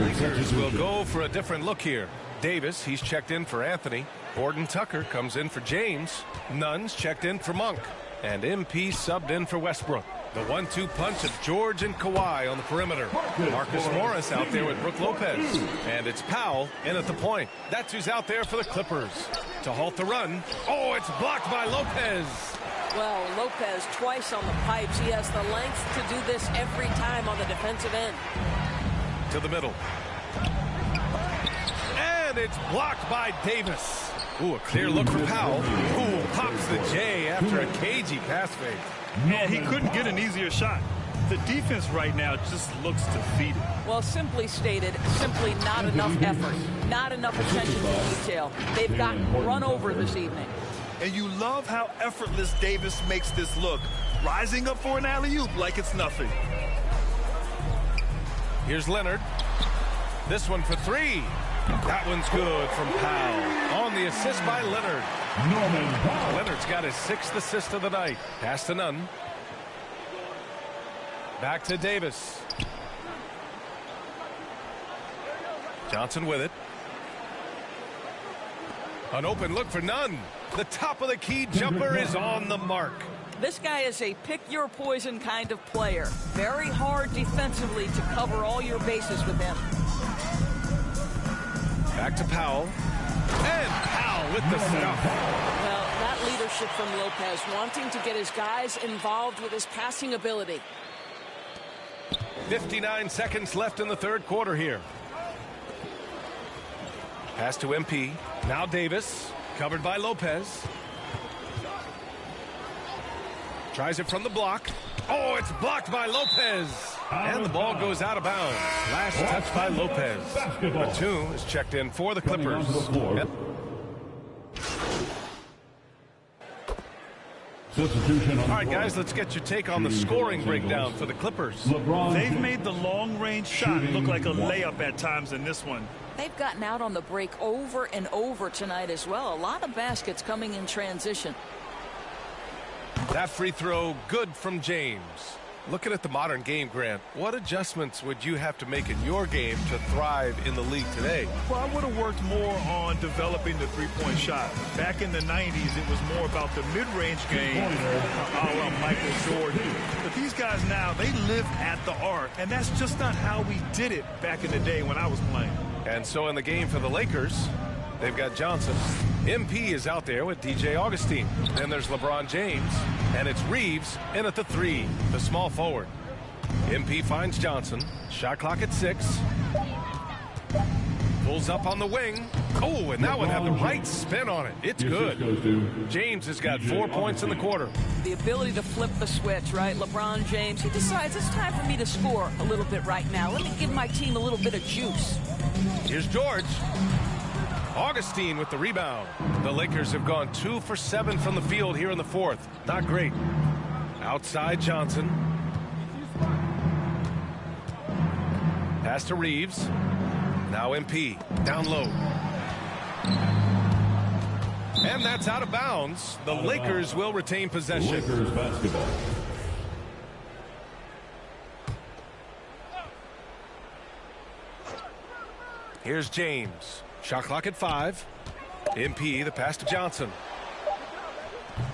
Lakers will go for a different look here. Davis, he's checked in for Anthony. Horton Tucker comes in for James. Nunn's checked in for Monk. And MP subbed in for Westbrook. The 1-2 punch of George and Kawhi on the perimeter. Marcus Morris out there with Brook Lopez. And it's Powell in at the point. That's who's out there for the Clippers. To halt the run. Oh, it's blocked by Lopez. Well, Lopez twice on the pipes. He has the length to do this every time on the defensive end. To the middle. And it's blocked by Davis. Ooh, a clear look for Powell. Ooh, pops the J after a cagey pass fake. Man, he couldn't get an easier shot. The defense right now just looks defeated. Well, simply stated, simply not enough effort, not enough attention to detail. They've gotten run over this evening. And you love how effortless Davis makes this look, rising up for an alley-oop like it's nothing. Here's Leonard. This one for three. That one's good from Powell. On the assist by Leonard. Leonard's got his 6th assist of the night. Pass to Nunn. Back to Davis. Johnson with it. An open look for Nunn. The top of the key jumper is on the mark. This guy is a pick-your-poison kind of player. Very hard defensively to cover all your bases with him. Back to Powell. And Powell with the stuff. Well, that leadership from Lopez, wanting to get his guys involved with his passing ability. 59 seconds left in the third quarter here. Pass to MP. Now Davis. Covered by Lopez. Tries it from the block. Oh, it's blocked by Lopez. And the ball goes out of bounds. Last touch by Lopez. Batum is checked in for the Clippers. All right, guys, let's get your take on the scoring breakdown for the Clippers. They've made the long-range shot look like a layup at times in this one. They've gotten out on the break over and over tonight as well. A lot of baskets coming in transition. That free throw good from James. Looking at the modern game, Grant, what adjustments would you have to make in your game to thrive in the league today? Well, I would have worked more on developing the three-point shot. Back in the 90s, it was more about the mid-range game, a la Michael Jordan. But these guys now, they live at the arc, and that's just not how we did it back in the day when I was playing. And so in the game for the Lakers, they've got Johnson. MP is out there with DJ Augustine. Then there's LeBron James. And it's Reeves in at the 3, the small forward. MP finds Johnson. Shot clock at 6. Pulls up on the wing. Oh, and that one had the right spin on it. It's good. James has got 4 points in the quarter. The ability to flip the switch, right? LeBron James, he decides it's time for me to score a little bit right now. Let me give my team a little bit of juice. Here's George. Augustine with the rebound. The Lakers have gone 2 for 7 from the field here in the fourth. Not great. Outside Johnson. Pass to Reeves. Now MP. Down low. And that's out of bounds. The Lakers will retain possession. Lakers basketball. Here's James. Shot clock at 5. MP, the pass to Johnson.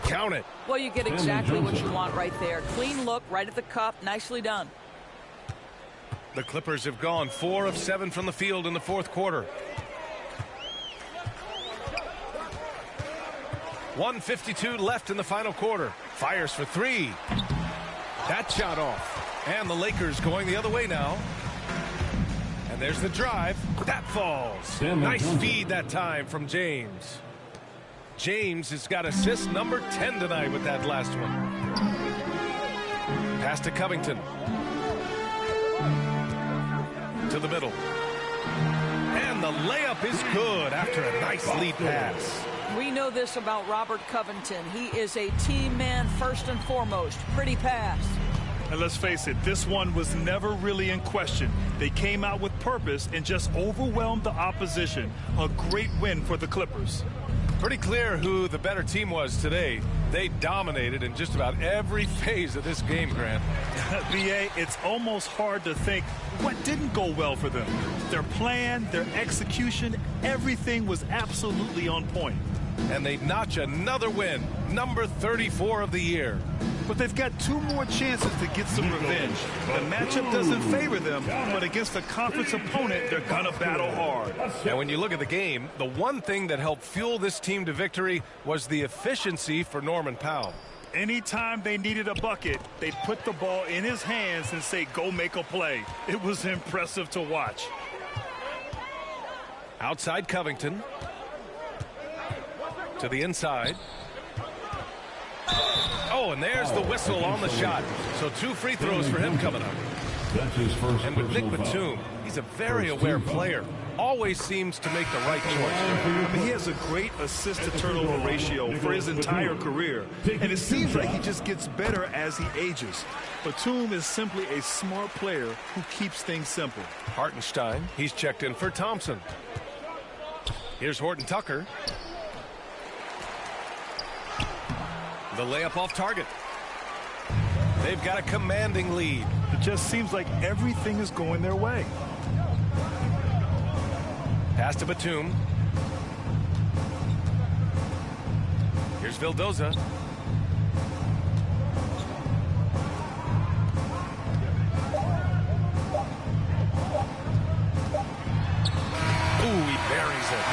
Count it. Well, you get exactly what you want right there. Clean look, right at the cup. Nicely done. The Clippers have gone 4 of 7 from the field in the fourth quarter. 1:52 left in the final quarter. Fires for 3. That shot off. And the Lakers going the other way now. And there's the drive. That falls. Nice feed that time from James. James has got assist number 10 tonight with that last one. Pass to Covington. To the middle. And the layup is good after a nice lead pass. We know this about Robert Covington. He is a team man first and foremost. Pretty pass. And let's face it, this one was never really in question. They came out with purpose and just overwhelmed the opposition. A great win for the Clippers. Pretty clear who the better team was today. They dominated in just about every phase of this game, Grant. BA, it's almost hard to think what didn't go well for them. Their plan, their execution, everything was absolutely on point. And they notch another win, number 34 of the year. But they've got 2 more chances to get some revenge. The matchup doesn't favor them, but against a conference opponent, they're going to battle hard. And when you look at the game, the one thing that helped fuel this team to victory was the efficiency for Norman Powell. Anytime they needed a bucket, they'd put the ball in his hands and say, go make a play. It was impressive to watch. Outside Covington. To the inside. Oh, and there's the whistle on the shot. So 2 free throws for him coming up. And with Nick Batum, he's a very aware player. Always seems to make the right choice. He has a great assist-to-turnover ratio for his entire career, and it seems like he just gets better as he ages. Batum is simply a smart player who keeps things simple. Hartenstein, he's checked in for Thompson. Here's Horton Tucker. The layup off target. They've got a commanding lead. It just seems like everything is going their way. Pass to Batum. Here's Vildoza. Ooh, he buries it.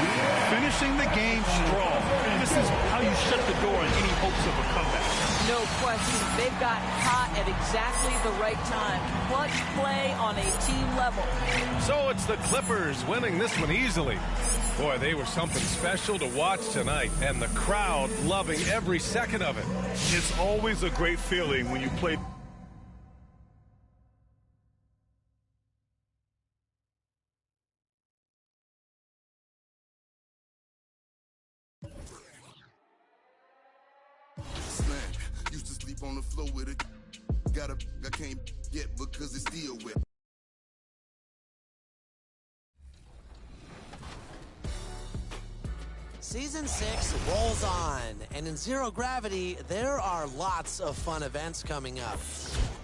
Finishing the game strong. This is how you shut the door on any hopes of a comeback. No question. They've got hot at exactly the right time. Clutch play on a team level. So it's the Clippers winning this one easily. Boy, they were something special to watch tonight, and the crowd loving every second of it. It's always a great feeling when you play. Used to sleep on the floor with it. Got up, I can't yet because it's still wet. Season 6 rolls on, and in Zero Gravity, there are lots of fun events coming up.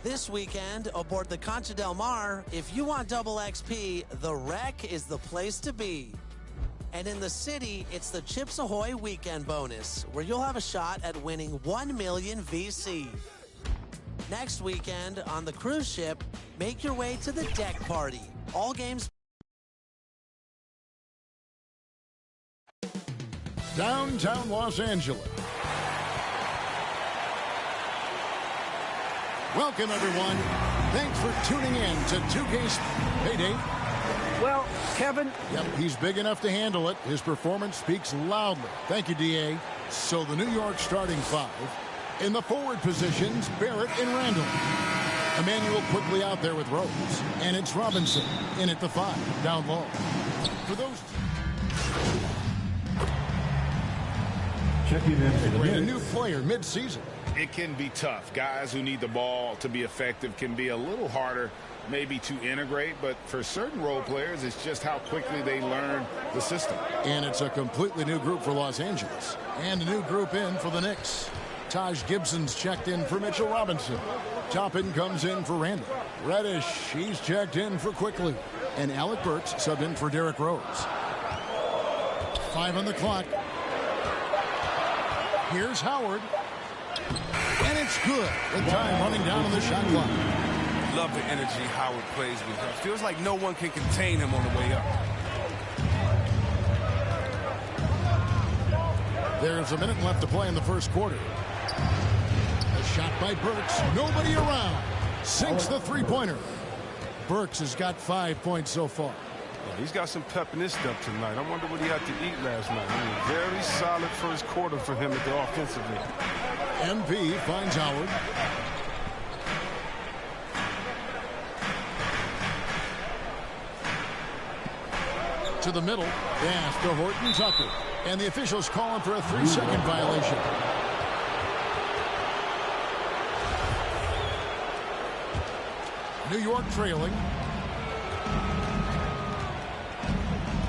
This weekend, aboard the Concha del Mar, if you want double XP, the Wreck is the place to be. And in the city, it's the Chips Ahoy weekend bonus, where you'll have a shot at winning 1 million VC. Next weekend, on the cruise ship, make your way to the deck party. All games. Downtown Los Angeles. Welcome, everyone. Thanks for tuning in to 2K's Payday. Well, Kevin. Yep, he's big enough to handle it. His performance speaks loudly. Thank you, D.A. So the New York starting 5. In the forward positions, Barrett and Randall. Emmanuel quickly out there with Rose. And it's Robinson in at the 5, down low. For those... Checking in for a new player mid-season. It can be tough. Guys who need the ball to be effective can be a little harder maybe to integrate, but for certain role players, it's just how quickly they learn the system. And it's a completely new group for Los Angeles. And a new group in for the Knicks. Taj Gibson's checked in for Mitchell Robinson. Toppin comes in for Randall. Reddish, he's checked in for Quickly. And Alec Burks subbed in for Derrick Rose. 5 on the clock. Here's Howard. And it's good. With time running down on the shot clock. Love the energy Howard plays with. It feels like no one can contain him on the way up. There's a minute left to play in the first quarter. A shot by Burks. Nobody around. Sinks the three-pointer. Burks has got 5 points so far. Yeah, he's got some pep in his step tonight. I wonder what he had to eat last night. I mean, very solid first quarter for him at the offensive end. MP finds Howard. To the middle. Pass to Horton Tucker. And the officials calling for a 3-second violation. New York trailing.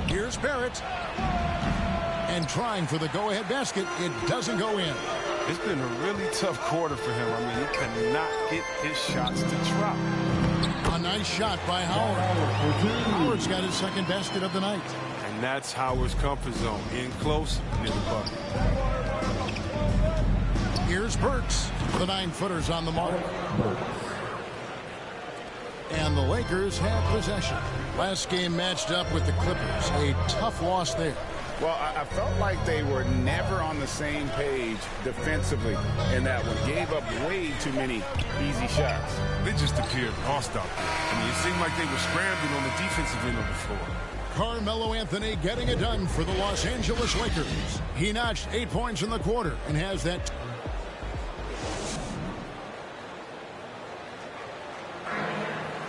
Here's Barrett. And trying for the go-ahead basket. It doesn't go in. It's been a really tough quarter for him. I mean, he cannot get his shots to drop. A nice shot by Howard. Howard's got his second basket of the night. And that's Howard's comfort zone. In close, near the bucket. Here's Burks. The 9-footer's on the mark. And the Lakers have possession. Last game matched up with the Clippers. A tough loss there. Well, I felt like they were never on the same page defensively in that one. Gave up way too many easy shots. They just appeared lost out there. I mean, it seemed like they were scrambling on the defensive end of the floor. Carmelo Anthony getting it done for the Los Angeles Lakers. He notched 8 points in the quarter and has that.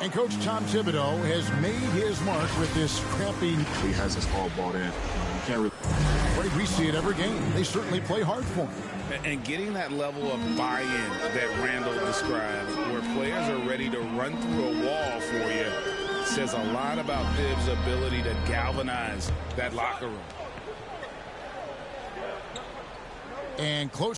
And Coach Tom Thibodeau has made his mark with this scrappy. He has us all bought in. You can't really. Right, we see it every game. They certainly play hard for him. And getting that level of buy-in that Randall describes, where players are ready to run through a wall for you, says a lot about Thibs' ability to galvanize that locker room. And close.